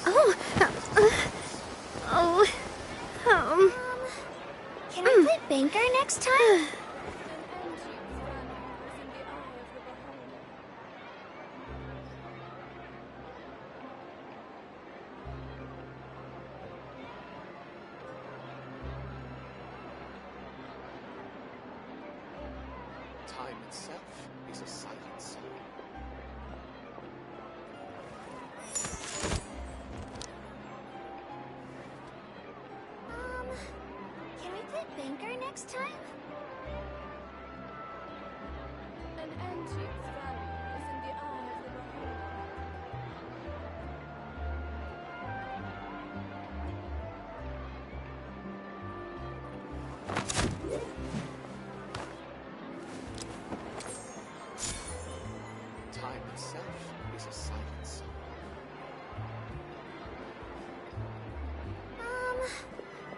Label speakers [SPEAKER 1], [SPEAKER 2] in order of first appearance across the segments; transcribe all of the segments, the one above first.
[SPEAKER 1] Oh. Oh.
[SPEAKER 2] Can we play banker next time?
[SPEAKER 3] Time itself is a silent song.
[SPEAKER 2] Can we play banker next time?
[SPEAKER 4] An antique's value is in the eye of the beholder.
[SPEAKER 3] Time itself is a silent song.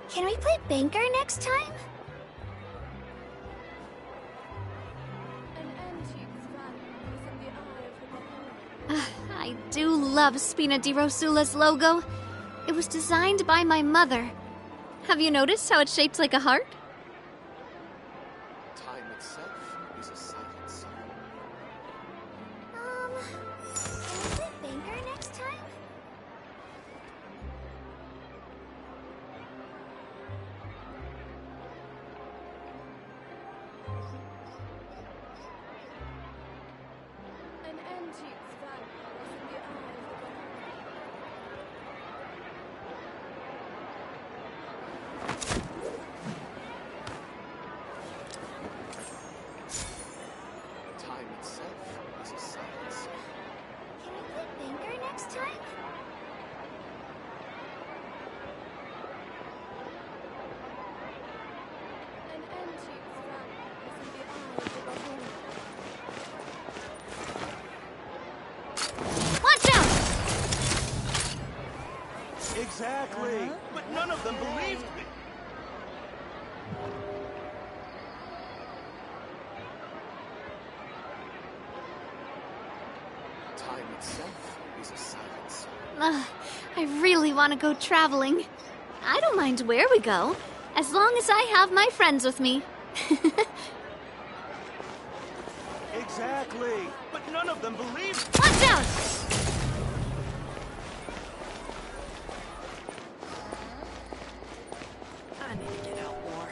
[SPEAKER 2] Can we play banker next time?
[SPEAKER 4] An antique's value is in the eye of the beholder.
[SPEAKER 1] I do love Spina di Rosula's logo. It was designed by my mother. Have you noticed how it's shaped like a heart?
[SPEAKER 3] Time itself is a silent song.
[SPEAKER 2] Can we play banker next time?
[SPEAKER 4] An antique's value is in the eye of the beholder.
[SPEAKER 3] Time itself is a silent song.
[SPEAKER 2] Can we play banker next time?
[SPEAKER 4] An antique's value is in the eye of the beholder.
[SPEAKER 1] Watch out!
[SPEAKER 5] Exactly. But none of them believed me.
[SPEAKER 3] Time itself is a silent song.
[SPEAKER 1] I really want to go traveling. I don't mind where we go, as long as I have my friends with me.
[SPEAKER 5] Exactly. But none of them believed.
[SPEAKER 1] Watch out!
[SPEAKER 5] I need to get out more.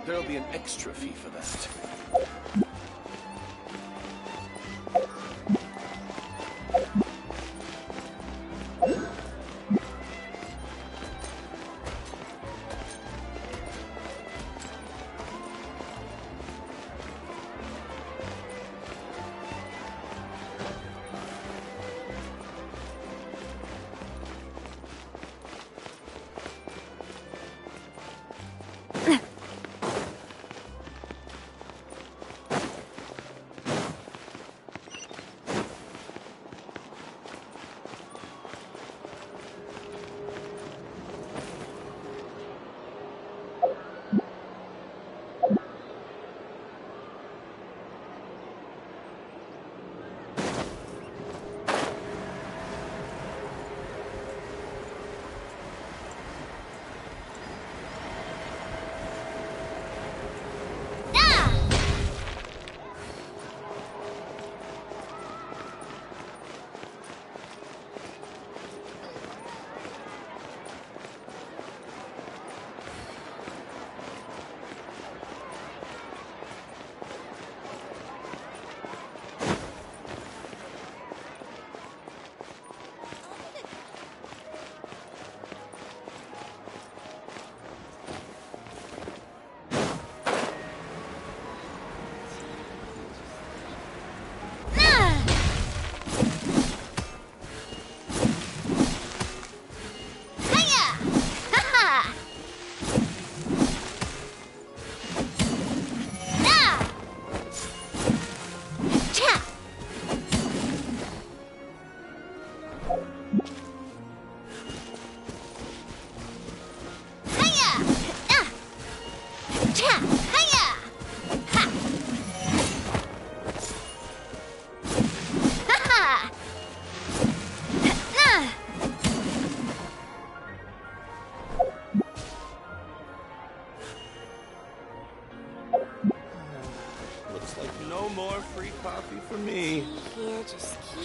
[SPEAKER 3] There'll be an extra fee for that.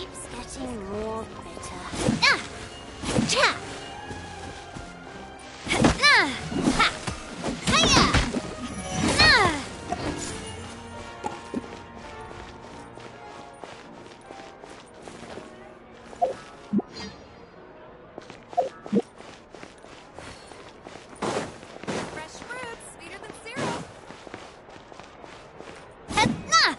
[SPEAKER 2] keeps getting more bitter. Ah! Cha! Ah! Ha! Hiya! Ah!
[SPEAKER 4] Fresh fruits, sweeter than syrup.
[SPEAKER 2] Ah!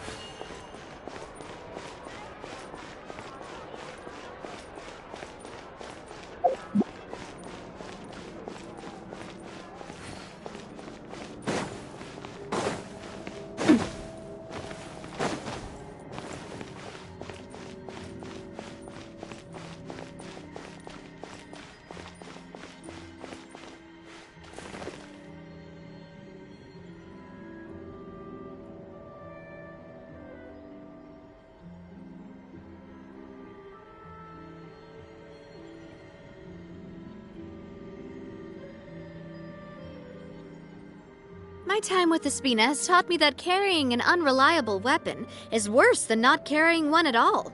[SPEAKER 1] My time with the Spina has taught me that carrying an unreliable weapon is worse than not carrying one at all.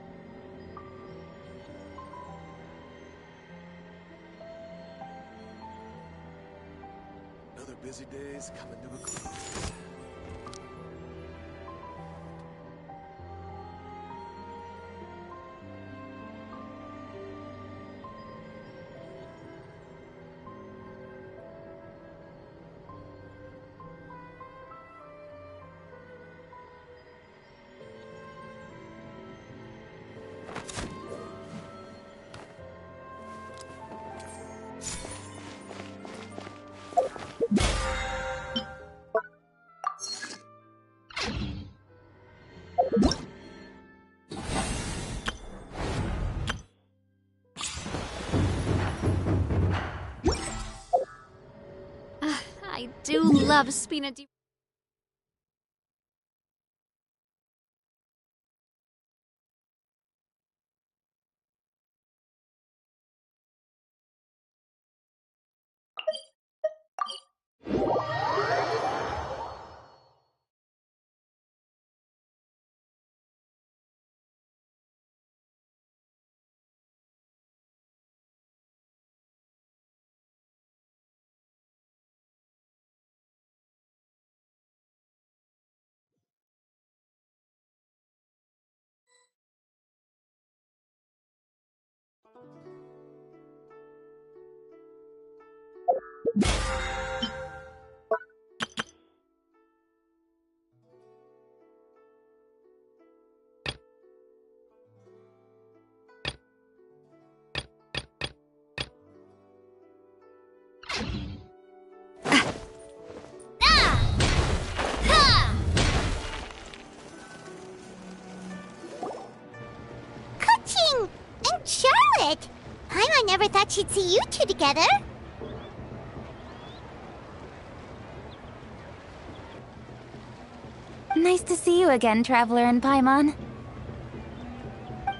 [SPEAKER 5] Another busy day's coming to a close.
[SPEAKER 1] I do love Spina di...
[SPEAKER 2] Ka-ching! And Charlotte! I never thought she'd see you two together.
[SPEAKER 6] Nice to see you again, Traveler and Paimon.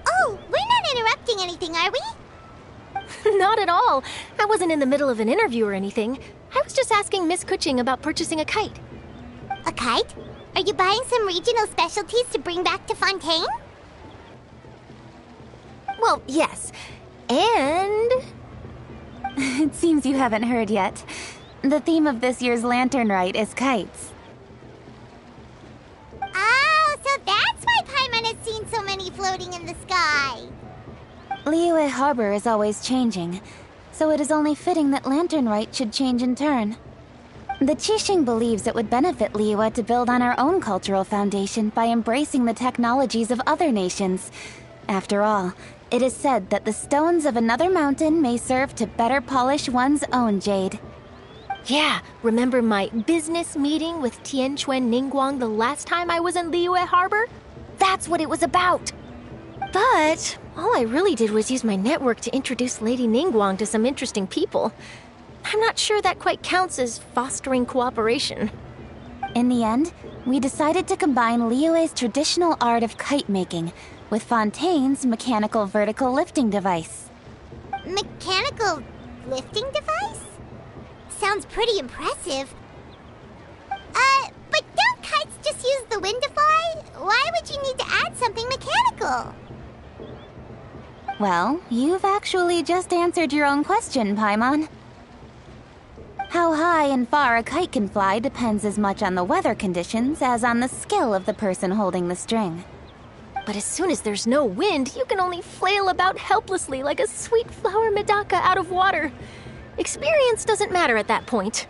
[SPEAKER 2] Oh, we're not interrupting anything, are we?
[SPEAKER 7] Not at all. I wasn't in the middle of an interview or anything. I was just asking Miss Kuching about purchasing a kite.
[SPEAKER 2] A kite? Are you buying some regional specialties to bring back to Fontaine?
[SPEAKER 7] Well, yes. And...
[SPEAKER 6] It seems you haven't heard yet. The theme of this year's Lantern Rite is kites.
[SPEAKER 2] Oh, so that's why Paimon has seen so many floating in the sky.
[SPEAKER 6] Liyue Harbor is always changing, so it is only fitting that Lantern Rite should change in turn. The Qixing believes it would benefit Liyue to build on our own cultural foundation by embracing the technologies of other nations. After all, it is said that the stones of another mountain may serve to better polish one's own jade.
[SPEAKER 7] yeah, remember my business meeting with Tianquan Ningguang the last time I was in Liyue Harbor? That's what it was about. But all I really did was use my network to introduce Lady Ningguang to some interesting people. I'm not sure that quite counts as fostering cooperation.
[SPEAKER 6] In the end, we decided to combine Liyue's traditional art of kite making with Fontaine's mechanical vertical lifting device.
[SPEAKER 2] Mechanical lifting device? Sounds pretty impressive. But don't kites just use the wind to fly? Why would you need to add something mechanical?
[SPEAKER 6] Well, you've actually just answered your own question, Paimon. How high and far a kite can fly depends as much on the weather conditions as on the skill of the person holding the string.
[SPEAKER 7] But as soon as there's no wind, you can only flail about helplessly like a sweet flower medaka out of water. Experience doesn't matter at that point.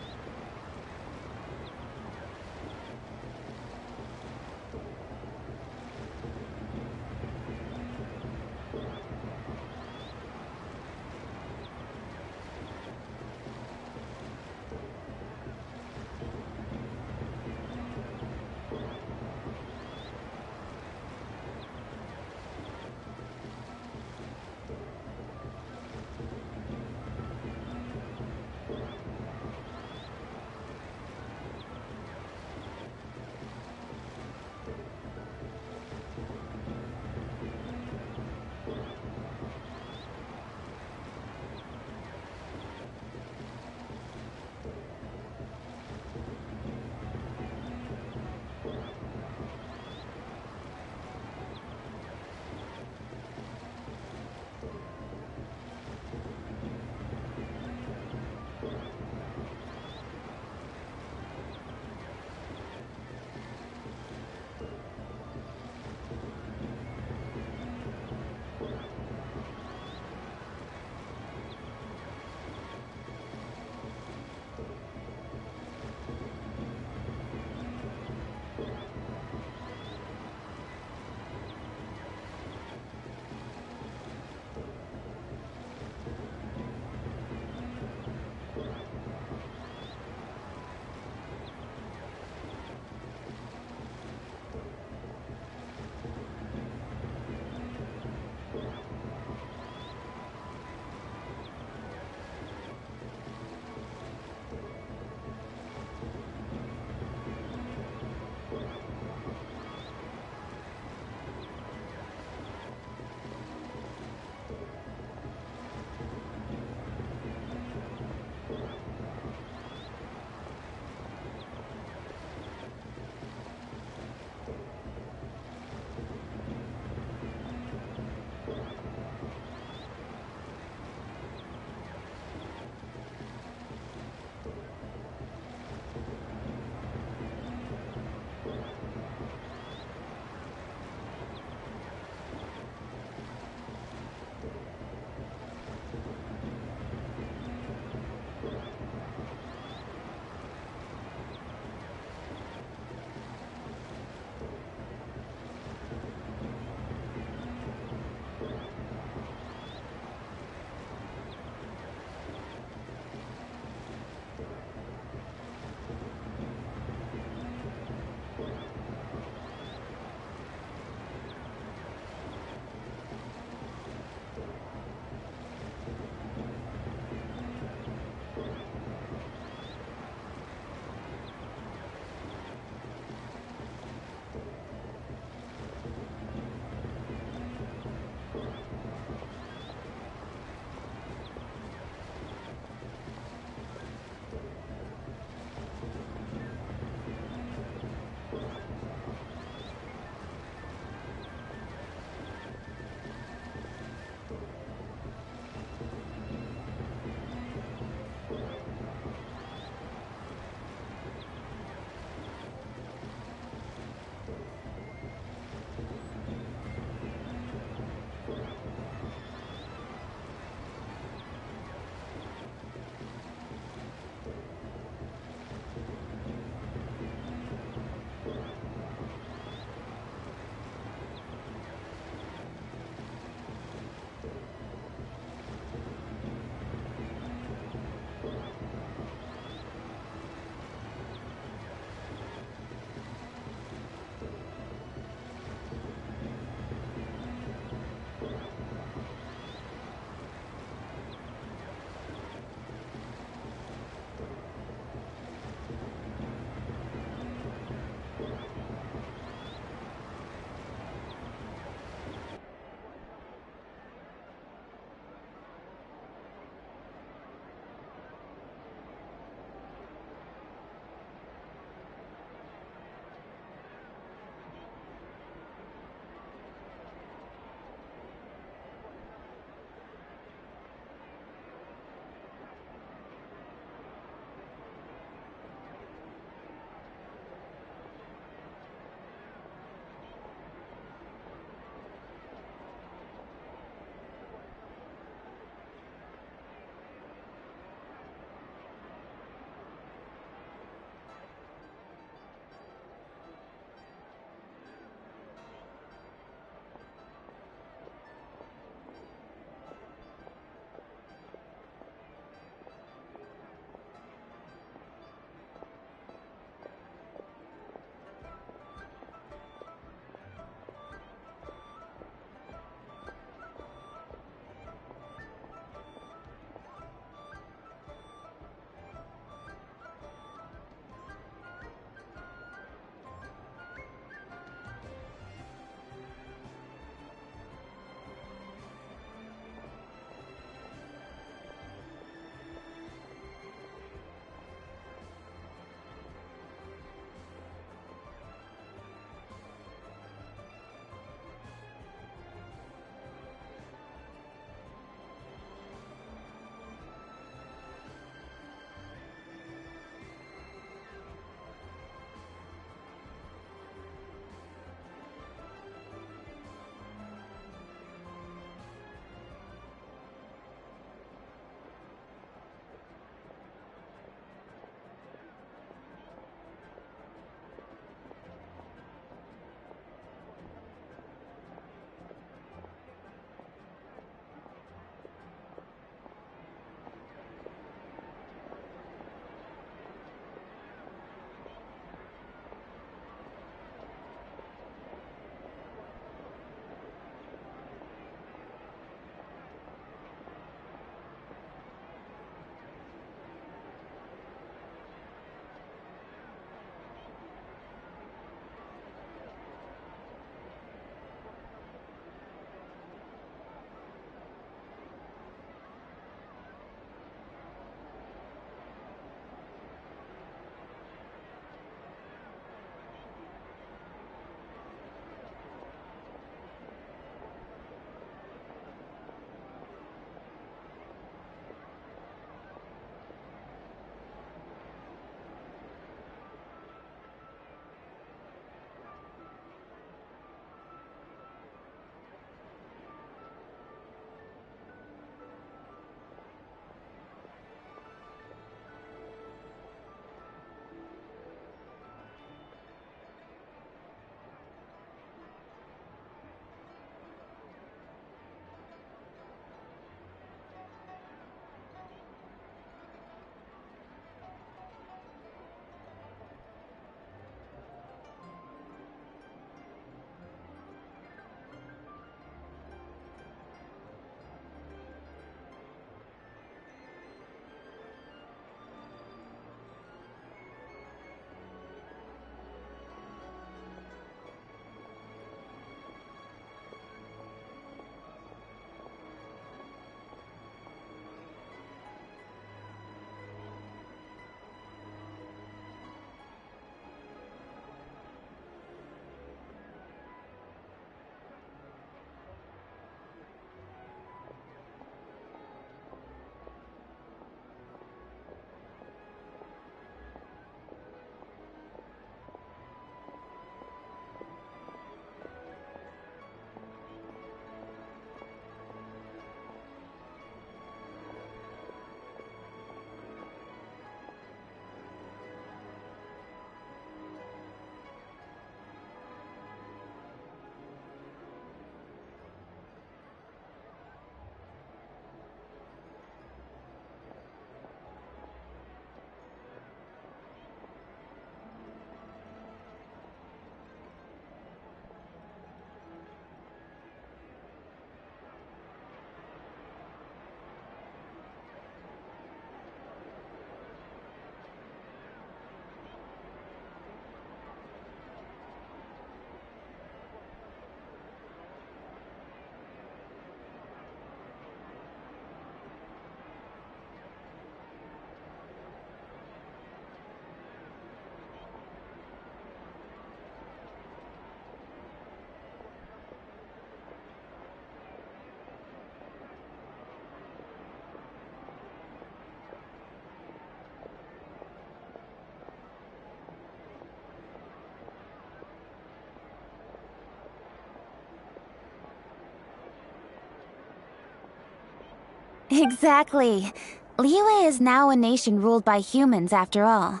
[SPEAKER 6] Exactly. Liyue is now a nation ruled by humans, after all.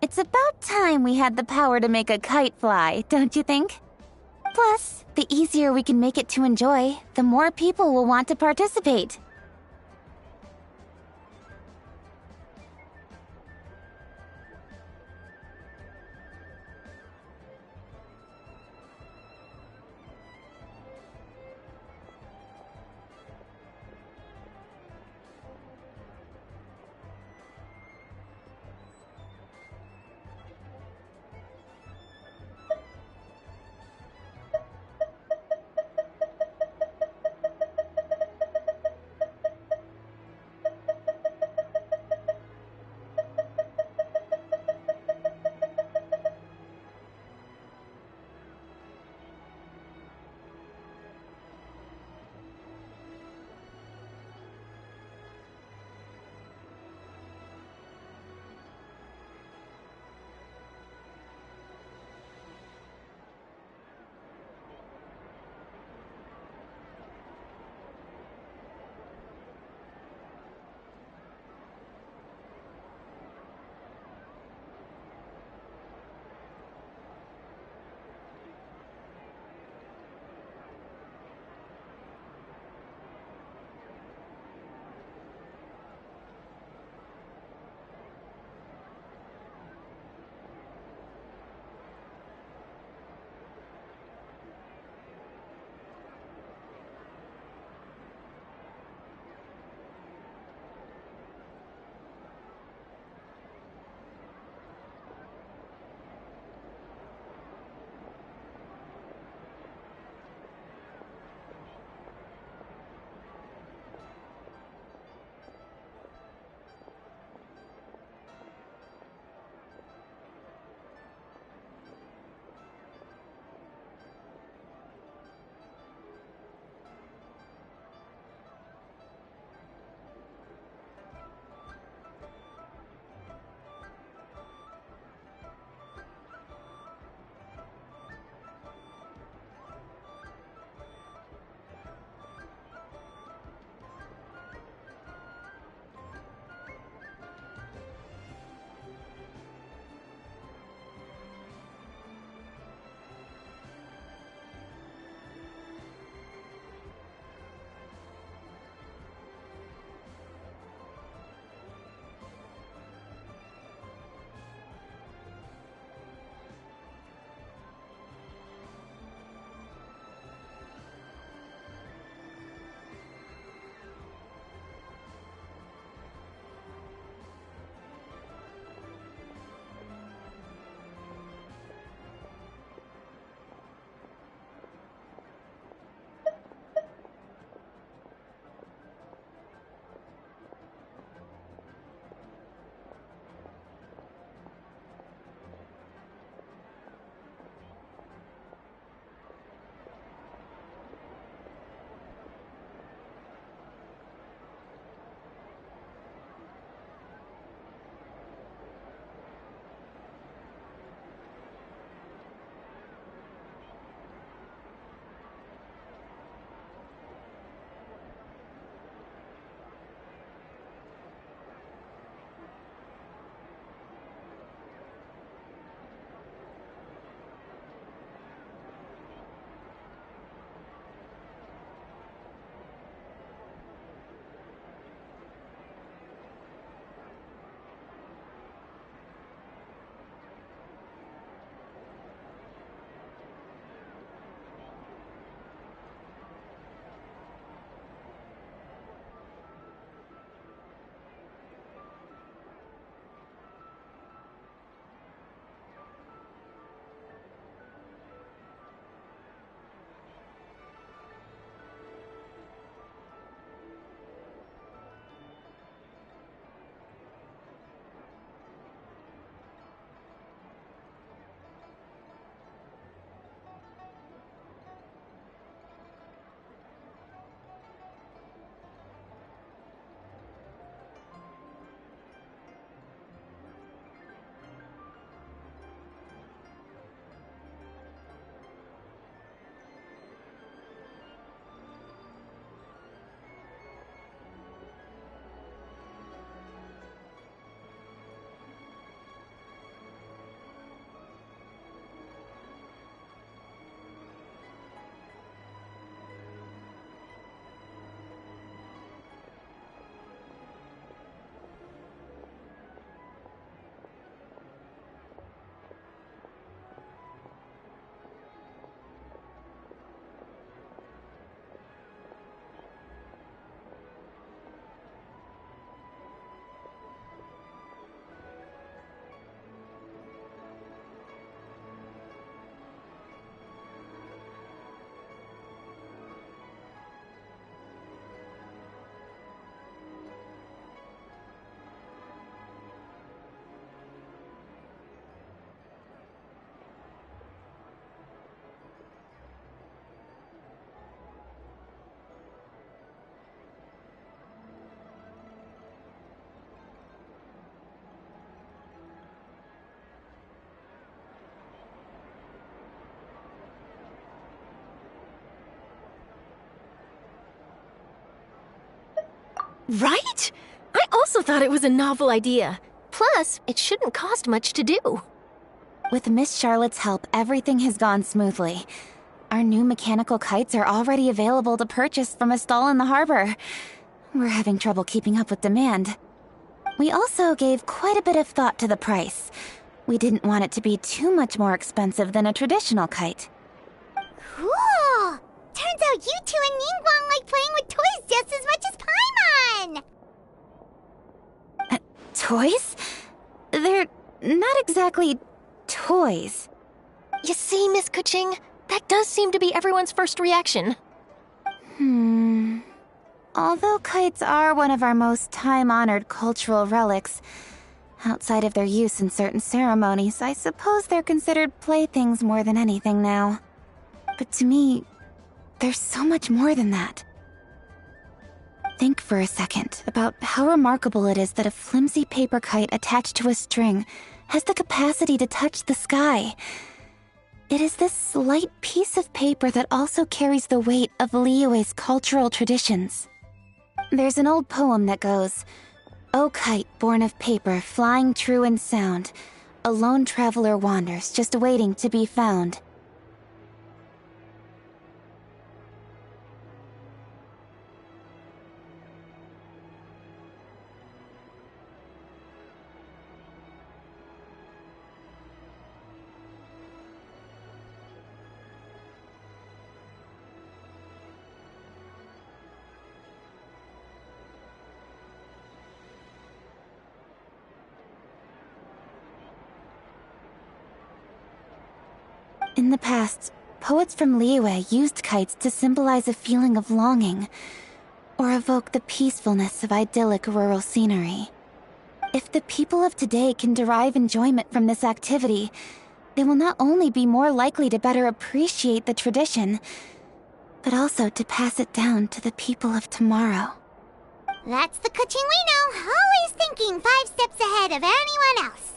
[SPEAKER 6] It's about time we had the power to make a kite fly, don't you think? Plus, the easier we can make it to enjoy, the more people will want to participate.
[SPEAKER 7] Right? I also thought it was a novel idea. Plus, it shouldn't cost much to do.
[SPEAKER 6] With Miss Charlotte's help, everything has gone smoothly. Our new mechanical kites are already available to purchase from a stall in the harbor. We're having trouble keeping up with demand. We also gave quite a bit of thought to the price. We didn't want it to be too much more expensive than a traditional kite.
[SPEAKER 2] Cool! Turns out you two and Ningguang like playing with toys just as much as Paimon!
[SPEAKER 6] Toys? They're not exactly toys.
[SPEAKER 7] You see, Miss Kuching, that does seem to be everyone's first reaction.
[SPEAKER 6] Although kites are one of our most time-honored cultural relics, outside of their use in certain ceremonies, I suppose they're considered playthings more than anything now. But to me, there's so much more than that. Think for a second about how remarkable it is that a flimsy paper kite attached to a string has the capacity to touch the sky. It is this light piece of paper that also carries the weight of Liyue's cultural traditions. There's an old poem that goes, "O kite born of paper, flying true in sound, a lone traveler wanders, just waiting to be found." In the past, poets from Liyue used kites to symbolize a feeling of longing, or evoke the peacefulness of idyllic rural scenery. If the people of today can derive enjoyment from this activity, they will not only be more likely to better appreciate the tradition, but also to pass it down to the people of tomorrow.
[SPEAKER 2] That's the Kuching we know, always thinking 5 steps ahead of anyone else.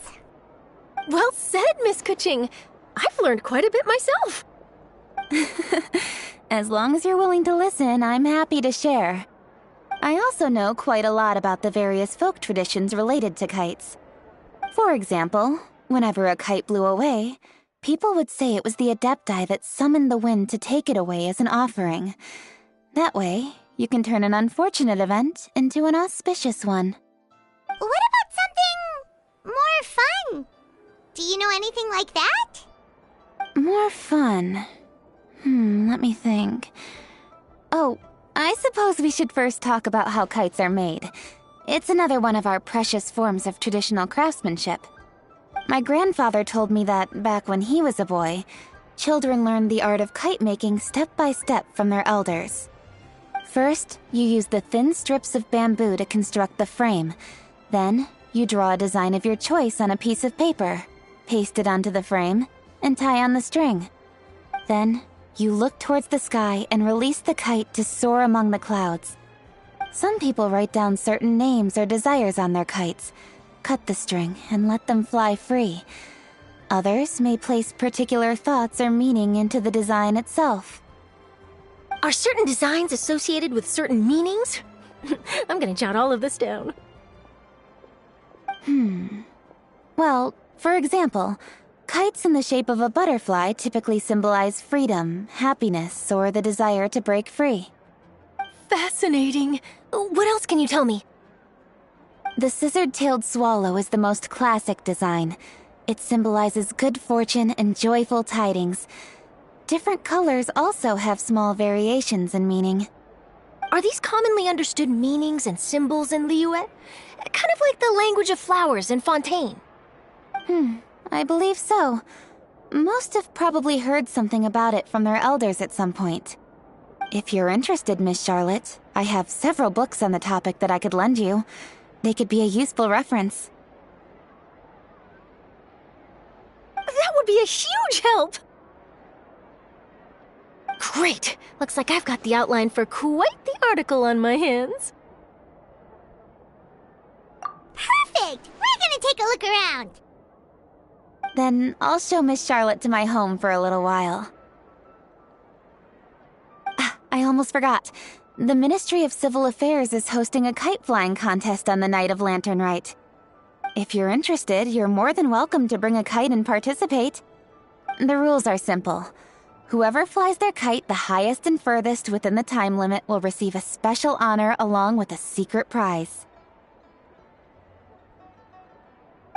[SPEAKER 7] Well said, Miss Kuching. I've learned quite a bit myself.
[SPEAKER 6] As long as you're willing to listen, I'm happy to share. I also know quite a lot about the various folk traditions related to kites. For example, whenever a kite blew away, people would say it was the Adepti that summoned the wind to take it away as an offering. That way, you can turn an unfortunate event into an auspicious one.
[SPEAKER 2] What about something more fun? Do you know anything like that?
[SPEAKER 6] More fun. Let me think. Oh, I suppose we should first talk about how kites are made. It's another one of our precious forms of traditional craftsmanship. My grandfather told me that, back when he was a boy, children learned the art of kite making step by step from their elders. First, you use the thin strips of bamboo to construct the frame. Then, you draw a design of your choice on a piece of paper, paste it onto the frame, and tie on the string. Then, you look towards the sky and release the kite to soar among the clouds. Some people write down certain names or desires on their kites, cut the string, and let them fly free. Others may place particular thoughts or meaning into the design itself.
[SPEAKER 7] Are certain designs associated with certain meanings? I'm gonna jot all of this down.
[SPEAKER 6] Well, for example, kites in the shape of a butterfly typically symbolize freedom, happiness, or the desire to break free.
[SPEAKER 7] Fascinating. What else can you tell me?
[SPEAKER 6] The scissor-tailed swallow is the most classic design. It symbolizes good fortune and joyful tidings. Different colors also have small variations in meaning.
[SPEAKER 7] Are these commonly understood meanings and symbols in Liyue? Kind of like the language of flowers in Fontaine.
[SPEAKER 6] I believe so. Most have probably heard something about it from their elders at some point. If you're interested, Miss Charlotte, I have several books on the topic that I could lend you. They could be a useful reference.
[SPEAKER 7] That would be a huge help! Great! Looks like I've got the outline for quite the article on my hands.
[SPEAKER 2] Perfect! We're gonna take a look around.
[SPEAKER 6] Then I'll show Miss Charlotte to my home for a little while. I almost forgot. The Ministry of Civil Affairs is hosting a kite flying contest on the night of Lantern Rite. If you're interested, you're more than welcome to bring a kite and participate. The rules are simple. Whoever flies their kite the highest and furthest within the time limit will receive a special honor along with a secret prize.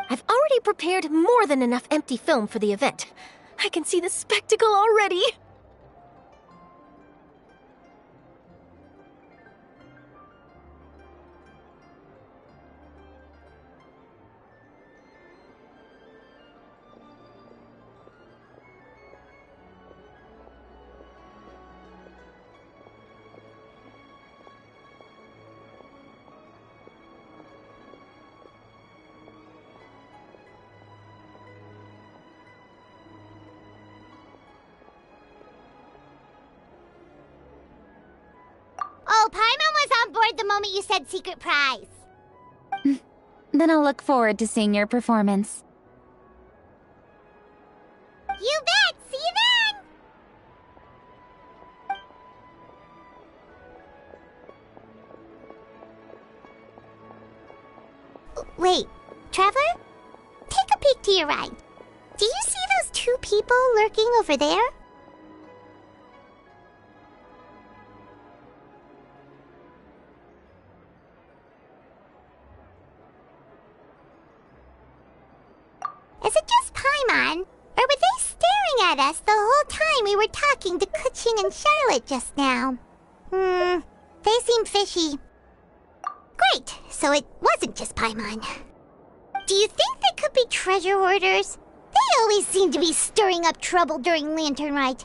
[SPEAKER 7] I've already prepared more than enough empty film for the event. I can see the spectacle already.
[SPEAKER 2] Oh, Paimon was on board the moment you said secret prize.
[SPEAKER 6] Then I'll look forward to seeing your performance.
[SPEAKER 2] You bet! See you then! Wait, Traveler? Take a peek to your right. Do you see those two people lurking over there? Is it just Paimon? Or were they staring at us the whole time we were talking to Kuching and Charlotte just now? They seem fishy. Great, so it wasn't just Paimon. Do you think they could be treasure hoarders? They always seem to be stirring up trouble during Lantern Rite.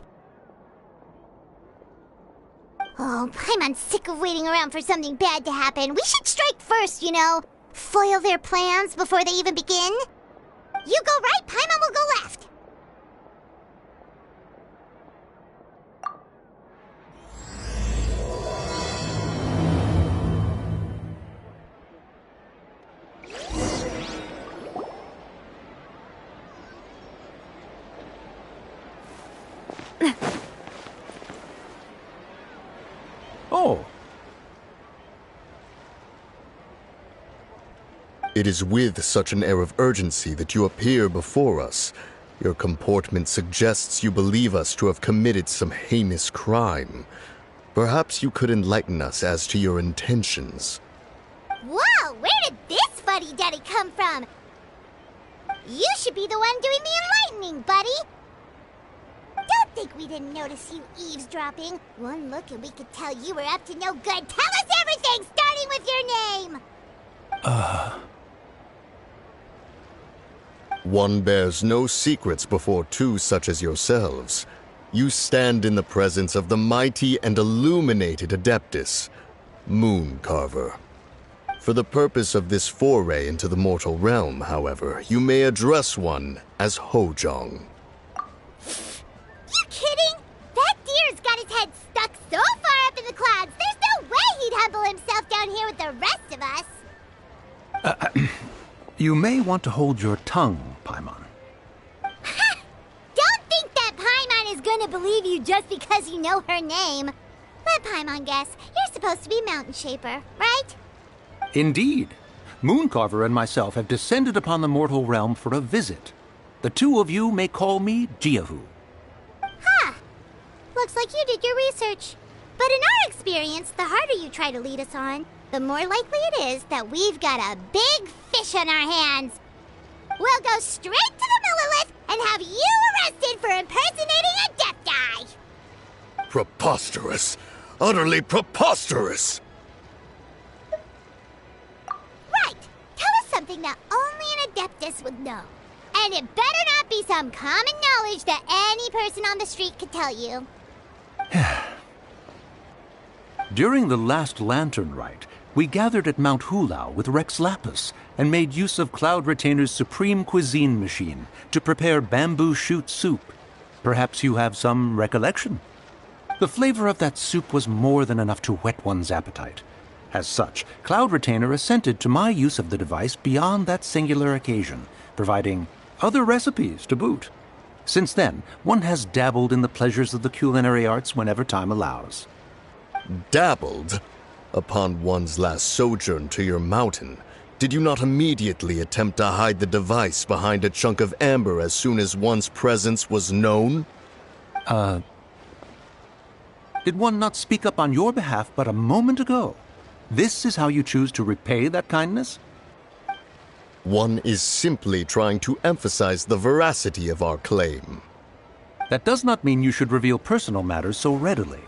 [SPEAKER 2] Oh, Paimon's sick of waiting around for something bad to happen. We should strike first, you know. Foil their plans before they even begin. You go right, Paimon will go left.
[SPEAKER 5] Oh.
[SPEAKER 3] It is with such an air of urgency that you appear before us. Your comportment suggests you believe us to have committed some heinous crime. Perhaps you could enlighten us as to your intentions.
[SPEAKER 2] Whoa, where did this fuddy-duddy come from? You should be the one doing the enlightening, buddy. Don't think we didn't notice you eavesdropping. One look and we could tell you were up to no good. Tell us everything, starting with your name.
[SPEAKER 3] One bears no secrets before two such as yourselves. You stand in the presence of the mighty and illuminated Adeptus, Moon Carver. For the purpose of this foray into the mortal realm, however, you may address one as Hojong.
[SPEAKER 2] You kidding? That deer's got his head stuck so far up in the clouds, there's no way he'd humble himself down here with the rest of us.
[SPEAKER 5] You may want to hold your tongue, Paimon.
[SPEAKER 2] Don't think that Paimon is gonna believe you just because you know her name. Let Paimon guess. You're supposed to be Mountain Shaper, right?
[SPEAKER 5] Indeed. Mooncarver and myself have descended upon the mortal realm for a visit. The two of you may call me Jiahu.
[SPEAKER 2] Huh. Looks like you did your research. But in our experience, the harder you try to lead us on, the more likely it is that we've got a big fish on our hands. We'll go straight to the Millilith and have you arrested for impersonating a death guy.
[SPEAKER 3] Preposterous! Utterly preposterous!
[SPEAKER 2] Right. Tell us something that only an Adeptus would know. And it better not be some common knowledge that any person on the street could tell you.
[SPEAKER 5] During the last Lantern Rite, we gathered at Mount Hulao with Rex Lapis and made use of Cloud Retainer's supreme cuisine machine to prepare bamboo shoot soup. Perhaps you have some recollection? The flavor of that soup was more than enough to whet one's appetite. As such, Cloud Retainer assented to my use of the device beyond that singular occasion, providing other recipes to boot. Since then, one has dabbled in the pleasures of the culinary arts whenever time allows.
[SPEAKER 3] Dabbled? Upon one's last sojourn to your mountain, did you not immediately attempt to hide the device behind a chunk of amber as soon as one's presence was known?
[SPEAKER 5] Did one not speak up on your behalf but a moment ago? This is how you choose to repay that kindness?
[SPEAKER 3] One is simply trying to emphasize the veracity of our claim.
[SPEAKER 5] That does not mean you should reveal personal matters so readily.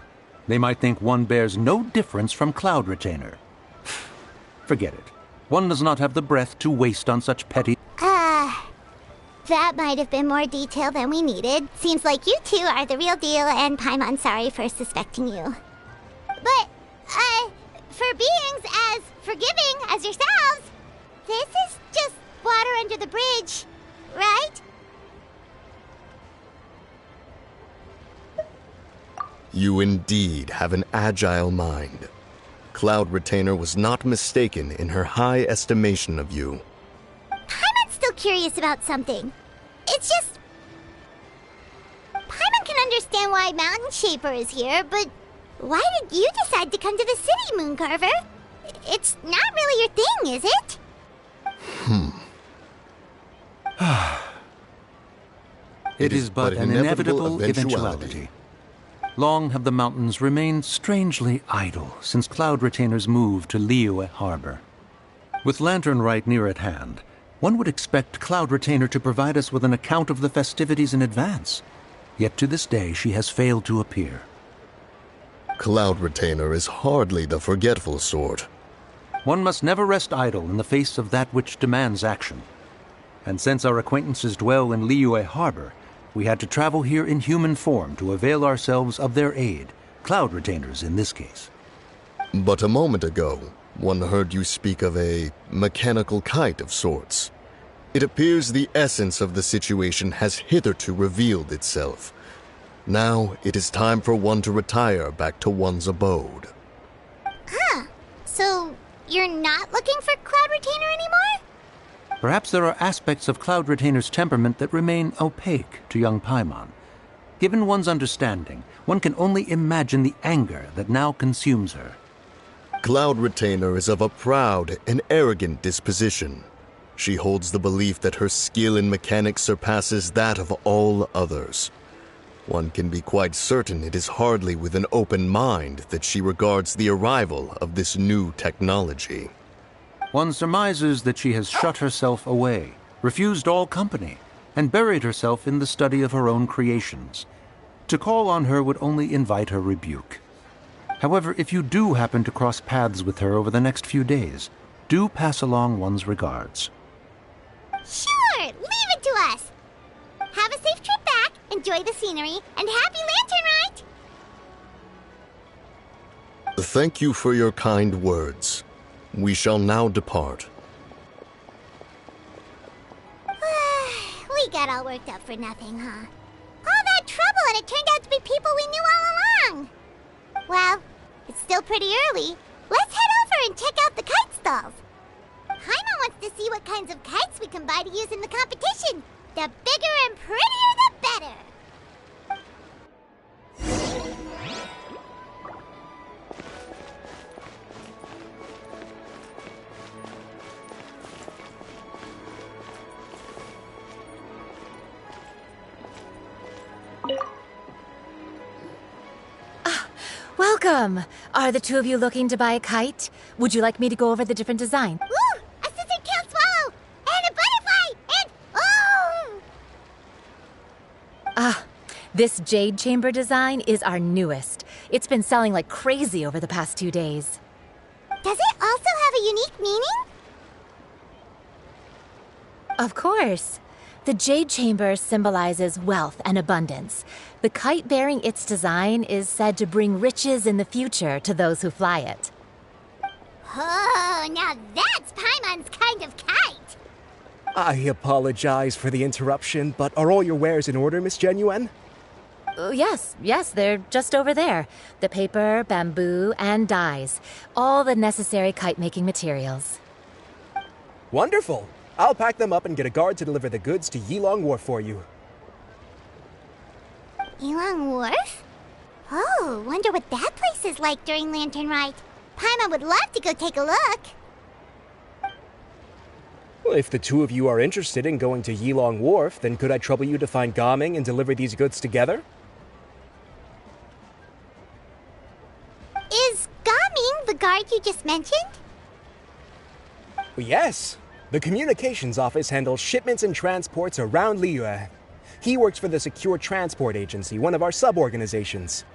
[SPEAKER 5] They might think one bears no difference from Cloud Retainer. Forget it. One does not have the breath to waste on such petty...
[SPEAKER 2] That might have been more detail than we needed. Seems like you two are the real deal, and Paimon, sorry for suspecting you. But, for beings as forgiving as yourselves, this is just water under the bridge, right?
[SPEAKER 3] You indeed have an agile mind. Cloud Retainer was not mistaken in her high estimation of you.
[SPEAKER 2] Paimon's still curious about something. It's just... Paimon can understand why Mountain Shaper is here, but why did you decide to come to the city, Mooncarver? It's not really your thing, is it?
[SPEAKER 5] It is but an inevitable eventuality. Long have the mountains remained strangely idle since Cloud Retainer's move to Liyue Harbor. With Lantern Rite near at hand, one would expect Cloud Retainer to provide us with an account of the festivities in advance. Yet to this day she has failed to appear.
[SPEAKER 3] Cloud Retainer is hardly the forgetful sort.
[SPEAKER 5] One must never rest idle in the face of that which demands action. And since our acquaintances dwell in Liyue Harbor, we had to travel here in human form to avail ourselves of their aid, Cloud Retainers in this case.
[SPEAKER 3] But a moment ago, one heard you speak of a mechanical kite of sorts. It appears the essence of the situation has hitherto revealed itself. Now it is time for one to retire back to one's abode.
[SPEAKER 2] So, you're not looking for Cloud Retainer anymore?
[SPEAKER 5] Perhaps there are aspects of Cloud Retainer's temperament that remain opaque to young Paimon. Given one's understanding, one can only imagine the anger that now consumes her.
[SPEAKER 3] Cloud Retainer is of a proud and arrogant disposition. She holds the belief that her skill in mechanics surpasses that of all others. One can be quite certain it is hardly with an open mind that she regards the arrival of this new technology.
[SPEAKER 5] One surmises that she has shut herself away, refused all company, and buried herself in the study of her own creations. To call on her would only invite her rebuke. However, if you do happen to cross paths with her over the next few days, do pass along one's regards.
[SPEAKER 2] Sure, leave it to us. Have a safe trip back, enjoy the scenery, and happy Lantern Rite!
[SPEAKER 3] Thank you for your kind words. We shall now depart.
[SPEAKER 2] We got all worked up for nothing, huh? All that trouble and it turned out to be people we knew all along! Well, it's still pretty early. Let's head over and check out the kite stalls. Paimon wants to see what kinds of kites we can buy to use in the competition. The bigger and prettier, the better.
[SPEAKER 7] Welcome! Are the two of you looking to buy a kite? Would you like me to go over the different designs?
[SPEAKER 2] Ooh, a scissor can't swallow! And a butterfly! And oh!
[SPEAKER 7] This jade chamber design is our newest. It's been selling like crazy over the past 2 days.
[SPEAKER 2] Does it also have a unique meaning?
[SPEAKER 7] Of course. The jade chamber symbolizes wealth and abundance. The kite bearing its design is said to bring riches in the future to those who fly it.
[SPEAKER 2] Oh, now that's Paimon's kind of kite!
[SPEAKER 8] I apologize for the interruption, but are all your wares in order, Miss Genuine?
[SPEAKER 7] Yes, they're just over there. The paper, bamboo, and dyes. All the necessary kite-making materials.
[SPEAKER 8] Wonderful! I'll pack them up and get a guard to deliver the goods to Yilong Wharf for you.
[SPEAKER 2] Yilong Wharf? Oh, wonder what that place is like during Lantern Rite. Paimon would love to go take a look.
[SPEAKER 8] Well, if the two of you are interested in going to Yilong Wharf, then could I trouble you to find Gaming and deliver these goods together?
[SPEAKER 2] Is Gaming the guard you just mentioned?
[SPEAKER 8] Well, yes. The communications office handles shipments and transports around Liyue. He works for the Secure Transport Agency, one of our sub-organizations.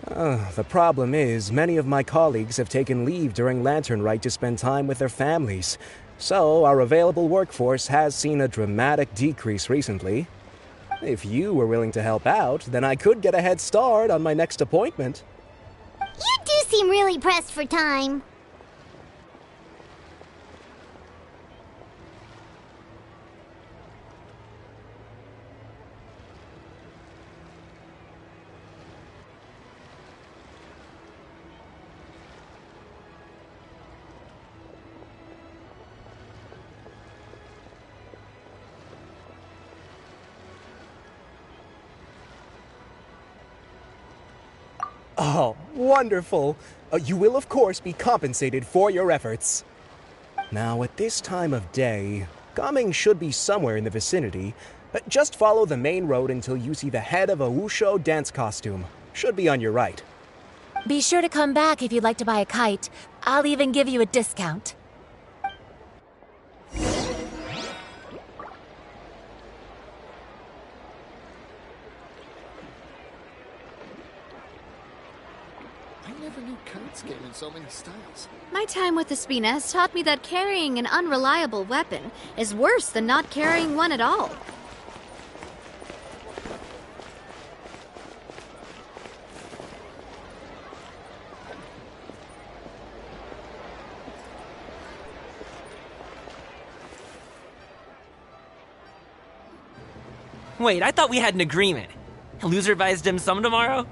[SPEAKER 8] The problem is, many of my colleagues have taken leave during Lantern Rite to spend time with their families. So, our available workforce has seen a dramatic decrease recently. If you were willing to help out, then I could get a head start on my next appointment.
[SPEAKER 2] You do seem really pressed for time.
[SPEAKER 8] Oh, wonderful! You will, of course, be compensated for your efforts. Now, at this time of day, Gaming should be somewhere in the vicinity. Just follow the main road until you see the head of a Wushu dance costume. Should be on your right.
[SPEAKER 6] Be sure to come back if you'd like to buy a kite. I'll even give you a discount.
[SPEAKER 3] I never knew kites came in so many styles.
[SPEAKER 1] My time with the Spina has taught me that carrying an unreliable weapon is worse than not carrying one at all.
[SPEAKER 9] Wait, I thought we had an agreement. Loser buys dim sum tomorrow?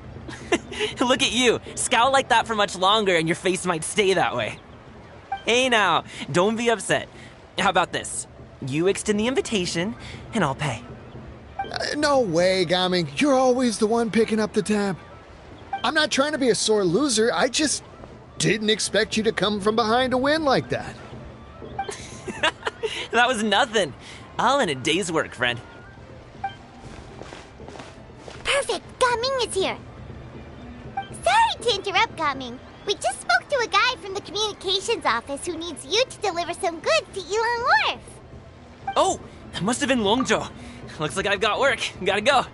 [SPEAKER 9] Look at you. Scowl like that for much longer and your face might stay that way. Hey now, don't be upset. How about this? You extend the invitation, and I'll pay.
[SPEAKER 3] No way, Gaming. You're always the one picking up the tab. I'm not trying to be a sore loser. I just didn't expect you to come from behind to win like that.
[SPEAKER 9] That was nothing. All in a day's work, friend.
[SPEAKER 2] Perfect! Gaming is here! Sorry to interrupt, Gaming. We just spoke to a guy from the communications office who needs you to deliver some goods to Yilong Wharf.
[SPEAKER 9] Oh, that must have been Longzhou. Looks like I've got work. Gotta go.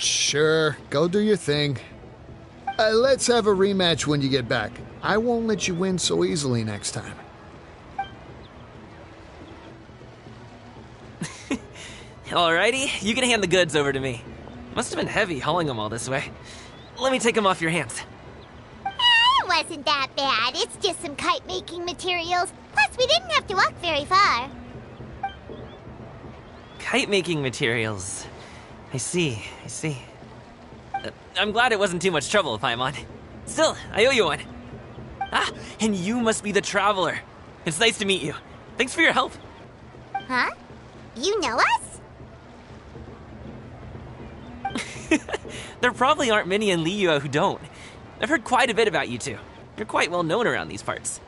[SPEAKER 10] Sure, go do your thing. Let's have a rematch when you get back. I won't let you win so easily next time.
[SPEAKER 9] Alrighty, you can hand the goods over to me. Must have been heavy hauling them all this way. Let me take them off your hands.
[SPEAKER 2] It wasn't that bad. It's just some kite-making materials. Plus, we didn't have to walk very far.
[SPEAKER 9] Kite-making materials. I see. I'm glad it wasn't too much trouble, Paimon. Still, I owe you one. Ah, and you must be the traveler. It's nice to meet you. Thanks for your help.
[SPEAKER 2] Huh? You know us?
[SPEAKER 9] There probably aren't many in Liyue who don't. I've heard quite a bit about you two. You're quite well known around these parts.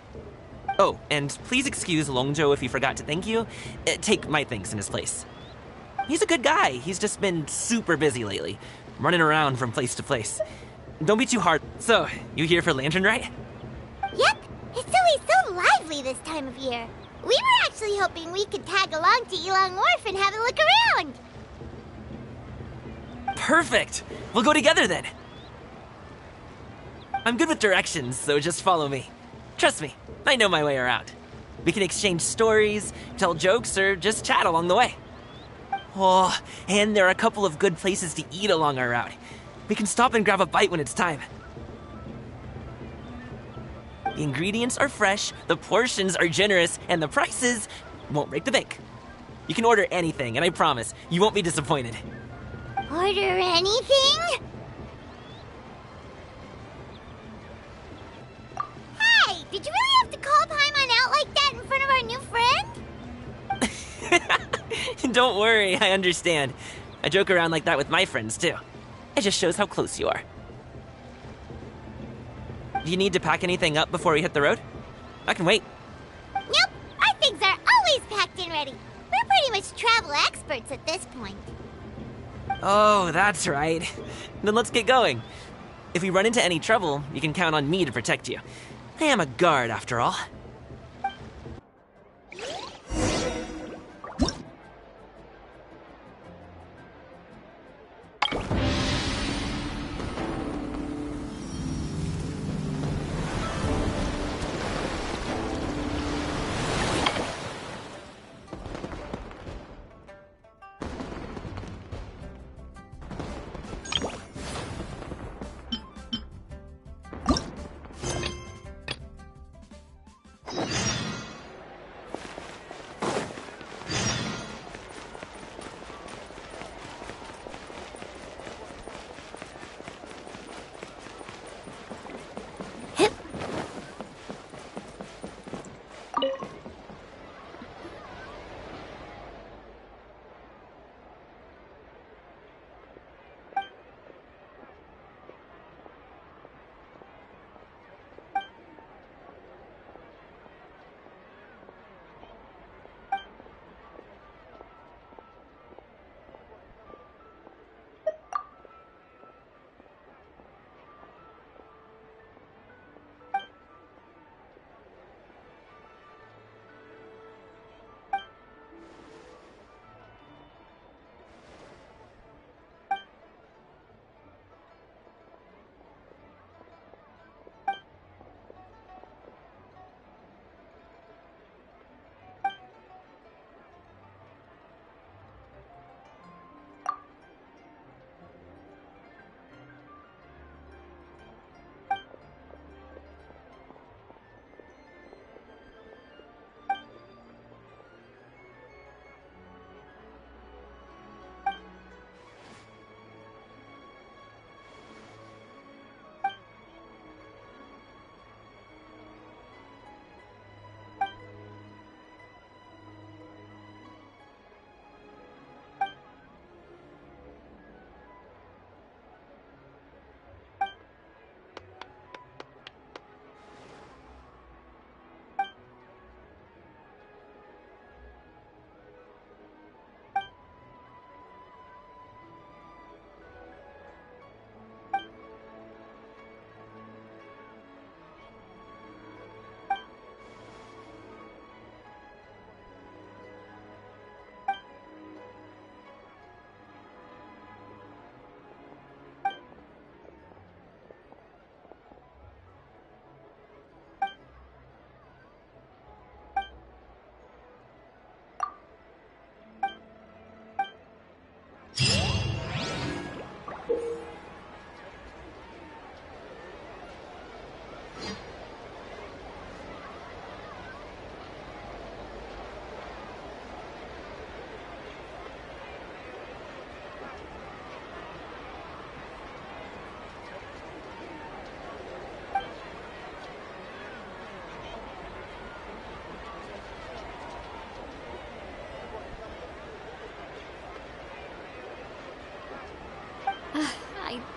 [SPEAKER 9] Oh, and please excuse Longzhou if he forgot to thank you. Take my thanks in his place. He's a good guy. He's just been super busy lately, running around from place to place. Don't be too hard. So, you here for Lantern Rite?
[SPEAKER 2] Yep. It's always so lively this time of year. We were actually hoping we could tag along to Yilong Wharf and have a look around.
[SPEAKER 9] Perfect! We'll go together then. I'm good with directions, so just follow me. Trust me, I know my way around. We can exchange stories, tell jokes, or just chat along the way. Oh, and there are a couple of good places to eat along our route. We can stop and grab a bite when it's time. The ingredients are fresh, the portions are generous, and the prices won't break the bank. You can order anything, and I promise, you won't be disappointed.
[SPEAKER 2] Order anything? Hey, did you really have to call Paimon out like that in front of our new friend?
[SPEAKER 9] Don't worry, I understand. I joke around like that with my friends, too. It just shows how close you are. Do you need to pack anything up before we hit the road? I can wait.
[SPEAKER 2] Nope, our things are always packed and ready. We're pretty much travel experts at this point.
[SPEAKER 9] Oh, that's right. Then let's get going. If we run into any trouble, you can count on me to protect you. I am a guard, after all.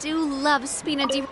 [SPEAKER 1] do love Spina di...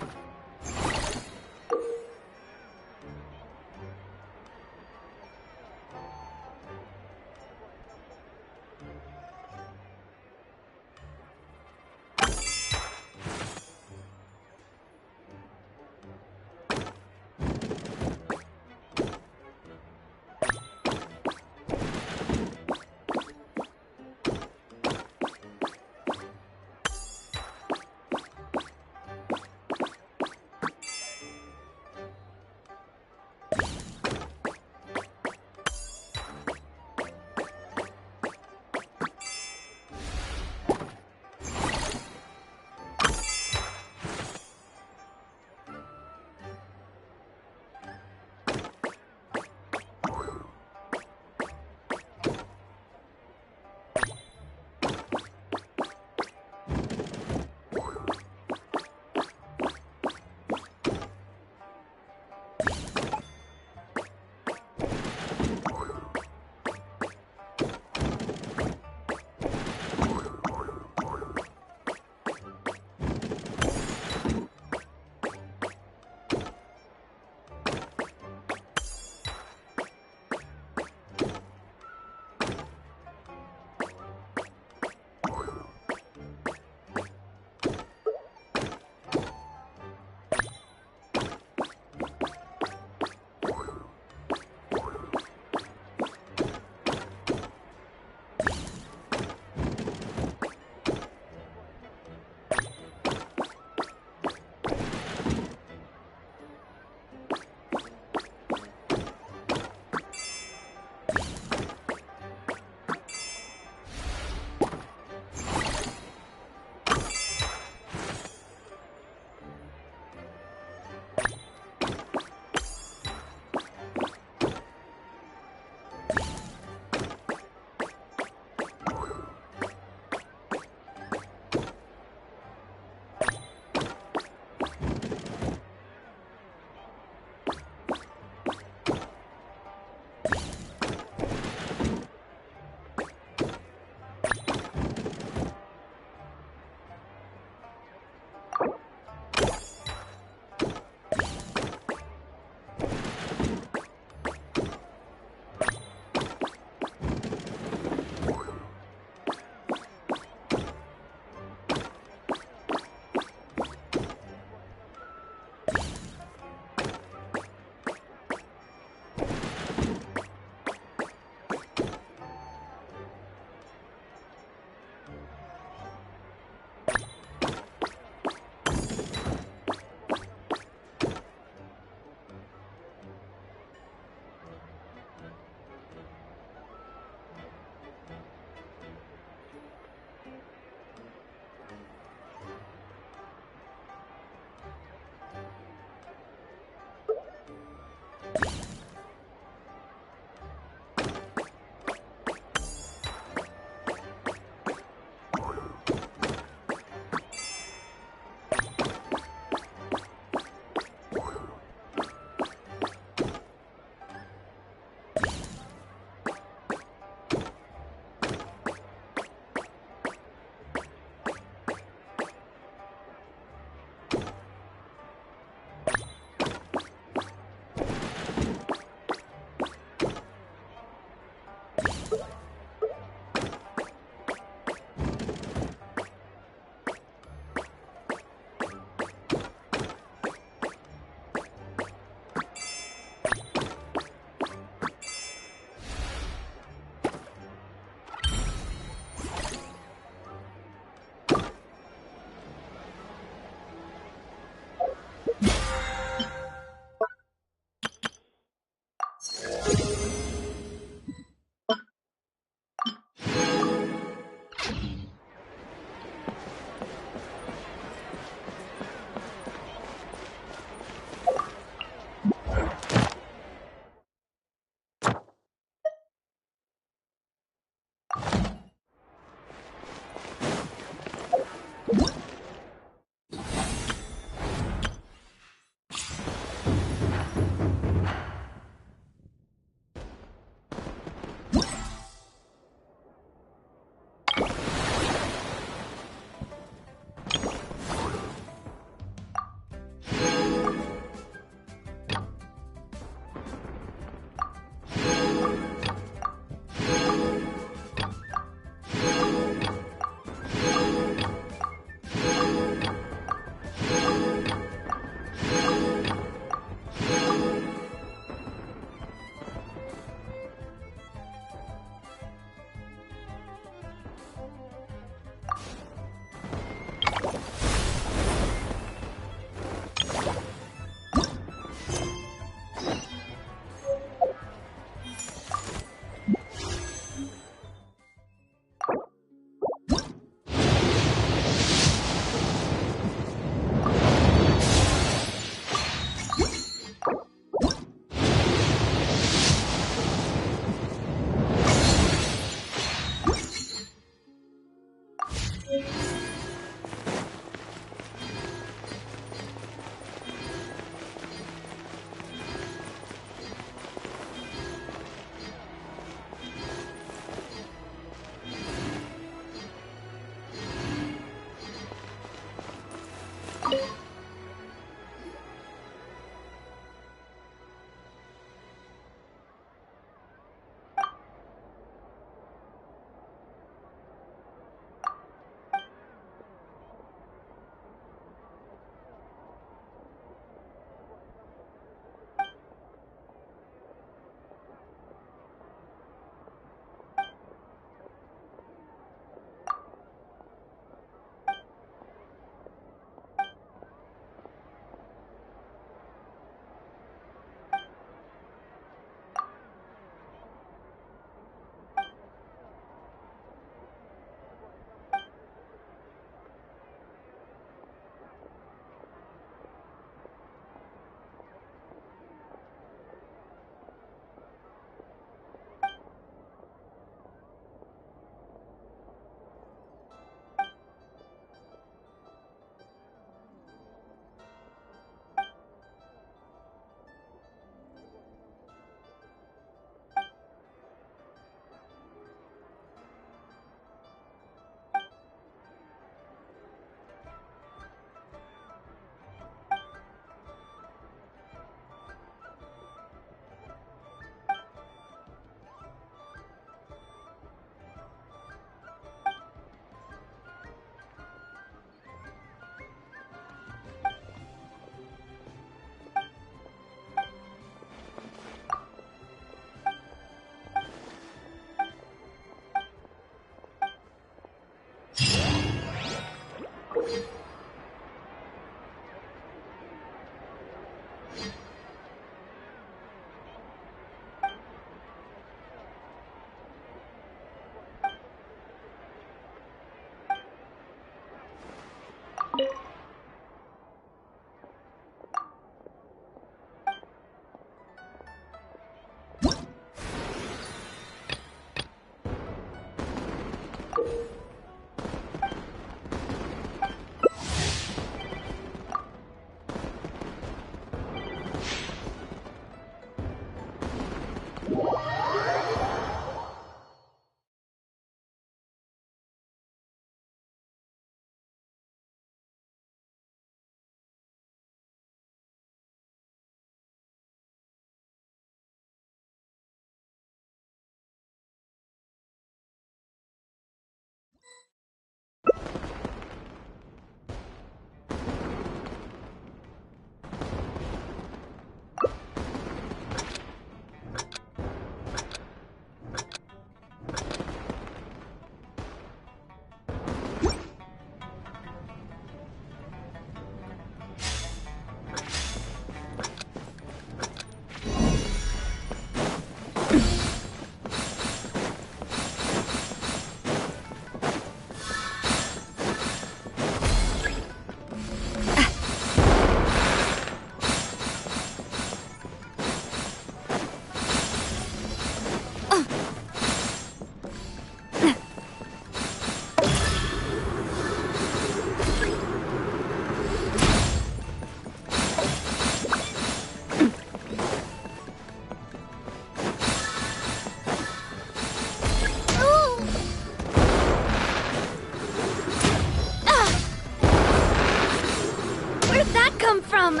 [SPEAKER 1] from?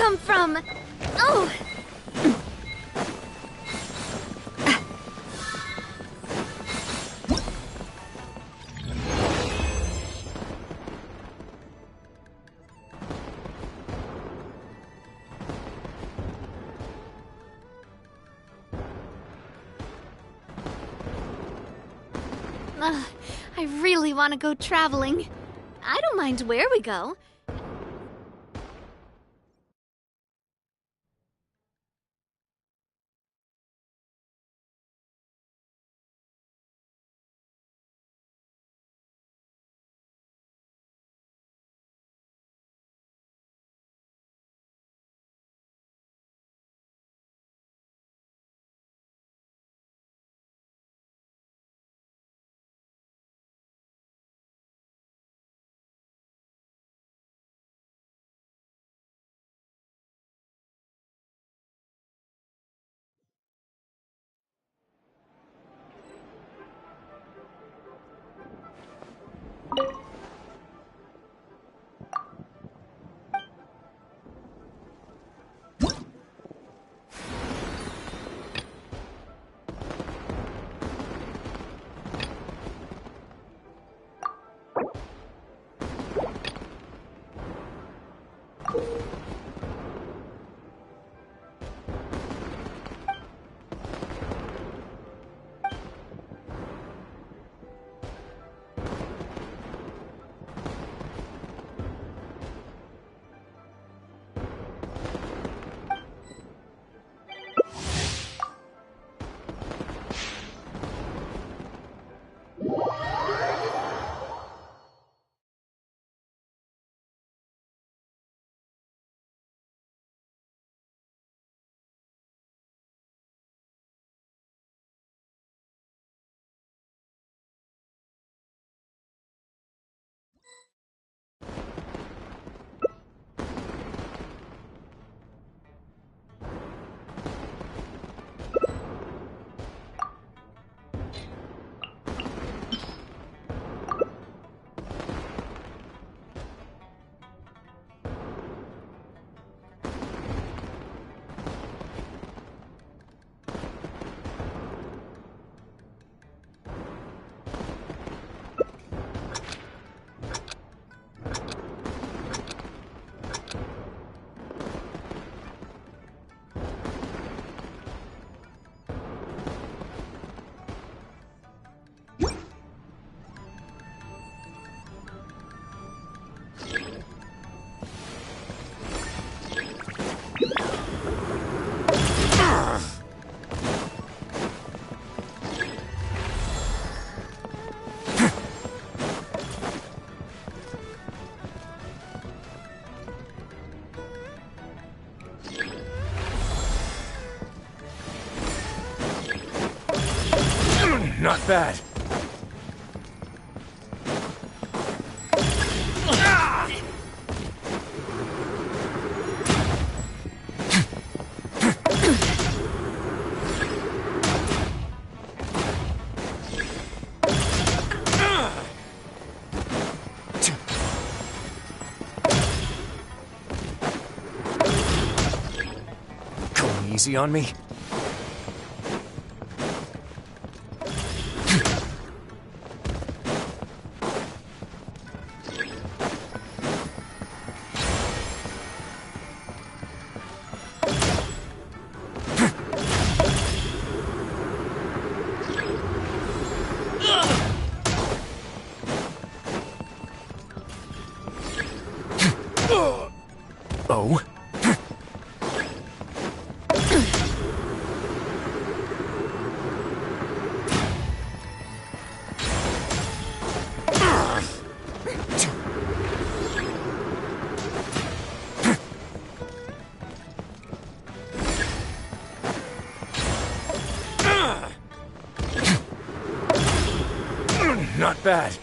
[SPEAKER 1] Come from? Oh! Ugh, I really want to go traveling. I don't mind where we go.
[SPEAKER 8] Not bad. Going easy on me? Oh? Not bad.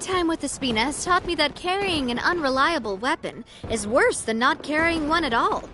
[SPEAKER 1] time with the Spina has taught me that carrying an unreliable weapon is worse than not carrying one at all.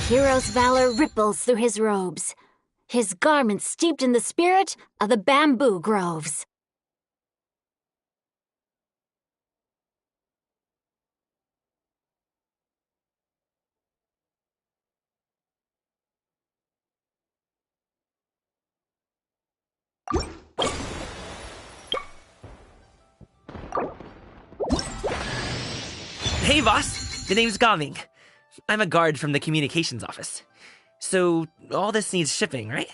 [SPEAKER 11] hero's valor ripples through his robes, his garments steeped in the spirit of the bamboo groves.
[SPEAKER 9] Hey, boss. The name's Gaming. I'm a guard from the communications office. So, all this needs shipping, right?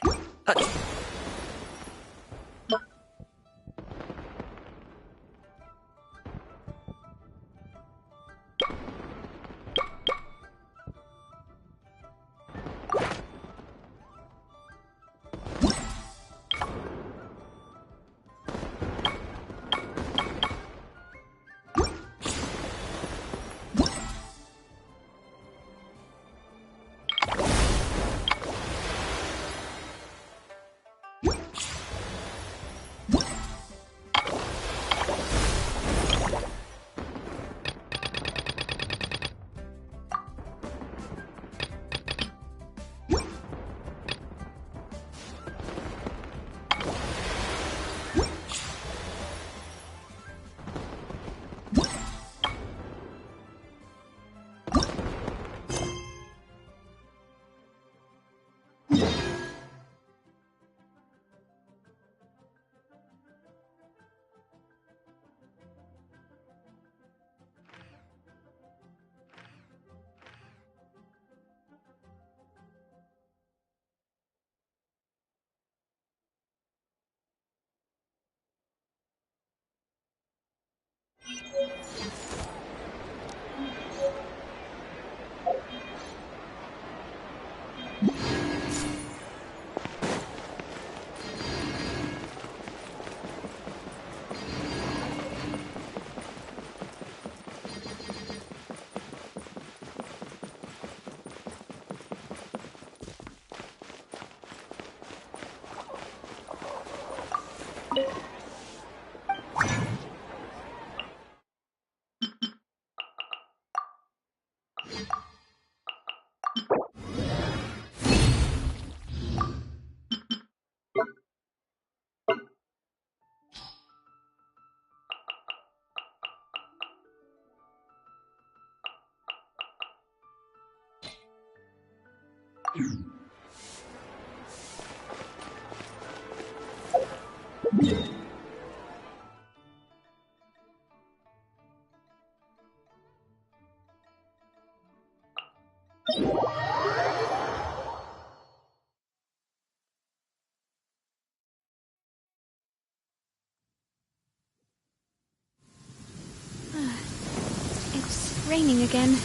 [SPEAKER 1] It's raining again.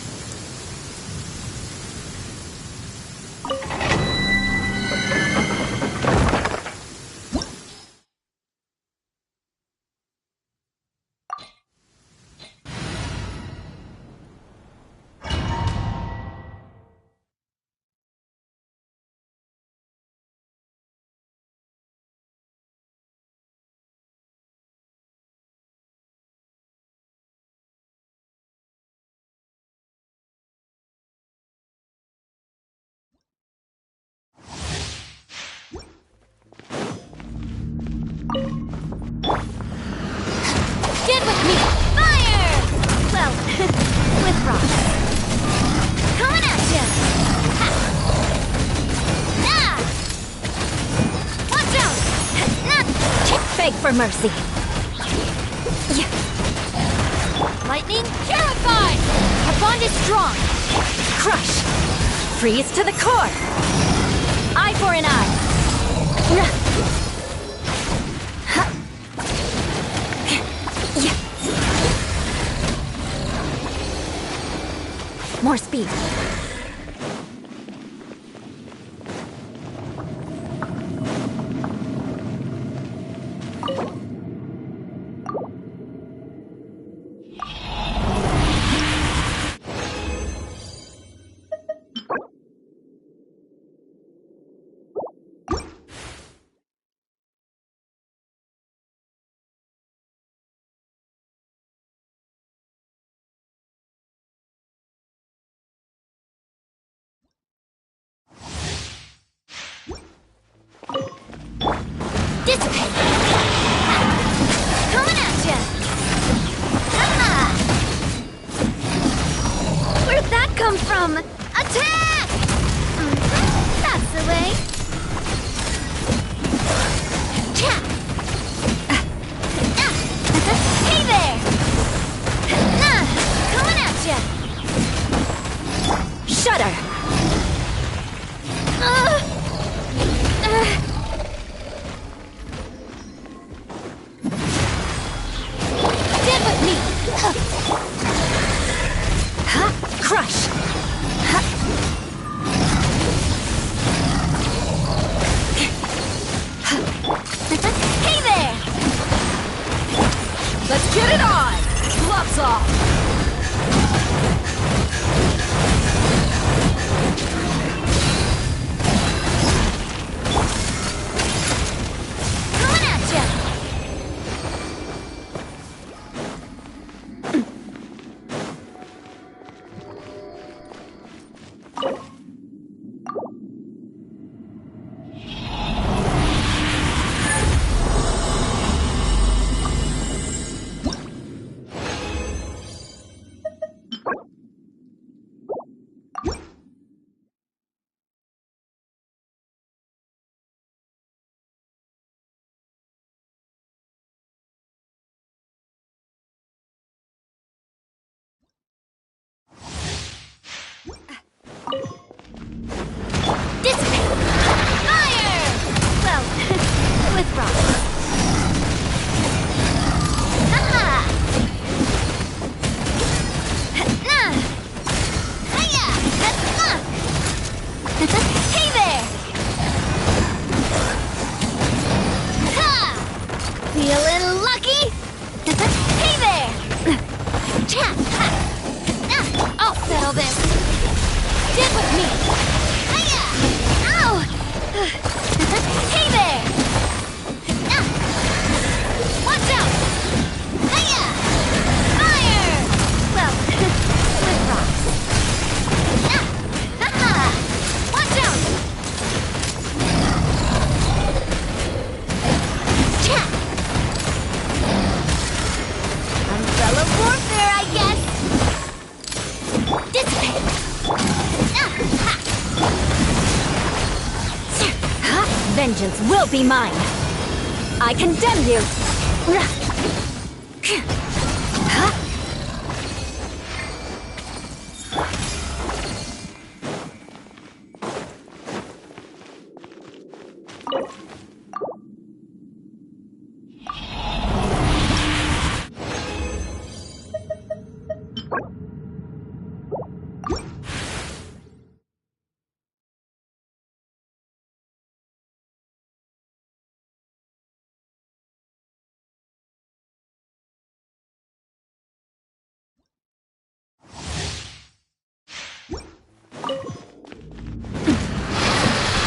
[SPEAKER 11] Get with me! Fire!
[SPEAKER 1] Well, with rocks.
[SPEAKER 11] Coming at ya! Ah! Watch out! Not beg for mercy. Lightning, terrified! Our bond is strong. Crush! Freeze to the core! Eye for an eye! More speed. get it on! Gloves off!
[SPEAKER 2] Coming at ya! Dissipate! Fire! Well, with rock. Haha! Nah! Hiya! Hey there! Ha! Feeling lucky? Hey there! Cha! Ha! I'll settle this. Get with me! Hiya! Ow! Hey there! Watch out! Hiya! Fire! Well, with rocks. Ha-ha! Watch out! Cha! Umbrella warfare, I guess! Dissipate!
[SPEAKER 11] Vengeance will be mine! I condemn you!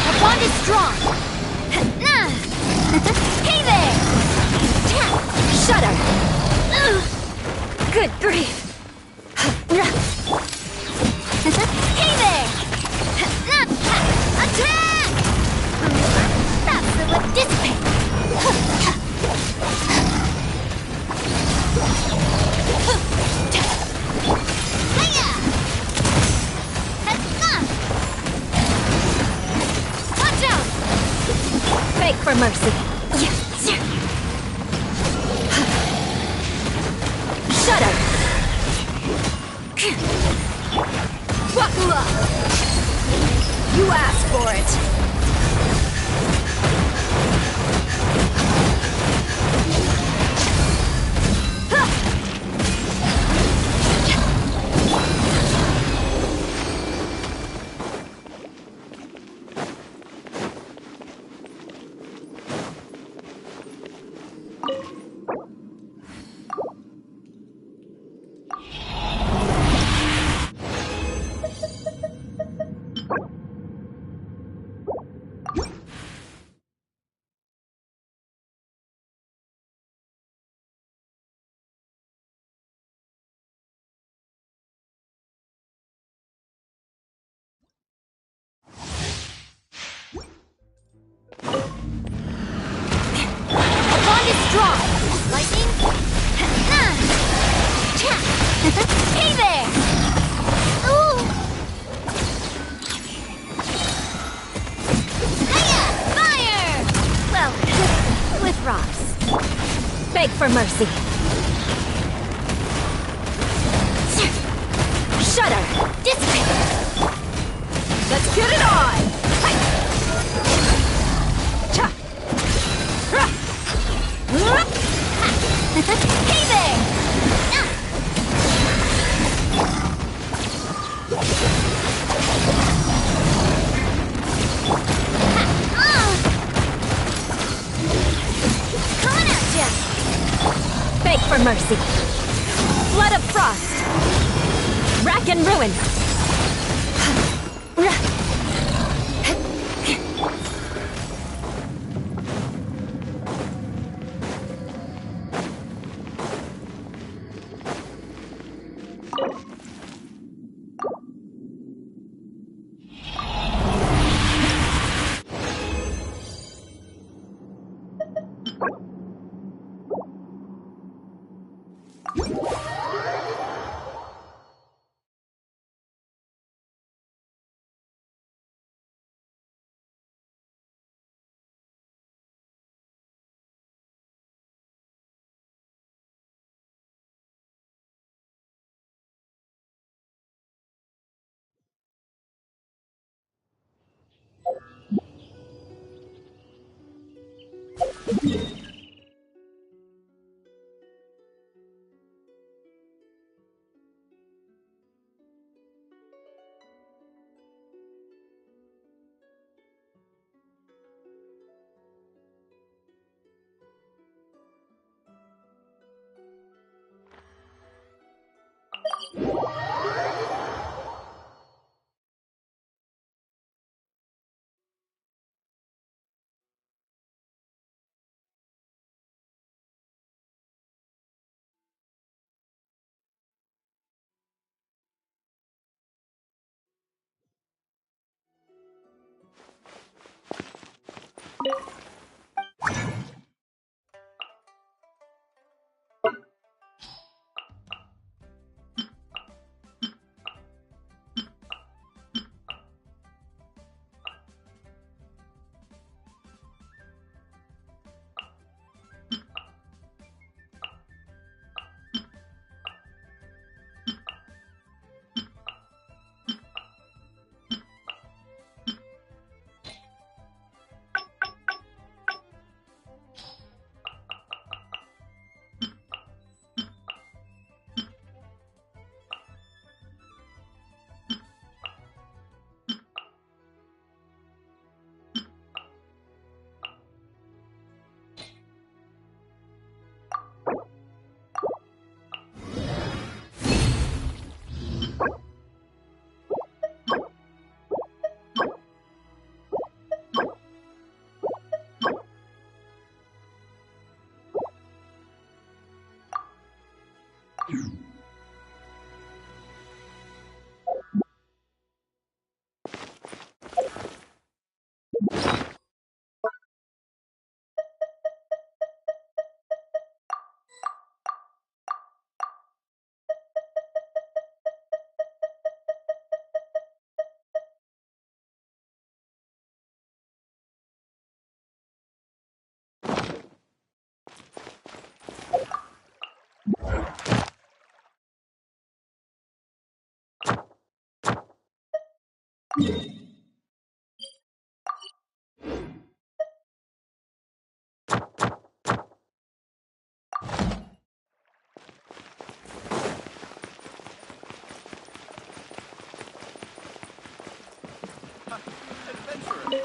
[SPEAKER 2] The bond is strong! Hey there!
[SPEAKER 11] Shudder! Good grief!
[SPEAKER 2] Hey there! Attack! That's the lip dissipate! Hiya! Watch out!
[SPEAKER 11] Beg for mercy! Shudder! Buckle up! You asked for it!
[SPEAKER 2] Strong! Lightning? Hey there! Ooh! Hiya! Fire! Well, with rocks.
[SPEAKER 11] Beg for mercy! Shudder!
[SPEAKER 2] Dissipate!
[SPEAKER 11] Let's get it on! Cha!
[SPEAKER 2] Hey there!
[SPEAKER 11] Beg for mercy. Flood of frost. Rack and ruin.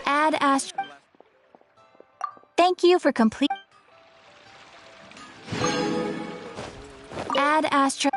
[SPEAKER 6] Add Astro. Thank you for complete. Add Astro.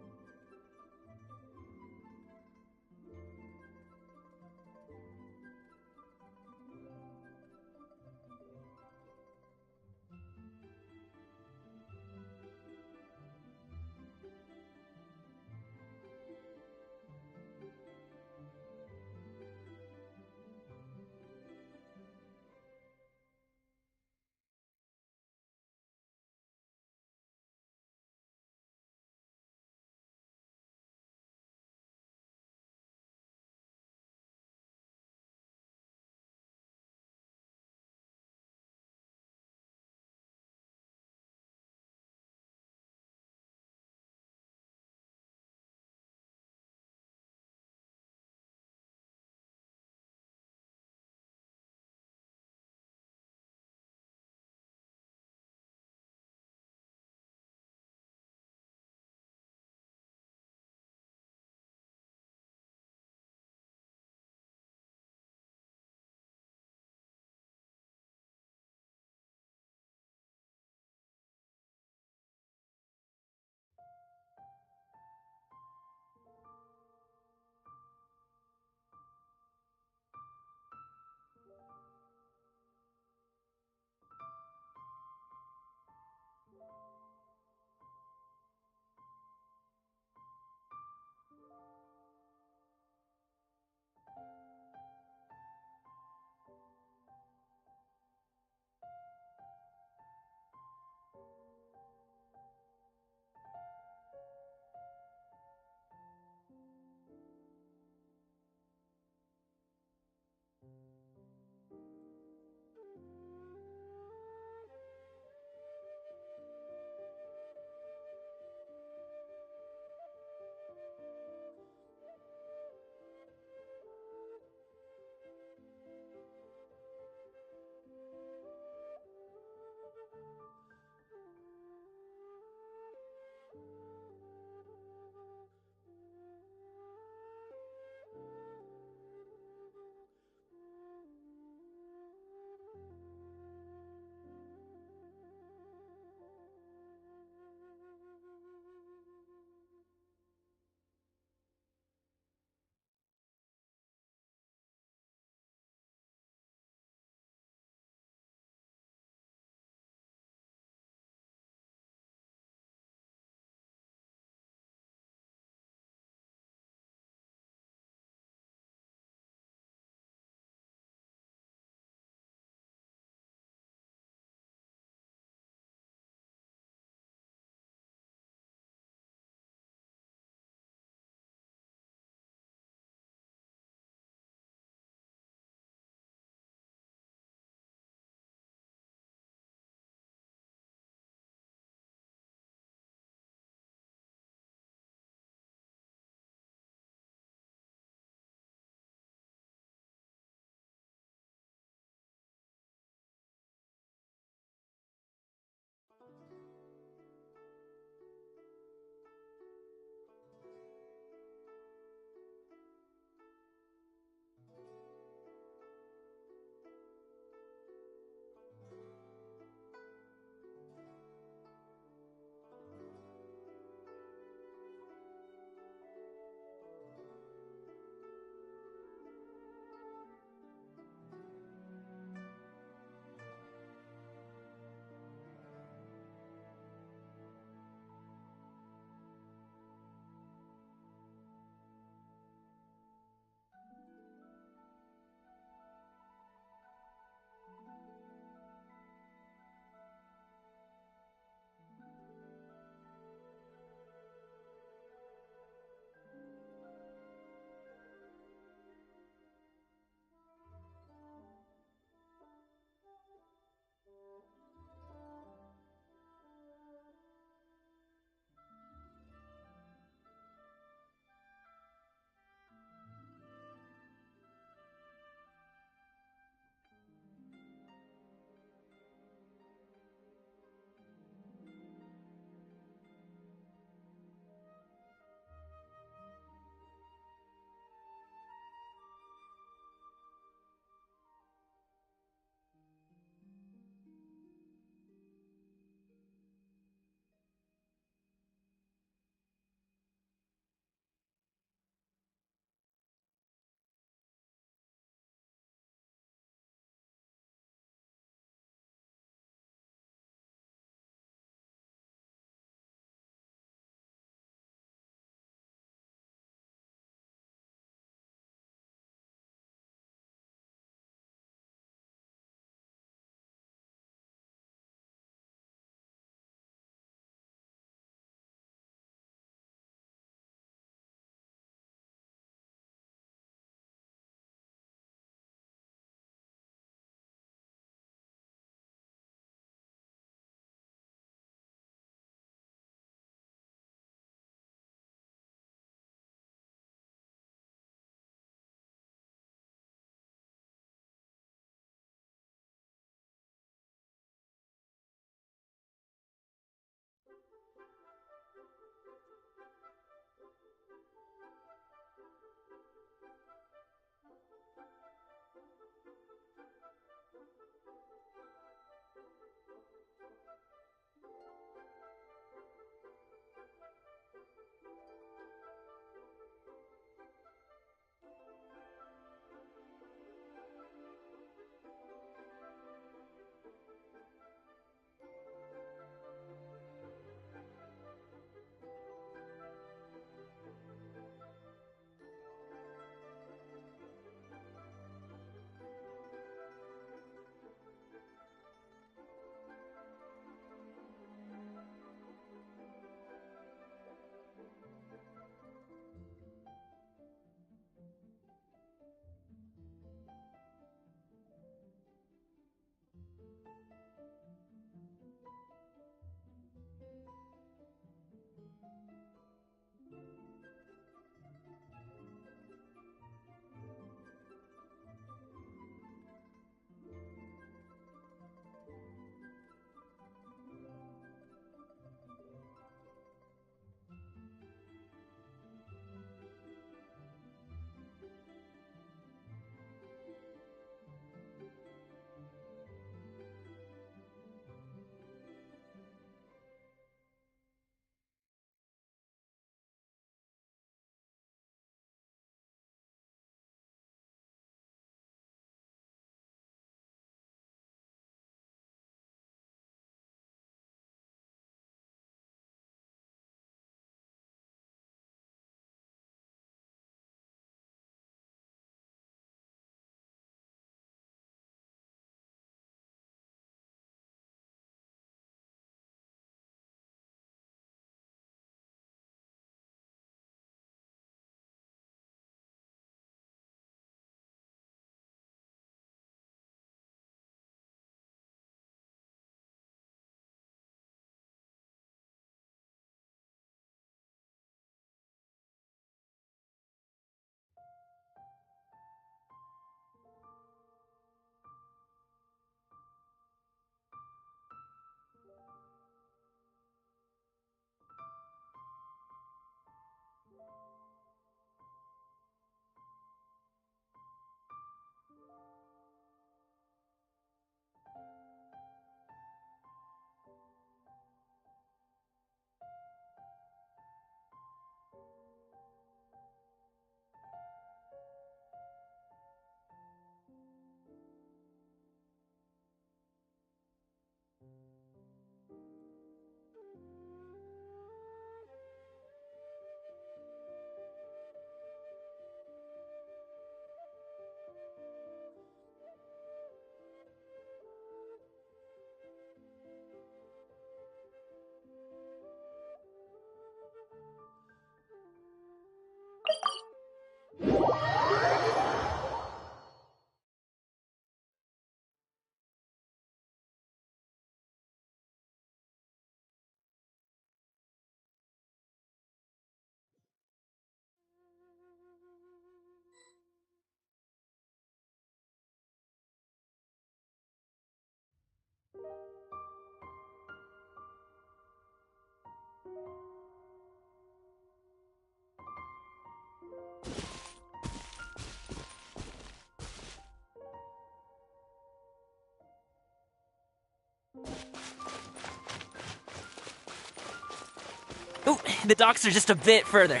[SPEAKER 9] The docks are just a bit further.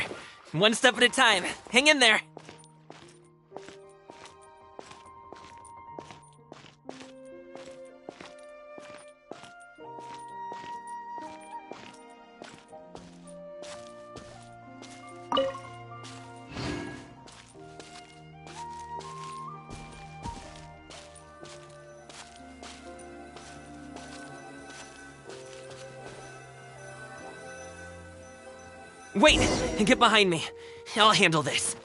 [SPEAKER 9] One step at a time. Hang in there. Wait! Get behind me. I'll handle this.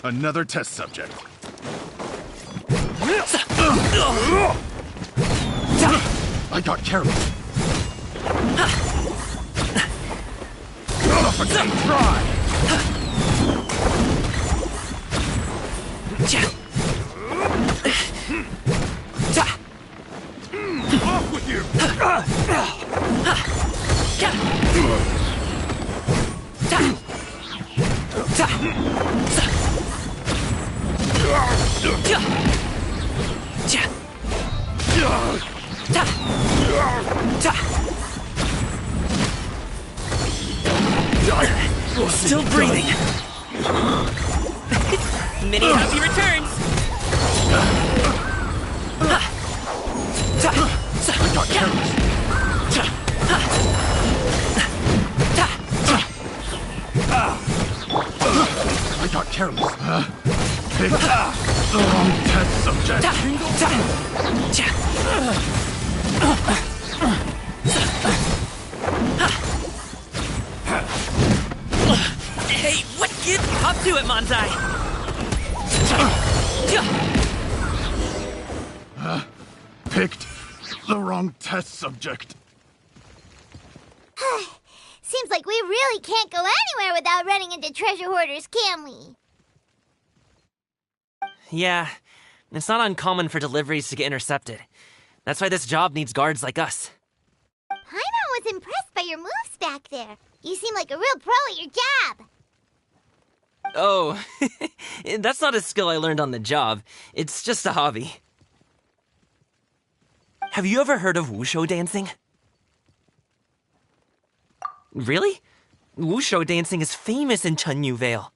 [SPEAKER 12] Another test subject. I got careless. Try! Off with you!
[SPEAKER 9] Still breathing. Many happy returns.
[SPEAKER 12] I got careless. I got careless. Pick the wrong test subject.
[SPEAKER 9] Hey, what gives? Hop to it, Montai.
[SPEAKER 12] Picked the wrong test subject.
[SPEAKER 2] Seems like we really can't go anywhere without running into treasure hoarders, can we?
[SPEAKER 9] Yeah, it's not uncommon for deliveries to get intercepted. That's why this job needs guards like us.
[SPEAKER 2] Paimon was impressed by your moves back there. You seem like a real pro at your job.
[SPEAKER 9] Oh, that's not a skill I learned on the job. It's just a hobby. Have you ever heard of wushu dancing? Really? Wushu dancing is famous in Chunyu Vale.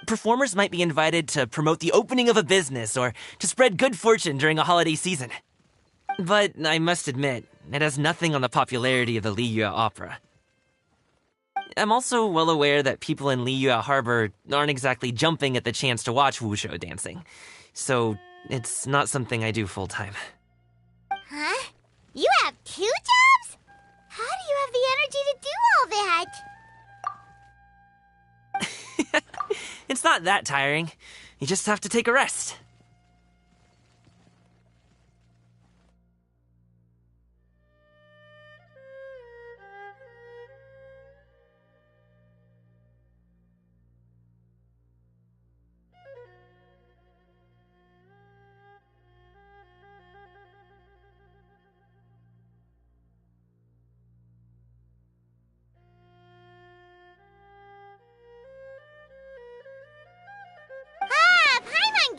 [SPEAKER 9] Performers might be invited to promote the opening of a business or to spread good fortune during a holiday season. But I must admit, it has nothing on the popularity of the Liyue opera. I'm also well aware that people in Liyue Harbor aren't exactly jumping at the chance to watch wushu dancing, so it's not something I do full-time.
[SPEAKER 2] Huh? You have 2 jobs? How do you have the energy to do all that?
[SPEAKER 9] It's not that tiring. You just have to take a rest.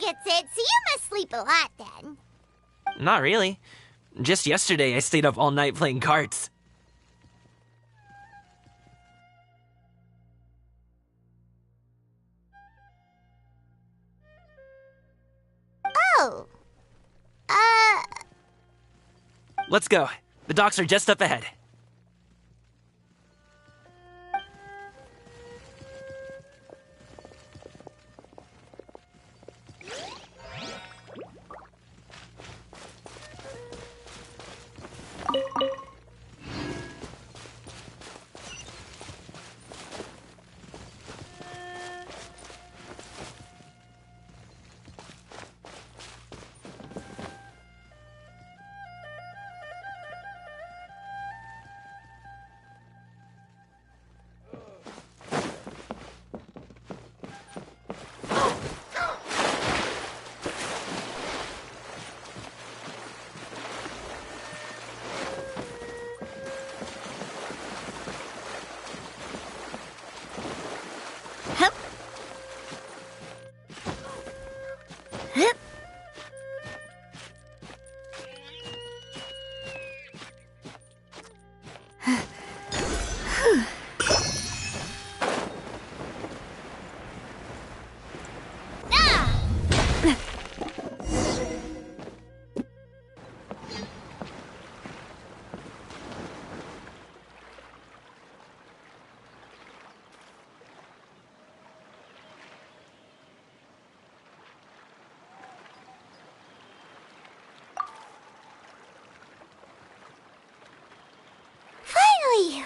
[SPEAKER 2] Gets it, so you must sleep a lot then.
[SPEAKER 9] Not really. Just yesterday I stayed up all night playing cards.
[SPEAKER 2] Oh.
[SPEAKER 9] Let's go. The docks are just up ahead.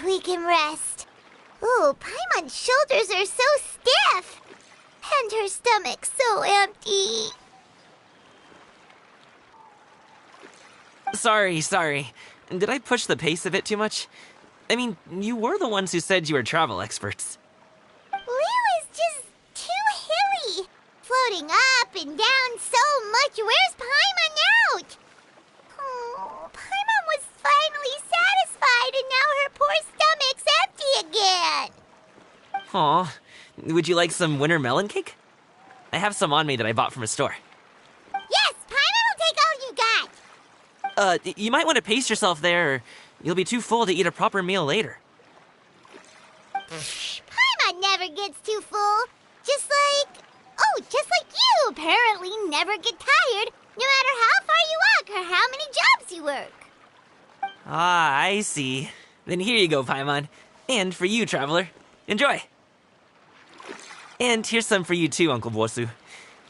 [SPEAKER 2] we can rest. Ooh, Paimon's shoulders are so stiff. And her stomach's so empty.
[SPEAKER 9] Sorry. Did I push the pace a bit too much? I mean, you were the ones who said you were travel experts.
[SPEAKER 2] Liyue's just too hilly. Floating up and down so much. Where's Paimon out? Oh, Paimon was finally satisfied and now her poor stomach's empty again.
[SPEAKER 9] Aw, would you like some winter melon cake? I have some on me that I bought from a store.
[SPEAKER 2] Yes, Paimon will take all you got.
[SPEAKER 9] You might want to pace yourself there, or you'll be too full to eat a proper meal later.
[SPEAKER 2] Paimon never gets too full. Just like you apparently never get tired, no matter how far you walk or how many jobs you work.
[SPEAKER 9] Ah, I see. Then here you go, Paimon. And for you, traveler. Enjoy. And here's some for you too, Uncle Bosu.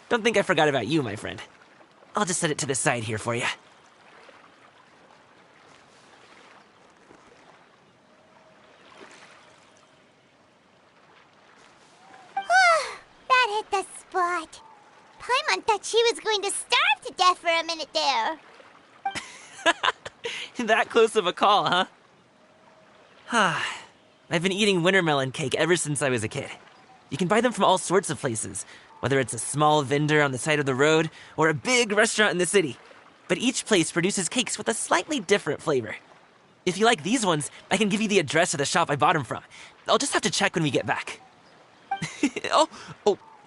[SPEAKER 9] Don't think I forgot about you, my friend. I'll just set it to the side here for you.
[SPEAKER 2] That hit the spot. Paimon thought she was going to starve to death for a minute there.
[SPEAKER 9] That close of a call, huh? I've been eating winter melon cake ever since I was a kid. You can buy them from all sorts of places, whether it's a small vendor on the side of the road or a big restaurant in the city. But each place produces cakes with a slightly different flavor. If you like these ones, I can give you the address of the shop I bought them from. I'll just have to check when we get back. Oh,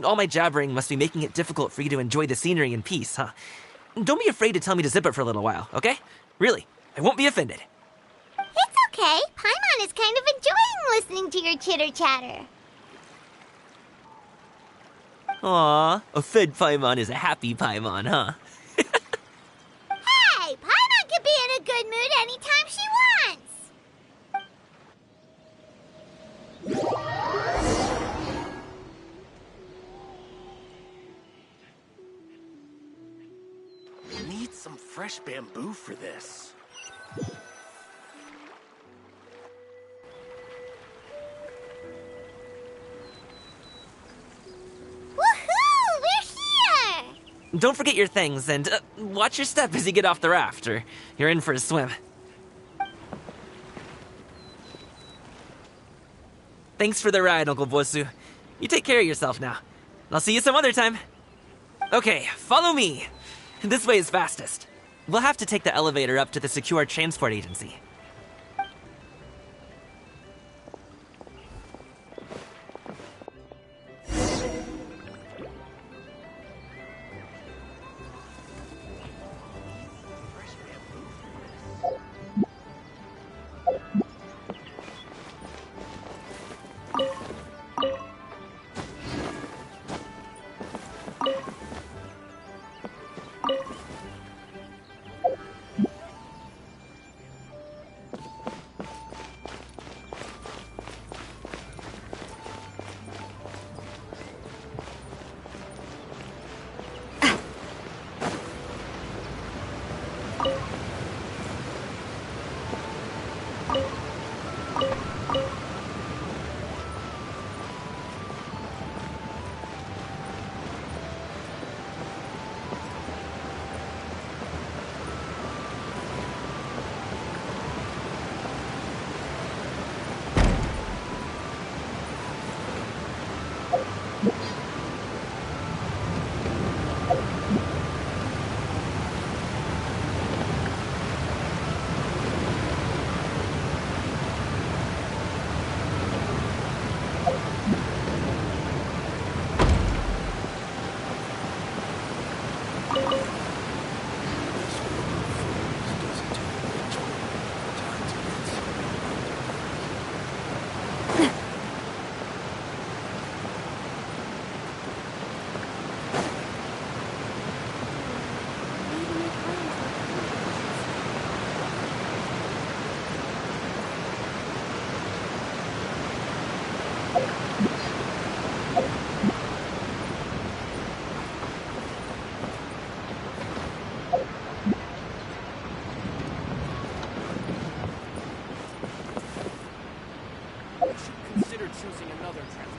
[SPEAKER 9] all my jabbering must be making it difficult for you to enjoy the scenery in peace, huh? Don't be afraid to tell me to zip it for a little while, okay? Really, I won't be offended.
[SPEAKER 2] It's okay. Paimon is kind of enjoying listening to your chitter-chatter.
[SPEAKER 9] Aw, a fed Paimon is a happy Paimon, huh?
[SPEAKER 2] Hey, Paimon can be in a good mood anytime she wants.
[SPEAKER 12] Need some fresh bamboo for this.
[SPEAKER 2] Woohoo! We're here!
[SPEAKER 9] Don't forget your things, and watch your step as you get off the raft, or you're in for a swim. Thanks for the ride, Uncle Bosu. You take care of yourself now. I'll see you some other time. Okay, follow me. This way is fastest. We'll have to take the elevator up to the secure transport agency.
[SPEAKER 8] should consider choosing another transportation.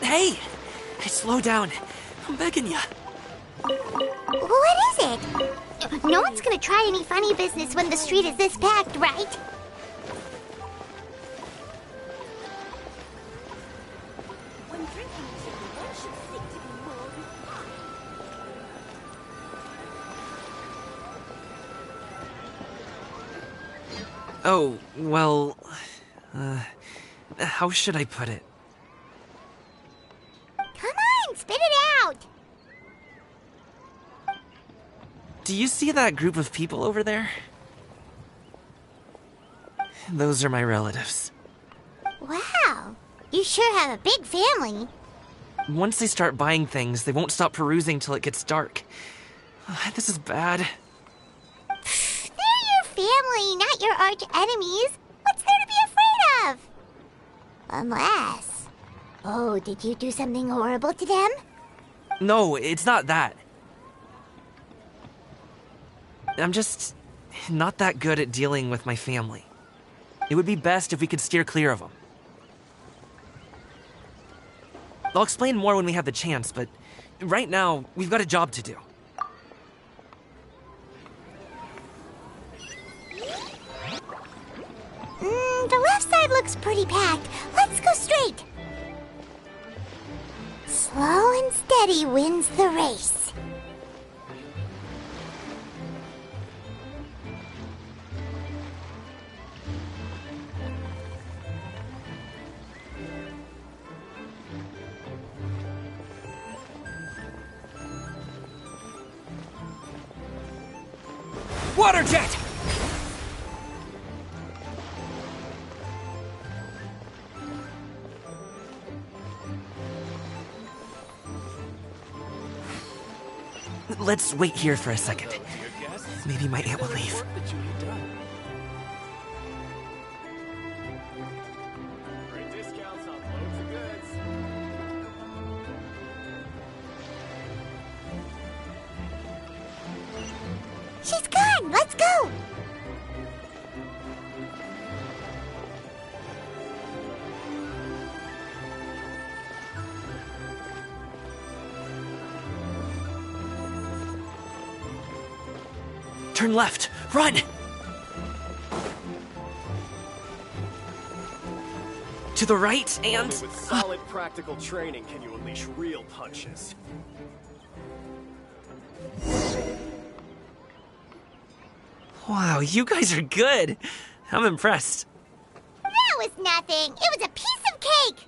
[SPEAKER 9] Hey! Slow down. I'm begging you.
[SPEAKER 2] What is it? No one's gonna try any funny business when the street is this packed, right?
[SPEAKER 9] Oh, well... how should I put it?
[SPEAKER 2] Come on, spit it out!
[SPEAKER 9] Do you see that group of people over there? Those are my relatives.
[SPEAKER 2] Wow, you sure have a big family.
[SPEAKER 9] Once they start buying things, they won't stop perusing till it gets dark. This is bad.
[SPEAKER 2] They're your family, not your arch enemies. What's there to be afraid of? Unless... Oh, did you do something horrible to them?
[SPEAKER 9] No, it's not that. I'm just not that good at dealing with my family. It would be best if we could steer clear of them. I'll explain more when we have the chance, but right now, we've got a job to do.
[SPEAKER 2] The left side looks pretty packed. Let's go straight. Slow and steady wins the race.
[SPEAKER 9] Water jet! Let's wait here for a second. Maybe my aunt will leave.
[SPEAKER 2] She's gone! Let's go!
[SPEAKER 9] Turn left! Run! To the right and...
[SPEAKER 13] Only with solid practical training can you unleash real punches.
[SPEAKER 9] Wow, you guys are good! I'm impressed.
[SPEAKER 2] That was nothing. It was a piece of cake.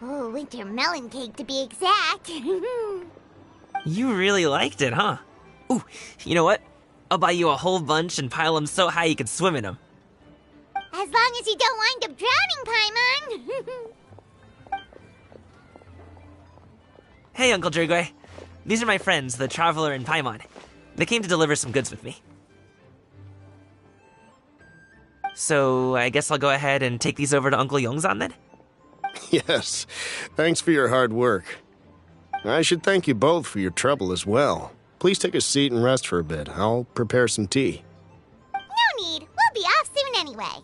[SPEAKER 2] Oh, winter melon cake to be exact.
[SPEAKER 9] You really liked it, huh? Ooh, you know what? I'll buy you a whole bunch and pile them so high you can swim in them.
[SPEAKER 2] As long as you don't wind up drowning, Paimon.
[SPEAKER 9] Hey, Uncle Jirgwe. These are my friends, the Traveler and Paimon. They came to deliver some goods with me. So, I guess I'll go ahead and take these over to Uncle Yongzan then?
[SPEAKER 14] Yes, thanks for your hard work. I should thank you both for your trouble as well. Please take a seat and rest for a bit. I'll prepare some tea.
[SPEAKER 2] No need. We'll be off soon anyway.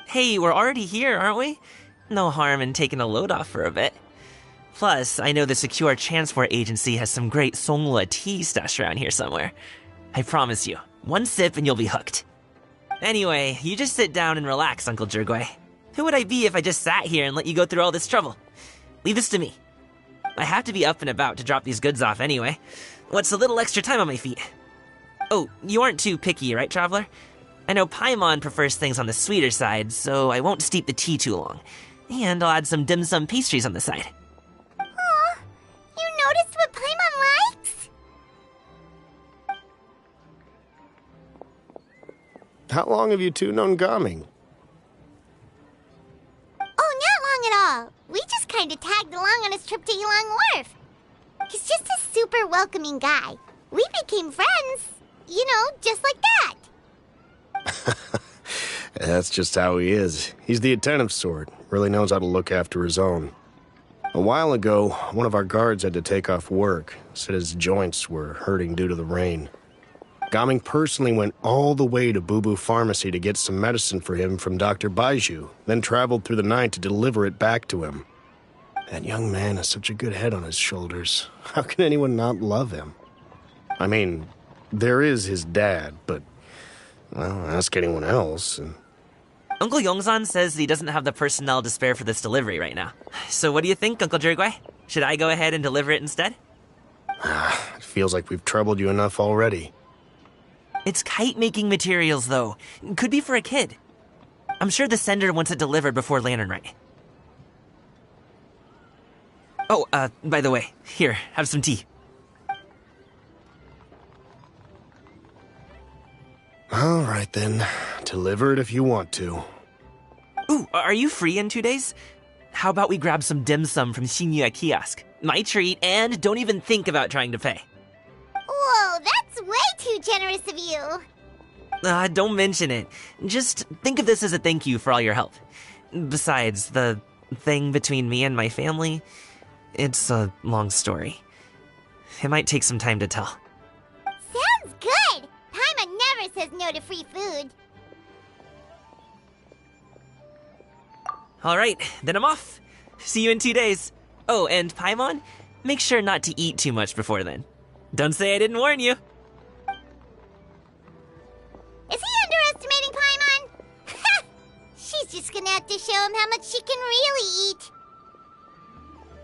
[SPEAKER 9] Hey, we're already here, aren't we? No harm in taking a load off for a bit. Plus, I know the Secure Transport Agency has some great Songhua tea stashed around here somewhere. I promise you, one sip and you'll be hooked. Anyway, you just sit down and relax, Uncle Jirgwe. Who would I be if I just sat here and let you go through all this trouble? Leave this to me. I have to be up and about to drop these goods off anyway. What's a little extra time on my feet? Oh, you aren't too picky, right, Traveler? I know Paimon prefers things on the sweeter side, so I won't steep the tea too long. And I'll add some dim sum pastries on the side.
[SPEAKER 2] Aw, you noticed what Paimon likes?
[SPEAKER 14] How long have you two known Gaming?
[SPEAKER 2] Oh, not long at all. We just kind of tagged along on his trip to Yulong Wharf. He's just a super welcoming guy. We became friends, you know, just like that.
[SPEAKER 14] That's just how he is. He's the attentive sort. Really knows how to look after his own. A while ago, one of our guards had to take off work. Said his joints were hurting due to the rain. Gaming personally went all the way to Boo Boo Pharmacy to get some medicine for him from Dr. Baiju, then traveled through the night to deliver it back to him. That young man has such a good head on his shoulders. How can anyone not love him? I mean, there is his dad, but, well, ask anyone else.
[SPEAKER 9] Uncle Yongzan says he doesn't have the personnel to spare for this delivery right now. So what do you think, Uncle Jirgwe? Should I go ahead and deliver it instead?
[SPEAKER 14] It feels like we've troubled you enough already.
[SPEAKER 9] It's kite-making materials, though. Could be for a kid. I'm sure the sender wants it delivered before Lantern Rite. Oh, by the way, here, have some tea.
[SPEAKER 14] All right, then. Deliver it if you want to.
[SPEAKER 9] Ooh, are you free in 2 days? How about we grab some dim sum from Shinya Kiosk? My treat, and don't even think about trying to pay.
[SPEAKER 2] Whoa, that's way too generous of you.
[SPEAKER 9] Don't mention it. Just think of this as a thank you for all your help. Besides, the thing between me and my family, it's a long story. It might take some time to tell.
[SPEAKER 2] Sounds good. Paimon never says no to free food.
[SPEAKER 9] All right, then I'm off. See you in 2 days. Oh, and Paimon, make sure not to eat too much before then. Don't say I didn't warn you.
[SPEAKER 2] Is he underestimating Paimon? She's just gonna have to show him how much she can really eat.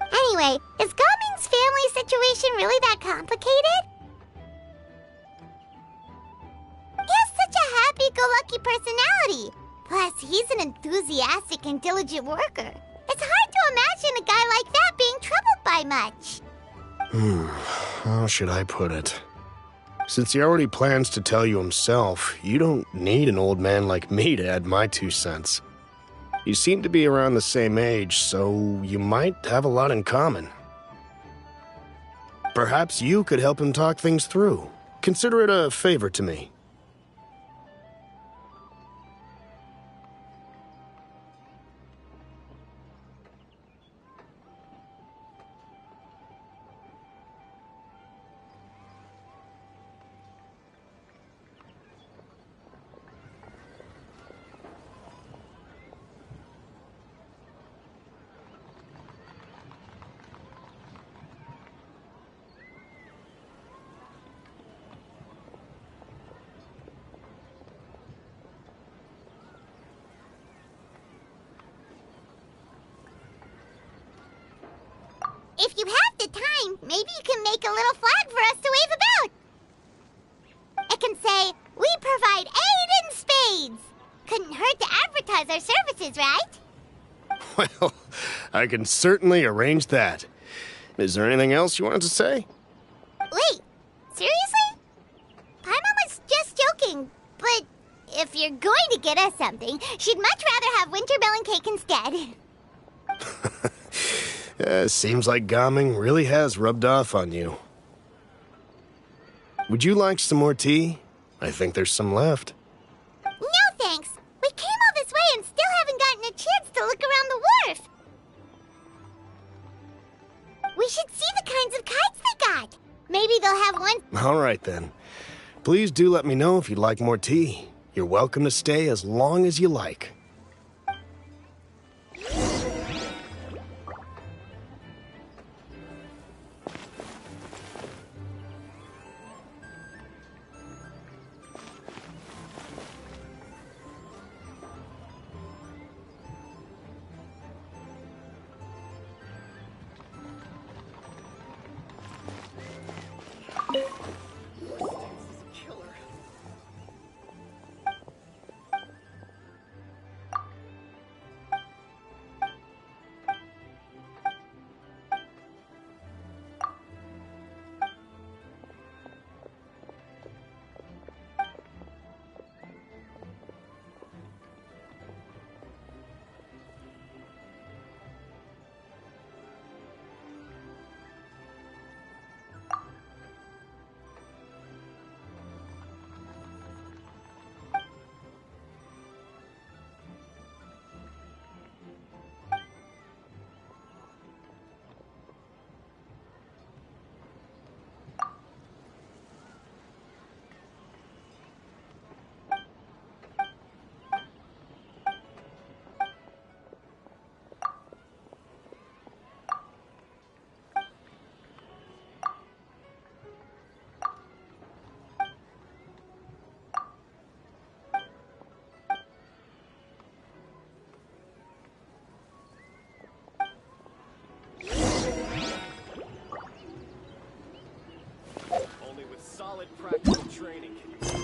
[SPEAKER 2] Anyway, is Gaming's family situation really that complicated? He has such a happy-go-lucky personality. Plus, he's an enthusiastic and diligent worker. It's hard to imagine a guy like that being troubled by much.
[SPEAKER 14] How should I put it? Since he already plans to tell you himself, you don't need an old man like me to add my 2 cents. You seem to be around the same age, so you might have a lot in common. Perhaps you could help him talk things through. Consider it a favor to me.
[SPEAKER 2] If you have the time, maybe you can make a little flag for us to wave about. It can say, "We provide aid in spades." advertise our services, right?
[SPEAKER 14] Well, I can certainly arrange that. Is there anything else you wanted to say?
[SPEAKER 2] Wait, seriously? Paimon was just joking, but if you're going to get us something, she'd much rather have wintermelon cake instead.
[SPEAKER 14] Seems like Gaming really has rubbed off on you. Would you like some more tea? I think there's some left.
[SPEAKER 2] No thanks. We came all this way and still haven't gotten a chance to look around the wharf. We should see the kinds of kites they got. Maybe they'll have one.
[SPEAKER 14] All right, then. Please do let me know if you'd like more tea. You're welcome to stay as long as you like.
[SPEAKER 13] Only with solid practical training can you...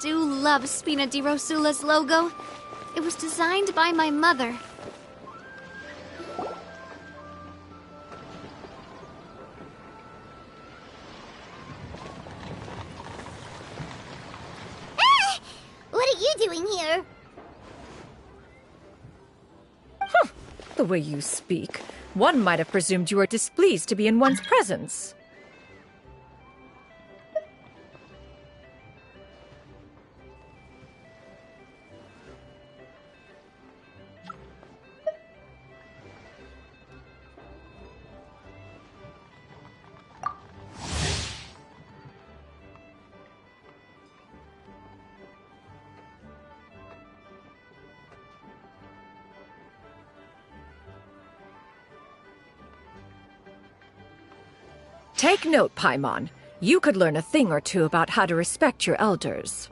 [SPEAKER 1] do love Spina di Rosula's logo. It was designed by my mother.
[SPEAKER 2] What are you doing here?
[SPEAKER 15] The way you speak, one might have presumed you were displeased to be in one's presence. Take note, Paimon. You could learn a thing or two about how to respect your elders.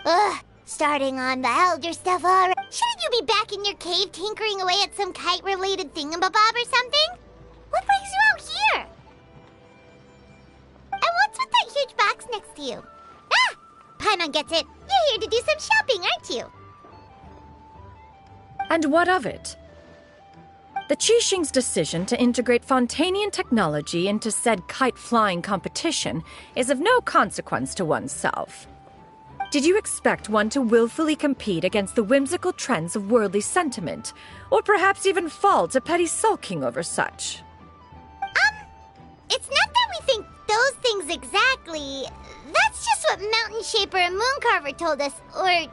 [SPEAKER 2] Ugh, starting on the elder stuff already. Shouldn't you be back in your cave tinkering away at some kite-related thingamabob or something? What brings you out here? And what's with that huge box next to you? Ah! Paimon gets it. You're here to do some shopping, aren't you?
[SPEAKER 15] And what of it? The Qixing's decision to integrate Fontanian technology into said kite-flying competition is of no consequence to oneself. Did you expect one to willfully compete against the whimsical trends of worldly sentiment, or perhaps even fall to petty sulking over such?
[SPEAKER 2] It's not that we think those things exactly. That's just what Mountain Shaper and Mooncarver told us, or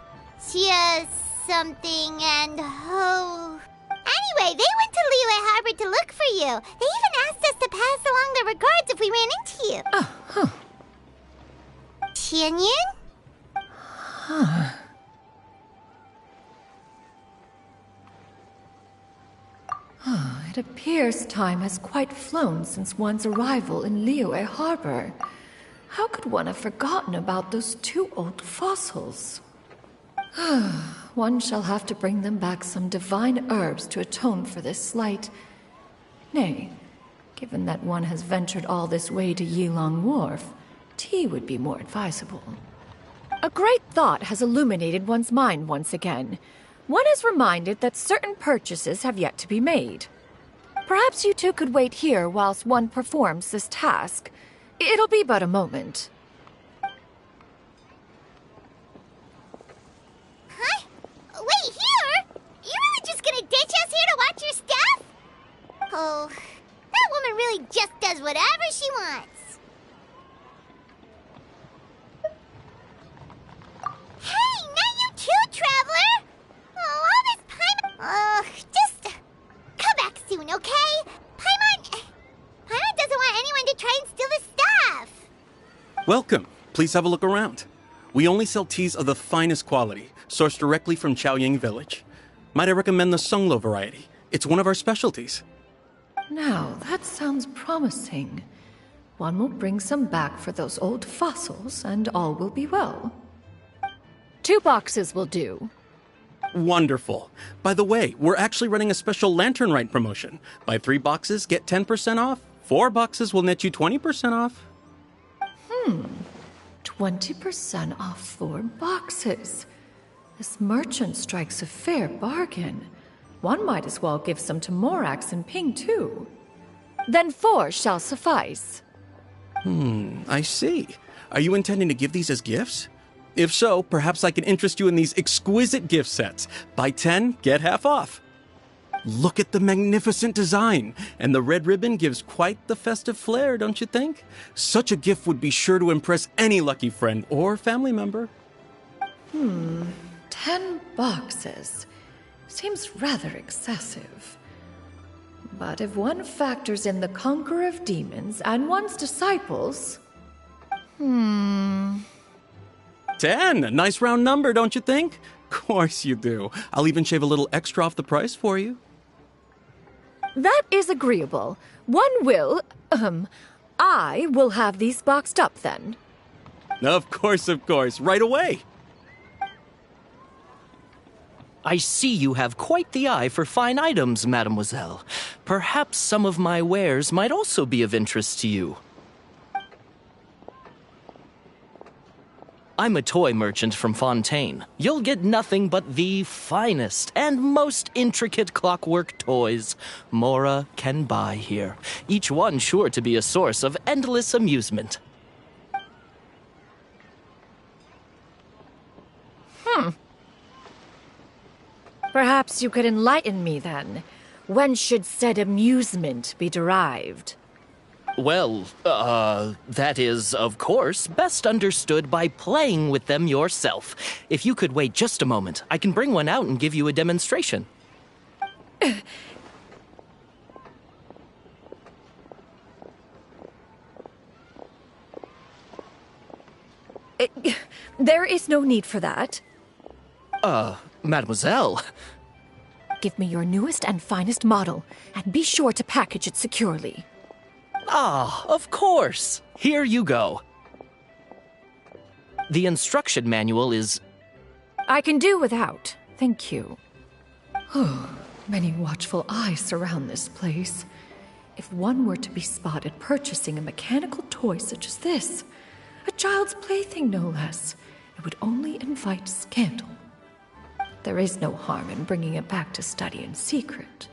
[SPEAKER 2] Tia something and Ho... Anyway, they went to Liyue Harbor to look for you. They even asked us to pass along their regards if we ran into you.
[SPEAKER 15] Oh, huh.
[SPEAKER 2] Tianyun?
[SPEAKER 15] Huh. It appears time has quite flown since one's arrival in Liyue Harbor. How could one have forgotten about those two old fossils? One shall have to bring them back some divine herbs to atone for this slight. Nay, given that one has ventured all this way to Yilong Wharf, tea would be more advisable. A great thought has illuminated one's mind once again. One is reminded that certain purchases have yet to be made. Perhaps you two could wait here whilst one performs this task. It'll be but a moment.
[SPEAKER 2] Wait, here? You really just gonna ditch us here to watch your stuff? Oh, that woman really just does whatever she wants. Hey, not you too, Traveler! Oh, all this Paimon... just... come back soon, okay? Paimon doesn't want anyone to try and steal the stuff.
[SPEAKER 16] Welcome. Please have a look around. We only sell teas of the finest quality, sourced directly from Chaoying Village. Might I recommend the Sunglo variety? It's one of our specialties.
[SPEAKER 15] Now, that sounds promising. One will bring some back for those old fossils, and all will be well. 2 boxes will do.
[SPEAKER 16] Wonderful. By the way, we're actually running a special Lantern Rite promotion. Buy 3 boxes, get 10% off. 4 boxes will net you 20% off.
[SPEAKER 15] 20% off 4 boxes. This merchant strikes a fair bargain. One might as well give some to Morax and Ping, too. Then 4 shall suffice.
[SPEAKER 16] I see. Are you intending to give these as gifts? If so, perhaps I can interest you in these exquisite gift sets. Buy 10, get half off. Look at the magnificent design, and the red ribbon gives quite the festive flair, don't you think? Such a gift would be sure to impress any lucky friend or family member.
[SPEAKER 15] 10 boxes. Seems rather excessive. But if one factors in the Conqueror of Demons and one's disciples...
[SPEAKER 16] 10! A nice round number, don't you think? Course you do. I'll even shave a little extra off the price for you.
[SPEAKER 15] That is agreeable. One will... I will have these boxed up, then.
[SPEAKER 16] Of course, right away.
[SPEAKER 17] I see you have quite the eye for fine items, mademoiselle. Perhaps some of my wares might also be of interest to you. I'm a toy merchant from Fontaine. You'll get nothing but the finest and most intricate clockwork toys Mora can buy here. Each one sure to be a source of endless amusement.
[SPEAKER 15] Perhaps you could enlighten me then. When should said amusement be derived?
[SPEAKER 17] Well, that is, of course, best understood by playing with them yourself. If you could wait just a moment, I can bring one out and give you a demonstration.
[SPEAKER 15] There is no need for that.
[SPEAKER 17] Mademoiselle.
[SPEAKER 15] Give me your newest and finest model, and be sure to package it securely.
[SPEAKER 17] Ah, of course. Here you go. The instruction manual is...
[SPEAKER 15] I can do without, thank you. Many watchful eyes surround this place. If one were to be spotted purchasing a mechanical toy such as this, a child's plaything no less, it would only invite scandal. There is no harm in bringing it back to study in secret.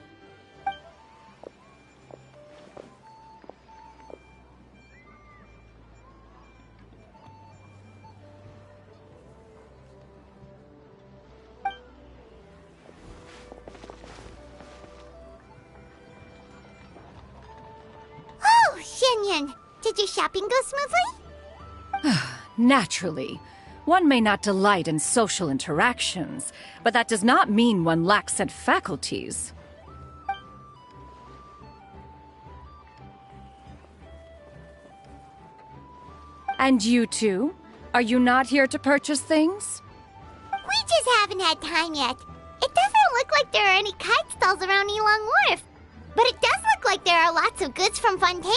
[SPEAKER 2] Oh, Shinyan! Did your shopping go smoothly?
[SPEAKER 15] Naturally. One may not delight in social interactions, but that does not mean one lacks said faculties. And you two? Are you not here to purchase things?
[SPEAKER 2] We just haven't had time yet. It doesn't look like there are any kite stalls around Elong Wharf, but it does look like there are lots of goods from Fontaine.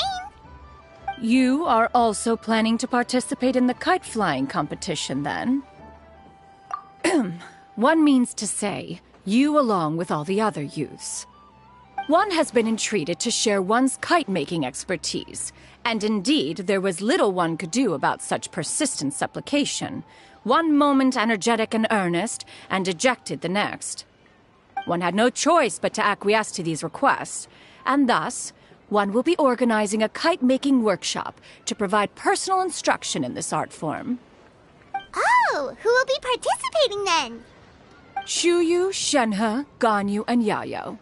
[SPEAKER 15] You are also planning to participate in the kite flying competition, then? One means to say, you along with all the other youths. One has been entreated to share one's kite-making expertise, and indeed there was little one could do about such persistent supplication. One moment energetic and earnest, and dejected the next. One had no choice but to acquiesce to these requests, and thus, one will be organizing a kite-making workshop to provide personal instruction in this art form.
[SPEAKER 2] Oh, who will be participating then?
[SPEAKER 15] Shuyu, Shenhe, Ganyu, and Yayo.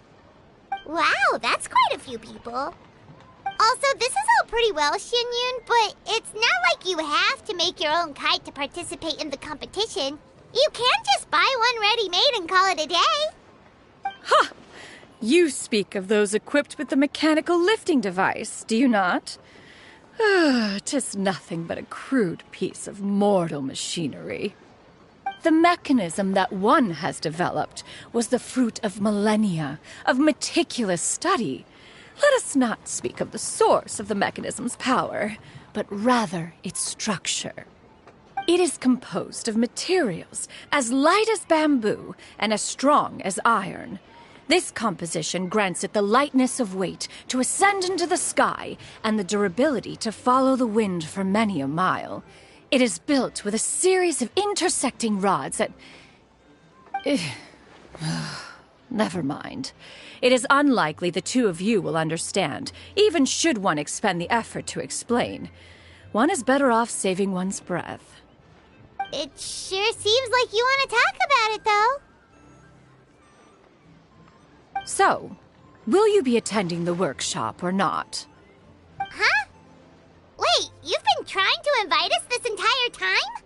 [SPEAKER 2] Wow, that's quite a few people. Also, this is all pretty well, Xinyun, but it's not like you have to make your own kite to participate in the competition. You can just buy one ready-made and call it a day.
[SPEAKER 15] Ha! You speak of those equipped with the mechanical lifting device, do you not? 'Tis nothing but a crude piece of mortal machinery. The mechanism that one has developed was the fruit of millennia of meticulous study. Let us not speak of the source of the mechanism's power, but rather its structure. It is composed of materials as light as bamboo and as strong as iron. This composition grants it the lightness of weight to ascend into the sky and the durability to follow the wind for many a mile. It is built with a series of intersecting rods that... Never mind. It is unlikely the two of you will understand, even should one expend the effort to explain. One is better off saving one's breath.
[SPEAKER 2] It sure seems like you want to talk about it, though.
[SPEAKER 15] So, will you be attending the workshop or not?
[SPEAKER 2] Huh? Wait, you've been trying to invite us this entire time?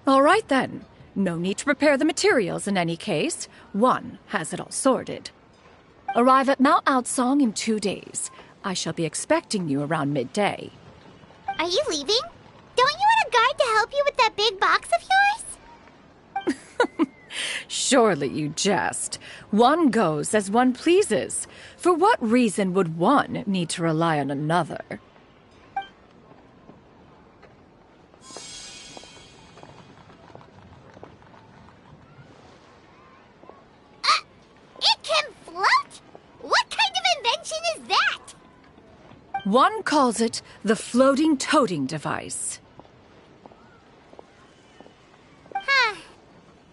[SPEAKER 15] All right then. No need to prepare the materials in any case. One has it all sorted. Arrive at Mount Outsong in 2 days. I shall be expecting you around midday.
[SPEAKER 2] Are you leaving? Don't you want a guard to help you with that big box of yours?
[SPEAKER 15] Surely you jest. One goes as one pleases. For what reason would one need to rely on another?
[SPEAKER 2] It can float? What kind of invention is that?
[SPEAKER 15] One calls it the floating toting device.
[SPEAKER 2] Huh.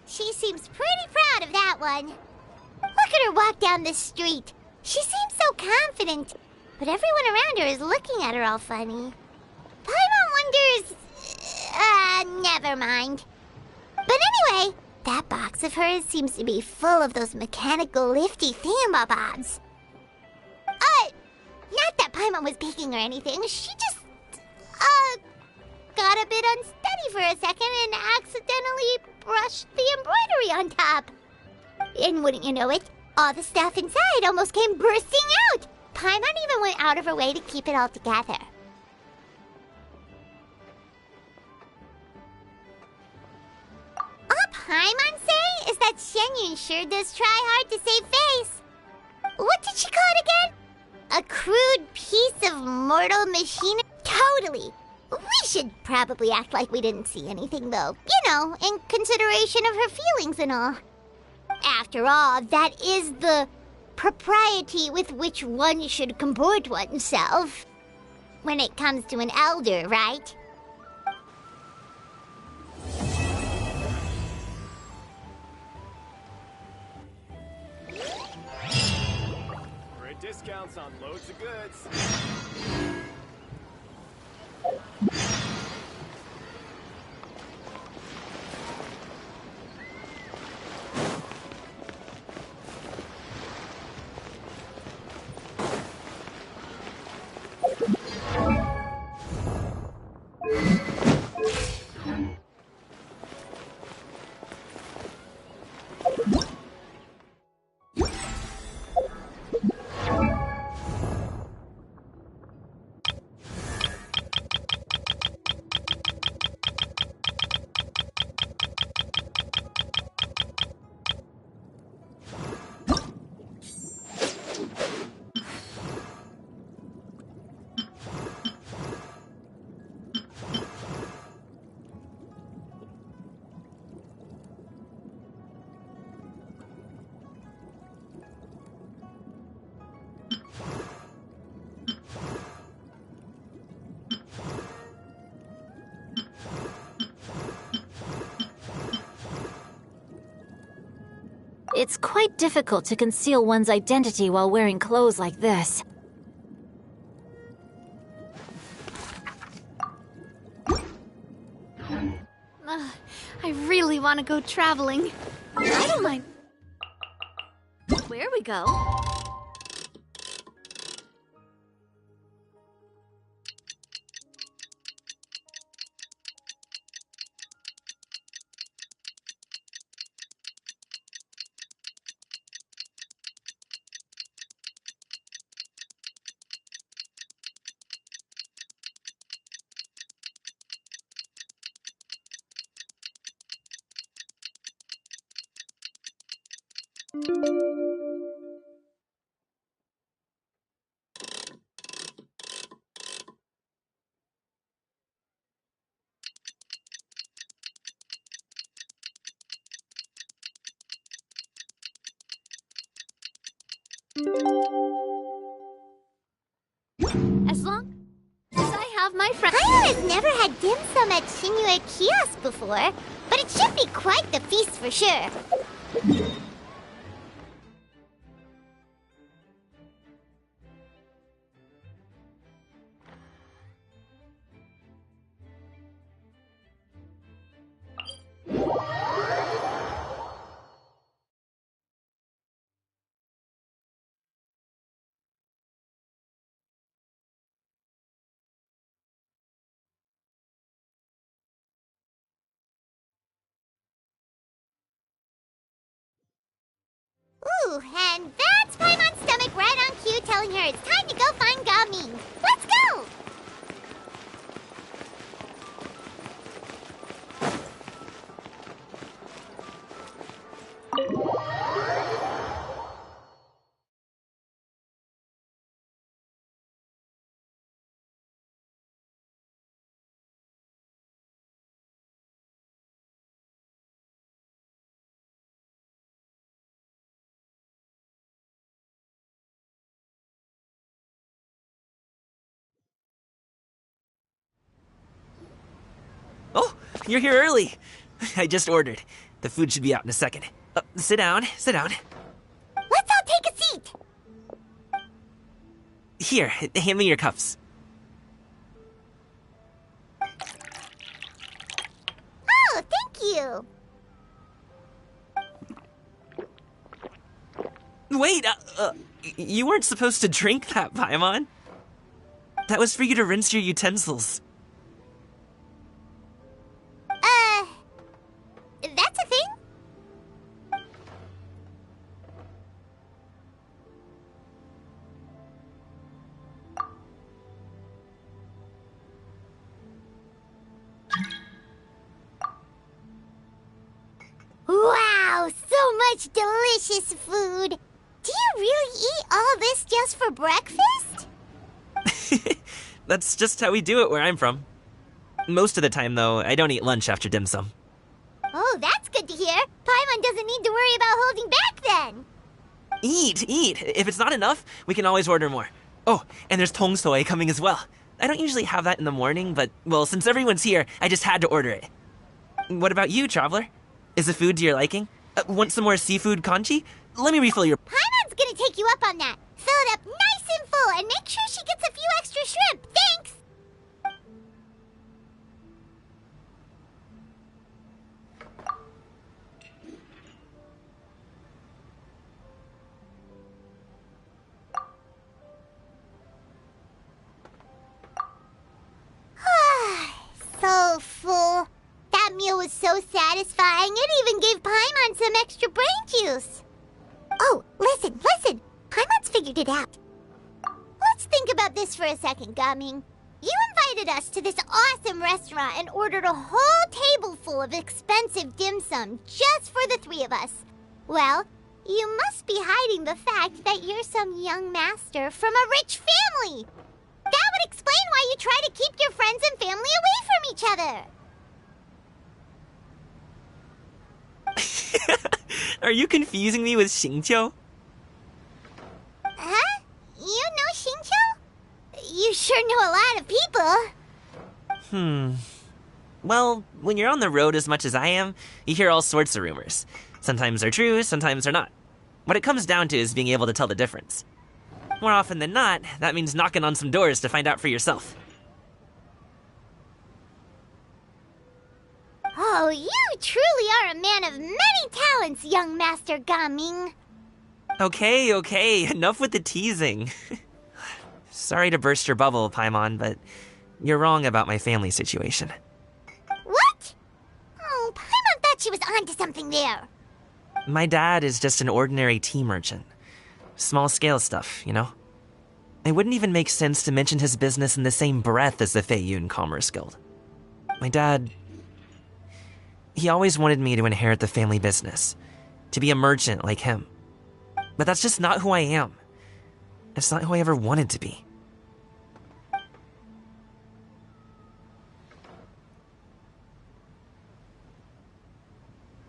[SPEAKER 2] She seems pretty proud of that one. Look at her walk down the street. She seems so confident, but everyone around her is looking at her all funny. Paimon wonders... never mind. But anyway, that box of hers seems to be full of those mechanical lifty thingamabobs. Not that Paimon was peeking or anything. She just, got a bit unsteady for a second and accidentally brushed the embroidery on top. And wouldn't you know it, all the stuff inside almost came bursting out. Paimon even went out of her way to keep it all together. All Paimon say is that Shenyun sure does try hard to save face. What did she call it again? A crude piece of mortal machinery? Totally. We should probably act like we didn't see anything, though. You know, in consideration of her feelings and all. After all, that is the propriety with which one should comport oneself. When it comes to an elder, right?
[SPEAKER 13] Great discounts on loads of goods.
[SPEAKER 11] It's quite difficult to conceal one's identity while wearing clothes like this.
[SPEAKER 1] I really want to go traveling. I don't mind. Where we go? As long as I have my friend.
[SPEAKER 2] Paimon has never had dim sum at Shinue Kiosk before, but it should be quite the feast for sure. Ooh, and that's Paimon's stomach right on cue telling her it's time to go find Gaming. Let's go!
[SPEAKER 9] Oh, you're here early. I just ordered. The food should be out in a second. Sit down, sit down.
[SPEAKER 2] Let's all take a seat.
[SPEAKER 9] Here, hand me your cups.
[SPEAKER 2] Oh, thank you.
[SPEAKER 9] Wait, you weren't supposed to drink that, Paimon. That was for you to rinse your utensils.
[SPEAKER 2] That's a thing? Wow, so much delicious food. Do you really eat all this just for breakfast?
[SPEAKER 9] That's just how we do it where I'm from. Most of the time, though, I don't eat lunch after dim sum.
[SPEAKER 2] Oh, that's good to hear. Paimon doesn't need to worry about holding back then.
[SPEAKER 9] Eat, eat. If it's not enough, we can always order more. Oh, and there's tong soy coming as well. I don't usually have that in the morning, but, well, since everyone's here, I just had to order it. What about you, traveler? Is the food to your liking? Want some more seafood congee? Let me refill your...
[SPEAKER 2] Paimon's gonna take you up on that. Fill it up nice and full and make sure she gets a few extra shrimp. Thanks! So full. That meal was so satisfying, it even gave Paimon some extra brain juice. Oh, listen. Paimon's figured it out. Let's think about this for a second, Gaming. You invited us to this awesome restaurant and ordered a whole table full of expensive dim sum just for the three of us. Well, you must be hiding the fact that you're some young master from a rich family. That would explain why you try to keep your friends and family away from each other.
[SPEAKER 9] Are you confusing me with Xingqiu?
[SPEAKER 2] Huh? You know Xingqiu? You sure know a lot of people.
[SPEAKER 9] Well, when you're on the road as much as I am, you hear all sorts of rumors. Sometimes they're true, sometimes they're not. What it comes down to is being able to tell the difference. More often than not, that means knocking on some doors to find out for yourself.
[SPEAKER 2] Oh, you truly are a man of many talents, young Master Gaming.
[SPEAKER 9] Okay, enough with the teasing. Sorry to burst your bubble, Paimon, but you're wrong about my family situation.
[SPEAKER 2] What? Oh, Paimon thought she was onto something there.
[SPEAKER 9] My dad is just an ordinary tea merchant. Small-scale stuff, you know? It wouldn't even make sense to mention his business in the same breath as the Feiyun Commerce Guild. My dad... he always wanted me to inherit the family business, to be a merchant like him. But that's just not who I am. It's not who I ever wanted to be.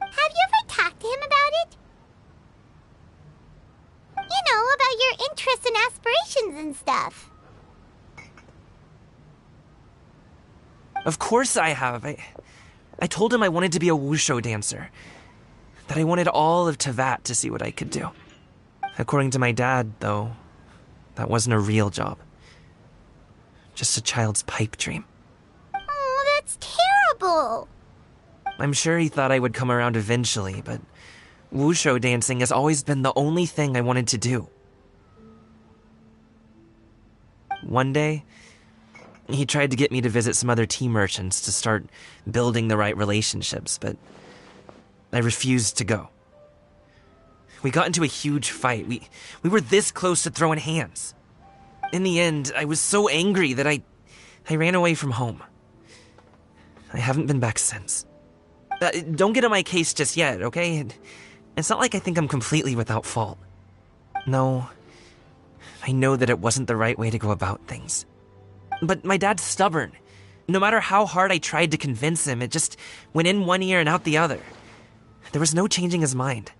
[SPEAKER 2] Have you ever talked to him about it? You know, about your interests and aspirations and stuff.
[SPEAKER 9] Of course I have. I told him I wanted to be a wushu dancer. That I wanted all of Tevat to see what I could do. According to my dad, though, that wasn't a real job. Just a child's pipe dream.
[SPEAKER 2] Oh, that's terrible.
[SPEAKER 9] I'm sure he thought I would come around eventually, but wushu dancing has always been the only thing I wanted to do. One day, he tried to get me to visit some other tea merchants to start building the right relationships, but I refused to go. We got into a huge fight. We were this close to throwing hands. In the end, I was so angry that I ran away from home. I haven't been back since. Don't get on my case just yet, okay? It's not like I think I'm completely without fault. No, I know that it wasn't the right way to go about things. But my dad's stubborn. No matter how hard I tried to convince him, it just went in one ear and out the other. There was no changing his mind.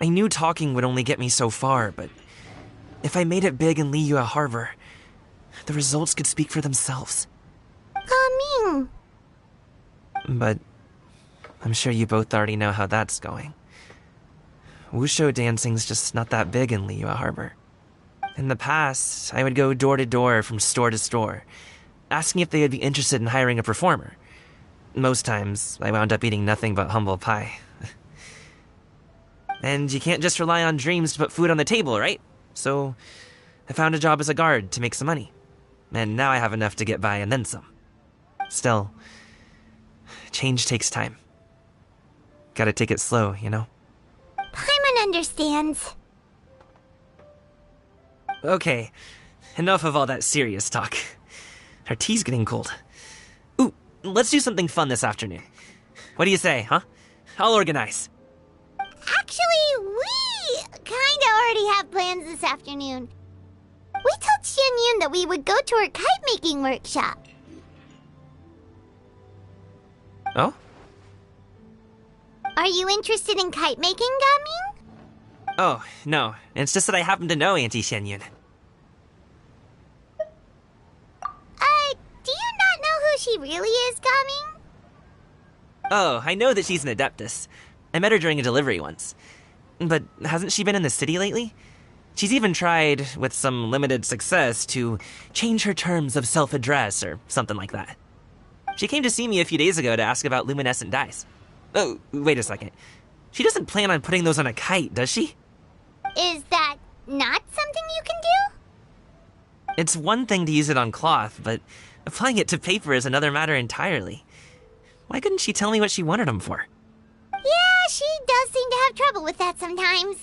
[SPEAKER 9] I knew talking would only get me so far, but if I made it big in Liyue Harbor, the results could speak for themselves.
[SPEAKER 2] Coming.
[SPEAKER 9] But I'm sure you both already know how that's going. Wushu dancing's just not that big in Liyue Harbor. In the past, I would go door to door from store to store, asking if they would be interested in hiring a performer. Most times, I wound up eating nothing but humble pie. And you can't just rely on dreams to put food on the table, right? So I found a job as a guard to make some money. And now I have enough to get by and then some. Still, change takes time. Gotta take it slow, you know?
[SPEAKER 2] Paimon understands.
[SPEAKER 9] Okay, enough of all that serious talk. Our tea's getting cold. Ooh, let's do something fun this afternoon. What do you say, huh? I'll organize.
[SPEAKER 2] Actually, we kinda already have plans this afternoon. We told Xianyun that we would go to her kite-making workshop.
[SPEAKER 9] Oh?
[SPEAKER 2] Are you interested in kite-making, Gaming?
[SPEAKER 9] Oh, no. It's just that I happen to know Auntie Xianyun.
[SPEAKER 2] Do you not know who she really is, Gaming?
[SPEAKER 9] Oh, I know that she's an adeptus. I met her during a delivery once. But hasn't she been in the city lately? She's even tried, with some limited success, to change her terms of self-address or something like that. She came to see me a few days ago to ask about luminescent dyes. Oh, wait a second. She doesn't plan on putting those on a kite, does she?
[SPEAKER 2] Is that not something you can do?
[SPEAKER 9] It's one thing to use it on cloth, but applying it to paper is another matter entirely. Why couldn't she tell me what she wanted them for?
[SPEAKER 2] Yeah, she does seem to have trouble with that sometimes.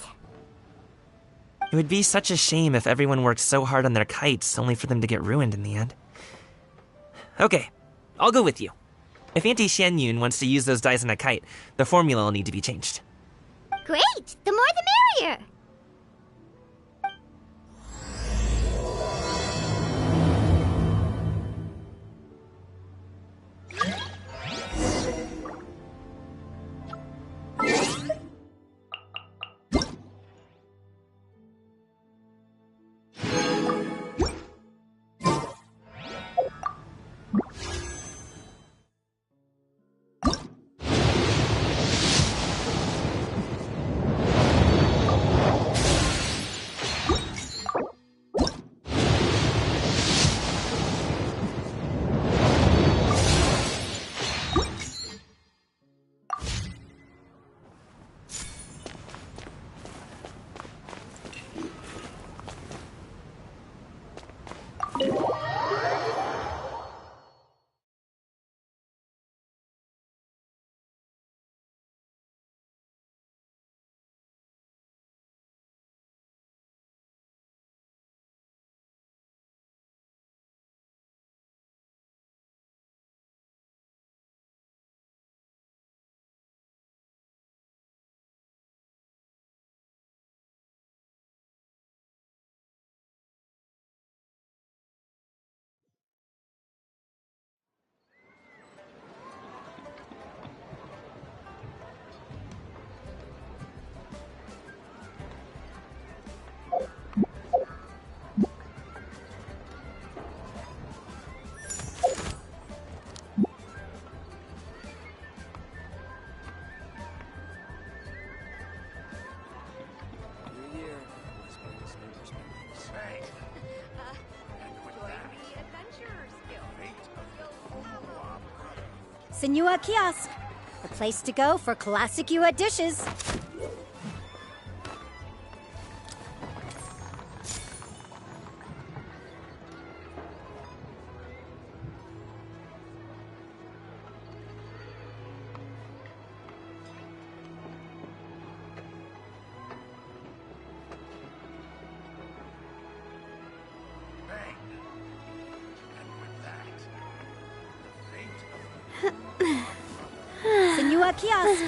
[SPEAKER 9] It would be such a shame if everyone worked so hard on their kites only for them to get ruined in the end. Okay, I'll go with you. If Auntie Xianyun wants to use those dyes on a kite, the formula will need to be changed.
[SPEAKER 2] Great! The more the merrier!
[SPEAKER 18] Senua Kiosk, the place to go for classic Yua dishes. Senua Kiosk,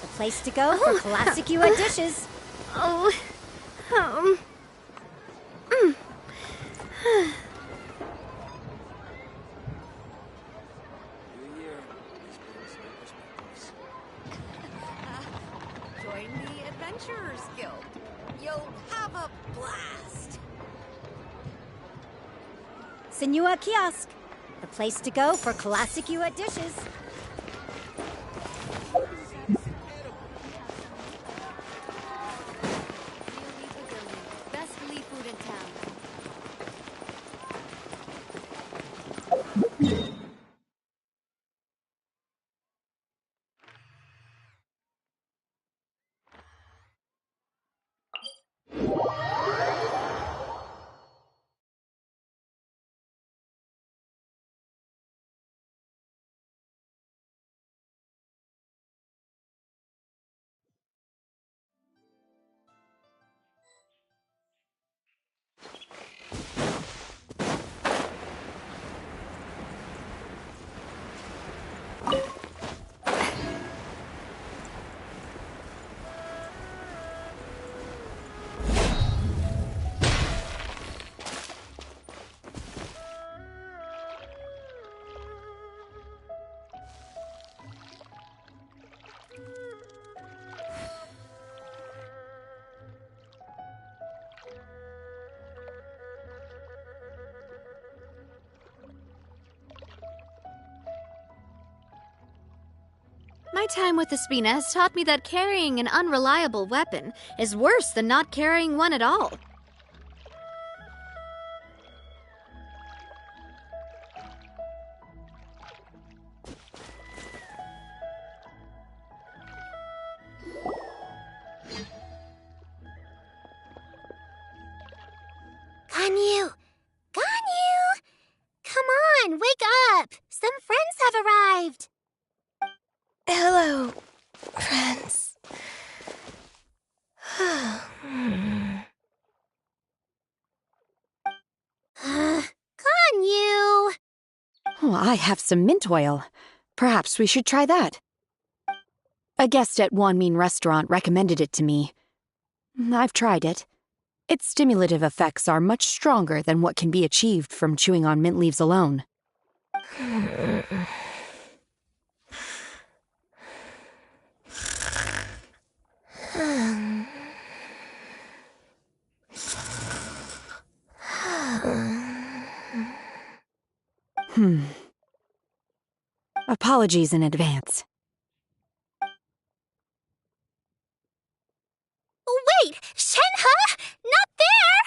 [SPEAKER 18] the place to go for classic Yua dishes.
[SPEAKER 1] Oh.
[SPEAKER 19] Join the Adventurers Guild. You'll have a blast.
[SPEAKER 18] Senua Kiosk, the place to go for classic Yua dishes.
[SPEAKER 19] Best Lee food in town.
[SPEAKER 1] My time with the Spina has taught me that carrying an unreliable weapon is worse than not carrying one at all.
[SPEAKER 2] Ganyu! Ganyu! Come on, wake up! Some friends have arrived!
[SPEAKER 7] Hello, friends.
[SPEAKER 2] Ganyu!
[SPEAKER 20] Oh, I have some mint oil. Perhaps we should try that. A guest at Wanmin Restaurant recommended it to me. I've tried it. Its stimulative effects are much stronger than what can be achieved from chewing on mint leaves alone. Apologies in advance.
[SPEAKER 2] Wait! Shenhe? Not there!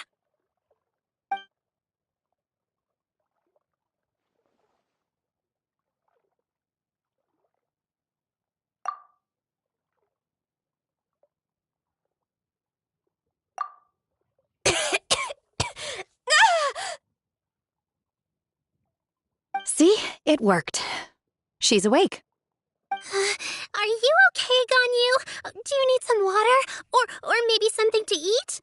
[SPEAKER 20] See? It worked. She's awake.
[SPEAKER 2] Are you okay, Ganyu? Do you need some water? Or maybe something to eat?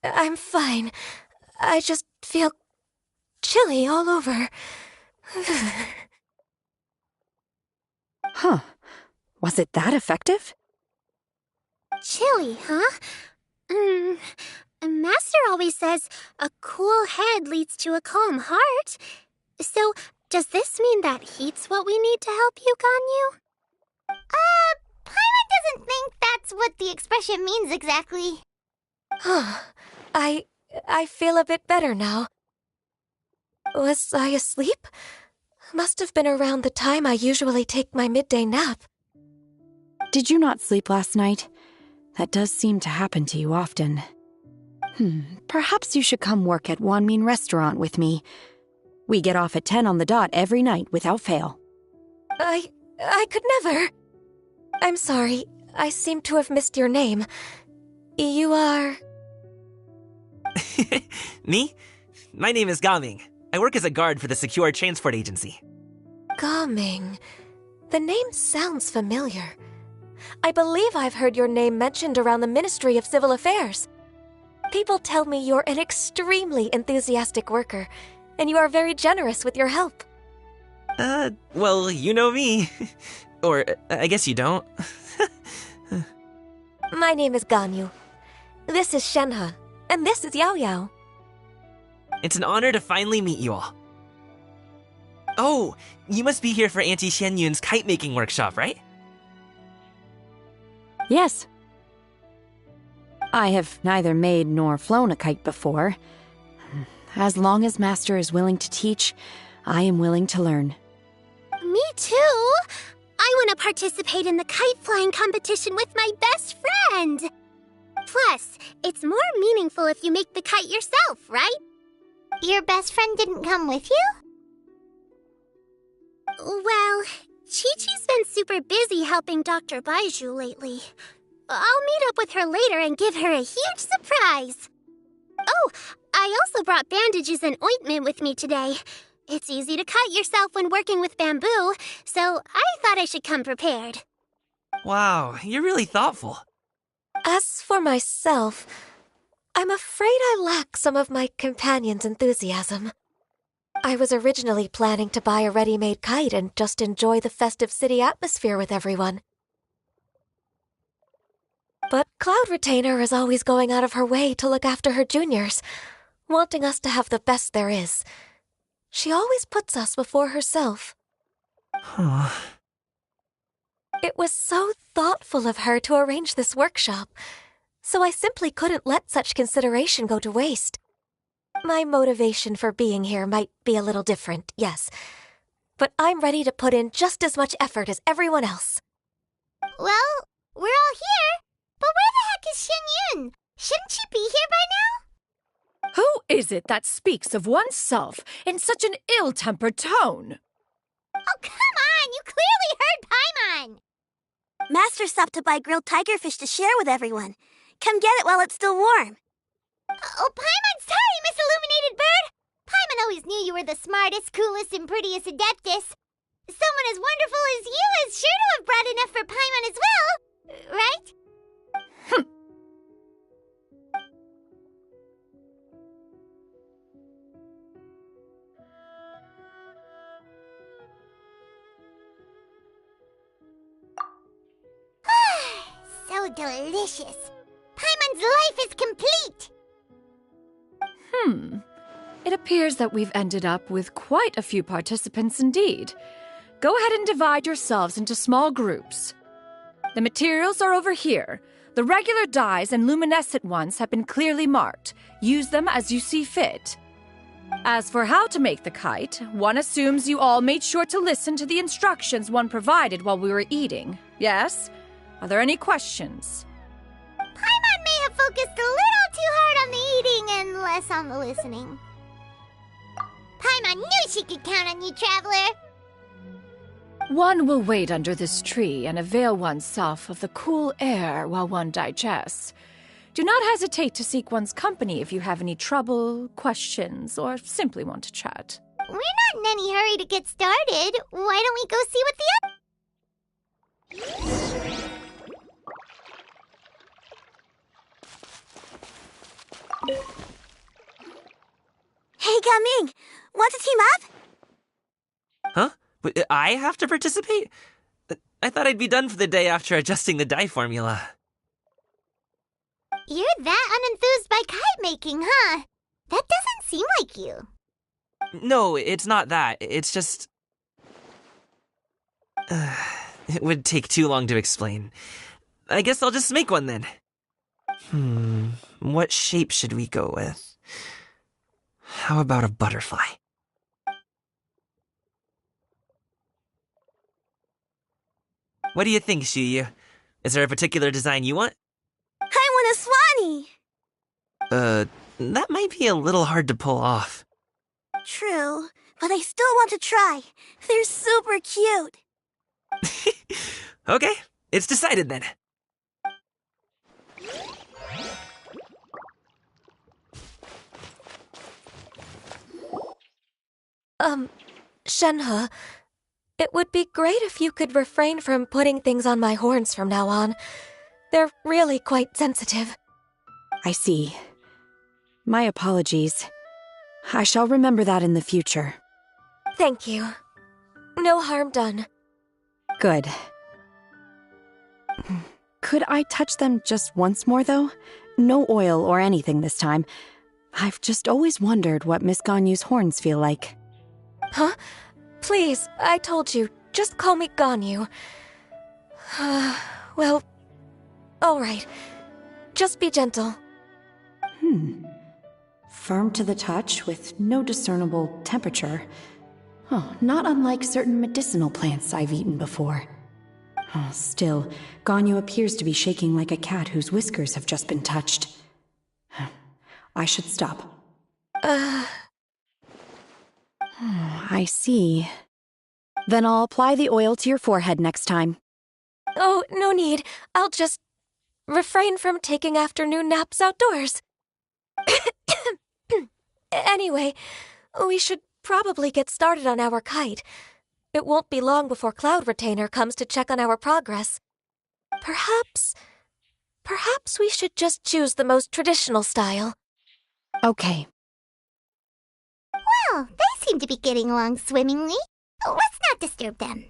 [SPEAKER 7] I'm fine. I just feel chilly all over.
[SPEAKER 20] Huh. Was it that effective?
[SPEAKER 2] Chilly, huh? Master always says a cool head leads to a calm heart. So, does this mean that heat's what we need to help you, Ganyu? Paimon doesn't think that's what the expression means exactly.
[SPEAKER 7] I feel a bit better now. Was I asleep? Must have been around the time I usually take my midday nap.
[SPEAKER 20] Did you not sleep last night? That does seem to happen to you often. Perhaps you should come work at Wanmin Restaurant with me. We get off at 10 on the dot every night without fail.
[SPEAKER 7] I could never. I'm sorry. I seem to have missed your name. You are...
[SPEAKER 9] Me? My name is Gaming. I work as a guard for the Secure Transport Agency.
[SPEAKER 7] Gaming. The name sounds familiar. I believe I've heard your name mentioned around the Ministry of Civil Affairs. People tell me you're an extremely enthusiastic worker, and you are very generous with your help.
[SPEAKER 9] Well, you know me. Or, I guess you don't.
[SPEAKER 21] My name is Ganyu. This is Shenhe. And this is Yao Yao.
[SPEAKER 9] It's an honor to finally meet you all. Oh, you must be here for Auntie Xianyun's kite-making workshop, right?
[SPEAKER 20] Yes. I have neither made nor flown a kite before. As long as Master is willing to teach, I am willing to learn.
[SPEAKER 2] Me too! I want to participate in the kite flying competition with my best friend! Plus, it's more meaningful if you make the kite yourself, right? Your best friend didn't come with you? Well, Chi-Chi's been super busy helping Dr. Baiju lately. I'll meet up with her later and give her a huge surprise. Oh, I also brought bandages and ointment with me today. It's easy to cut yourself when working with bamboo, so I thought I should come prepared.
[SPEAKER 9] Wow, you're really thoughtful.
[SPEAKER 21] As for myself, I'm afraid I lack some of my companion's enthusiasm. I was originally planning to buy a ready-made kite and just enjoy the festive city atmosphere with everyone. But Cloud Retainer is always going out of her way to look after her juniors, wanting us to have the best there is. She always puts us before herself. It was so thoughtful of her to arrange this workshop, so I simply couldn't let such consideration go to waste. My motivation for being here might be a little different, yes, but I'm ready to put in just as much effort as everyone else.
[SPEAKER 2] Well, we're all here, but where the heck is Xianyun? Shouldn't she be here by now?
[SPEAKER 11] Who is it that speaks of oneself in such an ill-tempered tone?
[SPEAKER 2] Oh, come on! You clearly heard Paimon! Master stopped to buy grilled tigerfish to share with everyone. Come get it while it's still warm. Oh, Paimon, sorry, Miss Illuminated Bird! Paimon always knew you were the smartest, coolest, and prettiest Adeptus. Someone as wonderful as you is sure to have brought enough for Paimon as well, right? So delicious. Paimon's life is complete.
[SPEAKER 11] It appears that we've ended up with quite a few participants indeed. Go ahead and divide yourselves into small groups. The materials are over here. The regular dyes and luminescent ones have been clearly marked. Use them as you see fit. As for how to make the kite, one assumes you all made sure to listen to the instructions one provided while we were eating. Yes? Are there any questions?
[SPEAKER 2] Paimon may have focused a little too hard on the eating and less on the listening. Paimon knew she could count on you, Traveler.
[SPEAKER 11] One will wait under this tree and avail oneself of the cool air while one digests. Do not hesitate to seek one's company if you have any trouble, questions, or simply want to chat.
[SPEAKER 2] We're not in any hurry to get started. Why don't we go see what the Hey, Gaming! Want to team up?
[SPEAKER 9] Huh? But I have to participate? I thought I'd be done for the day after adjusting the dye formula.
[SPEAKER 2] You're that unenthused by kite making, huh? That doesn't seem like you.
[SPEAKER 9] No, it's not that. It's just... it would take too long to explain. I guess I'll just make one then. What shape should we go with? How about a butterfly? What do you think, Shuyu? Is there a particular design you want?
[SPEAKER 2] I want a swanee!
[SPEAKER 9] That might be a little hard to pull off.
[SPEAKER 2] True, but I still want to try. They're super cute.
[SPEAKER 9] Okay, it's decided then.
[SPEAKER 21] Shenhe, it would be great if you could refrain from putting things on my horns from now on. They're really quite sensitive.
[SPEAKER 20] I see. My apologies. I shall remember that in the future.
[SPEAKER 21] Thank you. No harm done.
[SPEAKER 20] Good. Could I touch them just once more, though? No oil or anything this time. I've just always wondered what Miss Ganyu's horns feel like.
[SPEAKER 21] Huh? Please, I told you. Just call me Ganyu. Well, alright. Just be gentle.
[SPEAKER 20] Firm to the touch with no discernible temperature. Oh, not unlike certain medicinal plants I've eaten before. Oh, still, Ganyu appears to be shaking like a cat whose whiskers have just been touched. I should stop. I see. Then I'll apply the oil to your forehead next time.
[SPEAKER 21] Oh, no need. I'll just refrain from taking afternoon naps outdoors. Anyway, we should probably get started on our kite. It won't be long before Cloud Retainer comes to check on our progress. Perhaps we should just choose the most traditional style.
[SPEAKER 20] Okay.
[SPEAKER 2] Well, they seem to be getting along swimmingly. Let's not disturb them.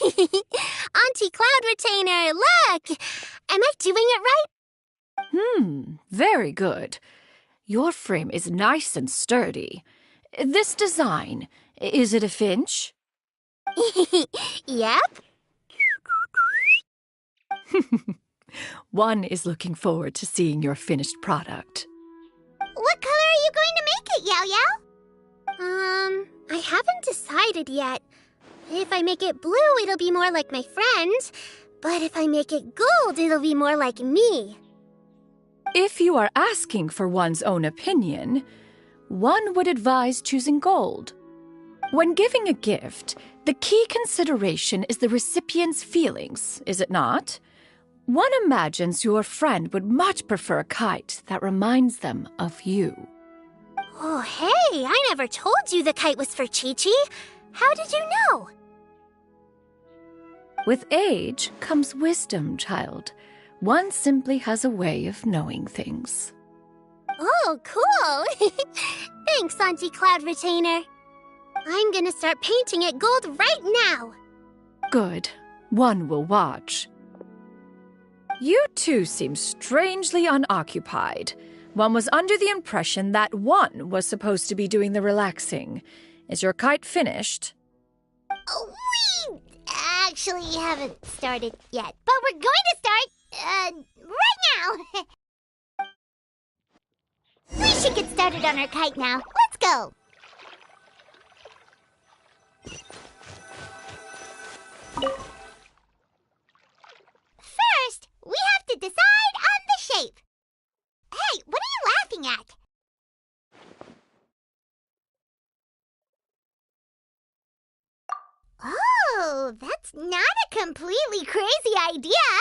[SPEAKER 4] Auntie Cloud Retainer, look! Am I doing it right?
[SPEAKER 11] Very good. Your frame is nice and sturdy. This design, is it a finch?
[SPEAKER 4] Yep.
[SPEAKER 11] One is looking forward to seeing your finished product.
[SPEAKER 2] What color are you going to make it, Yao Yao?
[SPEAKER 4] I haven't decided yet. If I make it blue, it'll be more like my friend. But if I make it gold, it'll be more like me.
[SPEAKER 11] If you are asking for one's own opinion, one would advise choosing gold. When giving a gift, the key consideration is the recipient's feelings, is it not? One imagines your friend would much prefer a kite that reminds them of you.
[SPEAKER 4] Oh, hey, I never told you the kite was for Chi-Chi. How did you know?
[SPEAKER 11] With age comes wisdom, child. One simply has a way of knowing things.
[SPEAKER 4] Oh, cool. Thanks, Auntie Cloud Retainer. I'm gonna start painting it gold right now.
[SPEAKER 11] Good. One will watch. You two seem strangely unoccupied. One was under the impression that one was supposed to be doing the relaxing. Is your kite finished?
[SPEAKER 2] We actually haven't started yet, but we're going to start, right now. We should get started on our kite now. Let's go. First, we have to decide on the shape. Hey, what are you laughing at? Oh, that's not a completely crazy idea.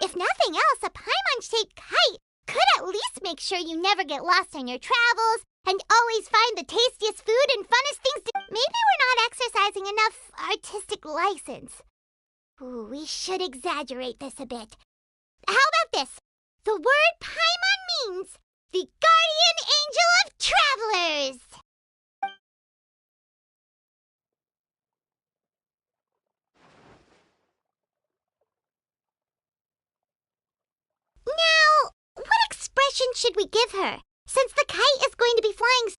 [SPEAKER 2] If nothing else, a paimon-shaped kite could at least make sure you never get lost on your travels and always find the tastiest food and funnest things to... Maybe we're not exercising enough artistic license. Ooh, we should exaggerate this a bit. How about this? The word paimon means the guardian angel of travelers. Now, what expression should we give her, since the kite is going to be flying...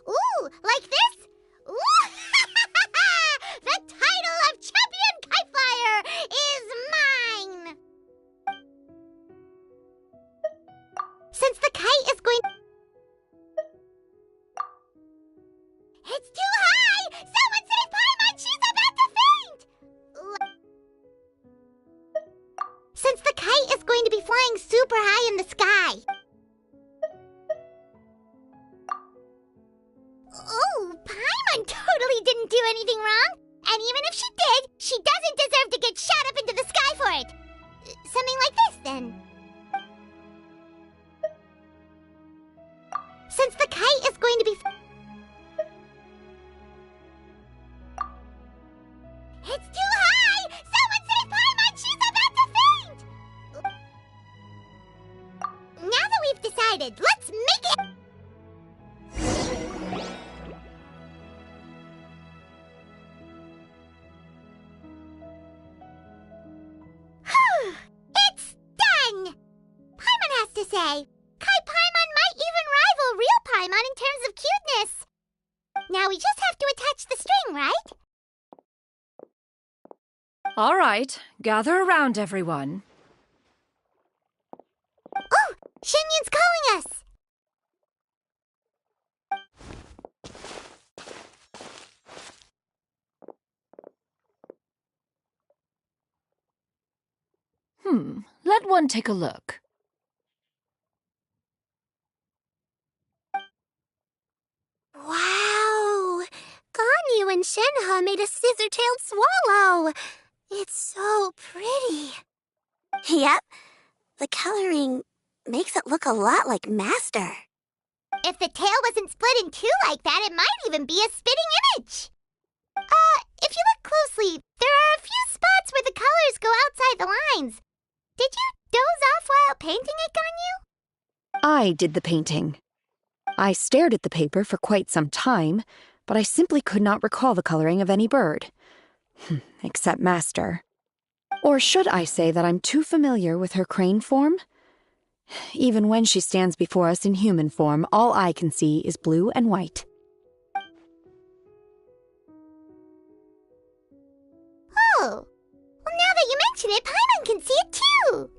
[SPEAKER 2] Ooh, like this? Ooh! The title of Champion Kite Flyer is mine! Since the kite is going... It's too high! Someone save Paimon! She's about to faint! Since the kite is going to be flying super high in the sky. Oh, Paimon totally didn't do anything wrong. And even if she did, she doesn't deserve to get shot up into the sky for it. Something like this, then. decided. Let's make it... It's done! Paimon has to say. Kai Paimon might even rival real Paimon in terms of cuteness. Now we just have to attach the string, right?
[SPEAKER 11] All right, gather around, everyone.
[SPEAKER 2] Oh! Shenyun's calling us!
[SPEAKER 11] Let one take a look.
[SPEAKER 4] Wow! Ganyu and Shenhe made a scissor-tailed swallow. It's so pretty.
[SPEAKER 5] Yep. The coloring makes it look a lot like Master.
[SPEAKER 2] If the tail wasn't split in two like that, it might even be a spitting image. If you look closely, there are a few spots where the colors go outside the lines. Did you doze off while painting it, Ganyu?
[SPEAKER 20] I did the painting. I stared at the paper for quite some time, but I simply could not recall the coloring of any bird. Except Master. Or should I say that I'm too familiar with her crane form? Even when she stands before us in human form, all I can see is blue and white.
[SPEAKER 2] Oh! Well, now that you mention it, Paimon can see it too!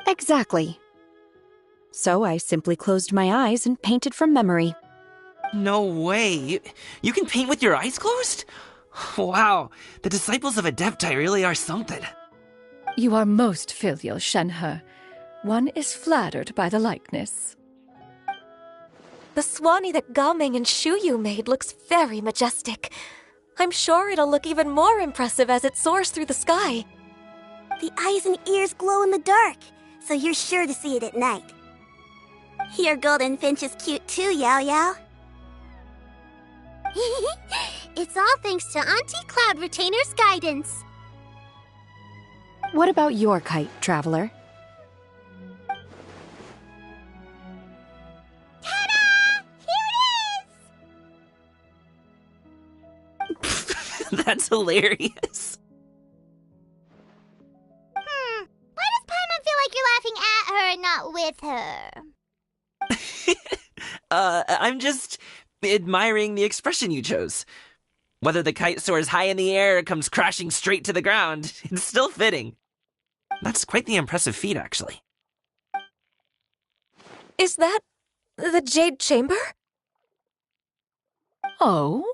[SPEAKER 20] Exactly. So I simply closed my eyes and painted from memory.
[SPEAKER 9] No way. You can paint with your eyes closed? Wow, the disciples of Adepti really are something.
[SPEAKER 15] You are most filial, Shenhe. One is flattered by the likeness.
[SPEAKER 21] The Swanee that Gaming and Shuyu made looks very majestic. I'm sure it'll look even more impressive as it soars through the sky.
[SPEAKER 5] The eyes and ears glow in the dark, so you're sure to see it at night. Your golden finch is cute too, Yao Yao.
[SPEAKER 4] It's all thanks to Auntie Cloud Retainer's guidance.
[SPEAKER 20] What about your kite, Traveler?
[SPEAKER 2] Ta-da! Here it is!
[SPEAKER 9] That's hilarious.
[SPEAKER 2] Why does Paimon feel like you're laughing at her and not with her?
[SPEAKER 9] I'm just admiring the expression you chose. Whether the kite soars high in the air or comes crashing straight to the ground, it's still fitting. That's quite the impressive feat, actually.
[SPEAKER 21] Is that the Jade Chamber?
[SPEAKER 15] Oh?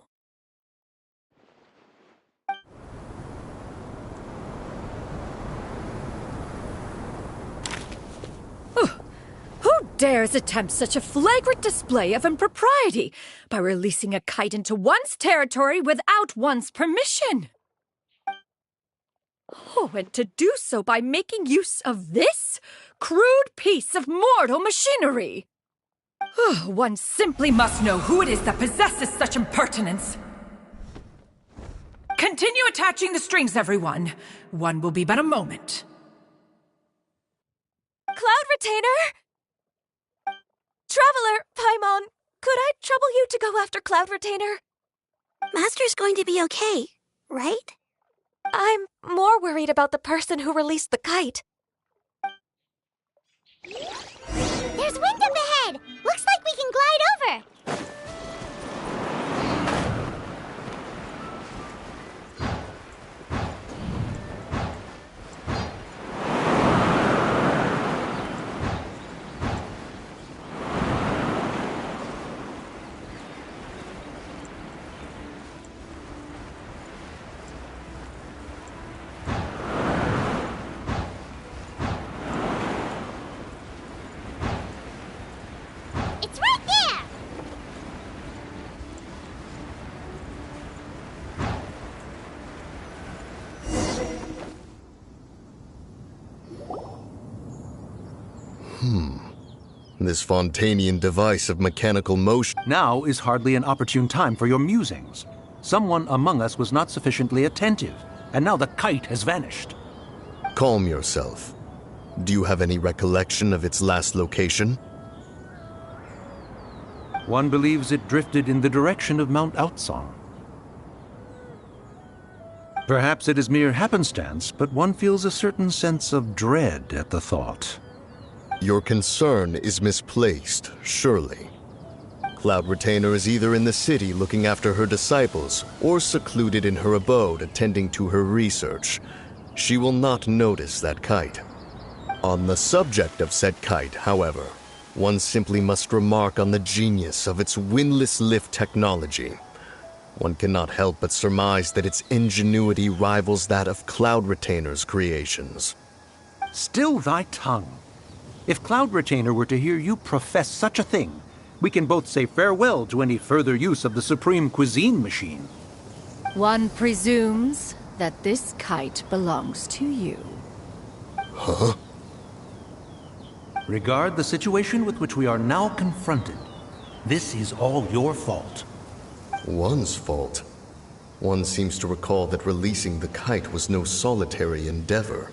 [SPEAKER 15] Who dares attempt such a flagrant display of impropriety by releasing a kite into one's territory without one's permission? Oh, and to do so by making use of this crude piece of mortal machinery. One simply must know who it is that possesses such impertinence. Continue attaching the strings, everyone. One will be but a moment.
[SPEAKER 21] Cloud Retainer? Traveler, Paimon, could I trouble you to go after Cloud Retainer?
[SPEAKER 5] Master's going to be okay, right?
[SPEAKER 21] I'm more worried about the person who released the kite.
[SPEAKER 2] There's wind up ahead! Looks like we can glide over! It's right there!
[SPEAKER 3] This Fontanian device of mechanical motion.
[SPEAKER 22] Now is hardly an opportune time for your musings. Someone among us was not sufficiently attentive, and now the kite has vanished.
[SPEAKER 3] Calm yourself. Do you have any recollection of its last location?
[SPEAKER 22] One believes it drifted in the direction of Mount Outsong. Perhaps it is mere happenstance, but one feels a certain sense of dread at the thought.
[SPEAKER 3] Your concern is misplaced, surely. Cloud Retainer is either in the city looking after her disciples, or secluded in her abode attending to her research. She will not notice that kite. On the subject of said kite, however, one simply must remark on the genius of its windlass lift technology. One cannot help but surmise that its ingenuity rivals that of Cloud Retainer's creations.
[SPEAKER 22] Still thy tongue. If Cloud Retainer were to hear you profess such a thing, we can both say farewell to any further use of the Supreme Cuisine Machine.
[SPEAKER 15] One presumes that this kite belongs to you.
[SPEAKER 3] Huh?
[SPEAKER 22] Regard the situation with which we are now confronted. This is all your fault.
[SPEAKER 3] One's fault? One seems to recall that releasing the kite was no solitary endeavor.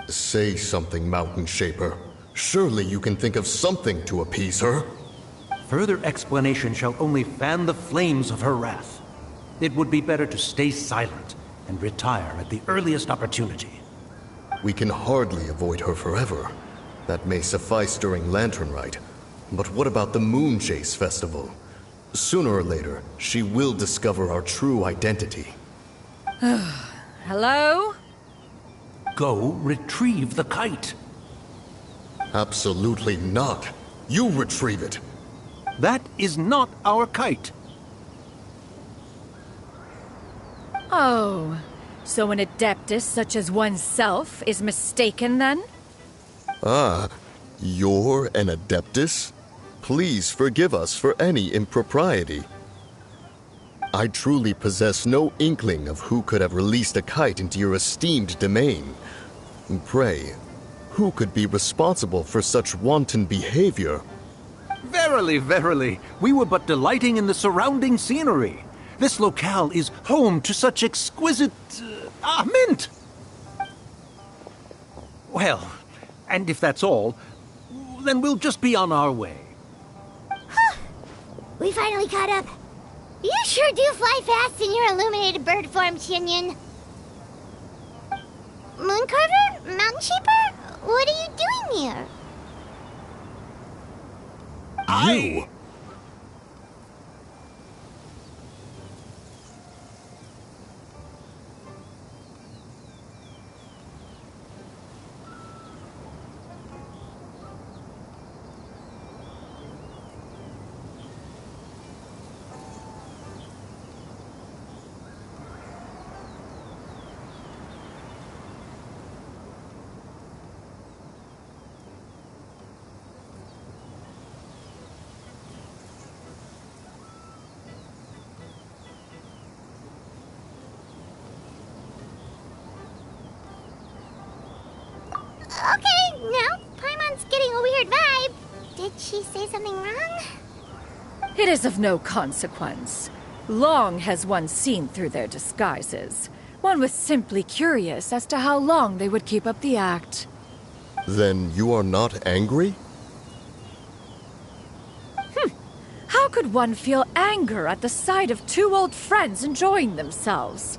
[SPEAKER 3] Say something, Mountain Shaper. Surely you can think of something to appease her.
[SPEAKER 22] Further explanation shall only fan the flames of her wrath. It would be better to stay silent and retire at the earliest opportunity.
[SPEAKER 3] We can hardly avoid her forever. That may suffice during Lantern Rite. But what about the Moon Chase Festival? Sooner or later, she will discover our true identity.
[SPEAKER 15] Hello?
[SPEAKER 22] Go retrieve the kite.
[SPEAKER 3] Absolutely not. You retrieve it.
[SPEAKER 22] That is not our kite.
[SPEAKER 15] Oh, so an adeptus such as oneself is mistaken then?
[SPEAKER 3] Ah, you're an adeptus? Please forgive us for any impropriety. I truly possess no inkling of who could have released a kite into your esteemed domain. Pray, who could be responsible for such wanton behavior?
[SPEAKER 22] Verily, verily, we were but delighting in the surrounding scenery. This locale is home to such exquisite... mint! Well, and if that's all, then we'll just be on our way.
[SPEAKER 2] We finally caught up. You sure do fly fast in your illuminated bird form, Chinyan. Mooncarver? Mountain Shaper? What are you doing here?
[SPEAKER 3] You!
[SPEAKER 2] Okay, now Paimon's getting a weird vibe. Did she say something wrong?
[SPEAKER 15] It is of no consequence. Long has one seen through their disguises. One was simply curious as to how long they would keep up the act.
[SPEAKER 3] Then you are not angry?
[SPEAKER 15] How could one feel anger at the sight of two old friends enjoying themselves?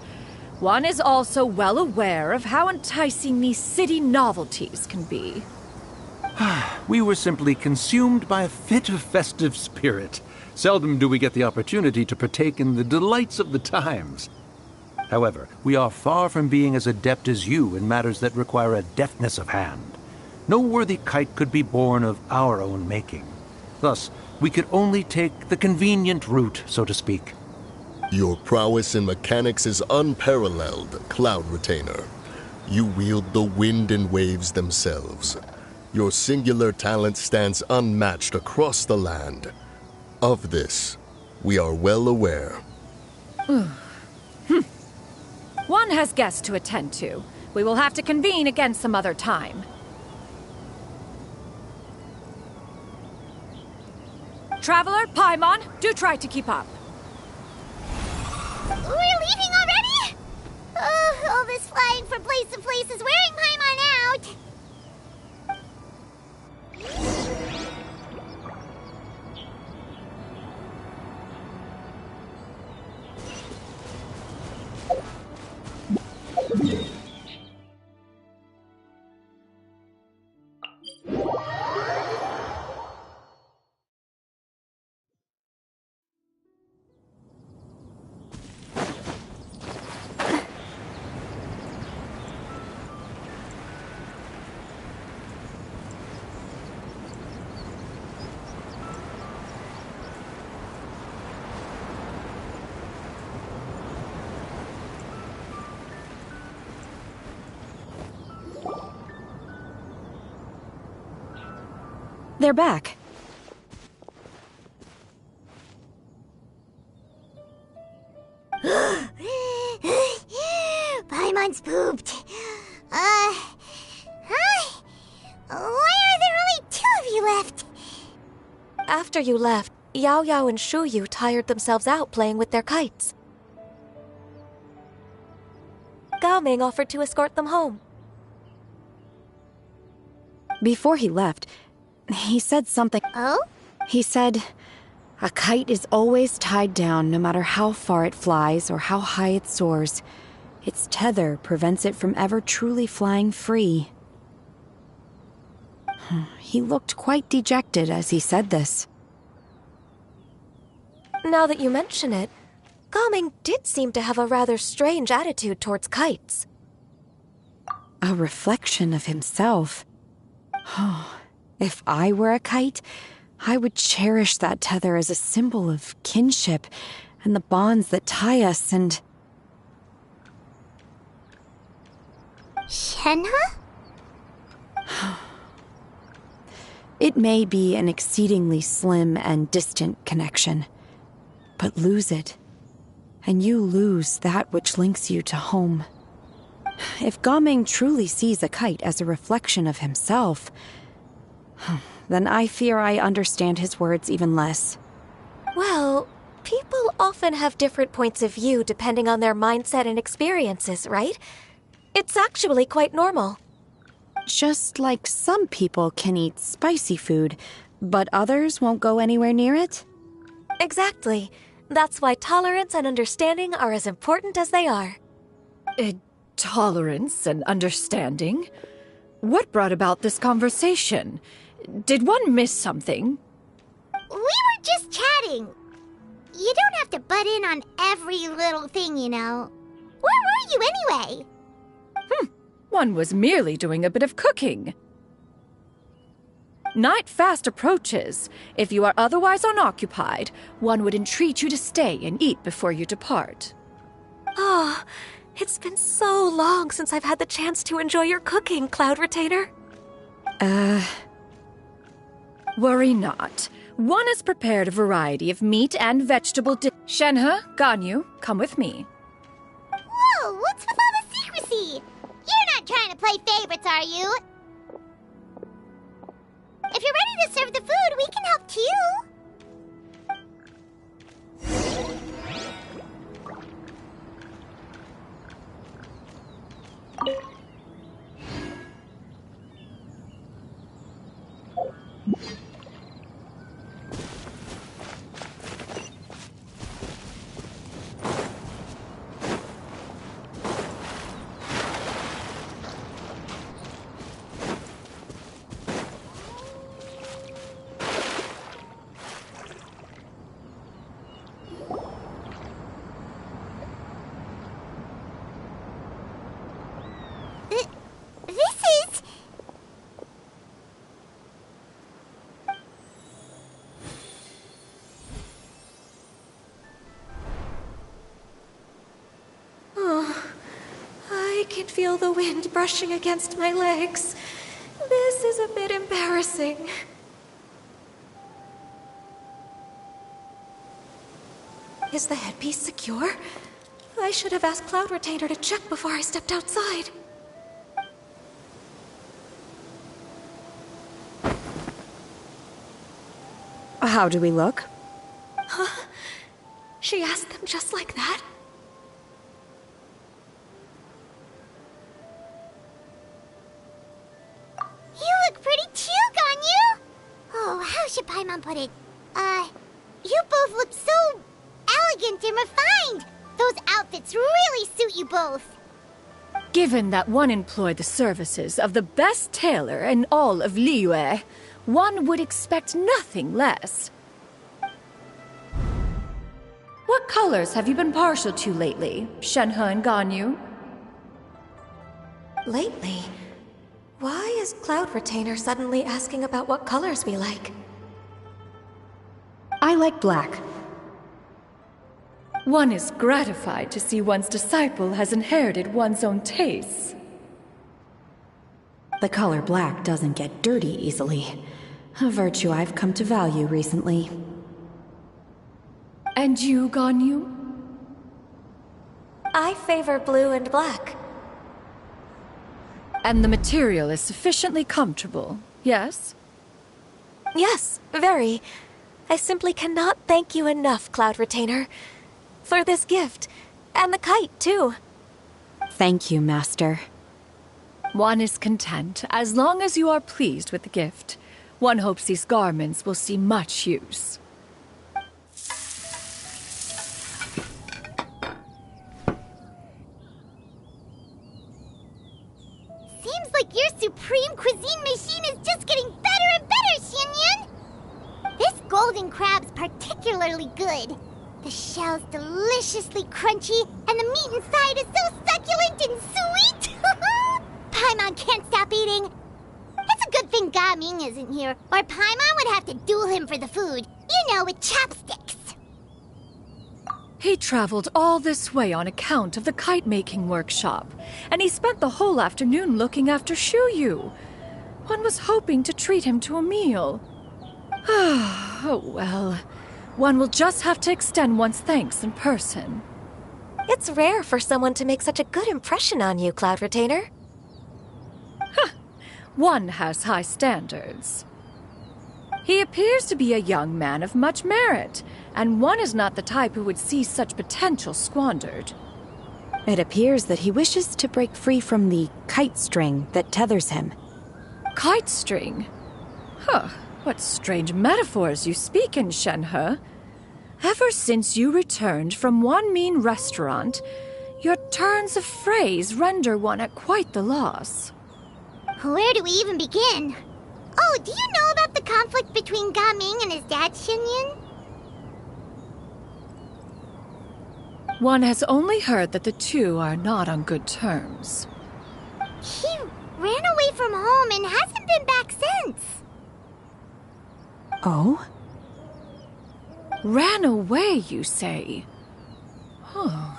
[SPEAKER 15] One is also well aware of how enticing these city novelties can be.
[SPEAKER 22] We were simply consumed by a fit of festive spirit. Seldom do we get the opportunity to partake in the delights of the times. However, we are far from being as adept as you in matters that require a deftness of hand. No worthy kite could be born of our own making. Thus, we could only take the convenient route, so to speak.
[SPEAKER 3] Your prowess in mechanics is unparalleled, Cloud Retainer. You wield the wind and waves themselves. Your singular talent stands unmatched across the land. Of this, we are well aware.
[SPEAKER 15] One has guests to attend to. We will have to convene again some other time. Traveler, Paimon, do try to keep up.
[SPEAKER 2] We're leaving already? Oh, all this flying from place to place is wearing Paimon out.
[SPEAKER 20] They're back.
[SPEAKER 2] Paimon's pooped. Hi. Why are there only 2 of you left?
[SPEAKER 21] After you left, Yao Yao and Shu Yu tired themselves out playing with their kites. Gao Ming offered to escort them home.
[SPEAKER 20] Before he left, he said something.
[SPEAKER 2] Oh?
[SPEAKER 20] He said, a kite is always tied down no matter how far it flies or how high it soars. Its tether prevents it from ever truly flying free. He looked quite dejected as he said this.
[SPEAKER 21] Now that you mention it, Gao Ming did seem to have a rather strange attitude towards kites.
[SPEAKER 20] A reflection of himself. If I were a kite, I would cherish that tether as a symbol of kinship and the bonds that tie us and...
[SPEAKER 2] Shenhe?
[SPEAKER 20] It may be an exceedingly slim and distant connection, but lose it, and you lose that which links you to home. If Gao Ming truly sees a kite as a reflection of himself, then I fear I understand his words even less.
[SPEAKER 21] Well, people often have different points of view depending on their mindset and experiences, right? It's actually quite normal.
[SPEAKER 20] Just like some people can eat spicy food, but others won't go anywhere near it?
[SPEAKER 21] Exactly. That's why tolerance and understanding are as important as they are.
[SPEAKER 11] Tolerance and understanding? What brought about this conversation? Did one miss something?
[SPEAKER 2] We were just chatting. You don't have to butt in on every little thing, you know. Where were you anyway?
[SPEAKER 11] One was merely doing a bit of cooking. Night fast approaches. If you are otherwise unoccupied, one would entreat you to stay and eat before you depart.
[SPEAKER 21] Oh, it's been so long since I've had the chance to enjoy your cooking, Cloud Retainer.
[SPEAKER 11] Worry not. One has prepared a variety of meat and vegetable Shenhe, Ganyu, come with me.
[SPEAKER 2] Whoa, what's with all the secrecy? You're not trying to play favorites, are you? If you're ready to serve the food, we can help too.
[SPEAKER 21] I can feel the wind brushing against my legs. This is a bit embarrassing. Is the headpiece secure? I should have asked Cloud Retainer to check before I stepped outside.
[SPEAKER 20] How do we look?
[SPEAKER 21] Huh? She asked them just like that?
[SPEAKER 2] You look pretty too, Ganyu! Oh, how should Paimon put it? You both look so elegant and refined! Those outfits really suit you both.
[SPEAKER 11] Given that one employed the services of the best tailor in all of Liyue, one would expect nothing less. What colors have you been partial to lately, Shenhe and Ganyu?
[SPEAKER 21] Lately? Why is Cloud Retainer suddenly asking about what colors we like?
[SPEAKER 20] I like black.
[SPEAKER 11] One is gratified to see one's disciple has inherited one's own tastes.
[SPEAKER 20] The color black doesn't get dirty easily. A virtue I've come to value recently.
[SPEAKER 15] And you, Ganyu?
[SPEAKER 21] I favor blue and black.
[SPEAKER 15] And the material is sufficiently comfortable, yes?
[SPEAKER 21] Yes, very. I simply cannot thank you enough, Cloud Retainer. For this gift. And the kite, too.
[SPEAKER 20] Thank you, Master.
[SPEAKER 15] One is content, as long as you are pleased with the gift. One hopes these garments will see much use.
[SPEAKER 2] Seems like your supreme cuisine machine is just getting better and better, Xianyun! This golden crab's particularly good. The shell's deliciously crunchy, and the meat inside is so succulent and sweet! Paimon can't stop eating. It's a good thing Gaming isn't here, or Paimon would have to duel him for the food. You know, with chopsticks.
[SPEAKER 15] He traveled all this way on account of the kite-making workshop, and he spent the whole afternoon looking after Shuyu. One was hoping to treat him to a meal. Oh, well. One will just have to extend one's thanks in person.
[SPEAKER 21] It's rare for someone to make such a good impression on you, Cloud Retainer.
[SPEAKER 15] One has high standards. He appears to be a young man of much merit, and one is not the type who would see such potential squandered.
[SPEAKER 20] It appears that he wishes to break free from the kite string that tethers him.
[SPEAKER 15] Kite string? Huh, what strange metaphors you speak in, Shenhe. Ever since you returned from one mean restaurant, your turns of phrase render one at quite the loss.
[SPEAKER 2] Where do we even begin? Oh, do you know about the conflict between Gaming and his dad, Xianyun?
[SPEAKER 15] One has only heard that the two are not on good terms.
[SPEAKER 2] He ran away from home and hasn't been back since.
[SPEAKER 20] Oh?
[SPEAKER 15] Ran away, you say? Huh.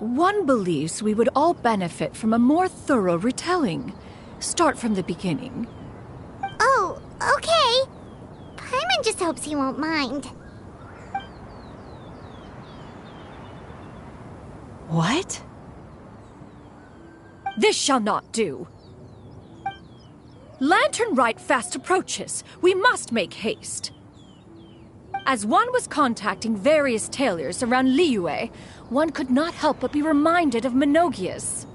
[SPEAKER 15] One believes we would all benefit from a more thorough retelling. Start from the beginning.
[SPEAKER 2] Oh, okay. Paimon just hopes he won't mind.
[SPEAKER 20] What?
[SPEAKER 15] This shall not do. Lantern Rite fast approaches. We must make haste. As one was contacting various tailors around Liyue, one could not help but be reminded of Menogias.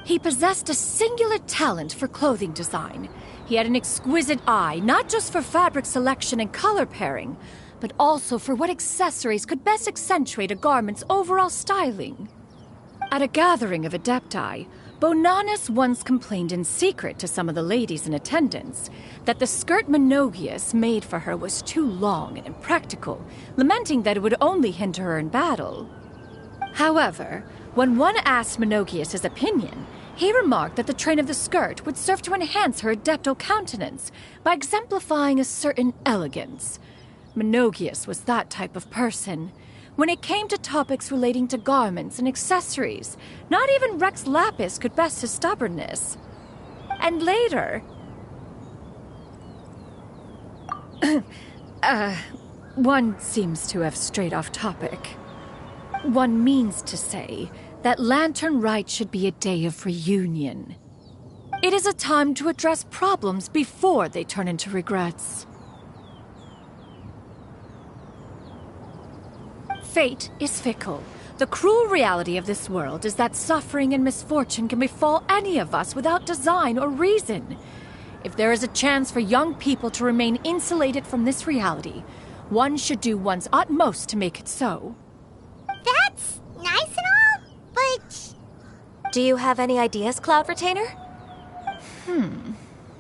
[SPEAKER 15] He possessed a singular talent for clothing design. He had an exquisite eye, not just for fabric selection and color pairing, but also for what accessories could best accentuate a garment's overall styling. At a gathering of Adepti, Bonanis once complained in secret to some of the ladies in attendance that the skirt Menogias made for her was too long and impractical, lamenting that it would only hinder her in battle. However, when one asked Menogias his opinion, he remarked that the train of the skirt would serve to enhance her adeptal countenance by exemplifying a certain elegance. Menogias was that type of person. When it came to topics relating to garments and accessories, not even Rex Lapis could best his stubbornness. And later... one seems to have strayed off topic. One means to say that Lantern Rite should be a day of reunion. It is a time to address problems before they turn into regrets. Fate is fickle. The cruel reality of this world is that suffering and misfortune can befall any of us without design or reason. If there is a chance for young people to remain insulated from this reality, one should do one's utmost to make it so.
[SPEAKER 2] That's nice and all, but...
[SPEAKER 21] Do you have any ideas, Cloud Retainer?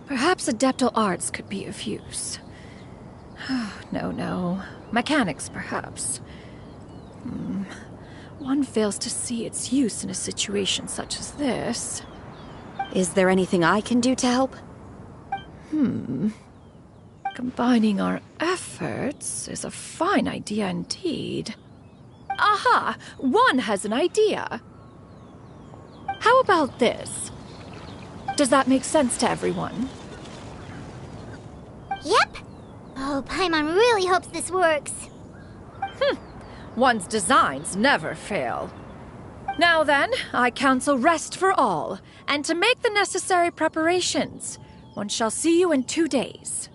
[SPEAKER 15] Perhaps adeptal arts could be of use. No. Mechanics, perhaps. One fails to see its use in a situation such as this.
[SPEAKER 20] Is there anything I can do to help?
[SPEAKER 15] Combining our efforts is a fine idea indeed. Aha! One has an idea. How about this? Does that make sense to everyone?
[SPEAKER 2] Yep. Oh, Paimon really hopes this works.
[SPEAKER 15] One's designs never fail. Now then, I counsel rest for all, and to make the necessary preparations. One shall see you in 2 days.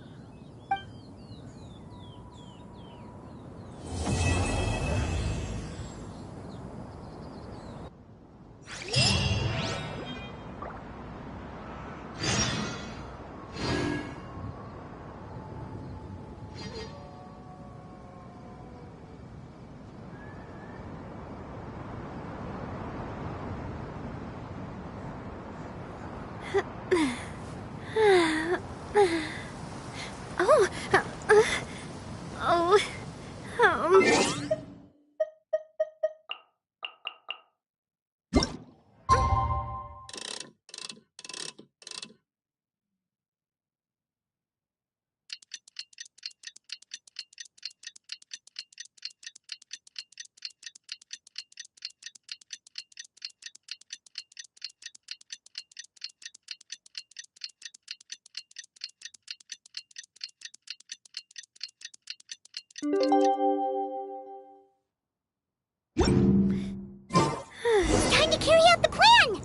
[SPEAKER 2] Time to carry out the plan!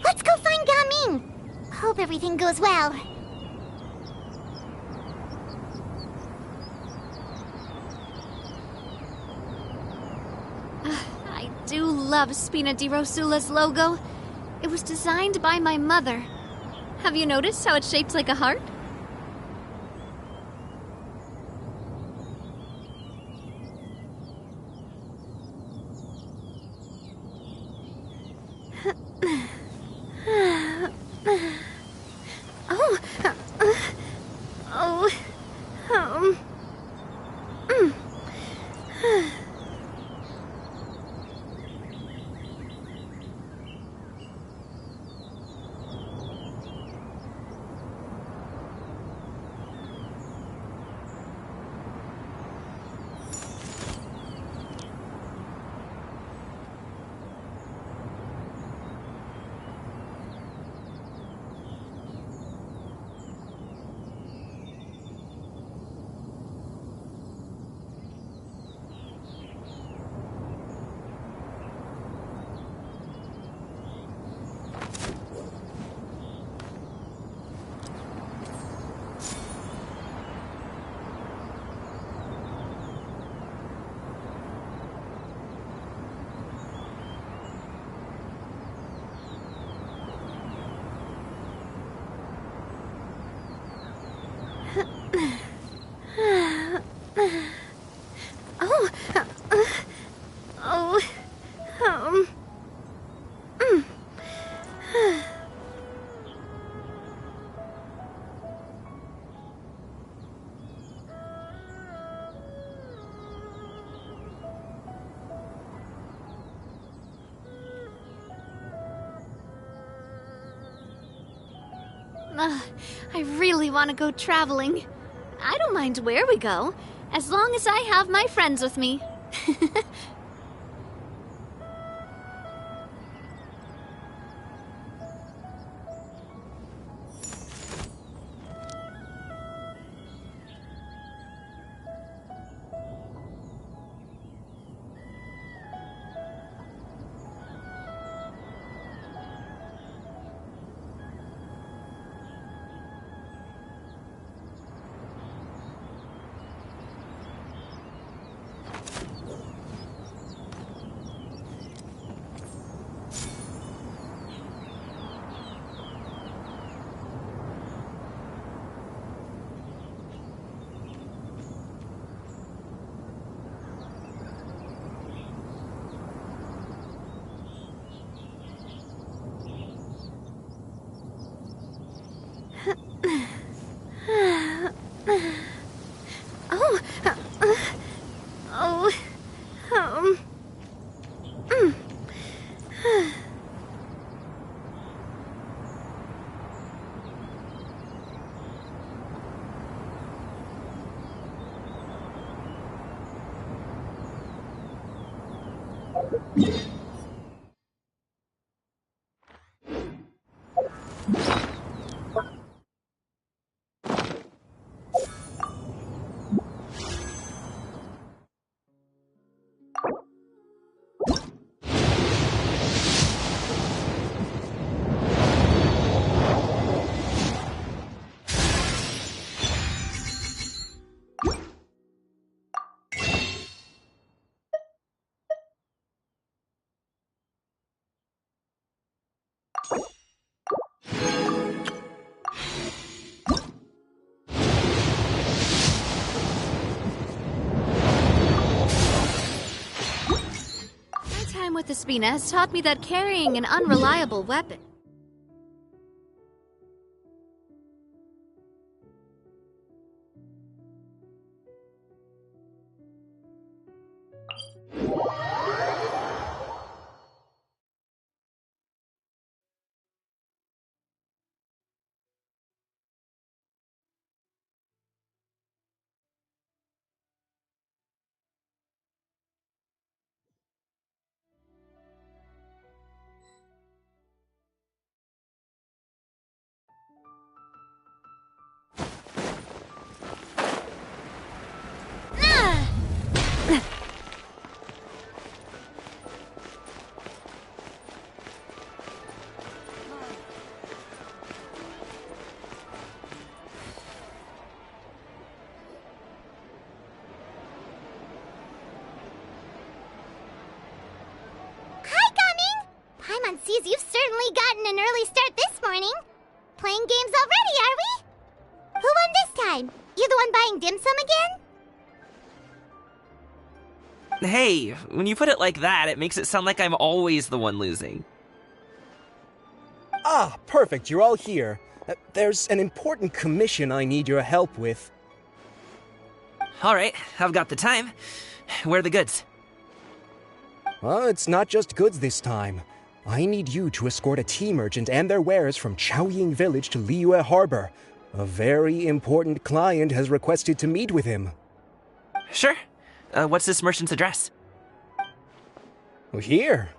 [SPEAKER 2] Let's go find Gaming. Hope everything goes well.
[SPEAKER 1] I do love Spina di Rosula's logo. It was designed by my mother. Have you noticed how it's shaped like a heart? I really want to go traveling. I don't mind where we go, as long as I have my friends with me. time with Espina has taught me that carrying an unreliable weapon...
[SPEAKER 2] Paimon sees you've certainly gotten an early start this morning. Playing games already, are we? Who won this time? You the one buying dim sum again?
[SPEAKER 9] Hey, when you put it like that, it makes it sound like I'm always the one losing.
[SPEAKER 8] Ah, perfect, you're all here. There's an important commission I need your help with.
[SPEAKER 9] Alright, I've got the time. Where are the goods?
[SPEAKER 8] Well, it's not just goods this time. I need you to escort a tea merchant and their wares from Chaoying Village to Liyue Harbor. A very important client has requested to meet with him.
[SPEAKER 9] Sure. What's this merchant's address?
[SPEAKER 8] Here.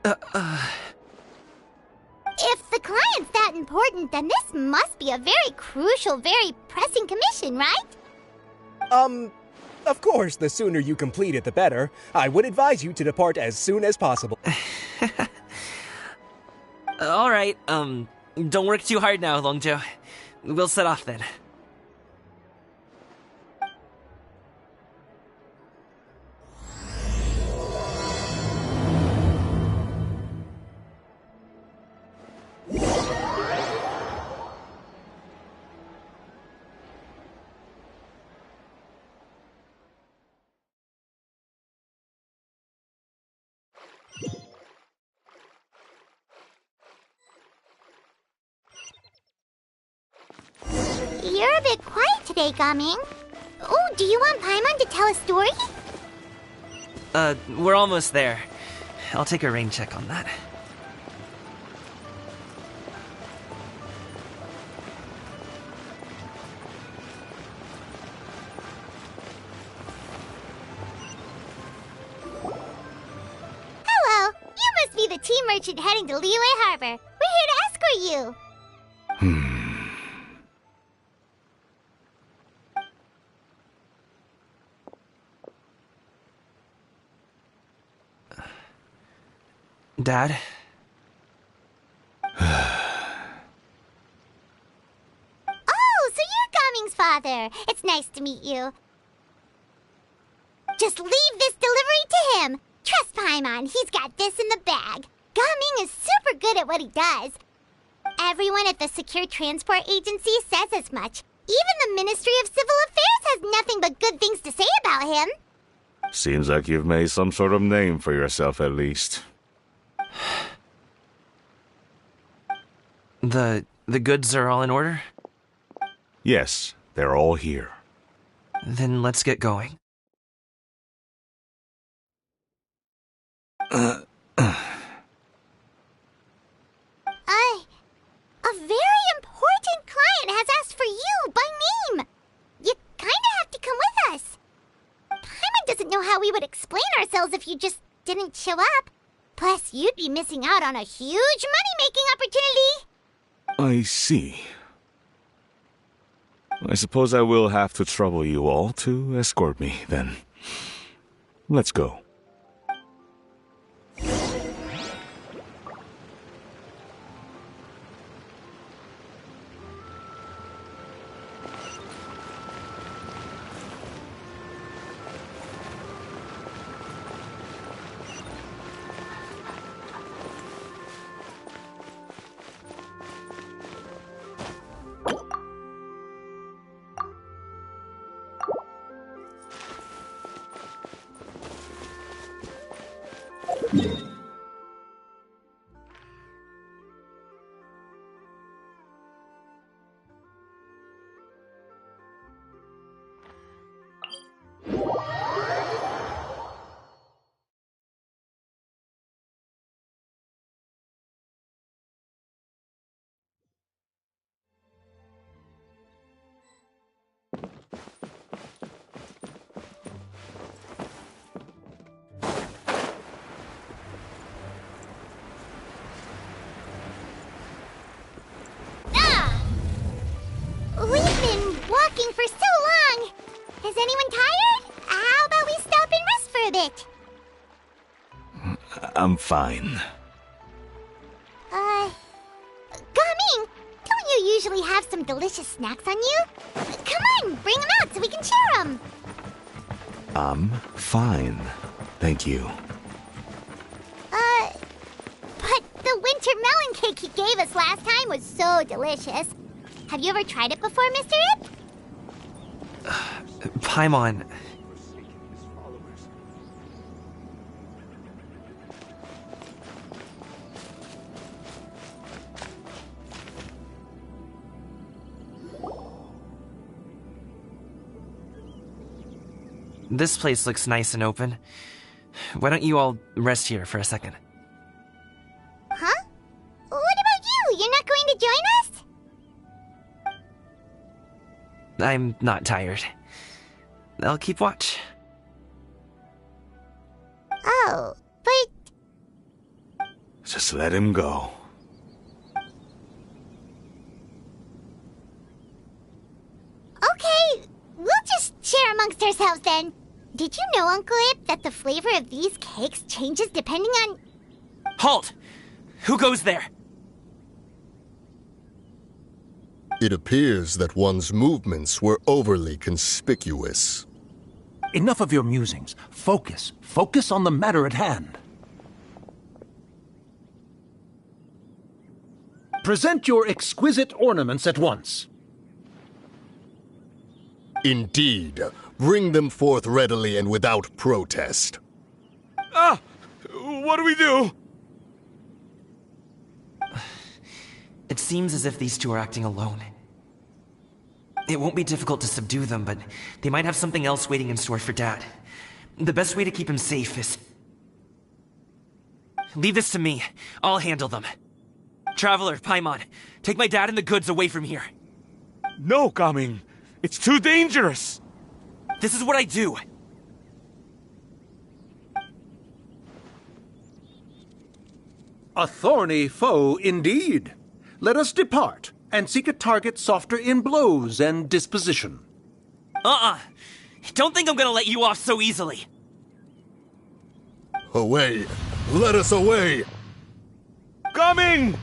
[SPEAKER 2] If the client's that important, then this must be a very crucial, very pressing commission, right?
[SPEAKER 8] Of course, the sooner you complete it, the better. I would advise you to depart as soon as possible.
[SPEAKER 9] Alright, don't work too hard now, Longzhou. We'll set off then.
[SPEAKER 2] You're a bit quiet today, Gaming. Oh, do you want Paimon to tell a story?
[SPEAKER 9] We're almost there. I'll take a rain check on that.
[SPEAKER 2] Hello, you must be the tea merchant heading to Liyue Harbor. We're here to escort you.
[SPEAKER 9] Dad?
[SPEAKER 2] Oh, so you're Gaming's father. It's nice to meet you. Just leave this delivery to him. Trust Paimon, he's got this in the bag. Gaming is super good at what he does. Everyone at the Secure Transport Agency says as much. Even the Ministry of Civil Affairs has nothing but good things to say about him.
[SPEAKER 6] Seems like you've made some sort of name for yourself at least.
[SPEAKER 9] The goods are all in order?
[SPEAKER 6] Yes, they're all here.
[SPEAKER 9] Then let's get going.
[SPEAKER 2] A very important client has asked for you by name. You kinda have to come with us. Paimon doesn't know how we would explain ourselves if you just didn't show up. Plus, you'd be missing out on a huge money-making opportunity.
[SPEAKER 6] I see. I suppose I will have to trouble you all to escort me, then. Let's go.
[SPEAKER 2] We've been walking for so long. Is anyone tired? How about we stop and rest for a bit?
[SPEAKER 6] I'm fine.
[SPEAKER 2] Gaming, don't you usually have some delicious snacks on you? Come on, bring them out so we can share them.
[SPEAKER 6] I'm fine. Thank you.
[SPEAKER 2] But the winter melon cake he gave us last time was so delicious. Have you ever tried it before, Mr. Ip?
[SPEAKER 9] Paimon. This place looks nice and open. Why don't you all rest here for a second?
[SPEAKER 2] Huh? What about you? You're not going to join us?
[SPEAKER 9] I'm not tired. I'll keep watch.
[SPEAKER 2] Oh, but...
[SPEAKER 6] Just let him go.
[SPEAKER 2] Okay, we'll just share amongst ourselves then. Did you know, Uncle Ip, that the flavor of these cakes changes depending on...
[SPEAKER 9] Halt! Who goes there?
[SPEAKER 3] It appears that one's movements were overly conspicuous.
[SPEAKER 22] Enough of your musings. Focus. Focus on the matter at hand. Present your exquisite ornaments at once.
[SPEAKER 3] Indeed. Bring them forth readily and without protest.
[SPEAKER 6] Ah! What do we do?
[SPEAKER 9] It seems as if these two are acting alone. It won't be difficult to subdue them, but they might have something else waiting in store for Dad. The best way to keep him safe is... Leave this to me. I'll handle them. Traveler, Paimon, take my dad and the goods away from here.
[SPEAKER 6] No, Gaming. It's too dangerous.
[SPEAKER 9] This is what I do.
[SPEAKER 22] A thorny foe indeed. Let us depart and seek a target softer in blows and disposition.
[SPEAKER 9] Don't think I'm gonna let you off so easily.
[SPEAKER 3] Away! Let us away!
[SPEAKER 6] Coming!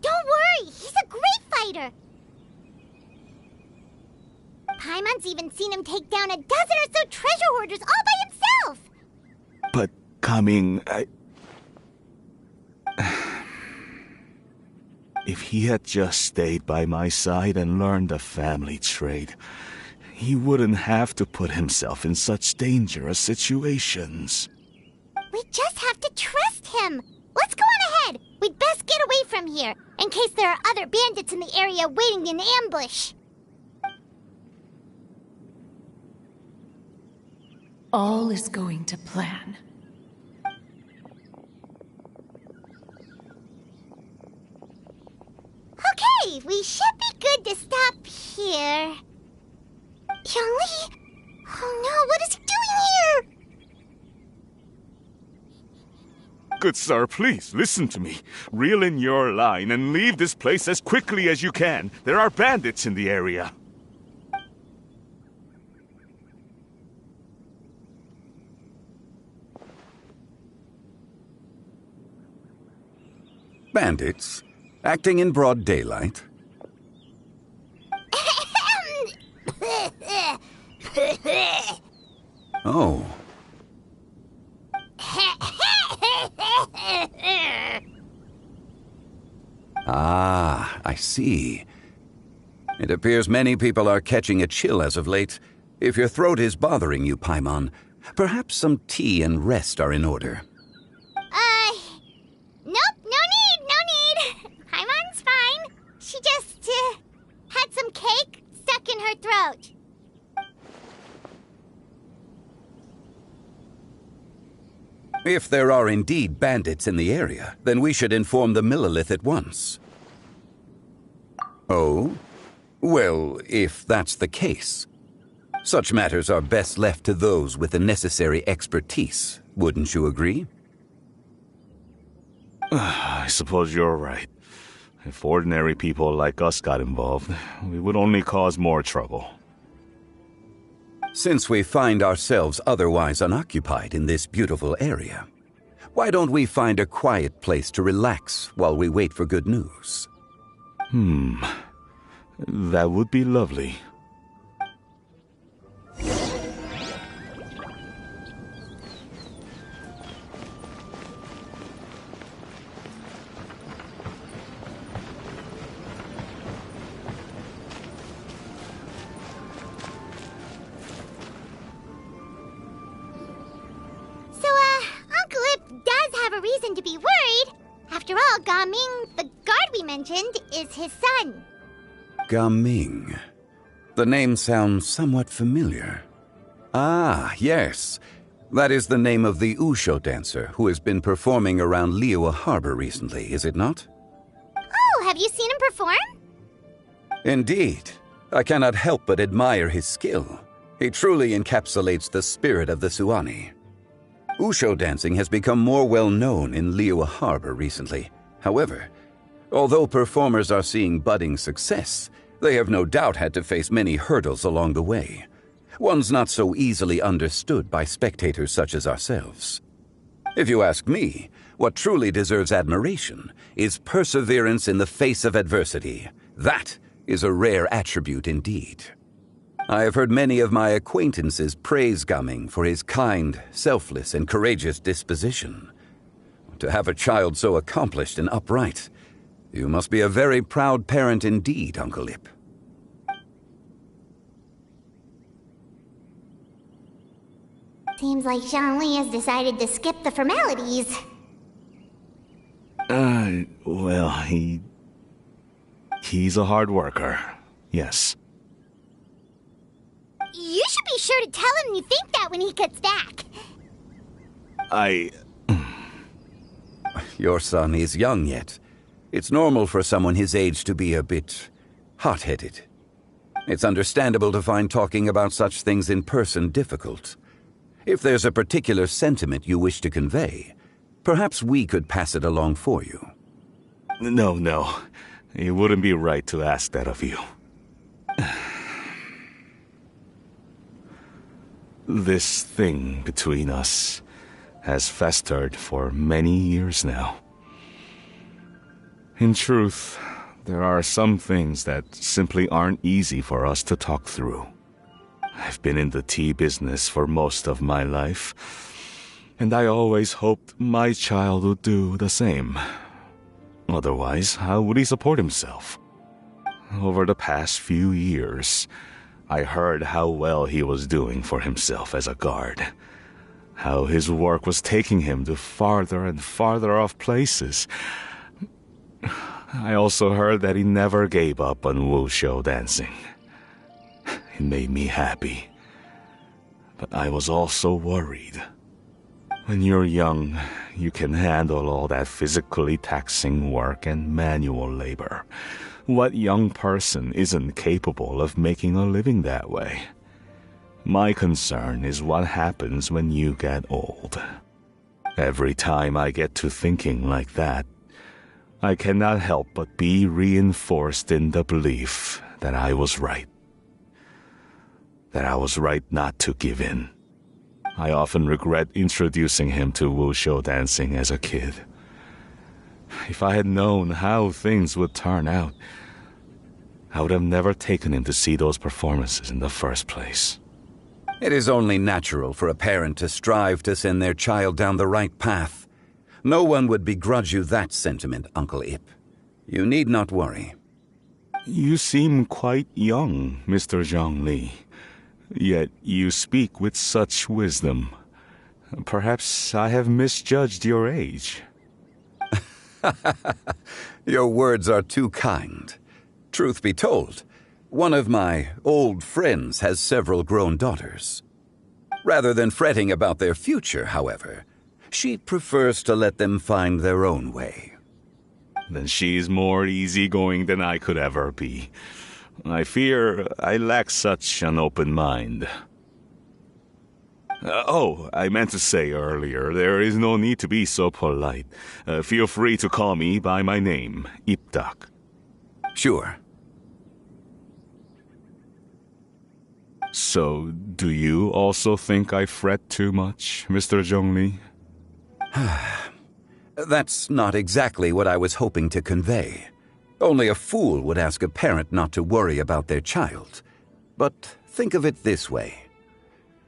[SPEAKER 2] Don't worry, he's a great fighter. Paimon's even seen him take down a dozen or so treasure hoarders all by himself.
[SPEAKER 6] But, Gaming, If he had just stayed by my side and learned the family trade, he wouldn't have to put himself in such dangerous situations.
[SPEAKER 2] We just have to trust him. Let's go on ahead. We'd best get away from here, in case there are other bandits in the area waiting in ambush.
[SPEAKER 15] All is going to plan.
[SPEAKER 2] Okay, we should be good to stop here. Young-Lee? Oh no, what is he doing here?
[SPEAKER 6] Good sir, please, listen to me. Reel in your line and leave this place as quickly as you can. There are bandits in the area.
[SPEAKER 10] Bandits? Acting in broad daylight? Oh. Ah, I see. It appears many people are catching a chill as of late. If your throat is bothering you, Paimon, Perhaps some tea and rest are in order.
[SPEAKER 2] Nope, no need. Paimon's fine. She just, had some cake stuck in her throat.
[SPEAKER 10] If there are indeed bandits in the area, then we should inform the Millilith at once. Oh? Well, if that's the case. Such matters are best left to those with the necessary expertise, wouldn't you agree?
[SPEAKER 6] I suppose you're right. If ordinary people like us got involved, we would only cause more trouble.
[SPEAKER 10] Since we find ourselves otherwise unoccupied in this beautiful area, why don't we find a quiet place to relax while we wait for good news?
[SPEAKER 6] That would be lovely.
[SPEAKER 2] Uncle Ip does have a reason to be worried. After all, Gaming, the guard we mentioned, is his son.
[SPEAKER 10] Gaming. The name sounds somewhat familiar. Ah, yes. That is the name of the Wushu dancer who has been performing around Liyue Harbor recently, is it not?
[SPEAKER 2] Oh, have you seen him perform?
[SPEAKER 10] Indeed. I cannot help but admire his skill. He truly encapsulates the spirit of the Suani. Wushu dancing has become more well known in Liyue Harbor recently. However, although performers are seeing budding success, they have no doubt had to face many hurdles along the way. Ones not so easily understood by spectators such as ourselves. If you ask me, what truly deserves admiration is perseverance in the face of adversity. That is a rare attribute indeed. I have heard many of my acquaintances praise Gaming for his kind, selfless, and courageous disposition. To have a child so accomplished and upright, you must be a very proud parent indeed, Uncle Ip.
[SPEAKER 2] Seems like Zhongli has decided to skip the formalities.
[SPEAKER 6] Well, he's a hard worker. Yes.
[SPEAKER 2] You should be sure to tell him you think that when he gets back.
[SPEAKER 10] Your son is young yet. It's normal for someone his age to be a bit hot-headed. It's understandable to find talking about such things in person difficult. If there's a particular sentiment you wish to convey, perhaps we could pass it along for you.
[SPEAKER 6] No. It wouldn't be right to ask that of you. This thing between us has festered for many years now. In truth, there are some things that simply aren't easy for us to talk through. I've been in the tea business for most of my life, and I always hoped my child would do the same. Otherwise, how would he support himself? Over the past few years, I heard how well he was doing for himself as a guard. How his work was taking him to farther and farther off places. I also heard that he never gave up on Wushu dancing. It made me happy. But I was also worried. When you're young, you can handle all that physically taxing work and manual labor. What young person isn't capable of making a living that way? My concern is what happens when you get old. Every time I get to thinking like that, I cannot help but be reinforced in the belief that I was right. That I was right not to give in. I often regret introducing him to Wushu dancing as a kid. If I had known how things would turn out, I would have never taken him to see those performances in the first place.
[SPEAKER 10] It is only natural for a parent to strive to send their child down the right path. No one would begrudge you that sentiment, Uncle Ip. You need not worry.
[SPEAKER 6] You seem quite young, Mr. Zhongli. Yet you speak with such wisdom. Perhaps I have misjudged your age.
[SPEAKER 10] Your words are too kind. Truth be told, one of my old friends has several grown daughters. Rather than fretting about their future, however, she prefers to let them find their own way.
[SPEAKER 6] Then she's more easygoing than I could ever be. I fear I lack such an open mind. I meant to say earlier, there is no need to be so polite. Feel free to call me by my name, Iptak.
[SPEAKER 10] Sure.
[SPEAKER 6] So, do you also think I fret too much, Mr. Zhongli?
[SPEAKER 10] That's not exactly what I was hoping to convey. Only a fool would ask a parent not to worry about their child. But think of it this way.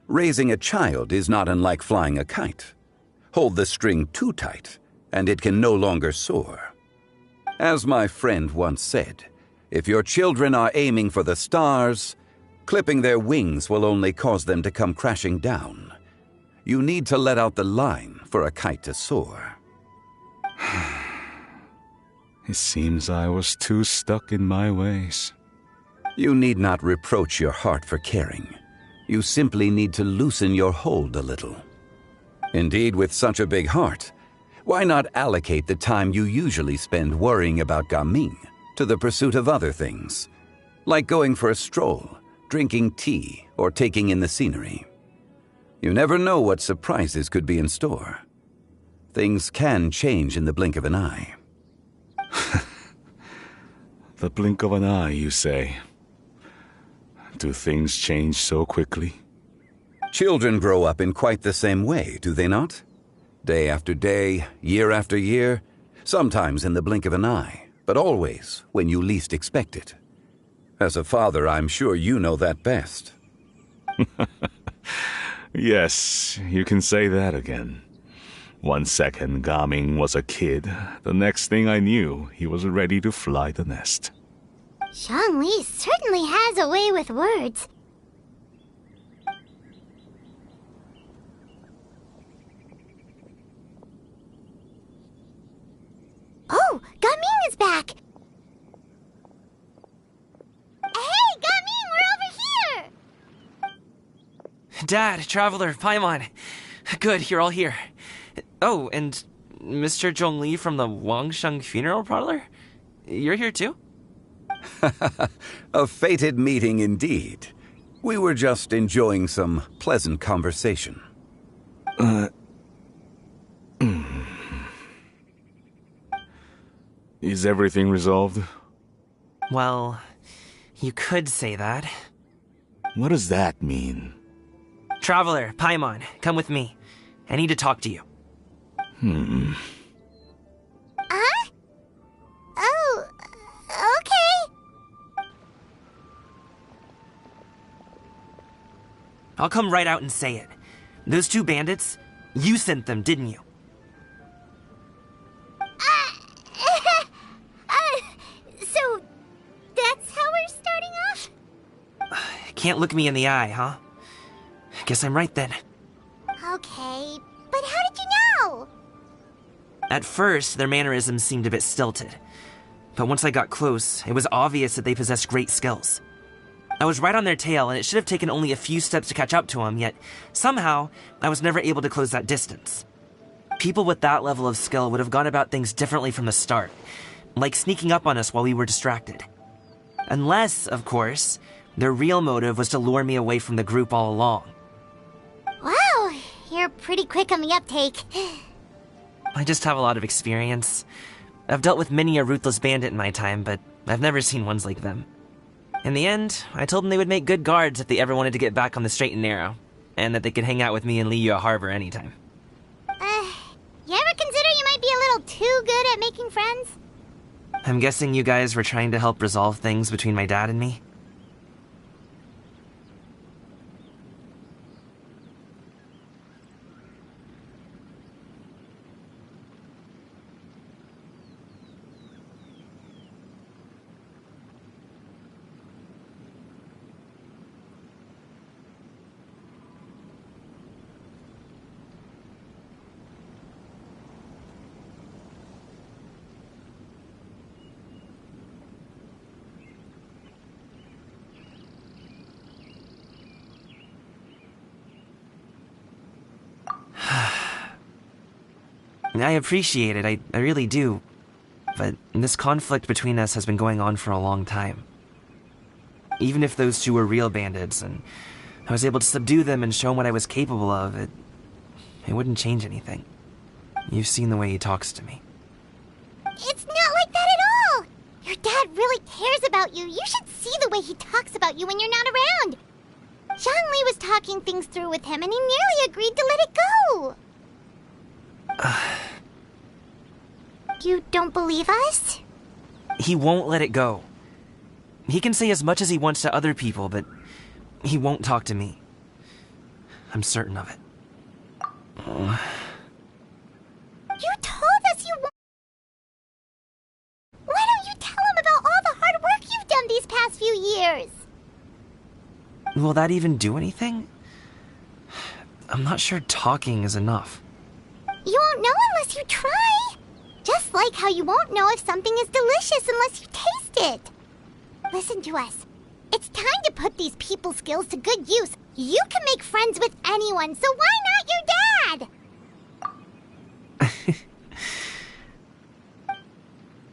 [SPEAKER 10] Raising a child is not unlike flying a kite. Hold the string too tight, and it can no longer soar. As my friend once said, if your children are aiming for the stars, clipping their wings will only cause them to come crashing down. You need to let out the line for a kite to soar.
[SPEAKER 6] It seems I was too stuck in my ways.
[SPEAKER 10] You need not reproach your heart for caring. You simply need to loosen your hold a little. Indeed, with such a big heart, why not allocate the time you usually spend worrying about Gaming to the pursuit of other things, like going for a stroll, drinking tea, or taking in the scenery? You never know what surprises could be in store. Things can change in the blink of an eye.
[SPEAKER 6] The blink of an eye, you say? Do things change so quickly?
[SPEAKER 10] Children grow up in quite the same way, do they not? Day after day, year after year, sometimes in the blink of an eye, but always when you least expect it. As a father, I'm sure you know that best.
[SPEAKER 6] Yes, you can say that again. 1 second, Gaming was a kid. The next thing I knew, he was ready to fly the nest.
[SPEAKER 2] Zhongli certainly has a way with words. Oh, Gaming is back! Hey, Gaming, we're over here!
[SPEAKER 9] Dad, Traveler, Paimon. Good, you're all here. Oh, and Mr. Zhongli from the Wangsheng Funeral Parlor? You're here too?
[SPEAKER 10] A fated meeting indeed. We were just enjoying some pleasant conversation.
[SPEAKER 6] Is everything resolved?
[SPEAKER 9] Well, you could say that.
[SPEAKER 6] What does that mean?
[SPEAKER 9] Traveler, Paimon, come with me. I need to talk to you.
[SPEAKER 2] Huh? Oh, okay.
[SPEAKER 9] I'll come right out and say it. Those two bandits, you sent them, didn't you?
[SPEAKER 2] So, that's how we're starting off?
[SPEAKER 9] Can't look me in the eye, huh? Guess I'm right then.
[SPEAKER 2] Okay, but how did you know?
[SPEAKER 9] At first, their mannerisms seemed a bit stilted. But once I got close, it was obvious that they possessed great skills. I was right on their tail, and it should have taken only a few steps to catch up to them, yet somehow, I was never able to close that distance. People with that level of skill would have gone about things differently from the start, like sneaking up on us while we were distracted. Unless, of course, their real motive was to lure me away from the group all along.
[SPEAKER 2] Wow, you're pretty quick on the uptake.
[SPEAKER 9] I just have a lot of experience. I've dealt with many a ruthless bandit in my time, but I've never seen ones like them. In the end, I told them they would make good guards if they ever wanted to get back on the straight and narrow, and that they could hang out with me in Liyue Harbor anytime.
[SPEAKER 2] You ever consider you might be a little too good at making friends?
[SPEAKER 9] I'm guessing you guys were trying to help resolve things between my dad and me? I appreciate it, I really do. But this conflict between us has been going on for a long time. Even if those two were real bandits, and I was able to subdue them and show him what I was capable of, it wouldn't change anything. You've seen the way he talks to me.
[SPEAKER 2] It's not like that at all! Your dad really cares about you. You should see the way he talks about you when you're not around. Zhongli was talking things through with him, and he nearly agreed to let it go. You don't believe us?
[SPEAKER 9] He won't let it go. He can say as much as he wants to other people, but he won't talk to me. I'm certain of it.
[SPEAKER 2] You told us you won't. Why don't you tell him about all the hard work you've done these past few years?
[SPEAKER 9] Will that even do anything? I'm not sure talking is enough.
[SPEAKER 2] You won't know unless you try. Just like how you won't know if something is delicious unless you taste it. Listen to us. It's time to put these people skills to good use. You can make friends with anyone, so why not your dad?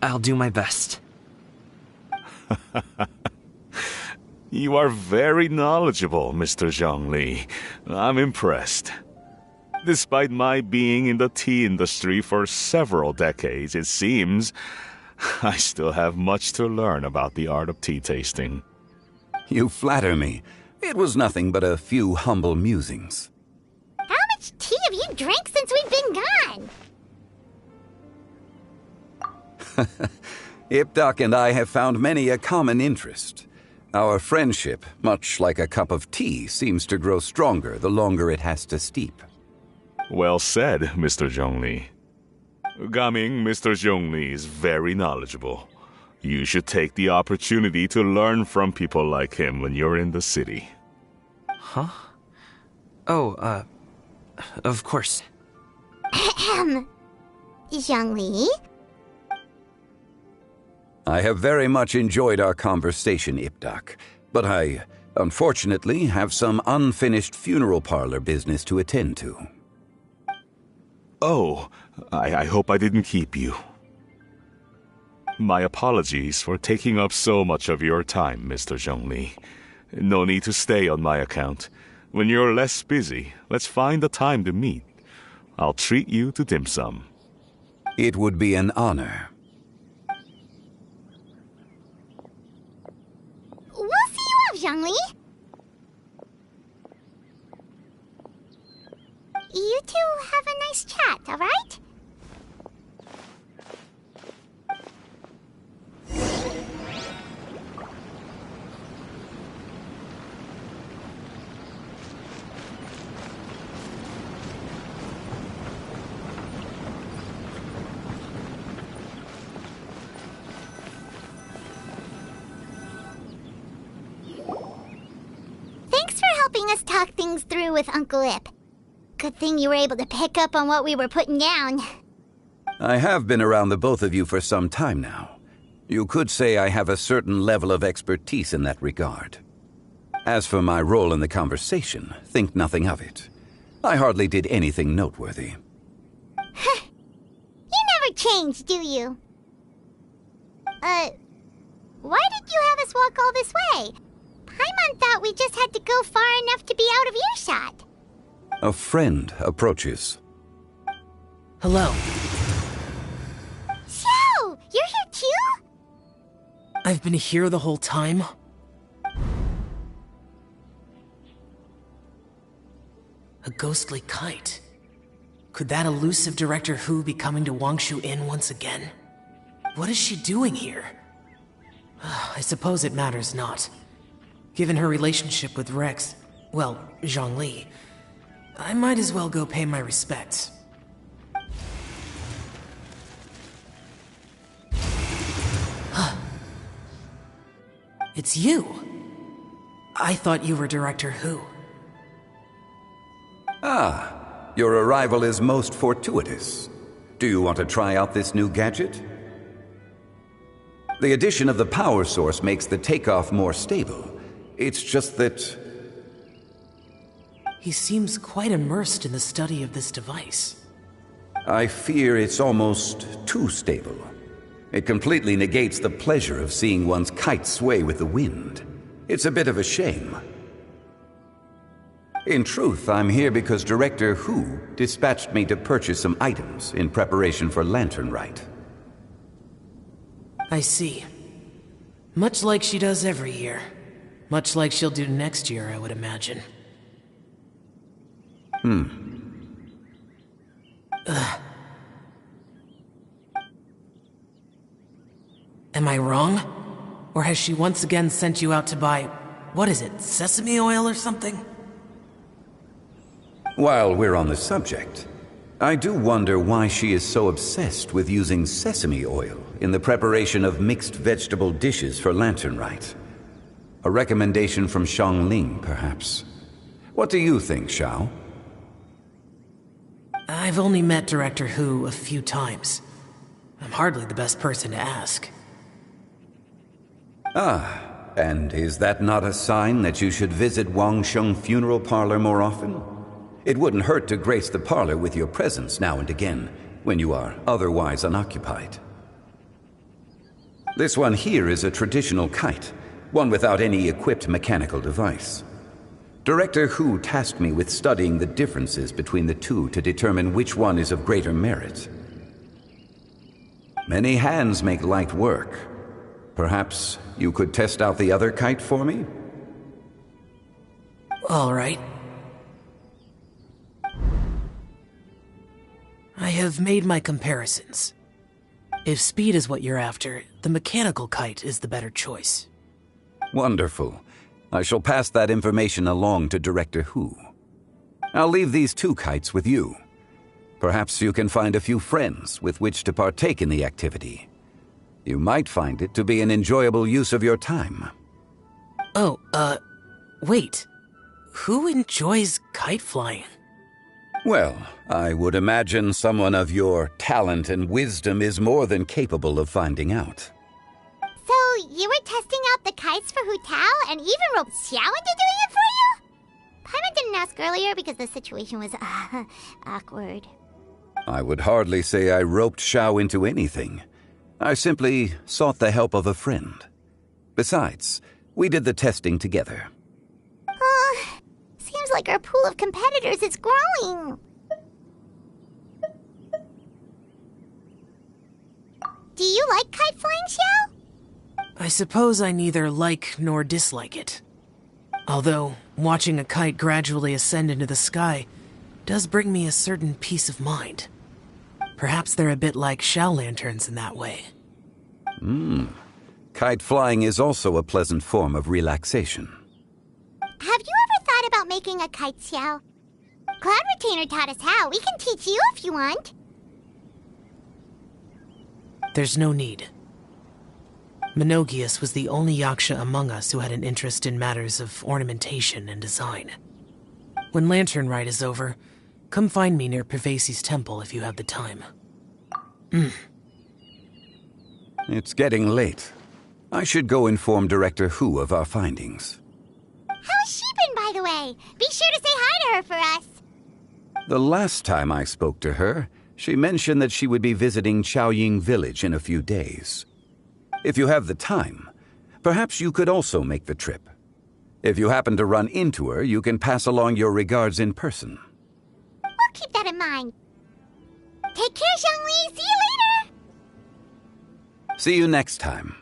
[SPEAKER 9] I'll do my best.
[SPEAKER 6] You are very knowledgeable, Mr. Zhongli. I'm impressed. Despite my being in the tea industry for several decades, it seems I still have much to learn about the art of tea tasting.
[SPEAKER 10] You flatter me. It was nothing but a few humble musings.
[SPEAKER 2] How much tea have you drank since we've been gone?
[SPEAKER 10] Ipdak and I have found many a common interest. Our friendship, much like a cup of tea, seems to grow stronger the longer it has to steep.
[SPEAKER 6] Well said, Mr. Zhongli. Gaming, Mr. Zhongli is very knowledgeable. You should take the opportunity to learn from people like him when you're in the city.
[SPEAKER 9] Huh? Oh, of course.
[SPEAKER 2] Zhongli?
[SPEAKER 10] I have very much enjoyed our conversation, Ipdak, but I, unfortunately, have some unfinished funeral parlor business to attend to.
[SPEAKER 6] Oh, I hope I didn't keep you. My apologies for taking up so much of your time, Mr. Zhongli. No need to stay on my account. When you're less busy, let's find a time to meet. I'll treat you to dim sum.
[SPEAKER 10] It would be an honor.
[SPEAKER 2] We'll see you off, Zhongli. You two have a nice chat, all right? Thanks for helping us talk things through with Uncle Ip. Good thing you were able to pick up on what we were putting down.
[SPEAKER 10] I have been around the both of you for some time now. You could say I have a certain level of expertise in that regard. As for my role in the conversation, think nothing of it. I hardly did anything noteworthy.
[SPEAKER 2] You never change, do you? Why did you have us walk all this way? Paimon thought we just had to go far enough to be out of earshot.
[SPEAKER 10] A friend approaches.
[SPEAKER 12] Hello.
[SPEAKER 2] So, you're here too?
[SPEAKER 12] I've been here the whole time? A ghostly kite. Could that elusive Director Hu be coming to Wangshu Inn once again? What is she doing here? I suppose it matters not. Given her relationship with Rex, well, Zhongli, I might as well go pay my respects. It's you! I thought you were Director Hu.
[SPEAKER 10] Ah, your arrival is most fortuitous. Do you want to try out this new gadget? The addition of the power source makes the takeoff more stable. It's just that...
[SPEAKER 12] He seems quite immersed in the study of this device.
[SPEAKER 10] I fear it's almost too stable. It completely negates the pleasure of seeing one's kite sway with the wind. It's a bit of a shame. In truth, I'm here because Director Hu dispatched me to purchase some items in preparation for Lantern Rite.
[SPEAKER 12] I see. Much like she does every year. Much like she'll do next year, I would imagine. Am I wrong? Or has she once again sent you out to buy, what is it, sesame oil or something?
[SPEAKER 10] While we're on the subject, I do wonder why she is so obsessed with using sesame oil in the preparation of mixed vegetable dishes for Lantern Rite. A recommendation from Xiangling, perhaps. What do you think, Xiao?
[SPEAKER 12] I've only met Director Hu a few times. I'm hardly the best person to ask.
[SPEAKER 10] Ah, and is that not a sign that you should visit Wangsheng Funeral Parlor more often? It wouldn't hurt to grace the parlor with your presence now and again, when you are otherwise unoccupied. This one here is a traditional kite, one without any equipped mechanical device. Director Hu tasked me with studying the differences between the two to determine which one is of greater merit. Many hands make light work. Perhaps you could test out the other kite for me?
[SPEAKER 12] All right. I have made my comparisons. If speed is what you're after, the mechanical kite is the better choice.
[SPEAKER 10] Wonderful. I shall pass that information along to Director Hu. I'll leave these two kites with you. Perhaps you can find a few friends with which to partake in the activity. You might find it to be an enjoyable use of your time.
[SPEAKER 12] Oh, wait. Who enjoys kite flying?
[SPEAKER 10] Well, I would imagine someone of your talent and wisdom is more than capable of finding out.
[SPEAKER 2] So, you were testing out the kites for Hu Tao and even roped Xiao into doing it for you? Paimon didn't ask earlier because the situation was, awkward.
[SPEAKER 10] I would hardly say I roped Xiao into anything. I simply sought the help of a friend. Besides, we did the testing together.
[SPEAKER 2] Seems like our pool of competitors is growing. Do you like kite flying, Xiao?
[SPEAKER 12] I suppose I neither like nor dislike it. Although, watching a kite gradually ascend into the sky does bring me a certain peace of mind. Perhaps they're a bit like Xiao lanterns in that way.
[SPEAKER 10] Kite flying is also a pleasant form of relaxation.
[SPEAKER 2] Have you ever thought about making a kite, Xiao? Cloud Retainer taught us how. We can teach you if you want.
[SPEAKER 12] There's no need. Menogias was the only yaksha among us who had an interest in matters of ornamentation and design. When Lantern Rite is over, come find me near Pervasi's temple if you have the time.
[SPEAKER 10] It's getting late. I should go inform Director Hu of our findings.
[SPEAKER 2] How's she been, by the way? Be sure to say hi to her for us.
[SPEAKER 10] The last time I spoke to her, she mentioned that she would be visiting Chaoying Village in a few days. If you have the time, perhaps you could also make the trip. If you happen to run into her, you can pass along your regards in person.
[SPEAKER 2] We'll keep that in mind. Take care, Xiangli. See you later.
[SPEAKER 10] See you next time.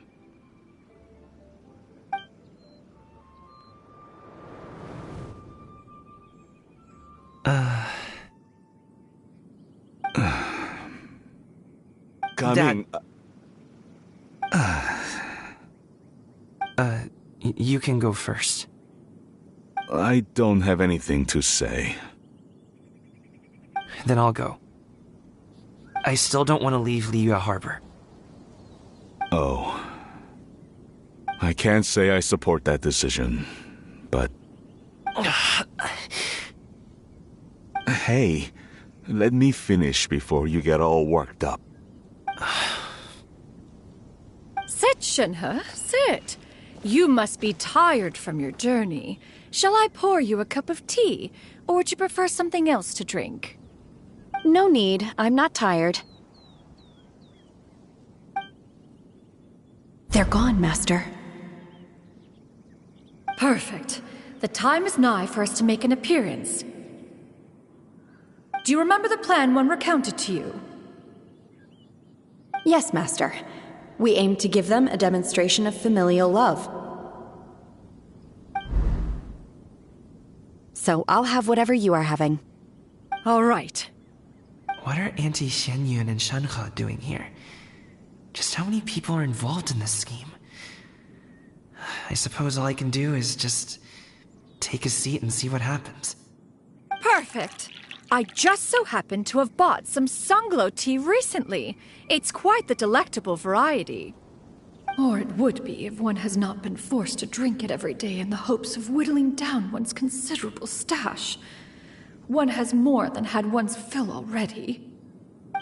[SPEAKER 17] Coming.
[SPEAKER 9] You can go first.
[SPEAKER 6] I don't have anything to say.
[SPEAKER 9] Then I'll go. I still don't want to leave Liyue Harbor.
[SPEAKER 6] Oh. I can't say I support that decision, but... Hey, let me finish before you get all worked up.
[SPEAKER 11] Sit, Shenhe, sit. You must be tired from your journey. Shall I pour you a cup of tea, or would you prefer something else to drink?
[SPEAKER 20] No need. I'm not tired. They're gone, Master.
[SPEAKER 15] Perfect. The time is nigh for us to make an appearance. Do you remember the plan when recounted to you?
[SPEAKER 20] Yes, Master. We aim to give them a demonstration of familial love. So I'll have whatever you are having.
[SPEAKER 15] All right.
[SPEAKER 9] What are Auntie Xianyun and Shenhe doing here? Just how many people are involved in this scheme? I suppose all I can do is just take a seat and see what happens.
[SPEAKER 15] Perfect. I just so happen to have bought some Sunglow tea recently. It's quite the delectable variety. Or it would be if one has not been forced to drink it every day in the hopes of whittling down one's considerable stash. One has more than had one's fill already.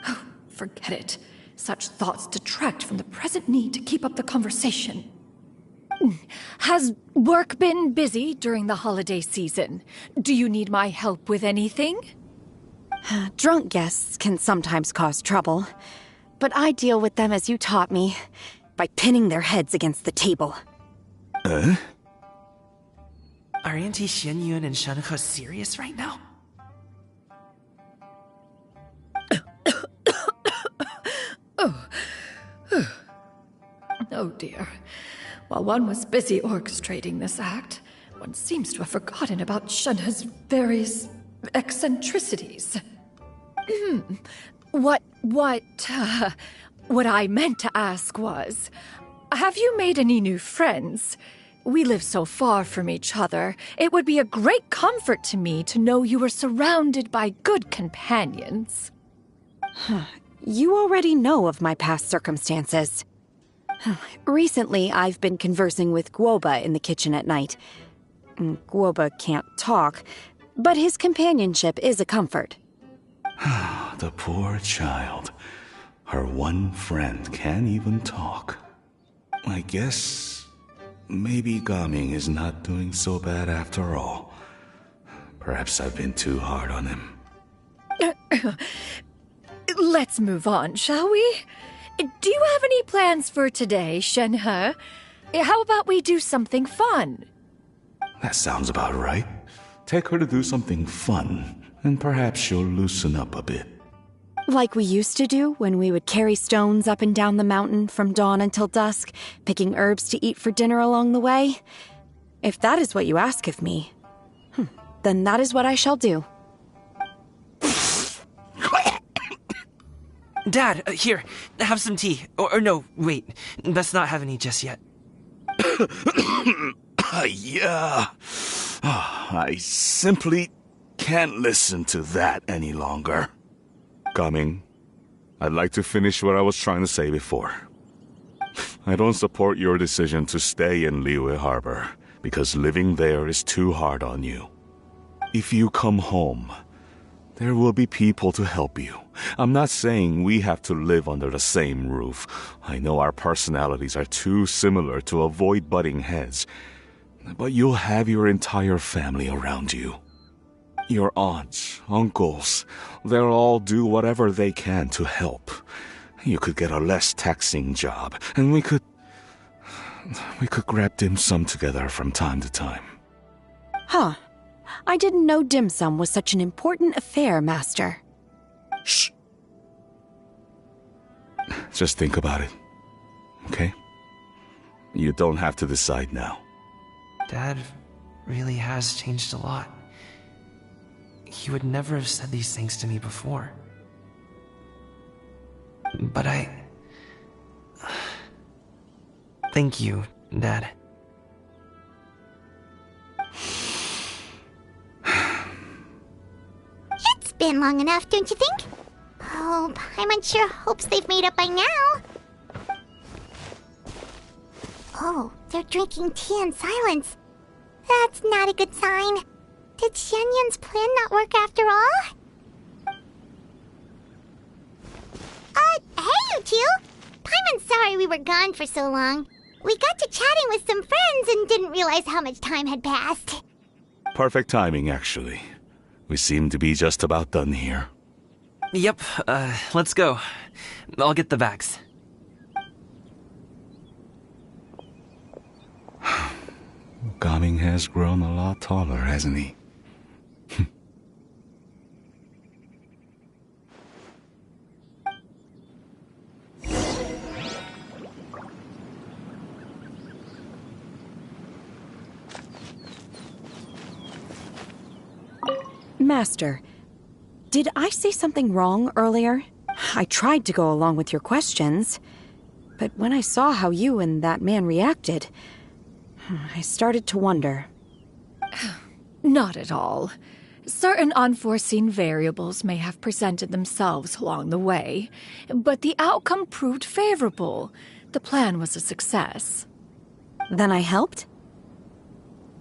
[SPEAKER 15] Oh, forget it. Such thoughts detract from the present need to keep up the conversation. Has work been busy during the holiday season? Do you need my help with anything?
[SPEAKER 20] Drunk guests can sometimes cause trouble, but I deal with them as you taught me, by pinning their heads against the table.
[SPEAKER 9] Are Auntie Xianyun and Shenhe serious right now?
[SPEAKER 15] Oh dear. While one was busy orchestrating this act, one seems to have forgotten about Shenhe's various eccentricities. What I meant to ask was, have you made any new friends? We live so far from each other. It would be a great comfort to me to know you were surrounded by good companions.
[SPEAKER 20] You already know of my past circumstances. Recently, I've been conversing with Guoba in the kitchen at night. Guoba can't talk, but his companionship is a comfort.
[SPEAKER 6] The poor child. Her one friend can't even talk. I guess maybe Gaming is not doing so bad after all. Perhaps I've been too hard on him.
[SPEAKER 15] Let's move on, shall we? Do you have any plans for today, Shenhe? How about we do something fun?
[SPEAKER 6] That sounds about right. Take her to do something fun, and perhaps she'll loosen up a bit.
[SPEAKER 20] Like we used to do when we would carry stones up and down the mountain from dawn until dusk, picking herbs to eat for dinner along the way? If that is what you ask of me, then that is what I shall do.
[SPEAKER 9] Dad, here, have some tea. Or no, wait, let's not have any just yet.
[SPEAKER 6] Yeah. I simply can't listen to that any longer. Coming. I'd like to finish what I was trying to say before. I don't support your decision to stay in Liyue Harbor, because living there is too hard on you. If you come home, there will be people to help you. I'm not saying we have to live under the same roof. I know our personalities are too similar to avoid butting heads. But you'll have your entire family around you. Your aunts, uncles, they'll all do whatever they can to help. You could get a less taxing job, and we could grab dim sum together from time to time.
[SPEAKER 20] Huh. I didn't know dim sum was such an important affair, Master.
[SPEAKER 6] Shh. Just think about it, okay? You don't have to decide now.
[SPEAKER 9] Dad really has changed a lot. He would never have said these things to me before. But thank you, Dad.
[SPEAKER 2] It's been long enough, don't you think? Oh, Paimon sure hopes they've made up by now. Oh, they're drinking tea in silence. That's not a good sign. Did Xianyun's plan not work after all? Hey you two! Paimon's sorry we were gone for so long. We got to chatting with some friends and didn't realize how much time had passed.
[SPEAKER 6] Perfect timing, actually. We seem to be just about done here.
[SPEAKER 9] Yep, let's go. I'll get the bags.
[SPEAKER 6] Gaming has grown a lot taller, hasn't he?
[SPEAKER 20] Master, did I say something wrong earlier? I tried to go along with your questions, but when I saw how you and that man reacted, I started to wonder.
[SPEAKER 15] Not at all. Certain unforeseen variables may have presented themselves along the way, but the outcome proved favorable. The plan was a success.
[SPEAKER 20] Then I helped?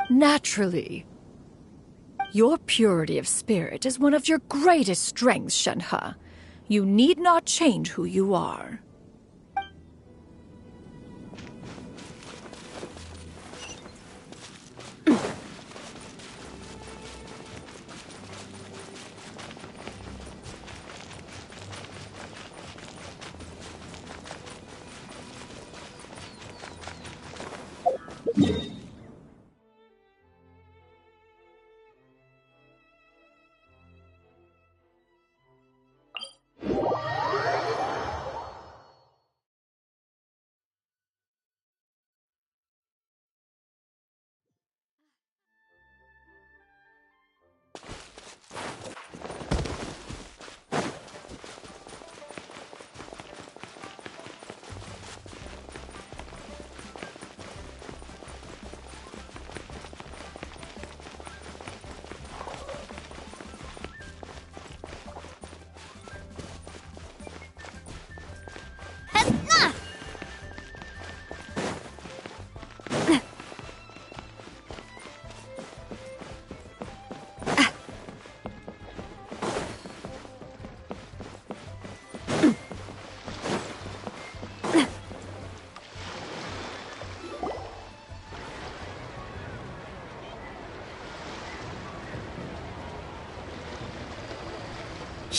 [SPEAKER 15] Naturally. Your purity of spirit is one of your greatest strengths, Shenhe. You need not change who you are.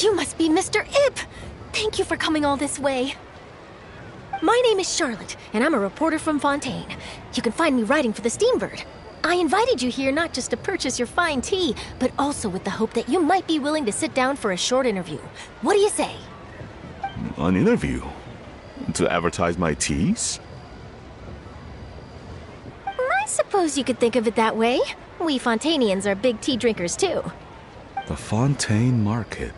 [SPEAKER 7] You must be Mr. Ip! Thank you for coming all this way. My name is Charlotte, and I'm a reporter from Fontaine. You can find me writing for the Steambird. I invited you here not just to purchase your fine tea, but also with the hope that you might be willing to sit down for a short interview. What do you say?
[SPEAKER 6] An interview? To advertise my teas?
[SPEAKER 7] I suppose you could think of it that way. We Fontainians are big tea drinkers, too.
[SPEAKER 6] The Fontaine Market.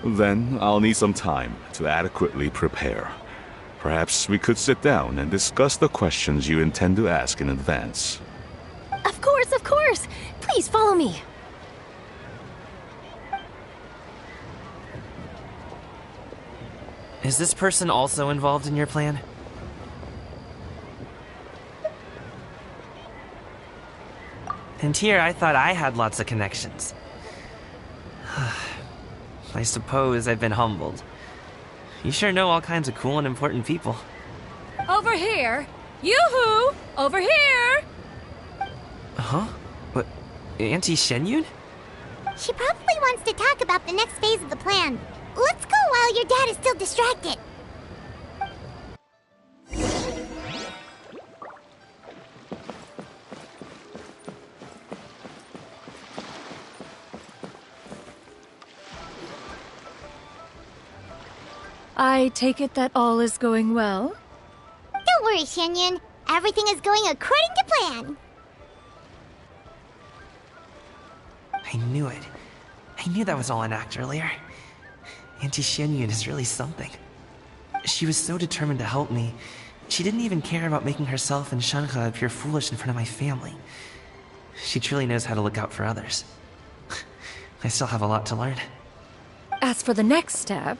[SPEAKER 6] Then I'll need some time to adequately prepare. Perhaps we could sit down and discuss the questions you intend to ask in advance.
[SPEAKER 7] Of course, of course! Please follow me.
[SPEAKER 9] Is this person also involved in your plan? And here I thought I had lots of connections. I suppose I've been humbled. You sure know all kinds of cool and important people.
[SPEAKER 15] Over here! Yoo-hoo! Over here!
[SPEAKER 9] Huh? What? Auntie Shenyun?
[SPEAKER 2] She probably wants to talk about the next phase of the plan. Let's go while your dad is still distracted.
[SPEAKER 15] I take it that all is going well?
[SPEAKER 2] Don't worry, Shenyun. Everything is going according to plan.
[SPEAKER 9] I knew it. I knew that was all an act earlier. Auntie Shenyun is really something. She was so determined to help me. She didn't even care about making herself and Shenhe appear foolish in front of my family. She truly knows how to look out for others. I still have a lot to learn.
[SPEAKER 15] As for the next step...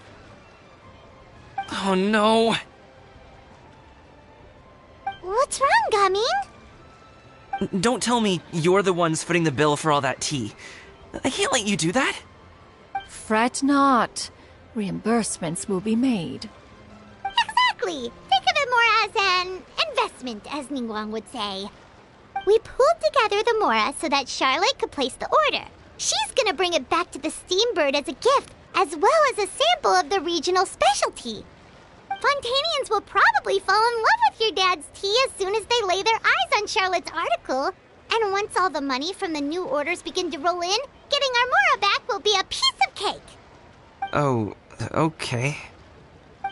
[SPEAKER 9] Oh no!
[SPEAKER 2] What's wrong, Gamin?
[SPEAKER 9] Don't tell me you're the ones footing the bill for all that tea. I can't let you do that.
[SPEAKER 15] Fret not. Reimbursements will be made.
[SPEAKER 2] Exactly! Think of it more as an investment, as Ningguang would say. We pooled together the Mora so that Charlotte could place the order. She's gonna bring it back to the Steambird as a gift, as well as a sample of the regional specialty. Fontanians will probably fall in love with your dad's tea as soon as they lay their eyes on Charlotte's article. And once all the money from the new orders begin to roll in, getting our Mora back will be a piece of cake.
[SPEAKER 9] Oh, okay.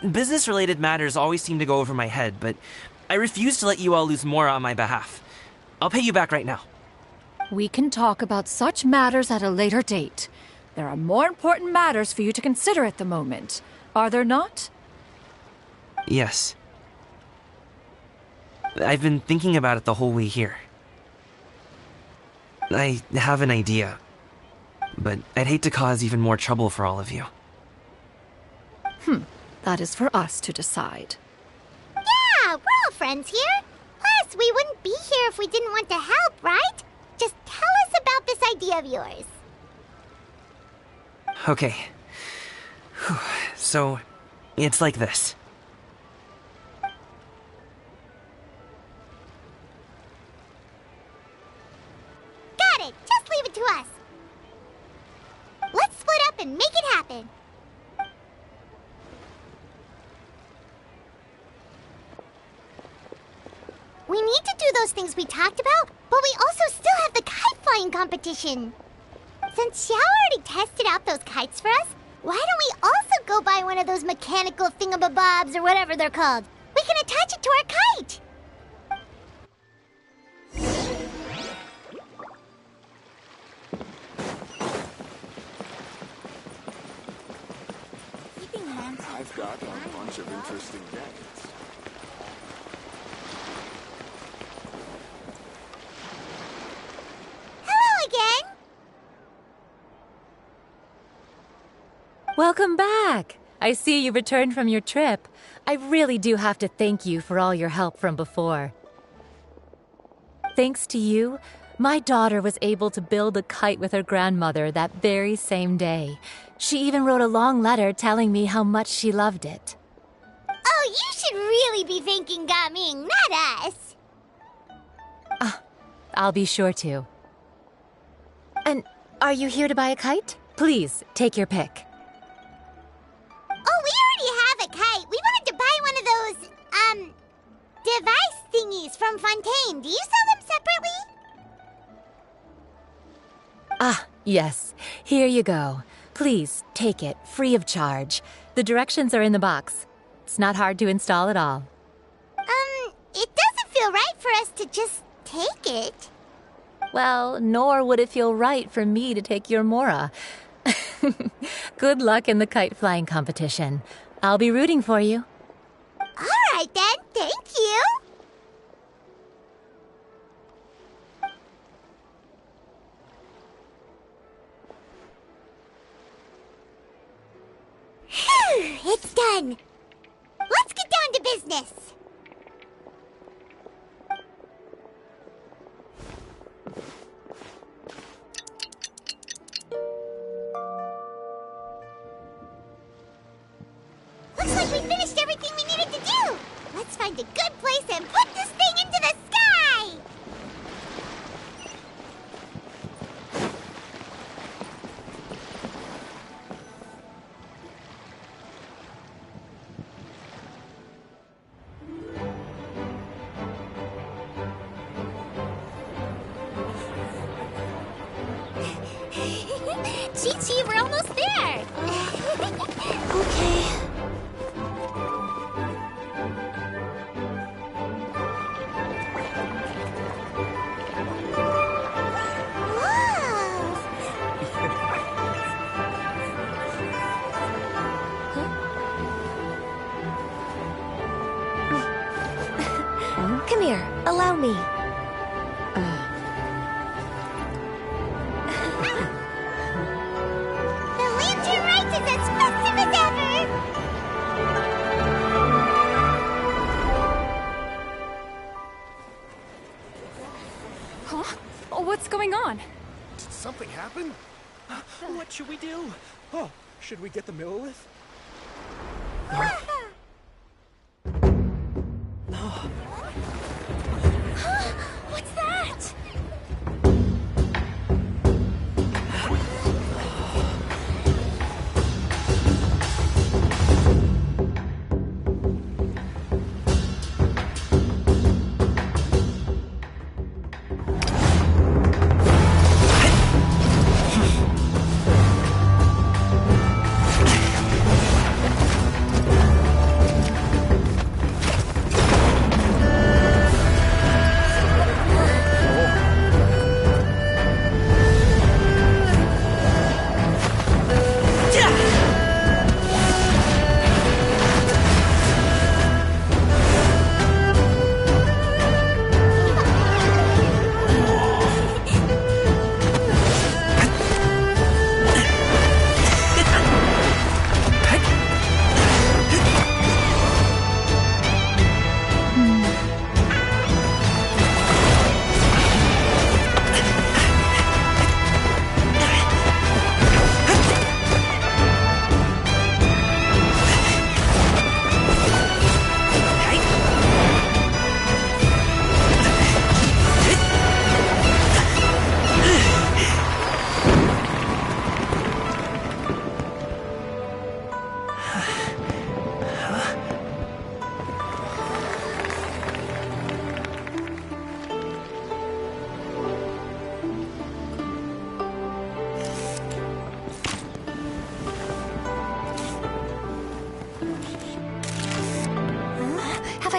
[SPEAKER 9] Business-related matters always seem to go over my head, but I refuse to let you all lose Mora on my behalf. I'll pay you back right now.
[SPEAKER 11] We can talk about such matters at a later date. There are more important matters for you to consider at the moment, are there not?
[SPEAKER 9] Yes. I've been thinking about it the whole way here. I have an idea, but I'd hate to cause even more trouble for all of you.
[SPEAKER 11] That is for us to decide.
[SPEAKER 2] Yeah, we're all friends here. Plus, we wouldn't be here if we didn't want to help, right? Just tell us about this idea of yours.
[SPEAKER 9] Okay. So, it's like this.
[SPEAKER 2] Got it! Just leave it to us. Let's split up and make it happen. We need to do those things we talked about, but we also still have the kite flying competition. Since Xiao already tested out those kites for us, why don't we also go buy one of those mechanical thingamabobs or whatever they're called? We can attach it to our kite.
[SPEAKER 14] I've got a bunch of interesting gadgets.
[SPEAKER 2] Hello again.
[SPEAKER 16] Welcome back! I see you returned from your trip. I really do have to thank you for all your help from before. Thanks to you, my daughter was able to build a kite with her grandmother that very same day. She even wrote a long letter telling me how much she loved it.
[SPEAKER 2] Oh, you should really be thanking Gaming, not us.
[SPEAKER 16] I'll be sure to. And are you here to buy a kite? Please, take your pick.
[SPEAKER 2] Oh, we already have a kite. We wanted to buy one of those, device thingies from Fontaine. Do you sell them separately?
[SPEAKER 16] Yes. Here you go. Please, take it, free of charge. The directions are in the box. It's not hard to install at all.
[SPEAKER 2] It doesn't feel right for us to just take it.
[SPEAKER 16] Well, nor would it feel right for me to take your Mora. Good luck in the kite flying competition. I'll be rooting for you.
[SPEAKER 2] All right then, thank you. Phew, it's done. Let's get down to business. Looks like we finished everything we needed to do. Let's find a good place and put this thing into the sky. Chi-Chi, we're almost there.
[SPEAKER 21] Okay. Come here, allow me.
[SPEAKER 2] The lantern Rite is as festive as ever!
[SPEAKER 11] Huh? Oh, what's going on?
[SPEAKER 13] Did something happen?
[SPEAKER 8] What should we do? Oh, should we get the Millilith?
[SPEAKER 2] What's that?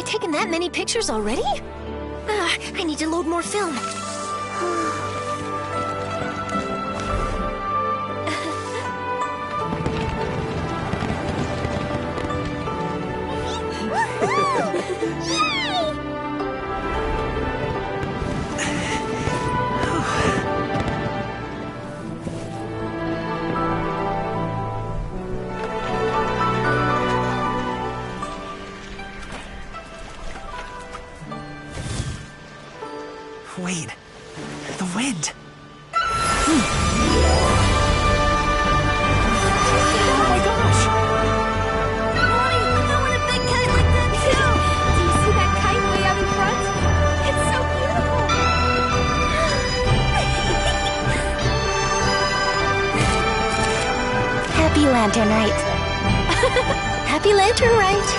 [SPEAKER 7] I taken that many pictures already? I need to load more film.
[SPEAKER 12] Wait, the wind.
[SPEAKER 7] Oh my gosh!
[SPEAKER 21] Mommy, I want a big kite like that too! Do you see that kite way out in front? It's so beautiful! Happy Lantern Rite.
[SPEAKER 7] Happy Lantern Rite.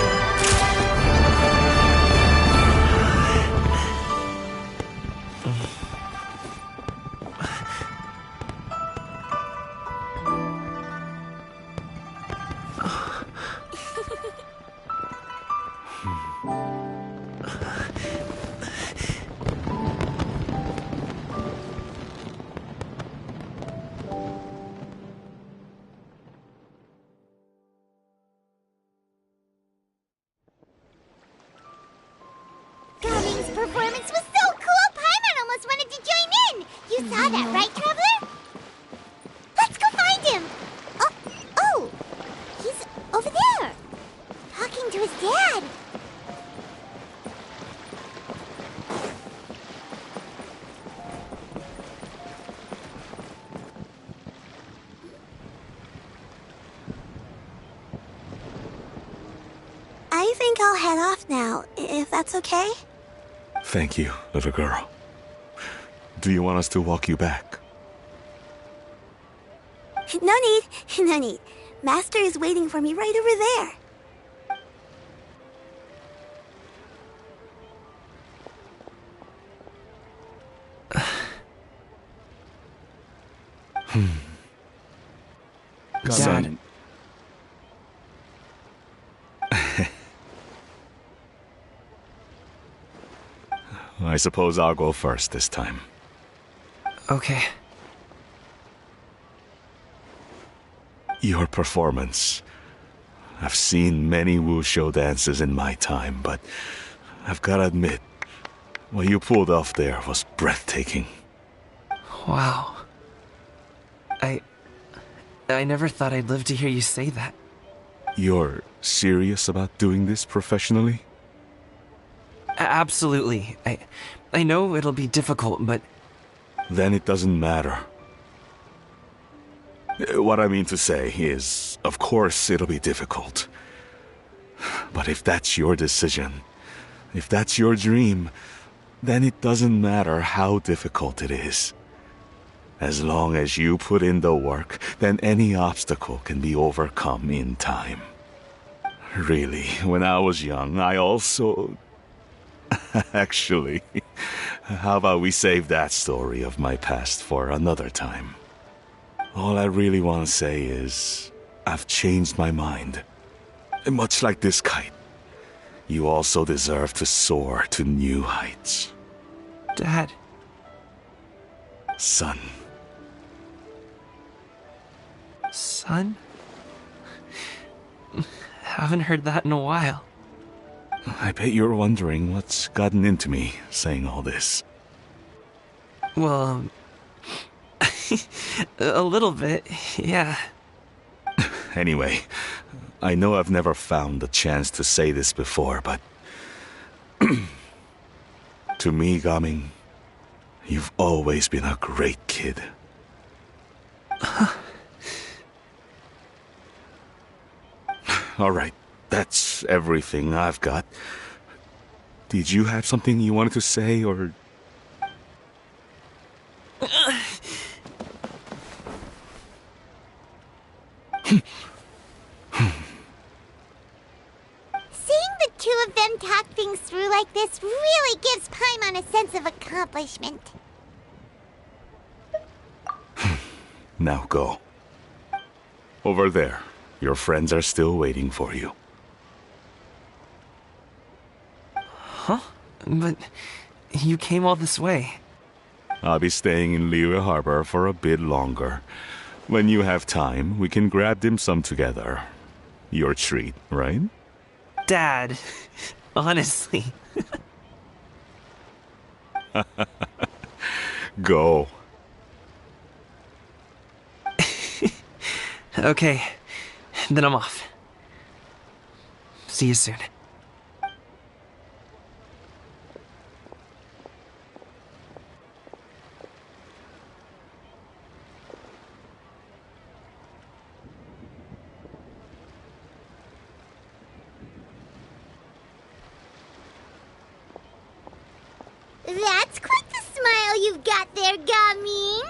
[SPEAKER 2] Gumming's performance was so cool, Paimon almost wanted to join in! You saw that, right, Traveler? Let's go find him! Oh! He's over there! Talking to his dad!
[SPEAKER 5] I think I'll head off now, if that's okay.
[SPEAKER 6] Thank you, little girl. Do you want us to walk you back?
[SPEAKER 5] No need. Master is waiting for me right over there.
[SPEAKER 6] Son. I suppose I'll go first this time.
[SPEAKER 12] Okay.
[SPEAKER 6] Your performance. I've seen many wushou dances in my time, but I've got to admit, what you pulled off there was breathtaking.
[SPEAKER 12] Wow. I never thought I'd live to hear you say that.
[SPEAKER 6] You're serious about doing this professionally?
[SPEAKER 12] Absolutely. I know it'll be difficult, but...
[SPEAKER 6] Then it doesn't matter. What I mean to say is, of course it'll be difficult. But if that's your decision, if that's your dream, then it doesn't matter how difficult it is. As long as you put in the work, then any obstacle can be overcome in time. Really, when I was young, I also... Actually, how about we save that story of my past for another time? All I really want to say is, I've changed my mind. Much like this kite, you also deserve to soar to new heights.
[SPEAKER 12] Dad.
[SPEAKER 6] Son.
[SPEAKER 12] Son? Haven't heard that in a while.
[SPEAKER 6] I bet you're wondering what's gotten into me saying all this.
[SPEAKER 12] Well, a little bit, yeah.
[SPEAKER 6] Anyway, I know I've never found the chance to say this before, but... to me, Gaming, you've always been a great kid. Alright, that's everything I've got. Did you have something you wanted to say, or...
[SPEAKER 2] Seeing the two of them talk things through like this really gives Paimon a sense of accomplishment.
[SPEAKER 6] Now go. Over there. Your friends are still waiting for you.
[SPEAKER 9] But you came all this way.
[SPEAKER 6] I'll be staying in Liyue Harbor for a bit longer. When you have time, we can grab dim sum together. Your treat, right?
[SPEAKER 9] Dad, honestly.
[SPEAKER 6] Go.
[SPEAKER 9] Okay, then I'm off. See you soon.
[SPEAKER 2] That's quite the smile you've got there, Gaming.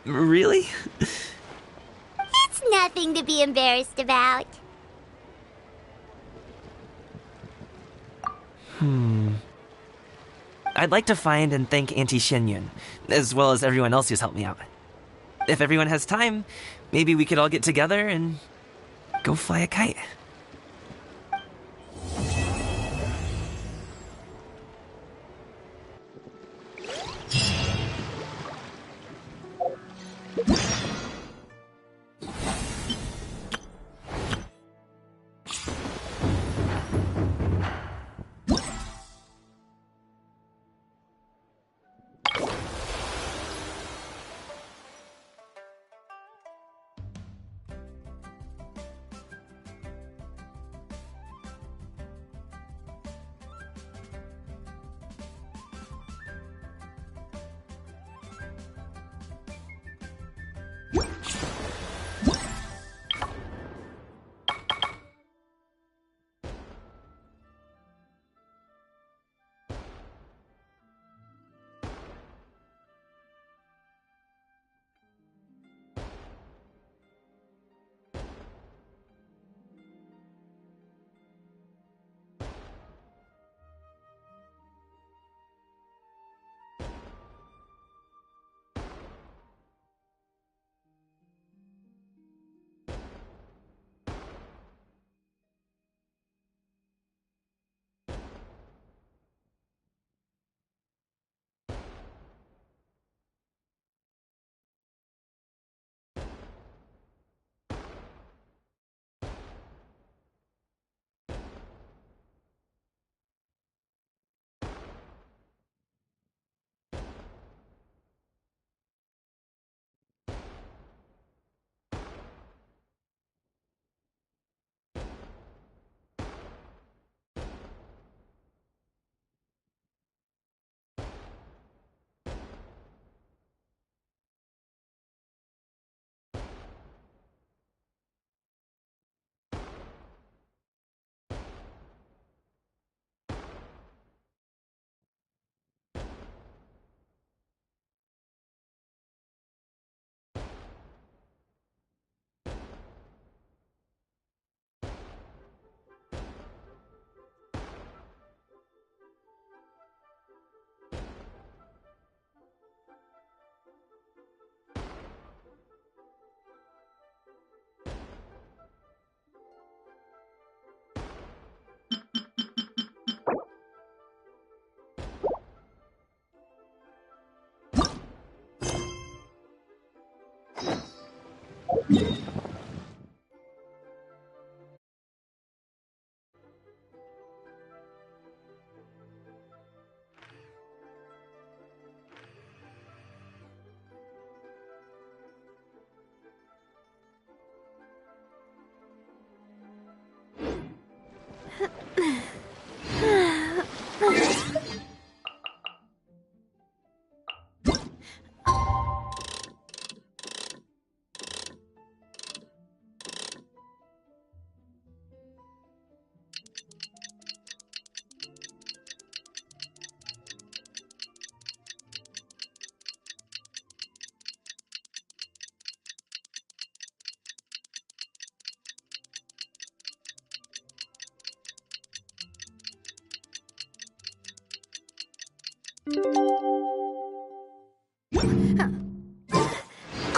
[SPEAKER 9] Really?
[SPEAKER 2] It's nothing to be embarrassed about.
[SPEAKER 9] I'd like to find and thank Auntie Xianyun, as well as everyone else who's helped me out. If everyone has time, maybe we could all get together and go fly a kite.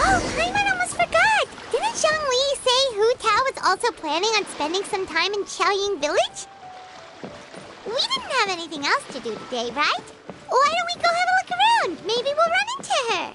[SPEAKER 2] Oh, Paimon almost forgot! Didn't Zhang Li say Hu Tao was also planning on spending some time in Qiaoying Village? didn't have anything else to do today, right? Why don't we go have a look around? Maybe we'll run into her.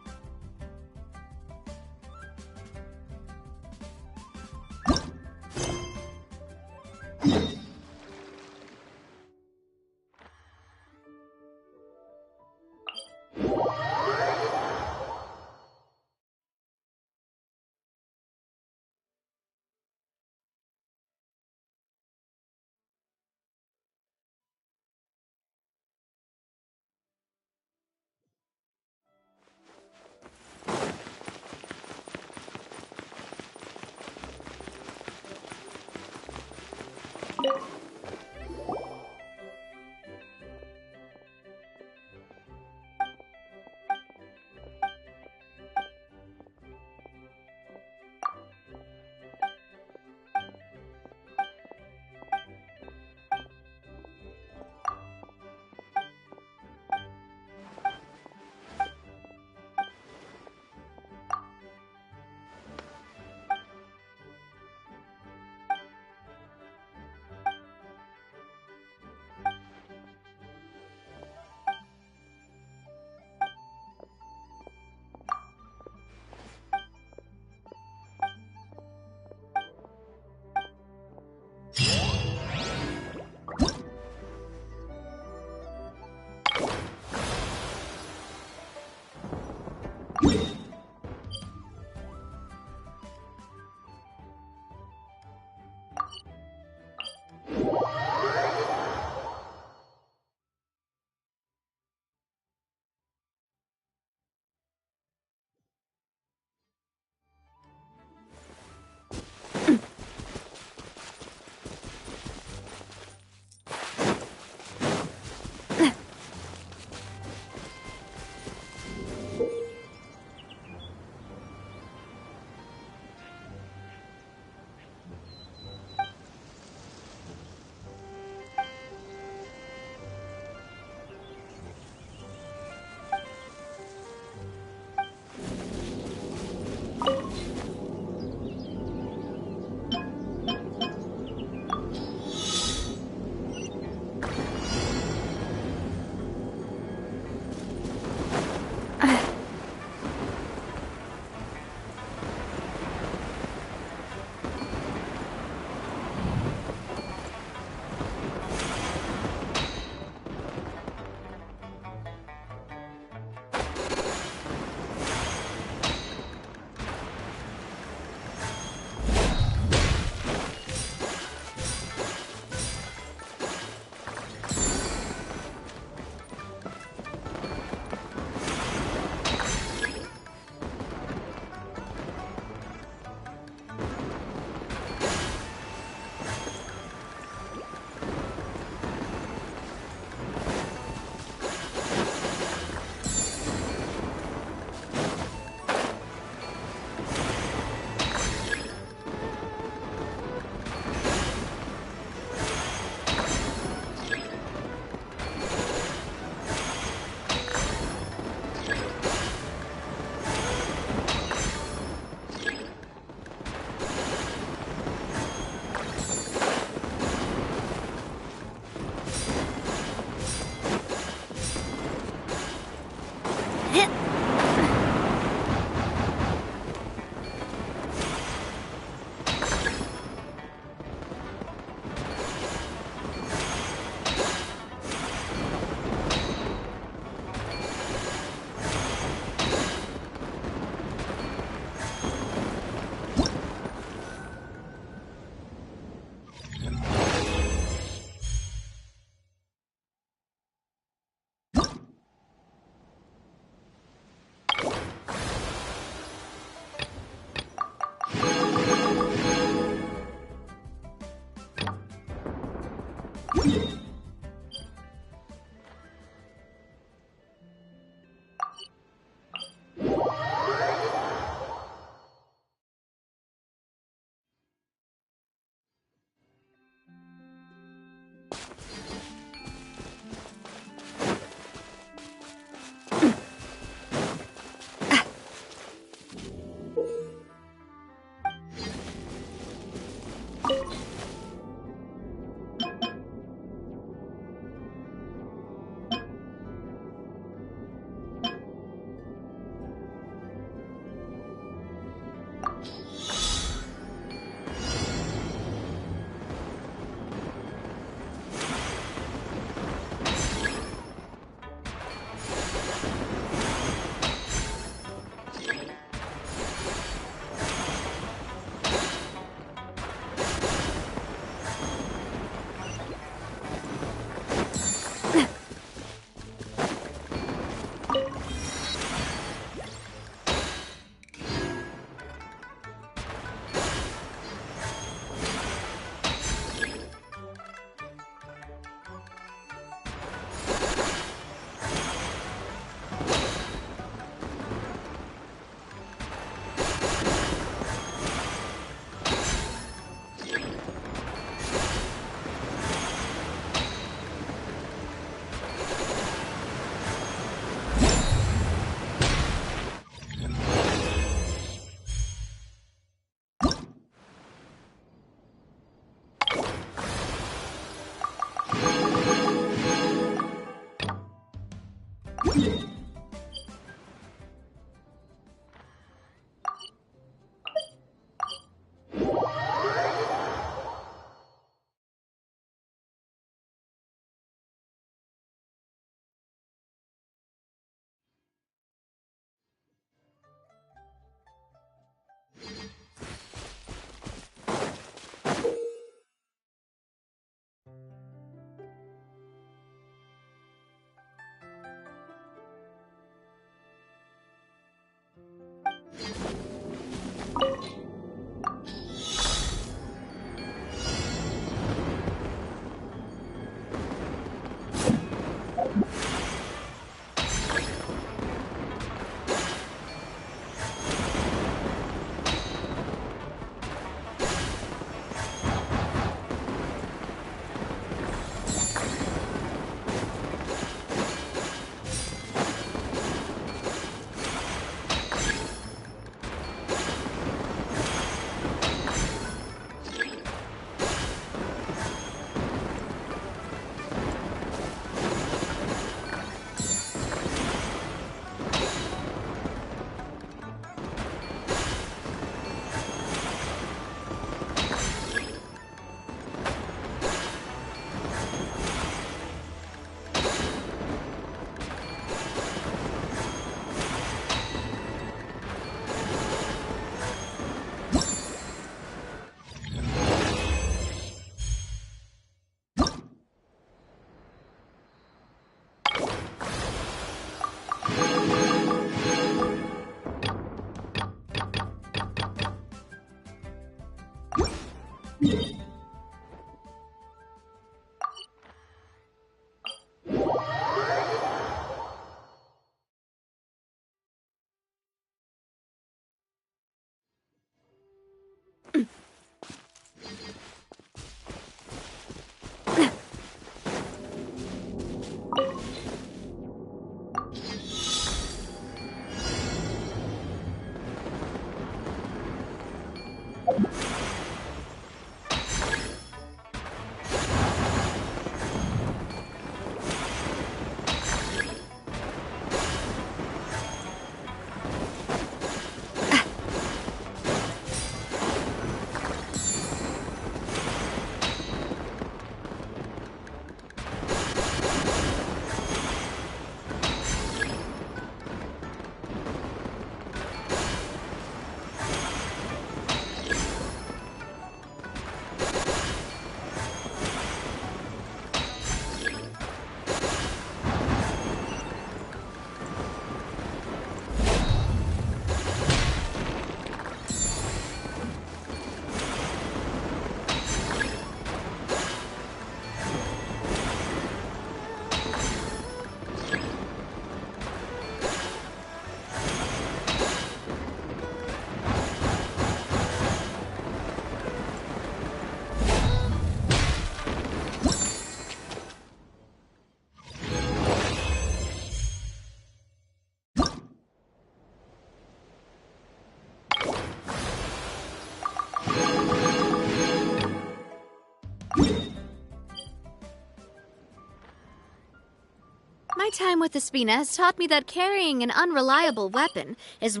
[SPEAKER 1] My time with the Spina has taught me that carrying an unreliable weapon is...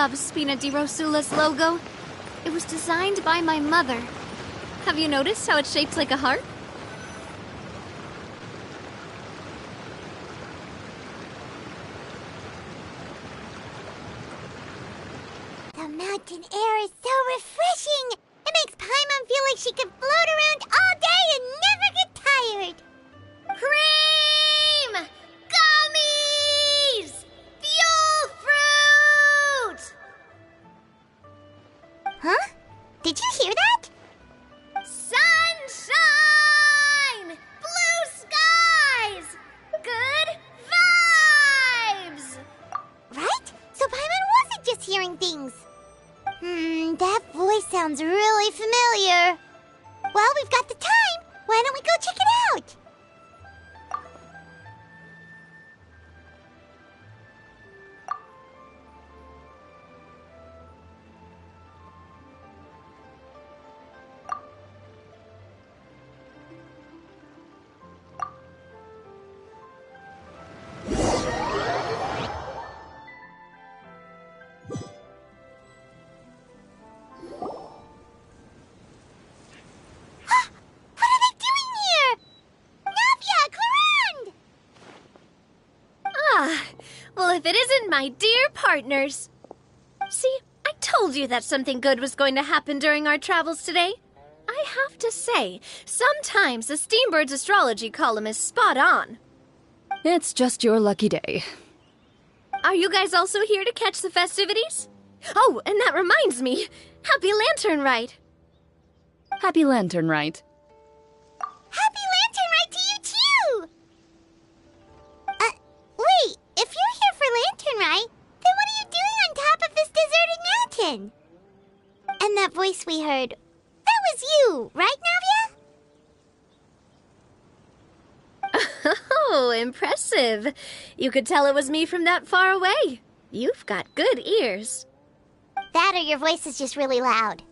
[SPEAKER 1] love Spina di Rosula's logo. It was designed by my mother. Have you noticed how it's shaped like a heart?
[SPEAKER 2] The mountain air is so refreshing! It makes Paimon feel like she could float around all day and never get tired!
[SPEAKER 4] Cream! Gummies! Fuel fruit!
[SPEAKER 2] Huh? Did you hear that?
[SPEAKER 4] Sunshine! Blue skies! Good vibes!
[SPEAKER 2] Right? So Paimon wasn't just hearing things. That voice sounds really familiar. Well, we've got the time. Why don't we go check it out?
[SPEAKER 21] Well, if it isn't my dear partners. See, I told you that something good was going to happen during our travels today. I have to say, sometimes the Steambird's astrology column is spot on.
[SPEAKER 11] It's just your lucky day.
[SPEAKER 21] Are you guys also here to catch the festivities? Oh, and that reminds me. Happy Lantern Rite.
[SPEAKER 11] Happy Lantern Rite.
[SPEAKER 2] Happy Lantern Rite to you, too! Wait, if you're here for Lantern Rite, then what are you doing on top of this deserted mountain? And that voice we heard, that was you, right, Navia?
[SPEAKER 21] Oh, impressive. You could tell it was me from that far away. You've got good ears.
[SPEAKER 2] That or your voice is just really loud.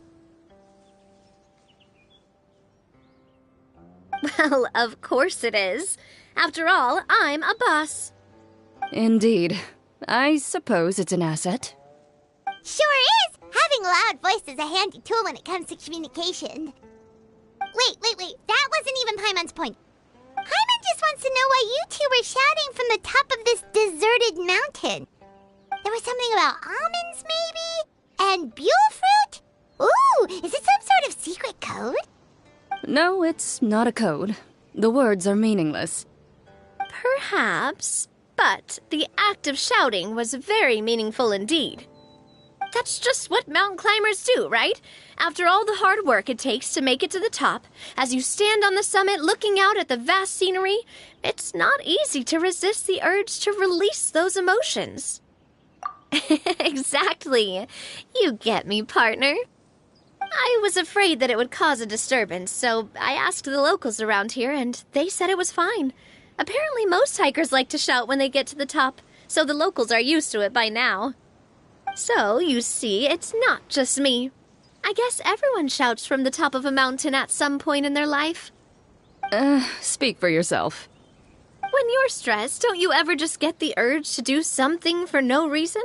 [SPEAKER 21] Well, of course it is. After all, I'm a boss.
[SPEAKER 11] Indeed. I suppose it's an asset.
[SPEAKER 2] Sure is! Having a loud voice is a handy tool when it comes to communication. Wait. That wasn't even Paimon's point. Paimon just wants to know why you two were shouting from the top of this deserted mountain. There was something about almonds, maybe? And buell fruit? Ooh, is it some sort of secret code?
[SPEAKER 11] No, it's not a code. The words are meaningless.
[SPEAKER 21] Perhaps, but the act of shouting was very meaningful indeed. That's just what mountain climbers do, right? After all the hard work it takes to make it to the top, as you stand on the summit looking out at the vast scenery, it's not easy to resist the urge to release those emotions. Exactly. You get me, partner. I was afraid that it would cause a disturbance, so I asked the locals around here, and they said it was fine. Apparently most hikers like to shout when they get to the top, so the locals are used to it by now. So, you see, it's not just me. I guess everyone shouts from the top of a mountain at some point in their life.
[SPEAKER 11] Speak for yourself.
[SPEAKER 21] When you're stressed, don't you ever just get the urge to do something for no reason?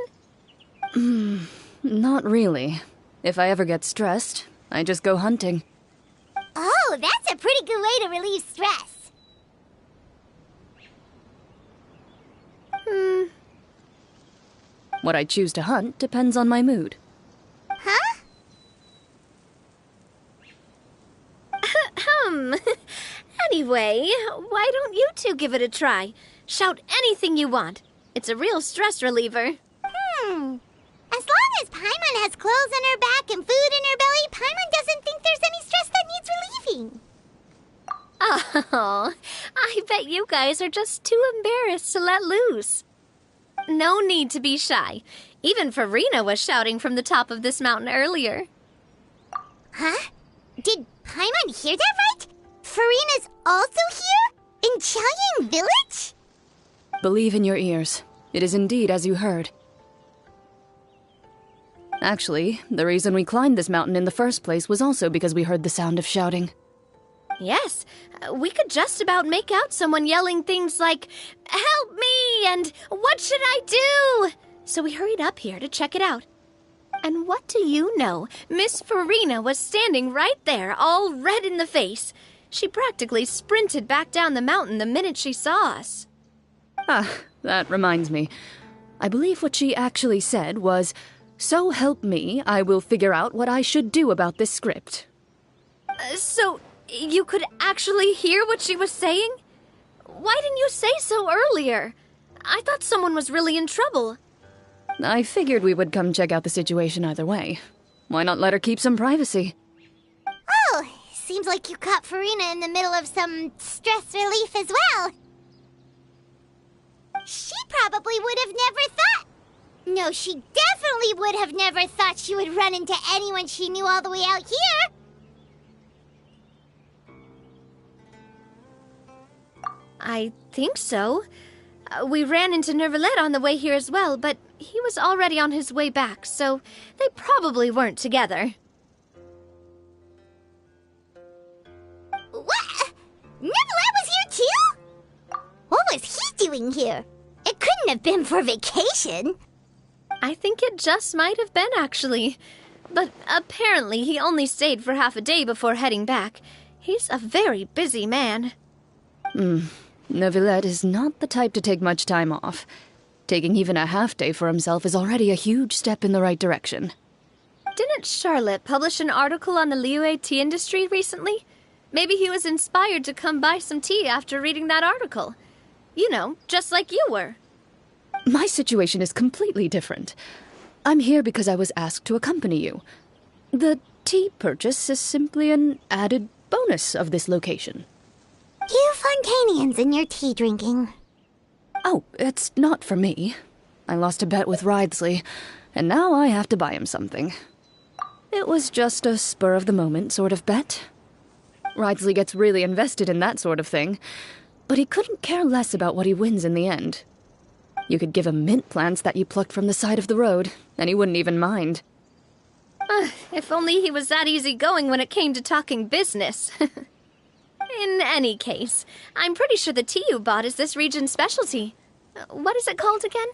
[SPEAKER 11] Not really. If I ever get stressed, I just go hunting.
[SPEAKER 2] Oh, that's a pretty good way to relieve stress.
[SPEAKER 11] What I choose to hunt depends on my mood.
[SPEAKER 2] Huh?
[SPEAKER 21] Anyway, why don't you two give it a try? Shout anything you want. It's a real stress reliever.
[SPEAKER 2] As long as Paimon has clothes on her back and food in her belly, Paimon doesn't think there's any stress that needs relieving.
[SPEAKER 21] Oh, I bet you guys are just too embarrassed to let loose. No need to be shy. Even Farina was shouting from the top of this mountain earlier.
[SPEAKER 2] Huh? Did Paimon hear that right? Farina's also here? In Chaoying Village?
[SPEAKER 11] Believe in your ears. It is indeed as you heard. Actually, the reason we climbed this mountain in the first place was also because we heard the sound of shouting.
[SPEAKER 21] Yes, we could just about make out someone yelling things like, "Help me!" and "What should I do?" So we hurried up here to check it out.
[SPEAKER 1] And what do you know? Miss Farina was standing right there, all red in the face. She practically sprinted back down the mountain the minute she saw us.
[SPEAKER 20] Ah, that reminds me. I believe what she actually said was, "So help me, I will figure out what I should do about this script."
[SPEAKER 1] So, you could actually hear what she was saying? Why didn't you say so earlier? I thought someone was really in trouble.
[SPEAKER 20] I figured we would come check out the situation either way. Why not let her keep some privacy?
[SPEAKER 2] Oh, seems like you caught Farina in the middle of some stress relief as well. She probably would have never thought... No, she definitely would have never thought she would run into anyone she knew all the way out here.
[SPEAKER 1] I think so. We ran into Nervalet on the way here as well, but he was already on his way back, so they probably weren't together.
[SPEAKER 2] What? Nervalet was here too? What was he doing here? It couldn't have been for vacation.
[SPEAKER 1] I think it just might have been, actually. But apparently he only stayed for half a day before heading back. He's a very busy man.
[SPEAKER 20] Neuvillette is not the type to take much time off. Taking even a half day for himself is already a huge step in the right direction.
[SPEAKER 1] Didn't Charlotte publish an article on the Liyue tea industry recently? Maybe he was inspired to come buy some tea after reading that article. You know, just like you were.
[SPEAKER 20] My situation is completely different. I'm here because I was asked to accompany you. The tea purchase is simply an added bonus of this location.
[SPEAKER 2] You Fontanians and your tea drinking.
[SPEAKER 20] Oh, it's not for me. I lost a bet with Ridesley, and now I have to buy him something. It was just a spur-of-the-moment sort of bet. Ridesley gets really invested in that sort of thing, but he couldn't care less about what he wins in the end. You could give him mint plants that you plucked from the side of the road, and he wouldn't even mind.
[SPEAKER 1] If only he was that easygoing when it came to talking business. In any case, I'm pretty sure the tea you bought is this region's specialty. What is it called again?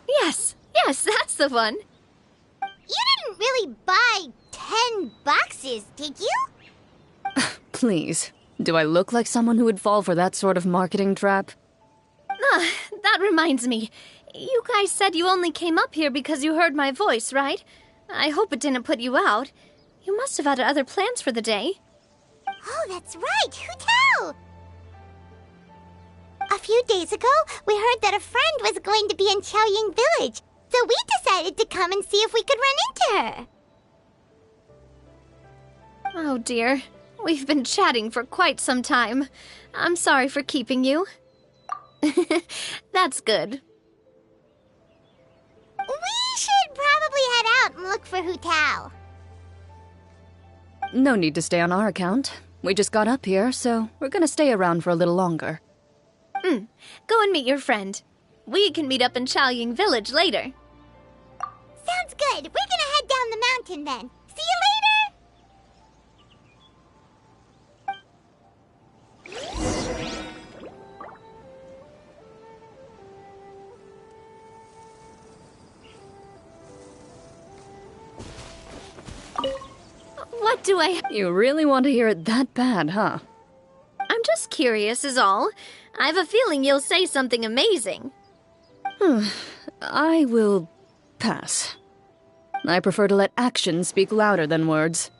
[SPEAKER 1] Yes, that's the one.
[SPEAKER 2] You didn't really buy 10 boxes, did you?
[SPEAKER 20] Please, do I look like someone who would fall for that sort of marketing trap?
[SPEAKER 1] That reminds me. You guys said you only came up here because you heard my voice, right? I hope it didn't put you out. You must have had other plans for the day.
[SPEAKER 2] Oh, that's right. Who tell? A few days ago, we heard that a friend was going to be in Chaoying Village, so we decided to come and see if we could run into her.
[SPEAKER 1] Oh dear. We've been chatting for quite some time. I'm sorry for keeping you. That's good.
[SPEAKER 2] We should probably head out and look for Hu Tao.
[SPEAKER 20] No need to stay on our account. We just got up here, so we're gonna stay around for a little longer.
[SPEAKER 1] Go and meet your friend. We can meet up in Chaoying Village later.
[SPEAKER 2] Sounds good. We're gonna head down the mountain then. See you later!
[SPEAKER 1] What do I...
[SPEAKER 20] You really want to hear it that bad, huh?
[SPEAKER 1] I'm just curious is all. I have a feeling you'll say something amazing.
[SPEAKER 20] I will pass. I prefer to let actions speak louder than words.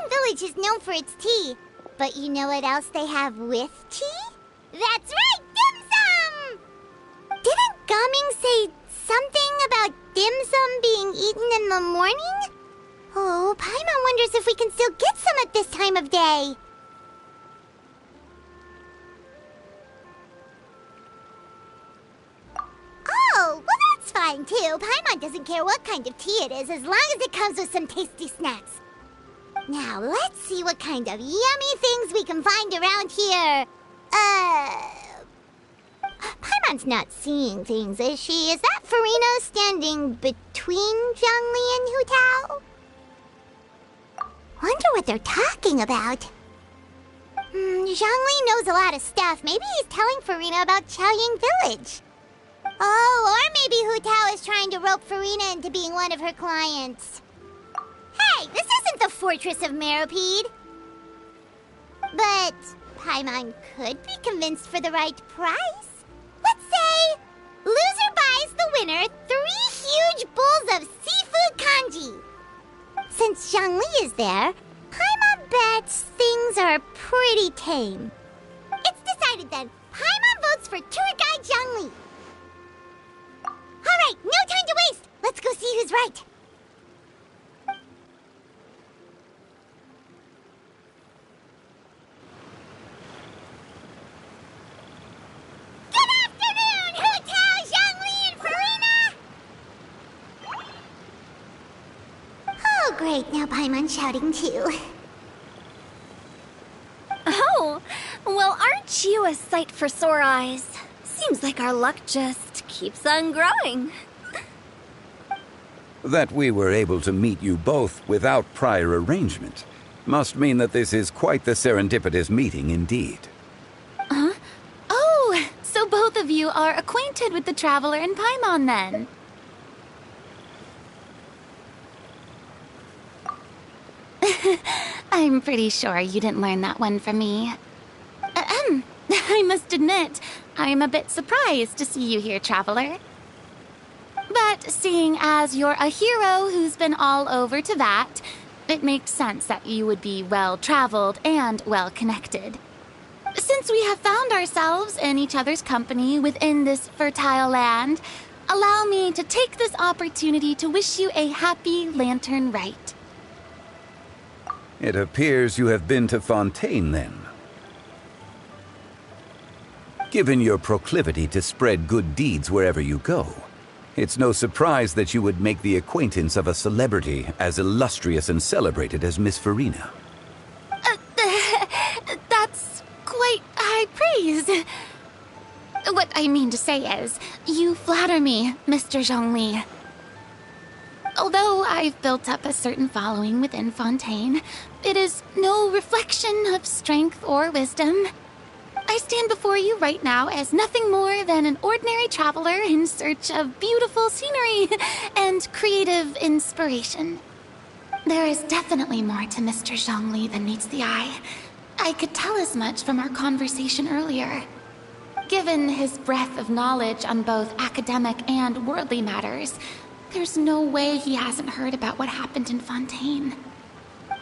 [SPEAKER 2] Village is known for its tea, but you know what else they have with tea? That's right, dim sum! Didn't Gaming say something about dim sum being eaten in the morning? Oh, Paimon wonders if we can still get some at this time of day. Oh, well that's fine too. Paimon doesn't care what kind of tea it is as long as it comes with some tasty snacks. Now, let's see what kind of yummy things we can find around here. Paimon's not seeing things, is she? Is that Farina standing between Zhongli and Hu Tao? Wonder what they're talking about. Zhongli knows a lot of stuff. Maybe he's telling Farina about Chaoying Village. Oh, or maybe Hu Tao is trying to rope Farina into being one of her clients. Hey, this isn't the Fortress of Meropide. But Paimon could be convinced for the right price. Let's say loser buys the winner 3 huge bowls of seafood kanji. Since Zhongli is there, Paimon bets things are pretty tame. It's decided then. Paimon votes for tour guide Zhongli. All right, no time to waste. Let's go see who's right. Good afternoon, Hu Tao, Zhongli, and Farina. Oh, great. Now Paimon's shouting too.
[SPEAKER 1] Oh, well, aren't you a sight for sore eyes? Seems like our luck just keeps on growing.
[SPEAKER 10] That we were able to meet you both without prior arrangement must mean that this is quite the serendipitous meeting indeed.
[SPEAKER 18] Huh? Oh, so both of you are acquainted with the Traveler and Paimon then? I'm pretty sure you didn't learn that one from me. I must admit, I'm a bit surprised to see you here, Traveler. But seeing as you're a hero who's been all over Teyvat, it makes sense that you would be well-traveled and well-connected. Since we have found ourselves in each other's company within this fertile land, allow me to take this opportunity to wish you a happy Lantern Rite.
[SPEAKER 10] It appears you have been to Fontaine, then. Given your proclivity to spread good deeds wherever you go, it's no surprise that you would make the acquaintance of a celebrity as illustrious and celebrated as Miss Farina.
[SPEAKER 18] That's quite high praise. What I mean to say is, you flatter me, Mr. Zhongli. Although I've built up a certain following within Fontaine, it is no reflection of strength or wisdom. I stand before you right now as nothing more than an ordinary traveler in search of beautiful scenery and creative inspiration. There is definitely more to Mr. Zhongli than meets the eye. I could tell as much from our conversation earlier. Given his breadth of knowledge on both academic and worldly matters, there's no way he hasn't heard about what happened in Fontaine.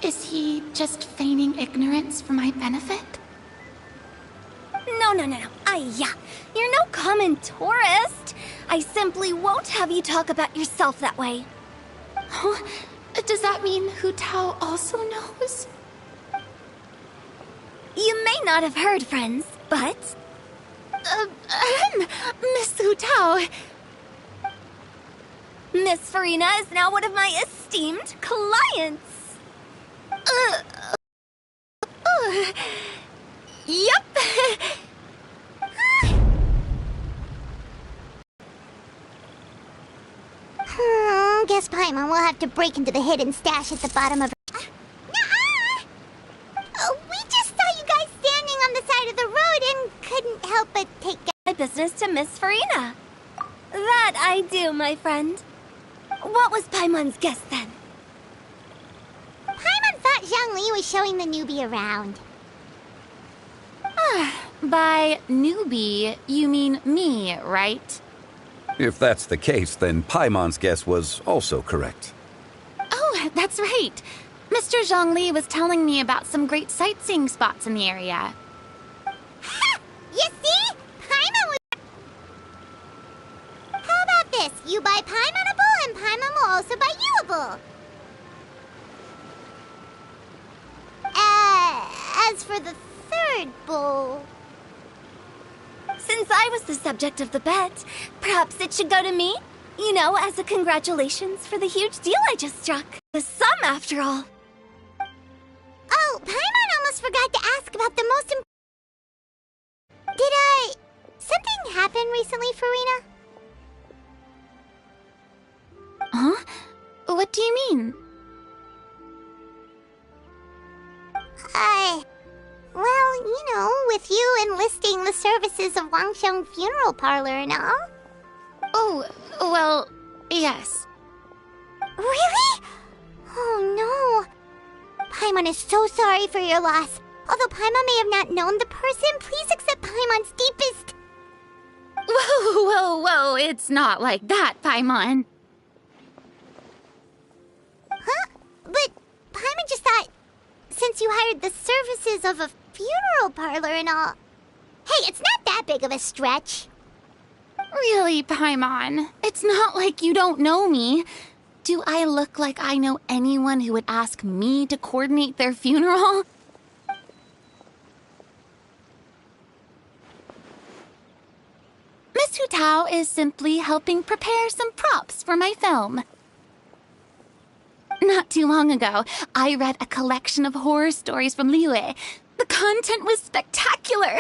[SPEAKER 18] Is he just feigning ignorance for my benefit?
[SPEAKER 1] No. You're no common tourist. I simply won't have you talk about yourself that way.
[SPEAKER 18] Oh, does that mean Hu Tao also knows?
[SPEAKER 1] You may not have heard, friends, but...
[SPEAKER 18] Miss Hu Tao...
[SPEAKER 1] Miss Farina is now one of my esteemed clients.
[SPEAKER 18] Yup.
[SPEAKER 2] Guess Paimon will have to break into the hidden stash at the bottom of her... we just saw you guys standing on the side of the road and couldn't help but take
[SPEAKER 1] my business to Miss Farina. That I do, my friend. What was Paimon's guess then?
[SPEAKER 2] Paimon thought Zhongli was showing the newbie around.
[SPEAKER 18] By newbie, you mean me, right?
[SPEAKER 10] If that's the case, then Paimon's guess was also correct.
[SPEAKER 18] Oh, that's right. Mr. Zhongli was telling me about some great sightseeing spots in the area.
[SPEAKER 2] Ha! You see? Paimon was... How about this? You buy Paimon a bowl, and Paimon will also buy you a bowl. As for the third bowl...
[SPEAKER 1] Since I was the subject of the bet, perhaps it should go to me? You know, as a congratulations for the huge deal I just struck. The sum, after all.
[SPEAKER 2] Paimon almost forgot to ask about the most something happen recently, Farina?
[SPEAKER 18] Huh? What do you mean?
[SPEAKER 2] Well, you know, with you enlisting the services of Wangsheng Funeral Parlor and all.
[SPEAKER 18] Oh, well, yes.
[SPEAKER 2] Really? Oh no. Paimon is so sorry for your loss. Although Paimon may have not known the person, please accept Paimon's deepest...
[SPEAKER 18] Whoa, it's not like that, Paimon.
[SPEAKER 2] Huh? But Paimon just thought, since you hired the services of a funeral parlor and all... Hey, it's not that big of a stretch.
[SPEAKER 18] Really, Paimon? It's not like you don't know me. Do I look like I know anyone who would ask me to coordinate their funeral? Miss Hu Tao is simply helping prepare some props for my film. Not too long ago, I read a collection of horror stories from Liyue. The content was spectacular.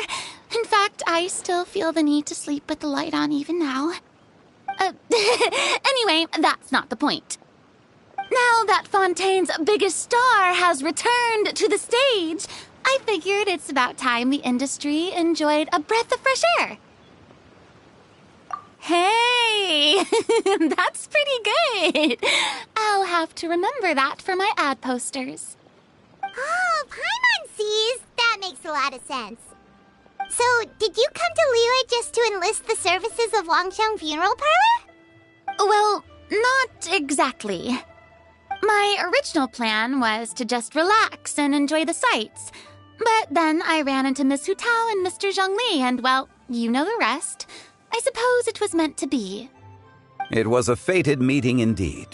[SPEAKER 18] In fact, I still feel the need to sleep with the light on even now. Anyway, that's not the point. Now that Fontaine's biggest star has returned to the stage, I figured it's about time the industry enjoyed a breath of fresh air. Hey, that's pretty good. I'll have to remember that for my ad posters.
[SPEAKER 2] Oh, Paimon sees. That makes a lot of sense. So, did you come to Liyue just to enlist the services of Wangsheng Funeral Parlor?
[SPEAKER 18] Well, not exactly. My original plan was to just relax and enjoy the sights. But then I ran into Miss Hu Tao and Mr. Zhongli, and well, you know the rest. I suppose it was meant to be.
[SPEAKER 10] It was a fated meeting indeed.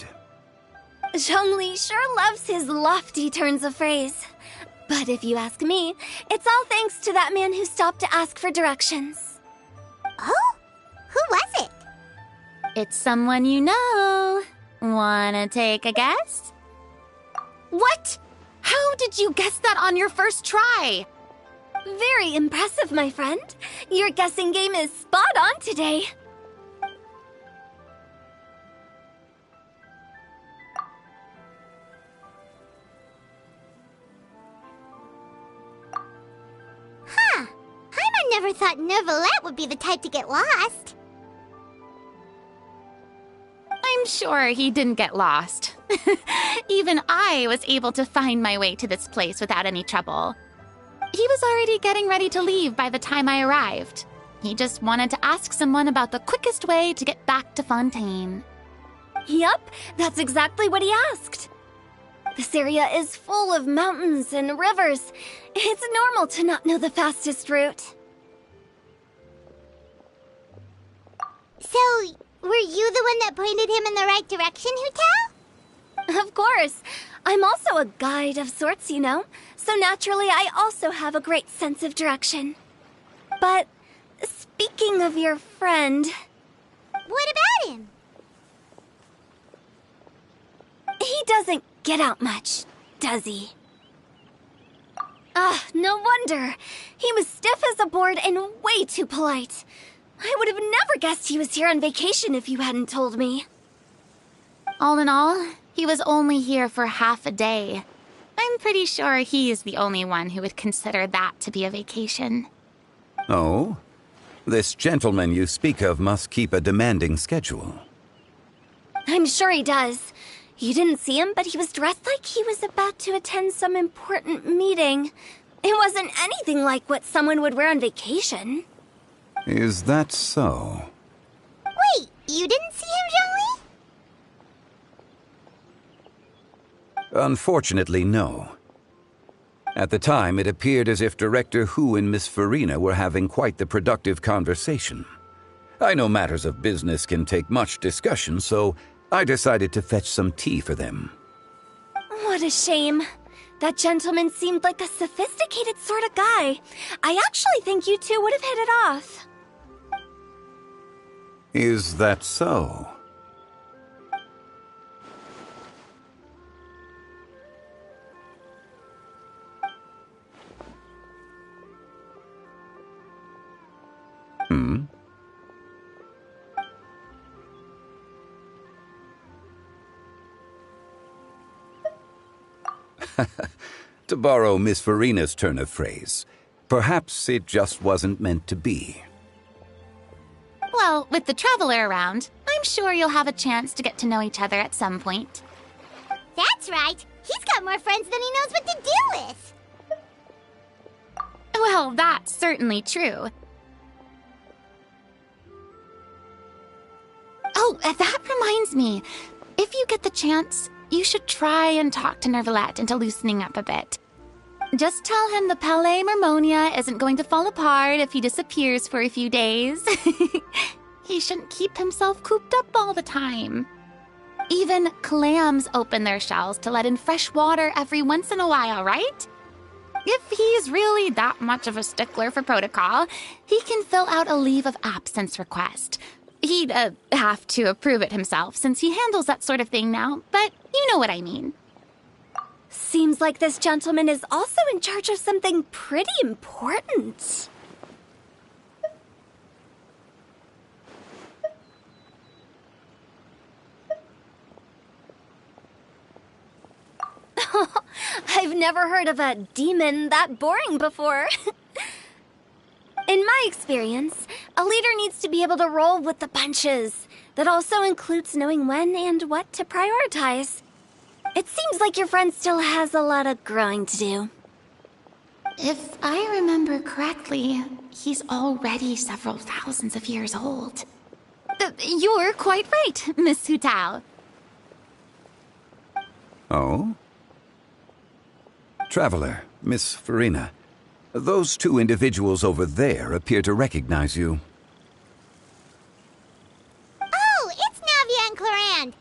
[SPEAKER 1] Zhongli sure loves his lofty turns of phrase. But if you ask me, it's all thanks to that man who stopped to ask for directions.
[SPEAKER 2] Oh? Who was it?
[SPEAKER 18] It's someone you know. Wanna take a guess? What? How did you guess that on your first try?
[SPEAKER 1] Very impressive, my friend. Your guessing game is spot on today.
[SPEAKER 2] Huh. Paimon never thought Neuvillette would be the type to get lost.
[SPEAKER 18] I'm sure he didn't get lost. Even I was able to find my way to this place without any trouble. He was already getting ready to leave by the time I arrived. He just wanted to ask someone about the quickest way to get back to Fontaine.
[SPEAKER 1] Yup, that's exactly what he asked. This area is full of mountains and rivers. It's normal to not know the fastest route.
[SPEAKER 2] So, were you the one that pointed him in the right direction, Hu Tao?
[SPEAKER 1] Of course. I'm also a guide of sorts, you know. So naturally, I also have a great sense of direction. But speaking of your friend...
[SPEAKER 2] What about him?
[SPEAKER 1] He doesn't get out much, does he? No wonder. He was stiff as a board and way too polite. I would have never guessed he was here on vacation if you hadn't told me.
[SPEAKER 18] All in all, he was only here for half a day. I'm pretty sure he is the only one who would consider that to be a vacation.
[SPEAKER 10] Oh? This gentleman you speak of must keep a demanding schedule.
[SPEAKER 1] I'm sure he does. You didn't see him, but he was dressed like he was about to attend some important meeting. It wasn't anything like what someone would wear on vacation.
[SPEAKER 10] Is that so?
[SPEAKER 2] Wait, you didn't see him, Zhongli?
[SPEAKER 10] Unfortunately, no. At the time, it appeared as if Director Hu and Miss Farina were having quite the productive conversation. I know matters of business can take much discussion, so I decided to fetch some tea for them.
[SPEAKER 1] What a shame. That gentleman seemed like a sophisticated sort of guy. I actually think you two would have hit it off.
[SPEAKER 10] Is that so? Hmm? To borrow Miss Farina's turn of phrase, perhaps it just wasn't meant to be.
[SPEAKER 18] Well, with the Traveler around, I'm sure you'll have a chance to get to know each other at some point.
[SPEAKER 2] That's right. He's got more friends than he knows what to do with.
[SPEAKER 18] Well, that's certainly true. Oh, that reminds me. If you get the chance, you should try and talk to Nervalette into loosening up a bit. Just tell him the Palais Mermonia isn't going to fall apart if he disappears for a few days. He shouldn't keep himself cooped up all the time. Even clams open their shells to let in fresh water every once in a while, right? If he's really that much of a stickler for protocol, he can fill out a leave of absence request. He'd have to approve it himself since he handles that sort of thing now, but you know what I mean.
[SPEAKER 1] Seems like this gentleman is also in charge of something pretty important. I've never heard of a demon that boring before. In my experience, a leader needs to be able to roll with the punches. That also includes knowing when and what to prioritize. It seems like your friend still has a lot of growing to do.
[SPEAKER 18] If I remember correctly, he's already several thousands of years old. You're quite right, Miss Hu Tao.
[SPEAKER 10] Oh? Traveler, Miss Farina, those two individuals over there appear to recognize you.
[SPEAKER 2] Oh, it's Navia and Clarand.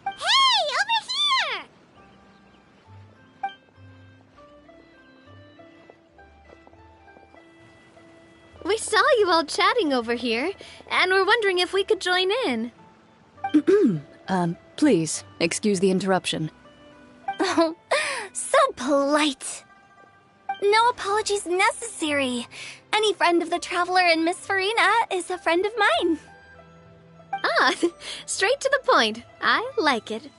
[SPEAKER 2] Hey, over here!
[SPEAKER 1] We saw you all chatting over here, and we're wondering if we could join in.
[SPEAKER 20] Please, excuse the interruption.
[SPEAKER 1] Oh, so polite. No apologies necessary. Any friend of the Traveler and Miss Farina is a friend of mine. Ah, straight to the point. I like it.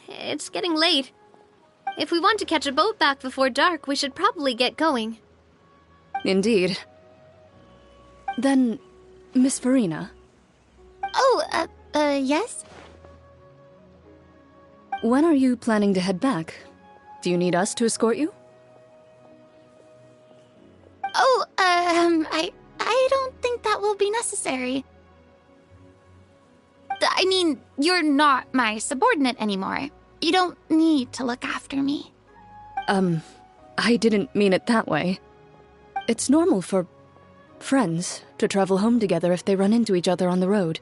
[SPEAKER 1] It's getting late. If we want to catch a boat back before dark, we should probably get going.
[SPEAKER 20] Indeed. Then, Miss Farina?
[SPEAKER 18] Oh, yes?
[SPEAKER 20] When are you planning to head back? Do you need us to escort you?
[SPEAKER 18] Oh, I don't think that will be necessary. I mean, you're not my subordinate anymore. You don't need to look after me.
[SPEAKER 20] I didn't mean it that way. It's normal for friends to travel home together if they run into each other on the road.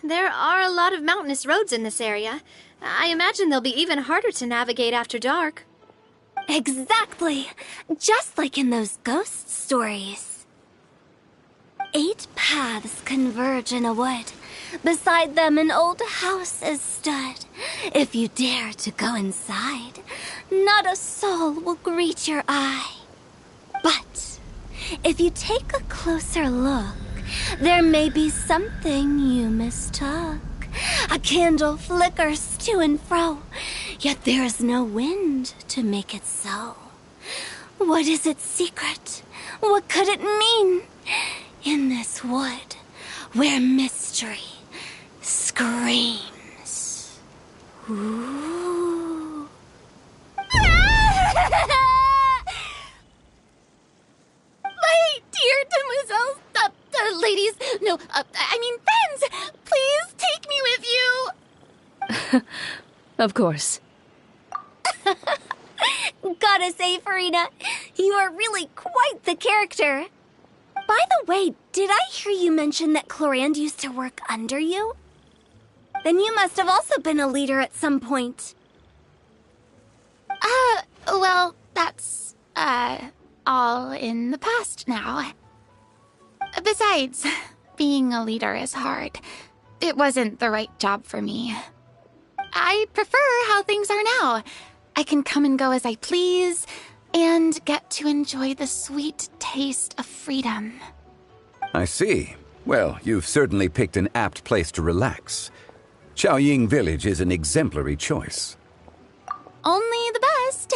[SPEAKER 1] There are a lot of mountainous roads in this area. I imagine they'll be even harder to navigate after dark. Exactly! Just like in those ghost stories. 8 paths converge in a wood. Beside them an old house is stood. If you dare to go inside, not a soul will greet your eye. But if you take a closer look, there may be something you mistook. A candle flickers to and fro, yet there is no wind to make it so. What is its secret? What could it mean? In this wood, where mystery screams. Ooh.
[SPEAKER 18] My dear demoiselles, ladies, no, I mean friends, please take me with you.
[SPEAKER 20] Of course.
[SPEAKER 1] Gotta say, Farina, you are really quite the character. By the way, did I hear you mention that Clarand used to work under you? Then you must have also been a leader at some point.
[SPEAKER 18] Well, that's, all in the past now. Besides, being a leader is hard. It wasn't the right job for me. I prefer how things are now. I can come and go as I please, and get to enjoy the sweet taste of freedom.
[SPEAKER 10] I see. Well, you've certainly picked an apt place to relax. Chaoying Village is an exemplary choice.
[SPEAKER 18] Only the best.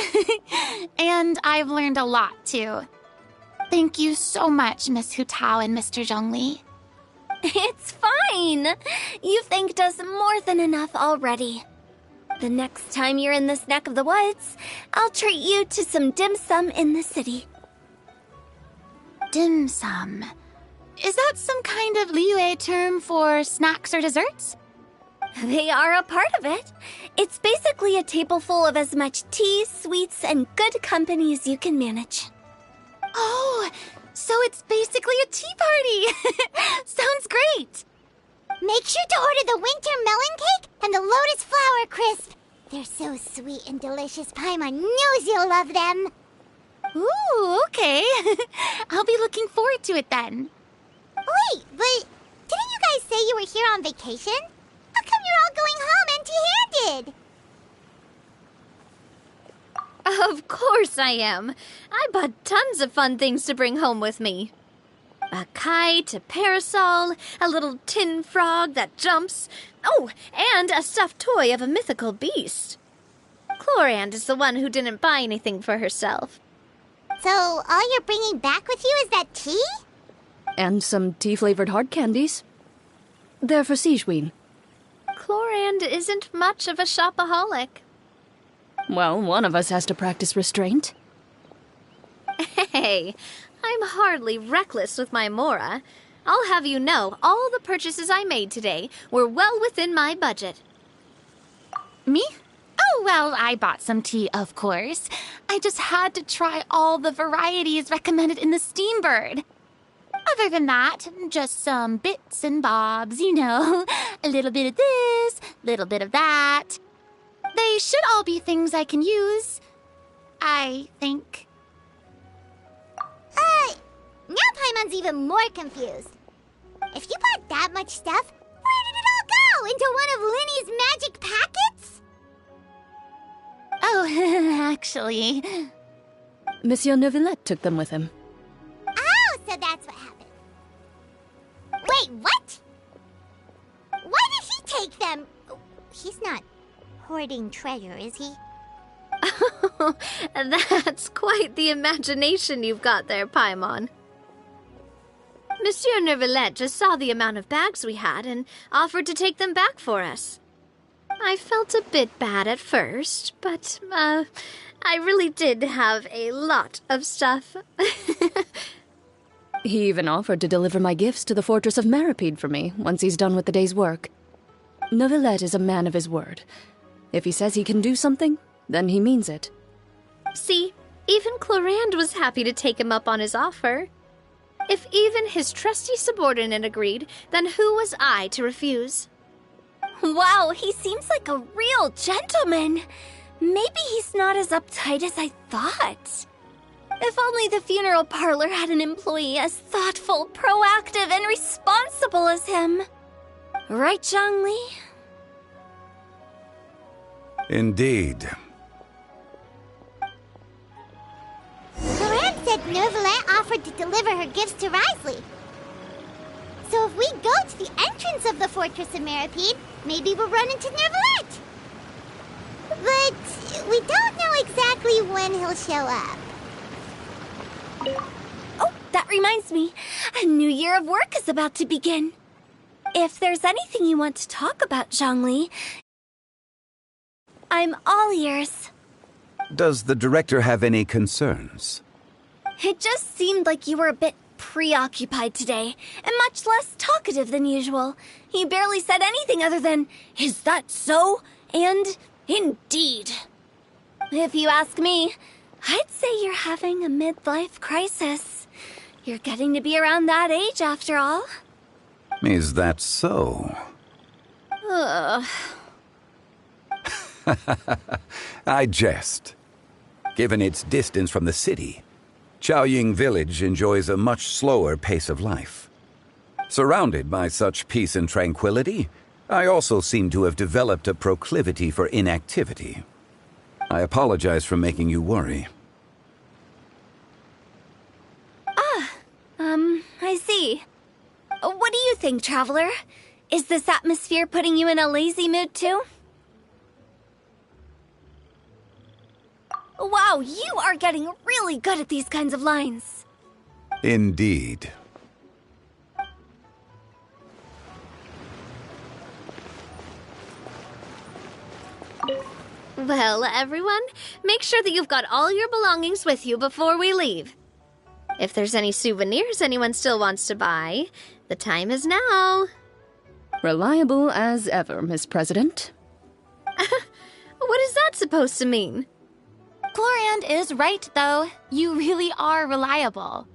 [SPEAKER 18] And I've learned a lot, too. Thank you so much, Miss Hu Tao and Mr. Zhongli.
[SPEAKER 1] It's fine. You thanked us more than enough already. The next time you're in this neck of the woods, I'll treat you to some dim sum in the city.
[SPEAKER 18] Dim sum? Is that some kind of Liyue term for snacks or desserts?
[SPEAKER 1] They are a part of it. It's basically a table full of as much tea, sweets, and good company as you can manage.
[SPEAKER 18] Oh, so it's basically a tea party! Sounds great!
[SPEAKER 2] Make sure to order the winter melon cake and the lotus flower crisp. They're so sweet and delicious, Paimon knows you'll love them.
[SPEAKER 18] Ooh, okay. I'll be looking forward to it then.
[SPEAKER 2] Wait, but didn't you guys say you were here on vacation? How come you're all going home empty-handed?
[SPEAKER 1] Of course I am. I bought tons of fun things to bring home with me. A kite, a parasol, a little tin frog that jumps. Oh, and a stuffed toy of a mythical beast. Chlorand is the one who didn't buy anything for herself.
[SPEAKER 2] So all you're bringing back with you is that tea?
[SPEAKER 20] And some tea-flavored hard candies. They're for Sigewin.
[SPEAKER 1] Chlorand isn't much of a shopaholic.
[SPEAKER 20] Well, one of us has to practice restraint.
[SPEAKER 1] Hey, I'm hardly reckless with my Mora. I'll have you know, all the purchases I made today were well within my budget.
[SPEAKER 18] Me? Oh, well, I bought some tea, of course. I just had to try all the varieties recommended in the Steambird. Other than that, just some bits and bobs, you know. A little bit of this, little bit of that. They should all be things I can use, I think.
[SPEAKER 2] Now Paimon's even more confused. If you bought that much stuff, where did it all go? Into one of Linny's magic packets?
[SPEAKER 18] Oh, actually...
[SPEAKER 20] Monsieur Neuvillette took them with him.
[SPEAKER 2] Oh, so that's what happened. Wait, what? Why did he take them? He's not hoarding treasure, is he?
[SPEAKER 1] That's quite the imagination you've got there, Paimon. Monsieur Neuvillette just saw the amount of bags we had and offered to take them back for us. I felt a bit bad at first, but, I really did have a lot of stuff.
[SPEAKER 20] He even offered to deliver my gifts to the Fortress of Maripede for me once he's done with the day's work. Neuvillette is a man of his word. If he says he can do something, then he means it.
[SPEAKER 1] See, even Chlorand was happy to take him up on his offer. If even his trusty subordinate agreed, then who was I to refuse?
[SPEAKER 19] Wow, he seems like a real gentleman. Maybe he's not as uptight as I thought. If only the funeral parlor had an employee as thoughtful, proactive, and responsible as him. Right, Zhongli?
[SPEAKER 10] Indeed.
[SPEAKER 2] Chlorand said Neuvillette offered to deliver her gifts to Risley. So if we go to the entrance of the Fortress of Maripede, maybe we'll run into Neuvillette. But we don't know exactly when he'll show up.
[SPEAKER 19] Oh, that reminds me. A new year of work is about to begin. If there's anything you want to talk about, Zhongli, I'm all ears.
[SPEAKER 10] Does the director have any concerns?
[SPEAKER 19] It just seemed like you were a bit preoccupied today, and much less talkative than usual. He barely said anything other than, "Is that so?" and "Indeed." If you ask me, I'd say you're having a midlife crisis. You're getting to be around that age after all.
[SPEAKER 10] Is that so?
[SPEAKER 19] Ugh.
[SPEAKER 10] I jest. Given its distance from the city, Chaoying Village enjoys a much slower pace of life. Surrounded by such peace and tranquility, I also seem to have developed a proclivity for inactivity. I apologize for making you worry.
[SPEAKER 19] I see. What do you think, Traveler? Is this atmosphere putting you in a lazy mood too? Wow, you are getting really good at these kinds of lines.
[SPEAKER 10] Indeed.
[SPEAKER 1] Well, everyone, make sure that you've got all your belongings with you before we leave. If there's any souvenirs anyone still wants to buy, the time is now.
[SPEAKER 3] Reliable as ever, Miss President.
[SPEAKER 1] What is that supposed to mean?
[SPEAKER 18] Chlorand is right, though. You really are reliable.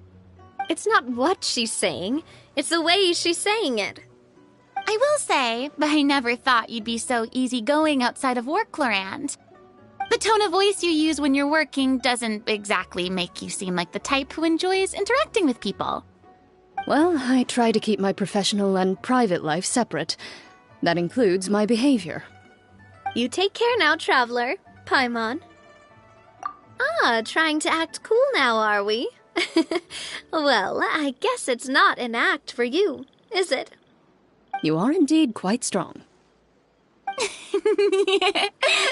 [SPEAKER 1] It's not what she's saying, it's the way she's saying it.
[SPEAKER 18] I will say, but I never thought you'd be so easygoing outside of work, Chlorand. The tone of voice you use when you're working doesn't exactly make you seem like the type who enjoys interacting with people.
[SPEAKER 3] Well, I try to keep my professional and private life separate. That includes my behavior.
[SPEAKER 1] You take care now, Traveler. Paimon. Trying to act cool now, are we? Well, I guess it's not an act for you, is it?
[SPEAKER 3] You are indeed quite strong.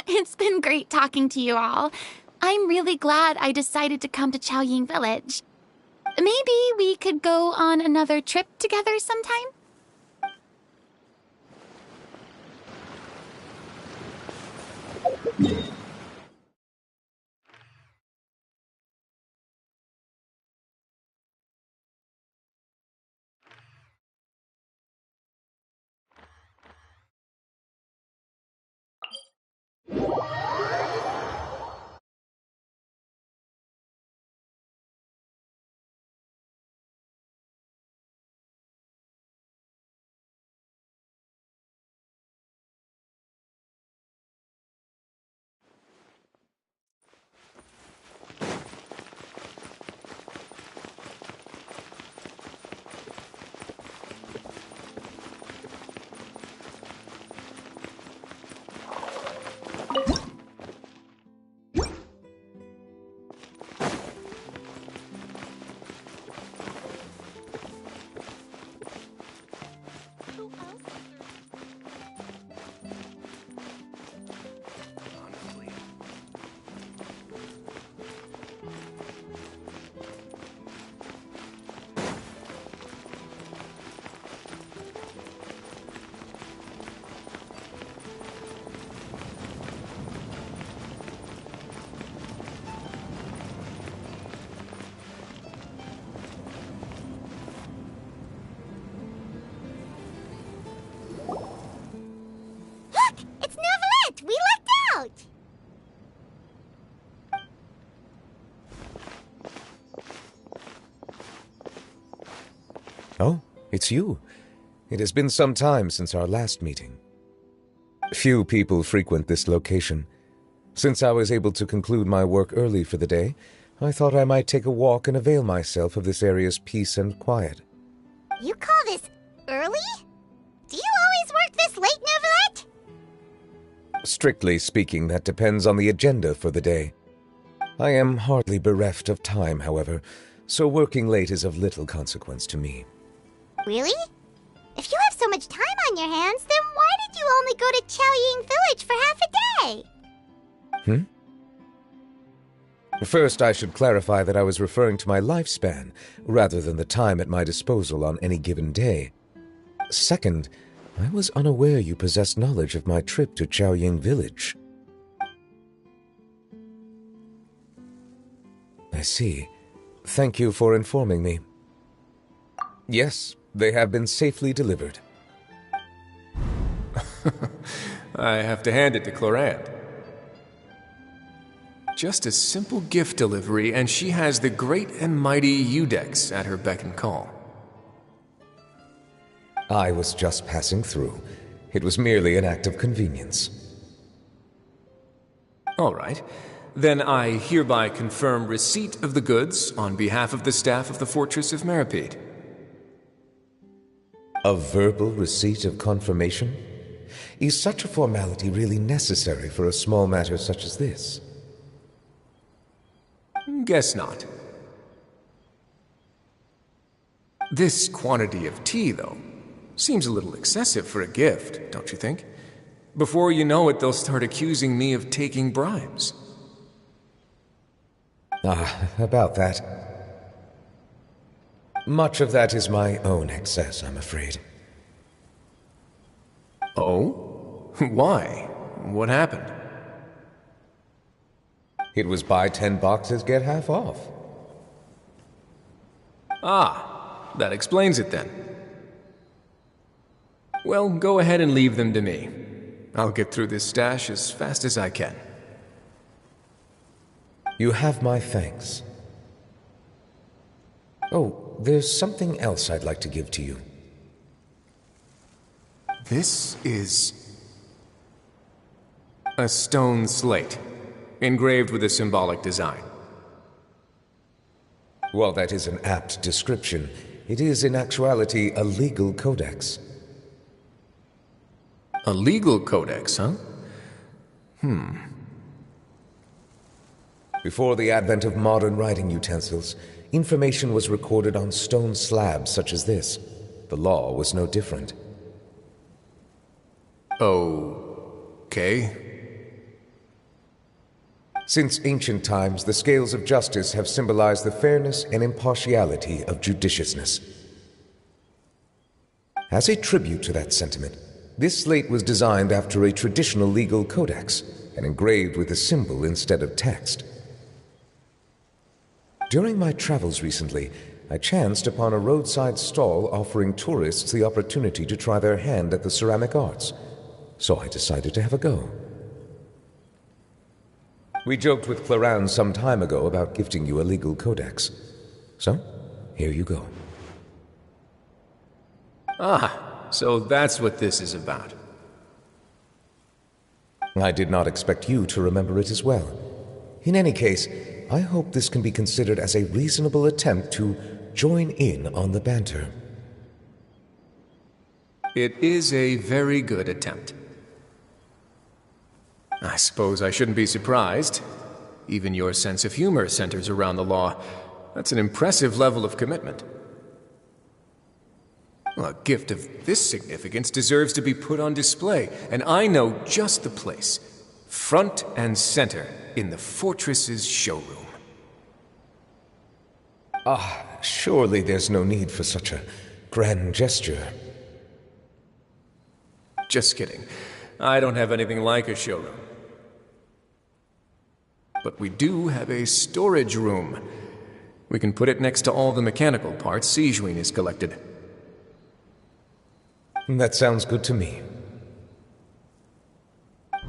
[SPEAKER 18] It's been great talking to you all. I'm really glad I decided to come to Chaoying Village. Maybe we could go on another trip together sometime?
[SPEAKER 2] It's Neuvillette! We lucked out!
[SPEAKER 22] Oh, it's you. It has been some time since our last meeting. Few people frequent this location. Since I was able to conclude my work early for the day, I thought I might take a walk and avail myself of this area's peace and quiet.
[SPEAKER 2] You call this early? Do you always work this late, Neuvillette?
[SPEAKER 22] Strictly speaking, that depends on the agenda for the day. I am hardly bereft of time, however, so working late is of little consequence to me.
[SPEAKER 2] Really? If you have so much time on your hands, then why did you only go to Chaoying Village for half a day?
[SPEAKER 22] First, I should clarify that I was referring to my lifespan, rather than the time at my disposal on any given day. Second, I was unaware you possessed knowledge of my trip to Chaoying Village. I see. Thank you for informing me. Yes, they have been safely delivered.
[SPEAKER 23] I have to hand it to Chlorand. Just a simple gift delivery, and she has the great and mighty Udex at her beck and call.
[SPEAKER 22] I was just passing through. It was merely an act of convenience.
[SPEAKER 23] All right. Then I hereby confirm receipt of the goods on behalf of the staff of the Fortress of Meripede.
[SPEAKER 22] A verbal receipt of confirmation? Is such a formality really necessary for a small matter such as this?
[SPEAKER 23] Guess not. This quantity of tea, though, seems a little excessive for a gift, don't you think? Before you know it, they'll start accusing me of taking bribes.
[SPEAKER 22] About that. Much of that is my own excess, I'm afraid.
[SPEAKER 23] Oh? Why? What happened?
[SPEAKER 22] It was buy 10 boxes, get half off.
[SPEAKER 23] That explains it then. Well, go ahead and leave them to me. I'll get through this stash as fast as I can.
[SPEAKER 22] You have my thanks. Oh, there's something else I'd like to give to you.
[SPEAKER 23] This is a stone slate, engraved with a symbolic design.
[SPEAKER 22] While that is an apt description, it is in actuality a legal codex.
[SPEAKER 23] A legal codex, huh?
[SPEAKER 22] Before the advent of modern writing utensils, information was recorded on stone slabs such as this. The law was no different.
[SPEAKER 23] Okay.
[SPEAKER 22] Since ancient times, the scales of justice have symbolized the fairness and impartiality of judiciousness. As a tribute to that sentiment, this slate was designed after a traditional legal codex and engraved with a symbol instead of text. During my travels recently, I chanced upon a roadside stall offering tourists the opportunity to try their hand at the ceramic arts, so I decided to have a go. We joked with Clarence some time ago about gifting you a legal codex. So, here you go.
[SPEAKER 23] So that's what this is about.
[SPEAKER 22] I did not expect you to remember it as well. In any case, I hope this can be considered as a reasonable attempt to join in on the banter.
[SPEAKER 23] It is a very good attempt. I suppose I shouldn't be surprised. Even your sense of humor centers around the law. That's an impressive level of commitment. Well, a gift of this significance deserves to be put on display, and I know just the place. Front and center in the Fortress's showroom.
[SPEAKER 22] Surely there's no need for such a grand gesture.
[SPEAKER 23] Just kidding. I don't have anything like a showroom. But we do have a storage room. We can put it next to all the mechanical parts Sijuin has collected.
[SPEAKER 22] That sounds good to me.
[SPEAKER 2] So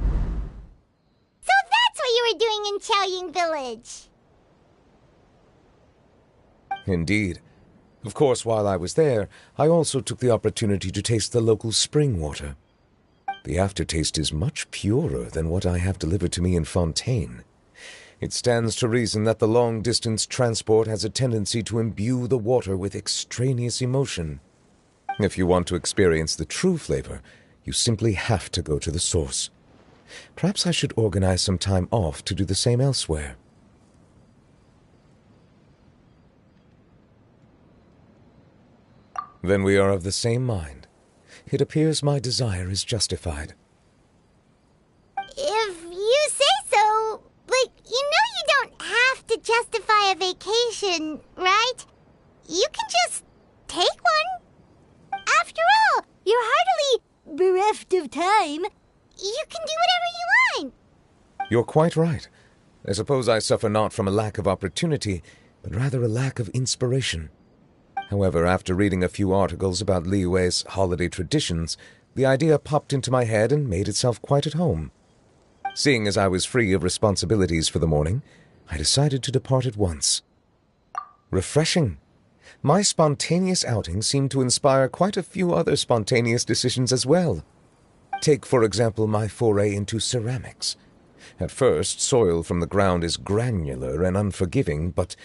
[SPEAKER 2] that's what you were doing in Chaoying Village.
[SPEAKER 22] Indeed. Of course, while I was there, I also took the opportunity to taste the local spring water. The aftertaste is much purer than what I have delivered to me in Fontaine. It stands to reason that the long-distance transport has a tendency to imbue the water with extraneous emotion. If you want to experience the true flavor, you simply have to go to the source. Perhaps I should organize some time off to do the same elsewhere. Then we are of the same mind. It appears my desire is justified.
[SPEAKER 2] If you say so, but you don't have to justify a vacation, right? You can just take one. After all, you're hardly bereft of time. You can do whatever you want.
[SPEAKER 22] You're quite right. I suppose I suffer not from a lack of opportunity, but rather a lack of inspiration. However, after reading a few articles about Liyue's holiday traditions, the idea popped into my head and made itself quite at home. Seeing as I was free of responsibilities for the morning, I decided to depart at once. Refreshing. My spontaneous outing seemed to inspire quite a few other spontaneous decisions as well. Take, for example, my foray into ceramics. At first, soil from the ground is granular and unforgiving, but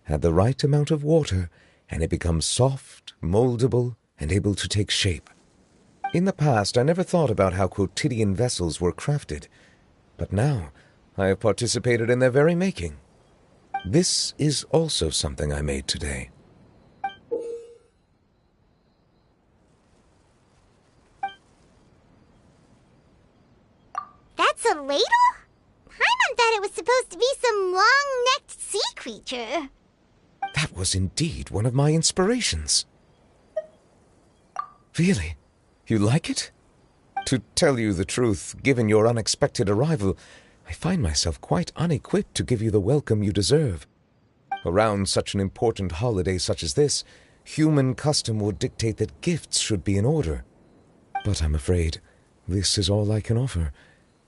[SPEAKER 22] add the right amount of water, and it becomes soft, moldable, and able to take shape. In the past, I never thought about how quotidian vessels were crafted, but now I have participated in their very making. This is also something I made today.
[SPEAKER 2] That's a ladle? Paimon thought it was supposed to be some long-necked sea creature.
[SPEAKER 22] That was indeed one of my inspirations. Really? You like it? To tell you the truth, given your unexpected arrival, I find myself quite unequipped to give you the welcome you deserve. Around such an important holiday such as this, human custom would dictate that gifts should be in order. But I'm afraid this is all I can offer.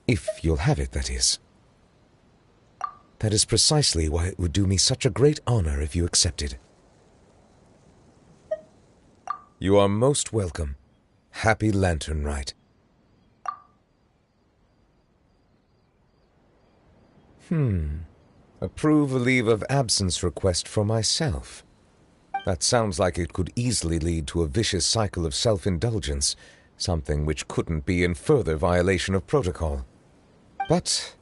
[SPEAKER 22] If you'll have it, that is. That is precisely why it would do me such a great honor if you accepted. You are most welcome. Happy Lantern Rite. Approve a leave of absence request for myself. That sounds like it could easily lead to a vicious cycle of self-indulgence, something which couldn't be in further violation of protocol. But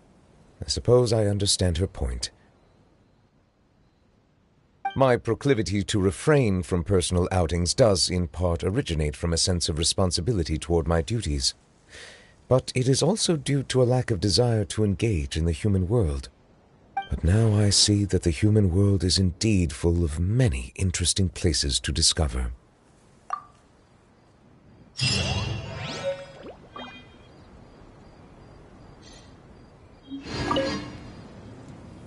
[SPEAKER 22] I suppose I understand her point. My proclivity to refrain from personal outings does, in part, originate from a sense of responsibility toward my duties. But it is also due to a lack of desire to engage in the human world. But now I see that the human world is indeed full of many interesting places to discover.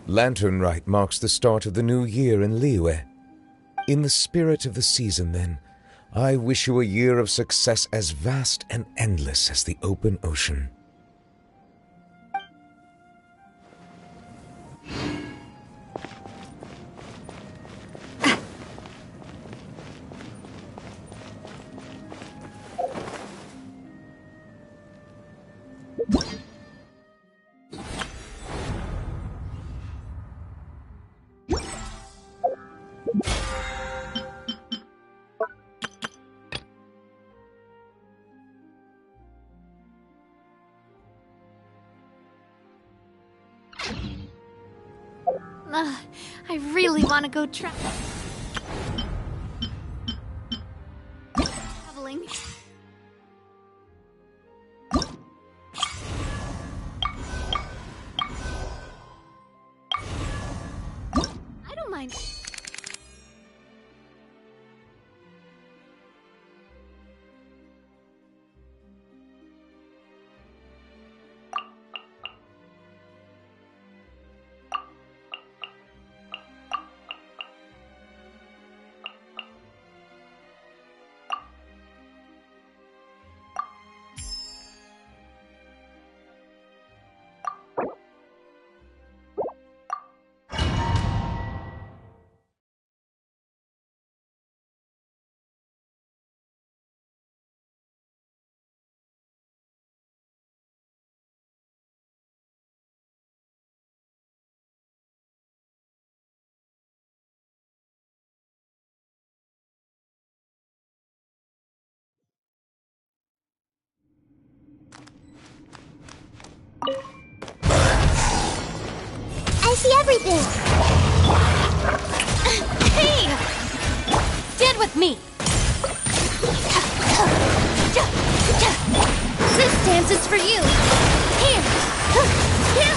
[SPEAKER 22] Lantern Rite marks the start of the new year in Liyue. In the spirit of the season, then, I wish you a year of success as vast and endless as the open ocean.
[SPEAKER 1] I really want to go traveling. I don't mind.
[SPEAKER 2] I see everything!
[SPEAKER 1] Hey! Stand with me! This dance is for you! Here! Yeah!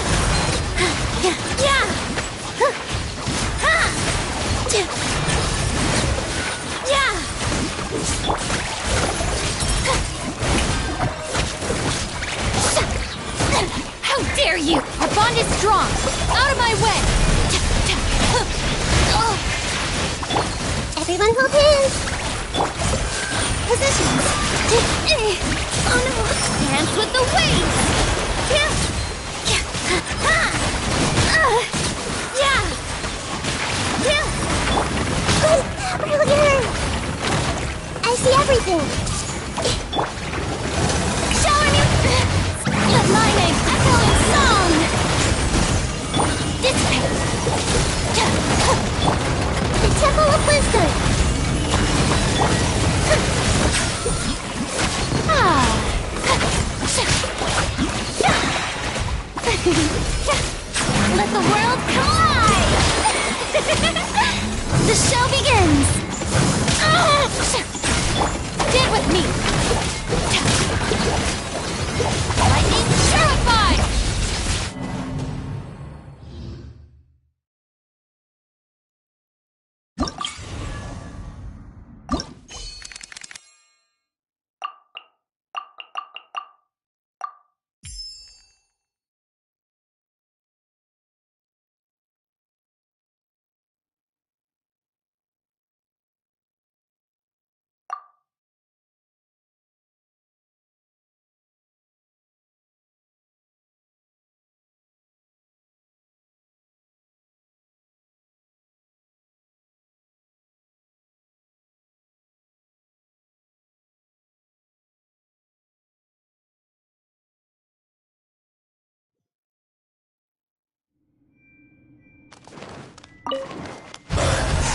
[SPEAKER 1] How dare you! Our bond is strong! Out of my way!
[SPEAKER 2] Everyone hold hands!
[SPEAKER 1] Positions! Oh no! Dance with the waves!
[SPEAKER 2] I see everything!
[SPEAKER 1] Shower me! Let my name echo in song!
[SPEAKER 19] Let the world collide! The show begins! Get with me! Lightning terrified!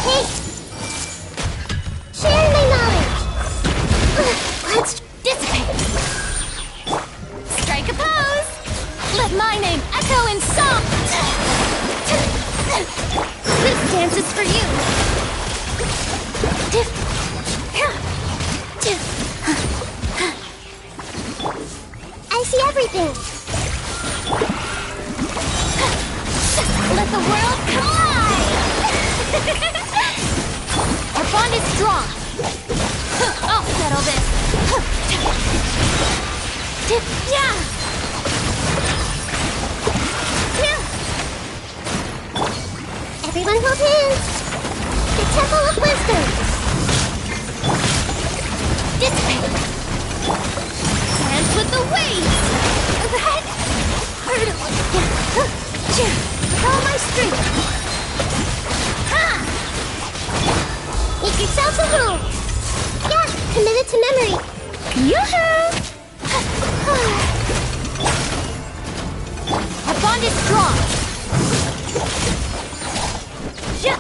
[SPEAKER 19] Hey! Share my knowledge! Let's dissipate! Strike a pose! Let my name echo in song! This dance is for you! I see everything! Let the world collide! Our bond is strong! I'll settle this! Yeah! Everyone hold hands! The Temple of Wisdom! Dissipate! Dance with the waves! That hurt! With all my strength! Make yourselves a room! Yeah, committed to memory! Yoo-hoo! Our bond is strong! Yeah!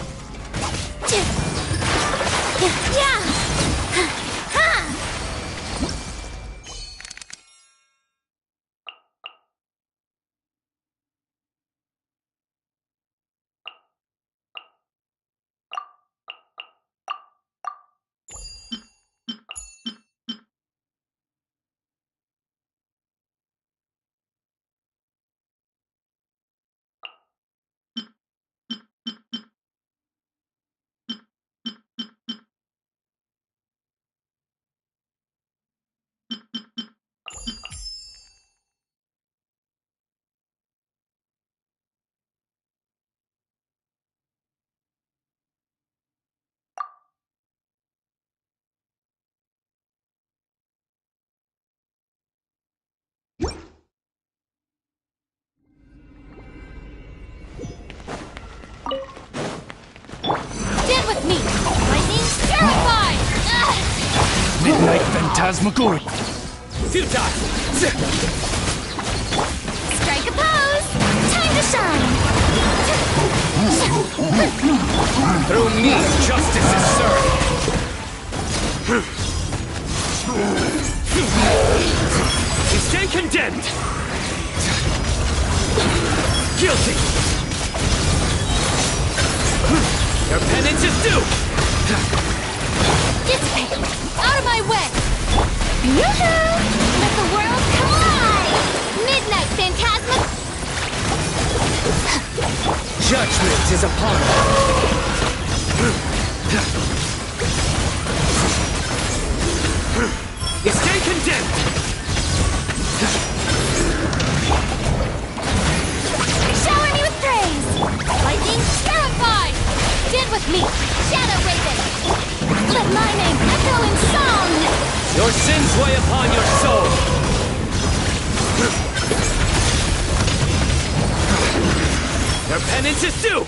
[SPEAKER 19] Stand with me! Lightning terrified!
[SPEAKER 14] Midnight Phantasmagoria!
[SPEAKER 19] Futile! Strike a pose! Time to shine!
[SPEAKER 14] Through me, justice is served!
[SPEAKER 19] You
[SPEAKER 14] stand condemned! Guilty! Your penance is due!
[SPEAKER 19] Dissipate! Out of my way! Yoo-hoo! Let the world collide! Midnight Phantasma...
[SPEAKER 14] Judgment is upon us! You stand condemned!
[SPEAKER 19] Shower me with praise! Lightning terrified! Stand with me, Shadow Raven! Let my name echo in song!
[SPEAKER 14] Your sins weigh upon your soul! Your penance is due!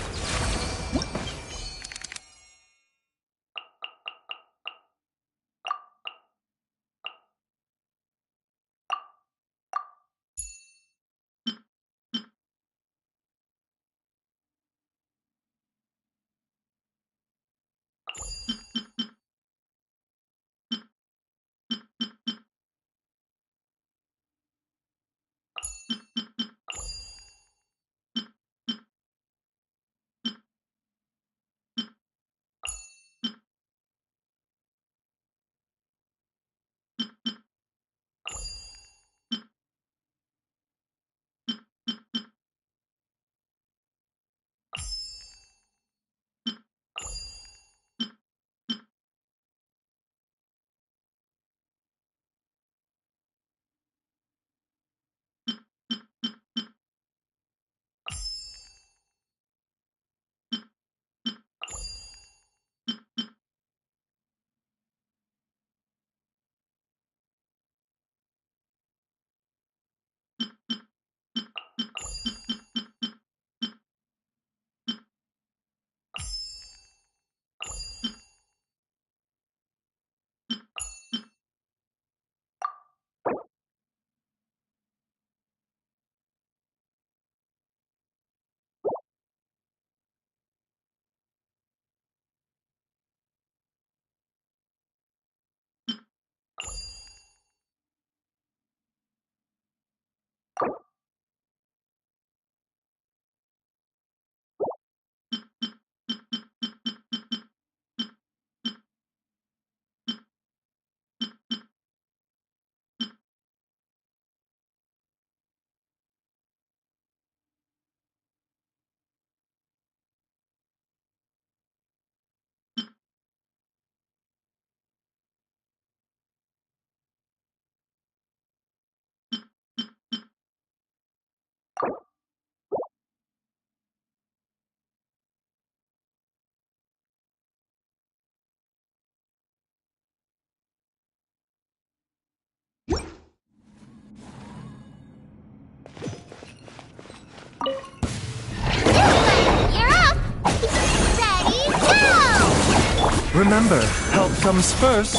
[SPEAKER 14] Remember, help comes first.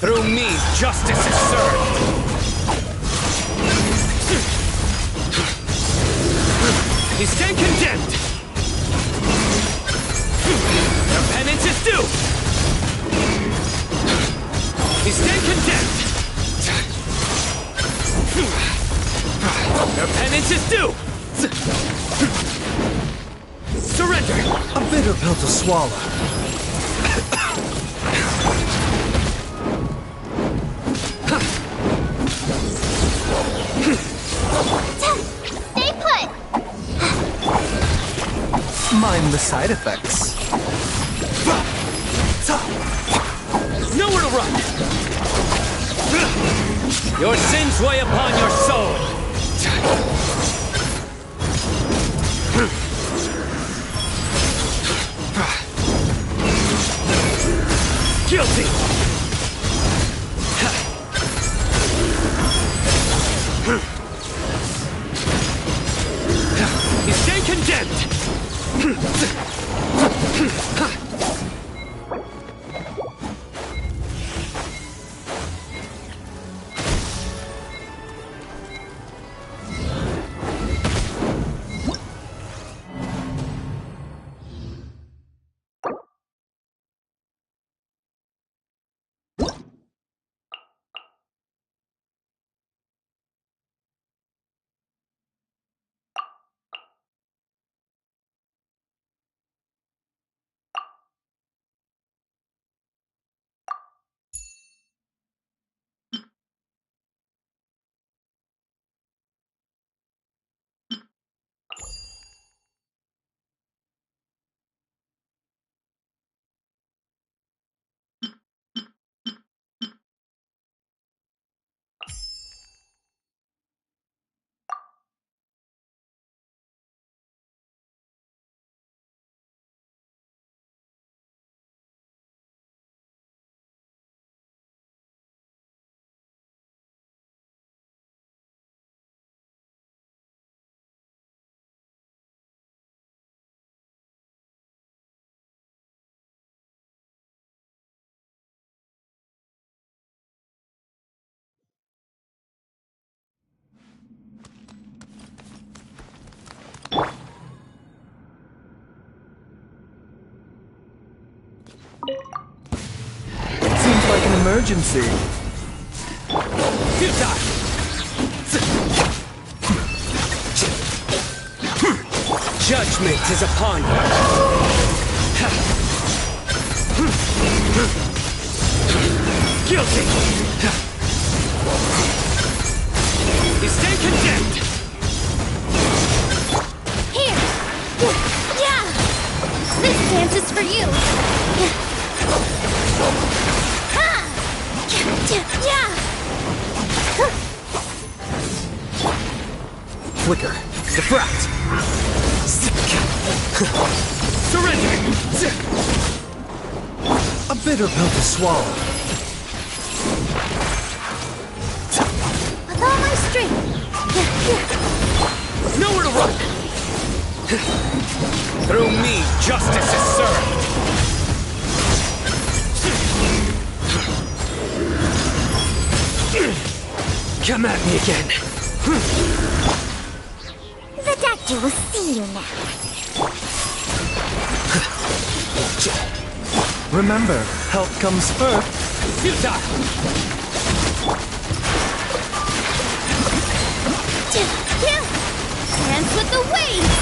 [SPEAKER 14] Through me, justice is served. You stand condemned. Your penance is due. You stand condemned. Your penance is due. Surrender. A bitter pill to swallow.
[SPEAKER 2] Stay put!
[SPEAKER 14] Mind the side effects. Nowhere to run! Your sins weigh upon your soul! Guilty! You stay condemned! Seems like an emergency. Judgment is upon you. Guilty. You stay condemned.
[SPEAKER 19] Here! Yeah! This dance is for you! Ha! Yeah!
[SPEAKER 14] Flicker. Defract. Surrender. A bitter pill to swallow.
[SPEAKER 19] With all my strength!
[SPEAKER 14] Nowhere to run! Through me, justice is served! Come at me again!
[SPEAKER 2] The doctor will see you now.
[SPEAKER 14] Remember, help comes first. Futile!
[SPEAKER 19] Dance with the waves!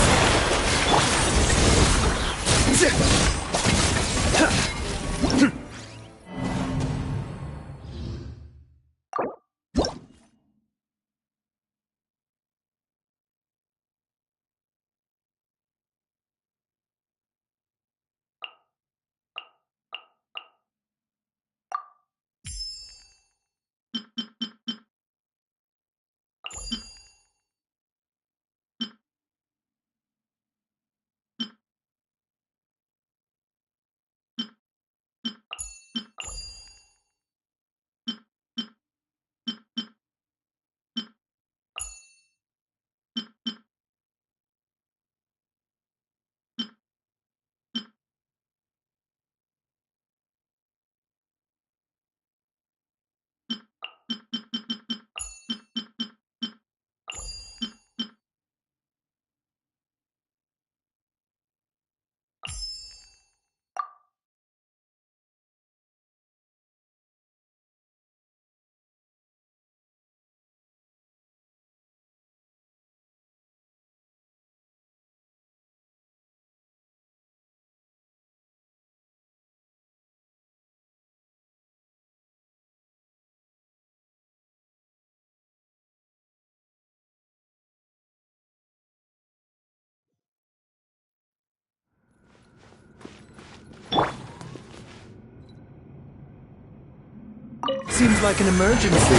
[SPEAKER 14] Seems like an emergency.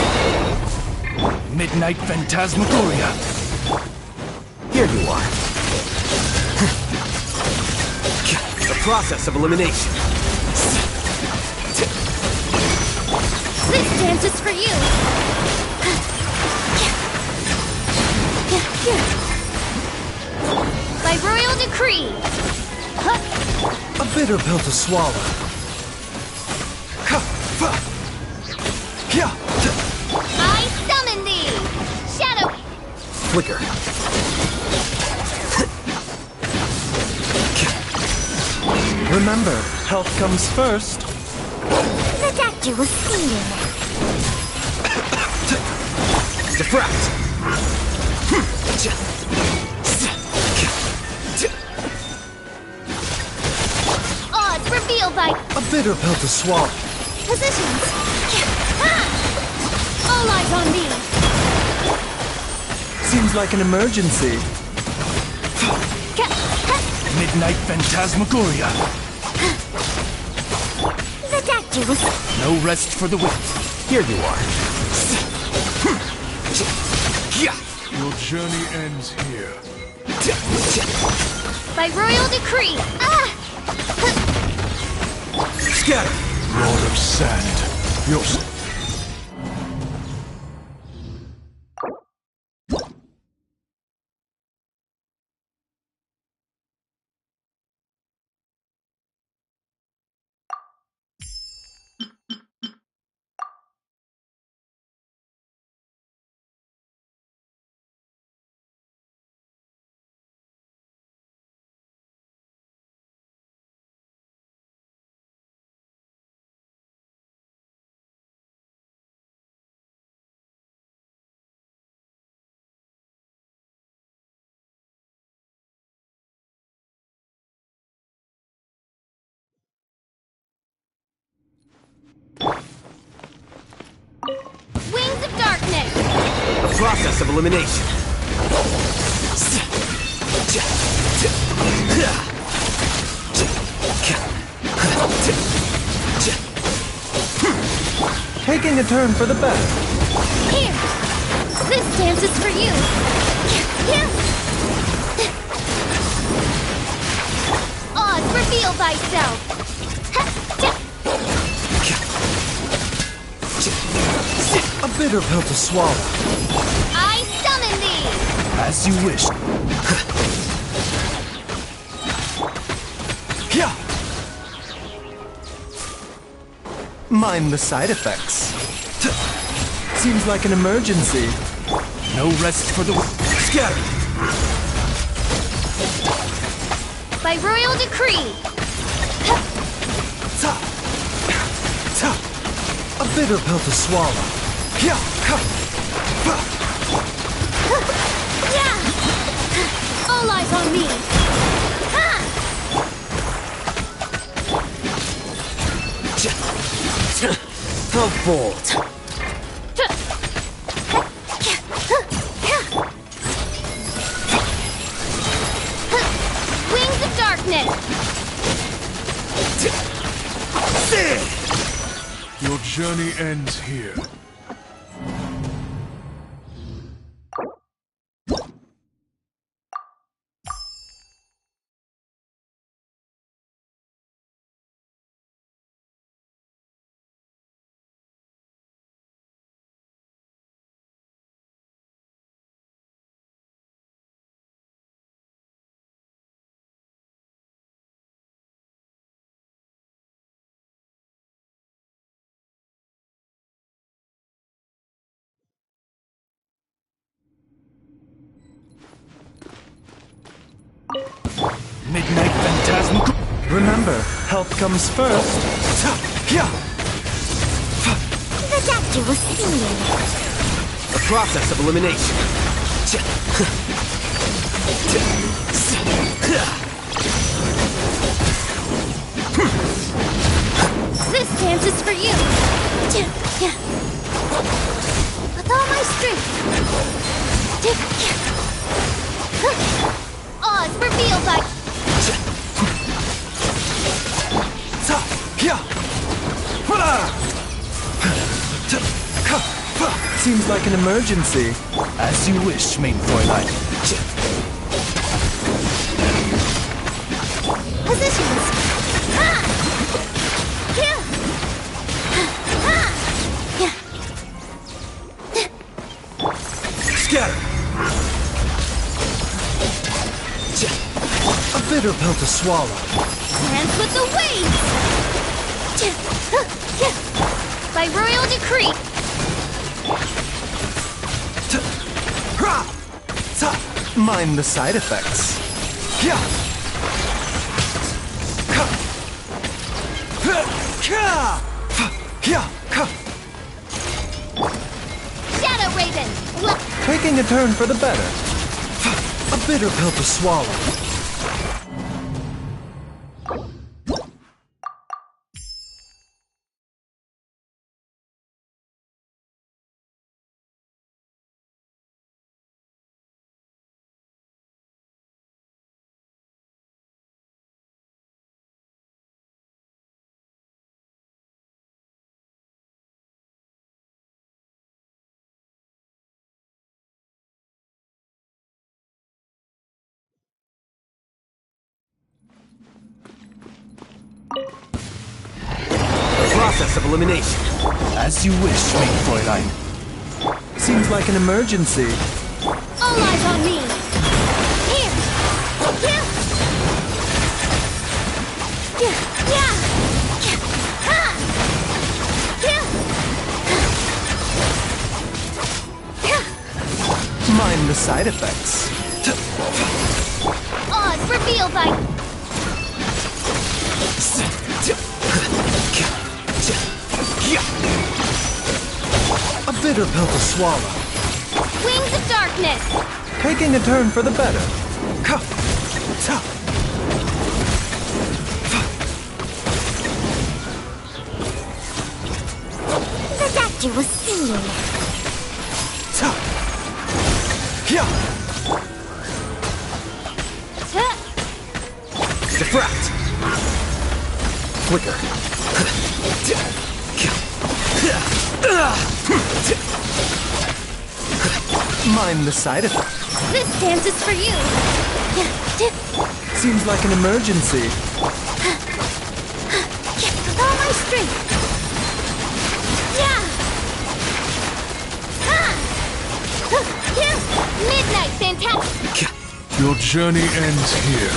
[SPEAKER 14] Midnight Phantasmagoria.
[SPEAKER 13] Here you are. The process of elimination.
[SPEAKER 19] This dance is for you! By royal decree!
[SPEAKER 14] A bitter pill to swallow.
[SPEAKER 19] I summon thee! Shadow!
[SPEAKER 13] Flicker.
[SPEAKER 14] Remember, health comes first.
[SPEAKER 2] The doctor was singing.
[SPEAKER 13] Diffract.
[SPEAKER 19] Odds revealed by
[SPEAKER 14] A bitter pill to swallow.
[SPEAKER 19] positions! All eyes on me!
[SPEAKER 14] Seems like an emergency. Midnight Phantasmagoria.
[SPEAKER 2] The doctor was...
[SPEAKER 14] No rest for the wicked.
[SPEAKER 13] Here you are.
[SPEAKER 14] Your journey ends here.
[SPEAKER 19] By royal decree!
[SPEAKER 13] Scatter.
[SPEAKER 14] Lord of Sand. Your...
[SPEAKER 19] Wings of darkness!
[SPEAKER 13] The process of elimination.
[SPEAKER 14] Taking a turn for the best.
[SPEAKER 19] Here! This dance is for you! Odds reveal thyself!
[SPEAKER 14] A bitter pill to swallow.
[SPEAKER 19] I summon thee!
[SPEAKER 14] As you wish. Mind the side effects. Seems like an emergency. No rest for the
[SPEAKER 13] Scatter.
[SPEAKER 19] By royal decree!
[SPEAKER 14] A bitter pill to swallow.
[SPEAKER 19] All eyes on me!
[SPEAKER 13] How bold.
[SPEAKER 19] Wings of darkness!
[SPEAKER 14] Your journey ends here. Midnight Phantasm. Remember, health comes first.
[SPEAKER 2] The doctor was singing.
[SPEAKER 13] The process of elimination.
[SPEAKER 19] This dance is for you! With all my strength! Odds revealed by...
[SPEAKER 14] Seems like an emergency. As you wish, main Fräulein.
[SPEAKER 19] Positions. Ha! Yeah. Ha! Yeah.
[SPEAKER 14] Scatter! A bitter pill to swallow.
[SPEAKER 19] Dance with the waves. By royal decree.
[SPEAKER 14] Mind the side effects.
[SPEAKER 19] Shadow Raven.
[SPEAKER 14] Taking a turn for the better. A bitter pill to swallow.
[SPEAKER 13] Process of elimination.
[SPEAKER 14] As you wish, main Fräulein. Seems like an emergency.
[SPEAKER 19] All eyes on me. Here. Yeah. Yeah. Yeah. Ha. Yeah.
[SPEAKER 14] Mind the side effects.
[SPEAKER 19] Oz revealed by
[SPEAKER 14] A bitter pill to swallow.
[SPEAKER 19] Wings of Darkness.
[SPEAKER 14] Taking a turn for the better.
[SPEAKER 2] The doctor was singing.
[SPEAKER 13] Diffract. Flicker.
[SPEAKER 14] Mind the side effect.
[SPEAKER 19] This dance is for you.
[SPEAKER 14] Seems like an emergency.
[SPEAKER 19] With all my strength. Yeah. Ha. Yeah. Midnight Fantastic.
[SPEAKER 14] Your journey ends here.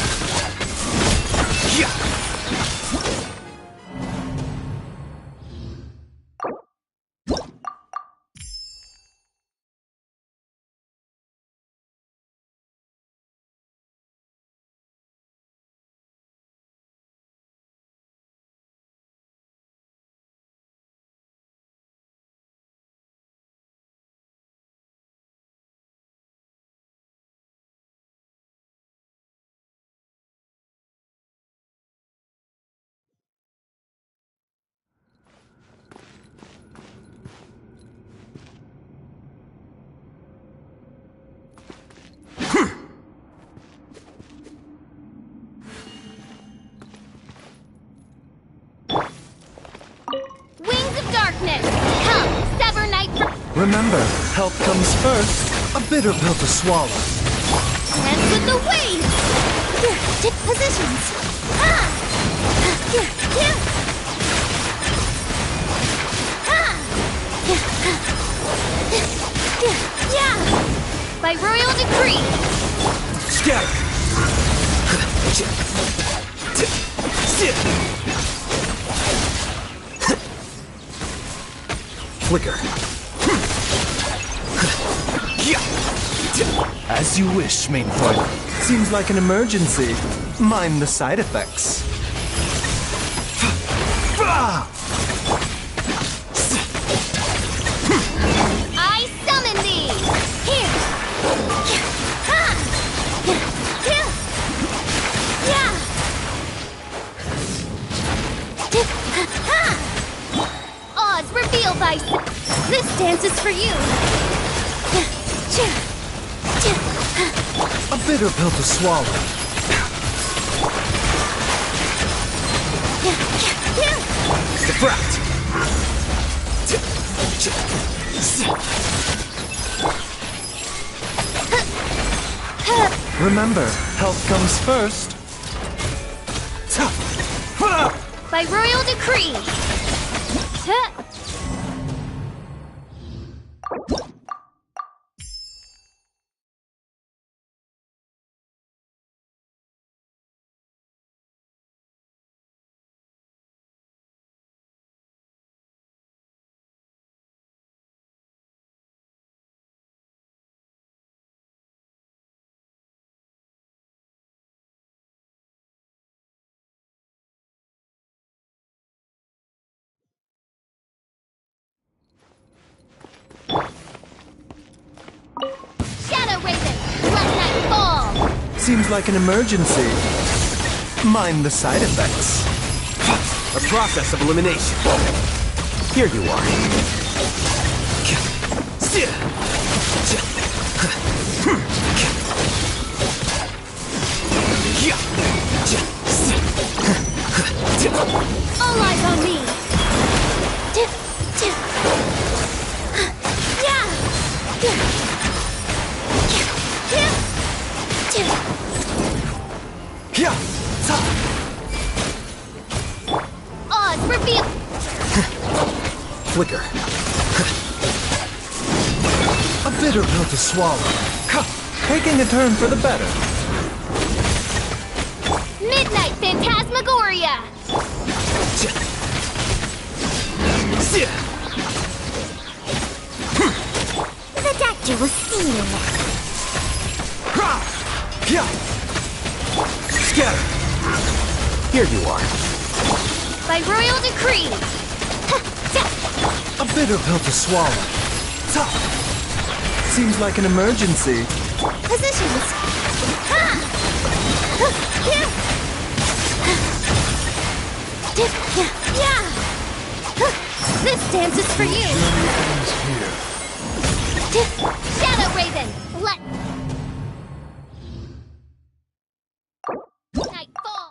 [SPEAKER 19] Wings of Darkness. Come, sever night from...
[SPEAKER 14] Remember, health comes first. A bitter pill to swallow.
[SPEAKER 19] Dance with the waves. Dip positions. Ha. Yeah. Yeah. By royal decree.
[SPEAKER 13] Scatter. Flicker.
[SPEAKER 14] As you wish, main Fräulein. Seems like an emergency. Mind the side effects.
[SPEAKER 19] I summon thee. Here. Ha. Oz revealed thy... This dance is for you.
[SPEAKER 14] A bitter pill to swallow.
[SPEAKER 13] Diffract.
[SPEAKER 14] Remember, health comes first.
[SPEAKER 1] By royal decree. Shadow Raven, let night fall.
[SPEAKER 14] Seems like an emergency. Mind the side effects.
[SPEAKER 13] A process of elimination. Here you are.
[SPEAKER 1] All eyes on me. Odds reveal.
[SPEAKER 13] Flicker.
[SPEAKER 14] A bitter pill to swallow. Taking a turn for the better.
[SPEAKER 1] Midnight Phantasmagoria.
[SPEAKER 2] The doctor will see you now.
[SPEAKER 13] Scatter. Here you are.
[SPEAKER 1] By royal decree.
[SPEAKER 14] A bitter pill to swallow. Seems like an emergency.
[SPEAKER 1] Positions. This dance is for you. Shadow Raven, let night fall.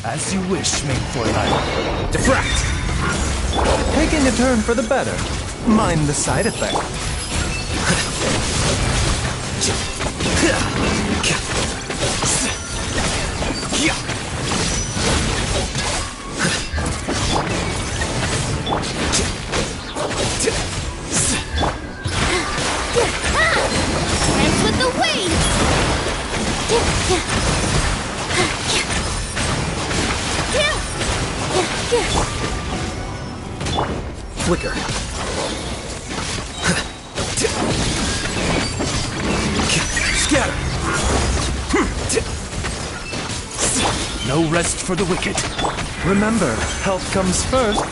[SPEAKER 14] As you wish, mate for life. Diffract! Taking a turn for the better. Mind the side effect.
[SPEAKER 1] Dance with the waves.
[SPEAKER 13] Flicker. Scatter.
[SPEAKER 14] No rest for the wicked. Remember, health comes first.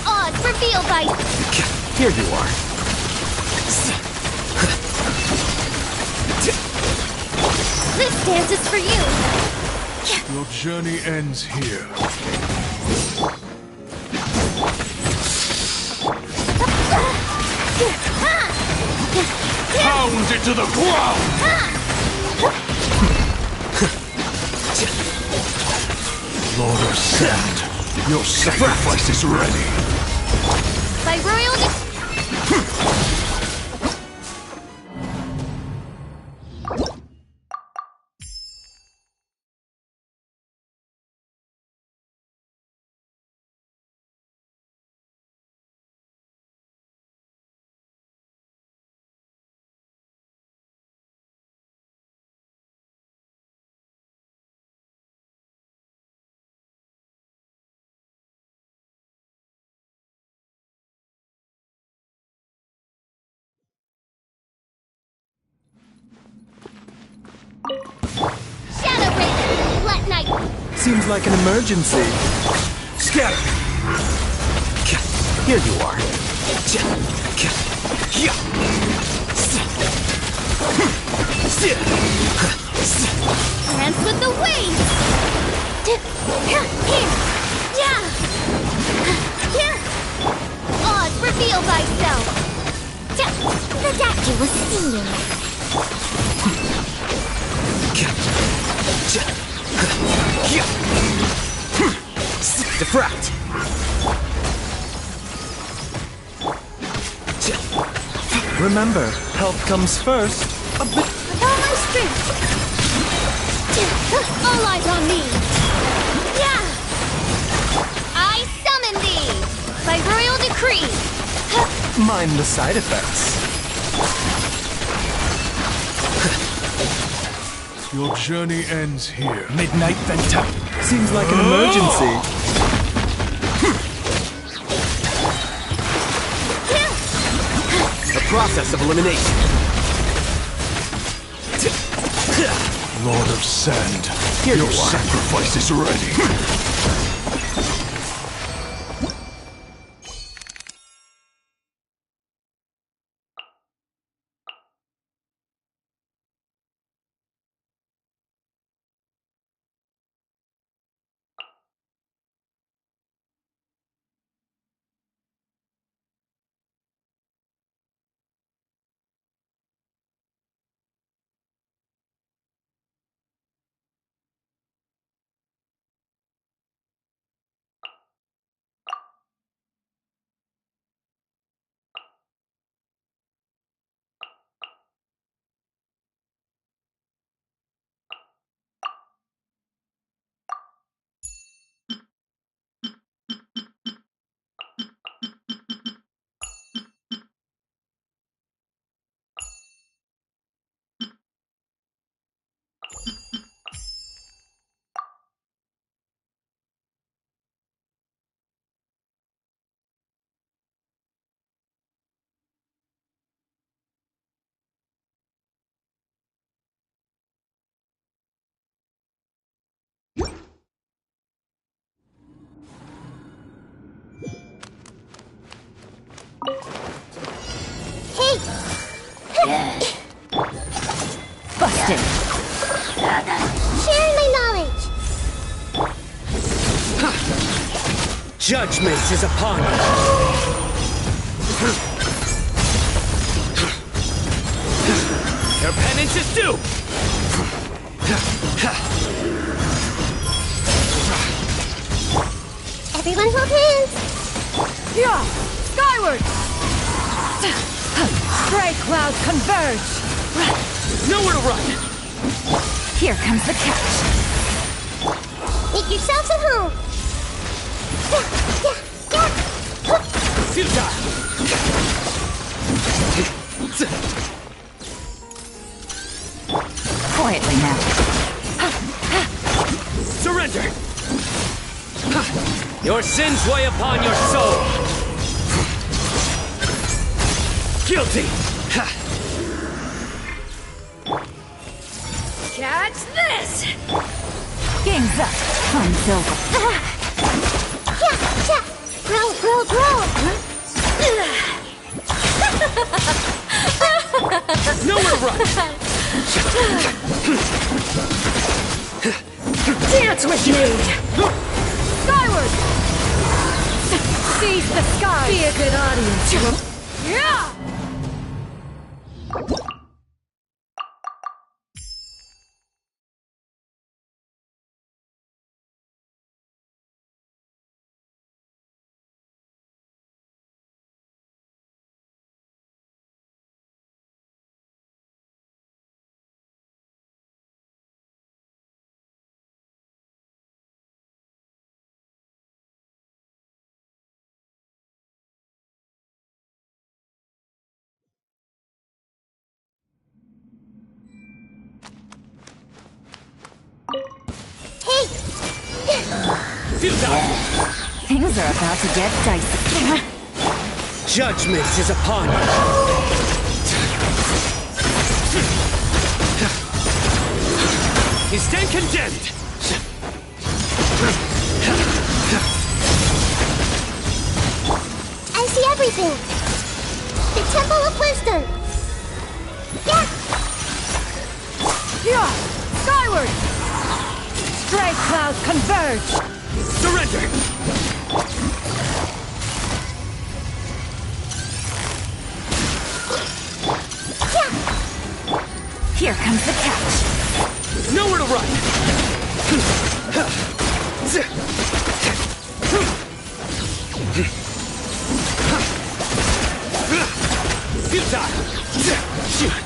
[SPEAKER 1] Odds revealed by.
[SPEAKER 13] Here you are.
[SPEAKER 1] This dance is for you.
[SPEAKER 15] Your journey ends here. Pound it to the ground! Lord of Sand, your sacrifice is ready.
[SPEAKER 1] By royal Shadow Raven, let night.
[SPEAKER 14] Seems like an emergency.
[SPEAKER 13] Scatter! Here you are.
[SPEAKER 19] Dance with the waves! Oz, reveal thyself!
[SPEAKER 2] The doctor was seeing.
[SPEAKER 13] Diffract!
[SPEAKER 14] Remember, health comes first. A bit.
[SPEAKER 19] With all my strength! All eyes on me! Yeah! I summon thee! By royal decree!
[SPEAKER 14] Mind the side effects.
[SPEAKER 15] Your journey ends here.
[SPEAKER 14] Midnight Venta. Seems like an emergency.
[SPEAKER 13] The process of elimination.
[SPEAKER 15] Lord of Sand,
[SPEAKER 13] Here
[SPEAKER 15] your
[SPEAKER 13] you are.
[SPEAKER 15] sacrifice is ready.
[SPEAKER 18] Busted.
[SPEAKER 2] Sharing my knowledge.
[SPEAKER 13] Judgment is upon you. Your penance is due.
[SPEAKER 2] Everyone hold hands.
[SPEAKER 11] Yeah! Skyward! Gray clouds converge!
[SPEAKER 13] Nowhere to run!
[SPEAKER 18] Here comes the catch.
[SPEAKER 2] Make yourselves at home.
[SPEAKER 13] Futile!
[SPEAKER 18] Quietly now.
[SPEAKER 13] Surrender! Your sins weigh upon your soul! Guilty!
[SPEAKER 11] Catch this!
[SPEAKER 18] Game's up. Time's over.
[SPEAKER 2] Grow, grow, grow.
[SPEAKER 13] Nowhere to run!
[SPEAKER 11] Dance with me! Skyward! Seize the sky! Be a good audience. Yeah!
[SPEAKER 18] Things are about to get dicey.
[SPEAKER 13] Judgment is upon you! You stand condemned!
[SPEAKER 4] everything! The Temple of Wisdom! Yeah!
[SPEAKER 11] Yeah! Skyward! Stray clouds converge!
[SPEAKER 13] Surrender!
[SPEAKER 11] Here comes the catch!
[SPEAKER 13] Nowhere to run!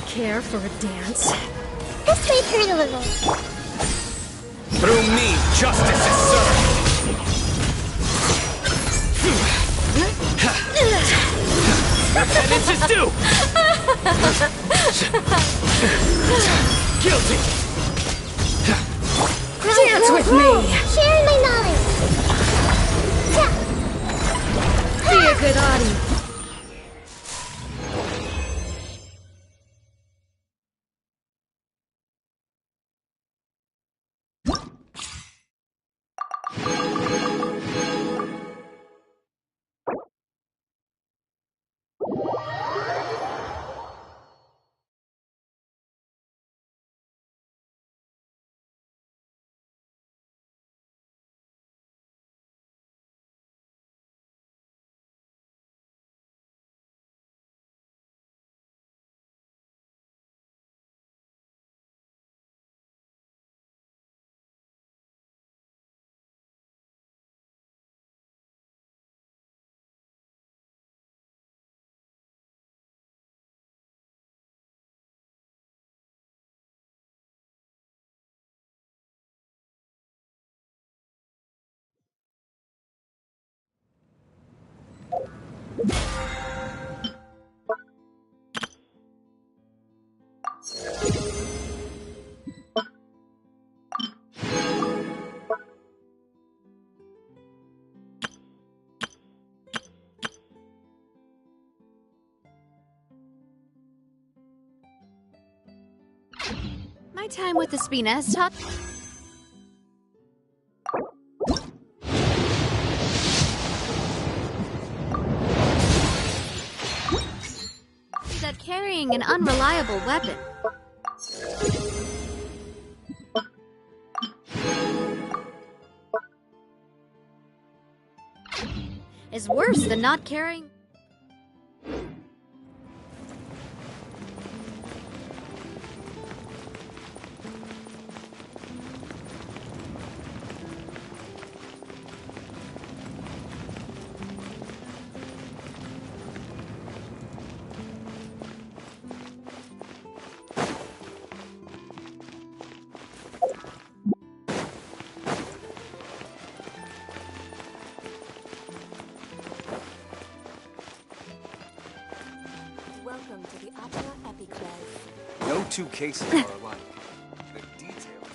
[SPEAKER 11] Care for a dance?
[SPEAKER 4] This may hurt a little.
[SPEAKER 13] Through me, justice is served! Your penance is due! Guilty!
[SPEAKER 11] Dance with me!
[SPEAKER 4] Sharing my knowledge!
[SPEAKER 11] Be a good audience!
[SPEAKER 1] My time with the Spina has taught that carrying an unreliable weapon is worse than not carrying.
[SPEAKER 8] Welcome to the Opera Epiclese.
[SPEAKER 13] No two cases are alike. The details.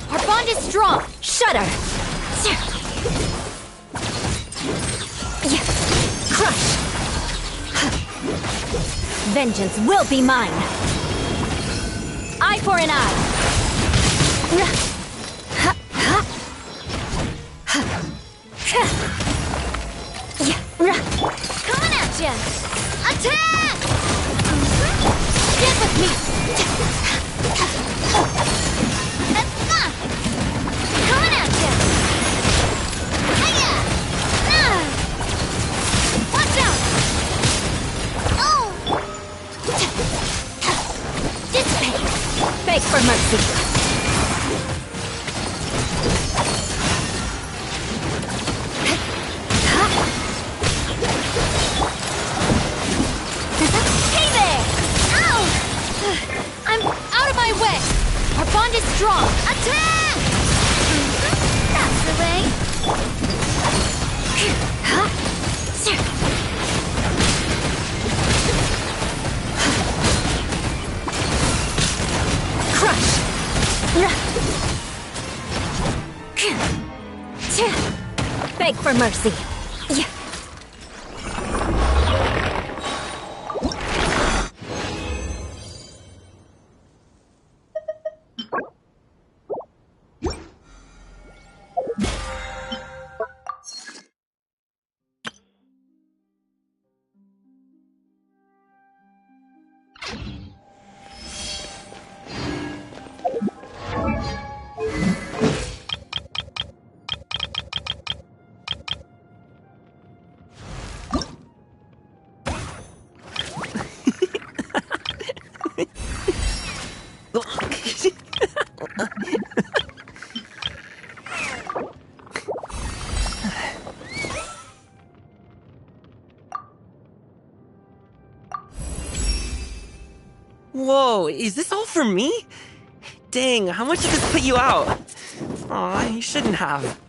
[SPEAKER 7] Our bond is strong! Shudder! Crush! Vengeance will be mine! Eye for an eye! Coming at ya! Attack! Get with me! Coming at ya! Hiya! Watch out!
[SPEAKER 21] for mercy.
[SPEAKER 1] Hey there! Ow! I'm out of my way! Our bond is strong! Attack! That's the way!
[SPEAKER 21] Crush! Beg for mercy.
[SPEAKER 9] Whoa, is this all for me? Dang, how much did this put you out? Aw, you shouldn't have.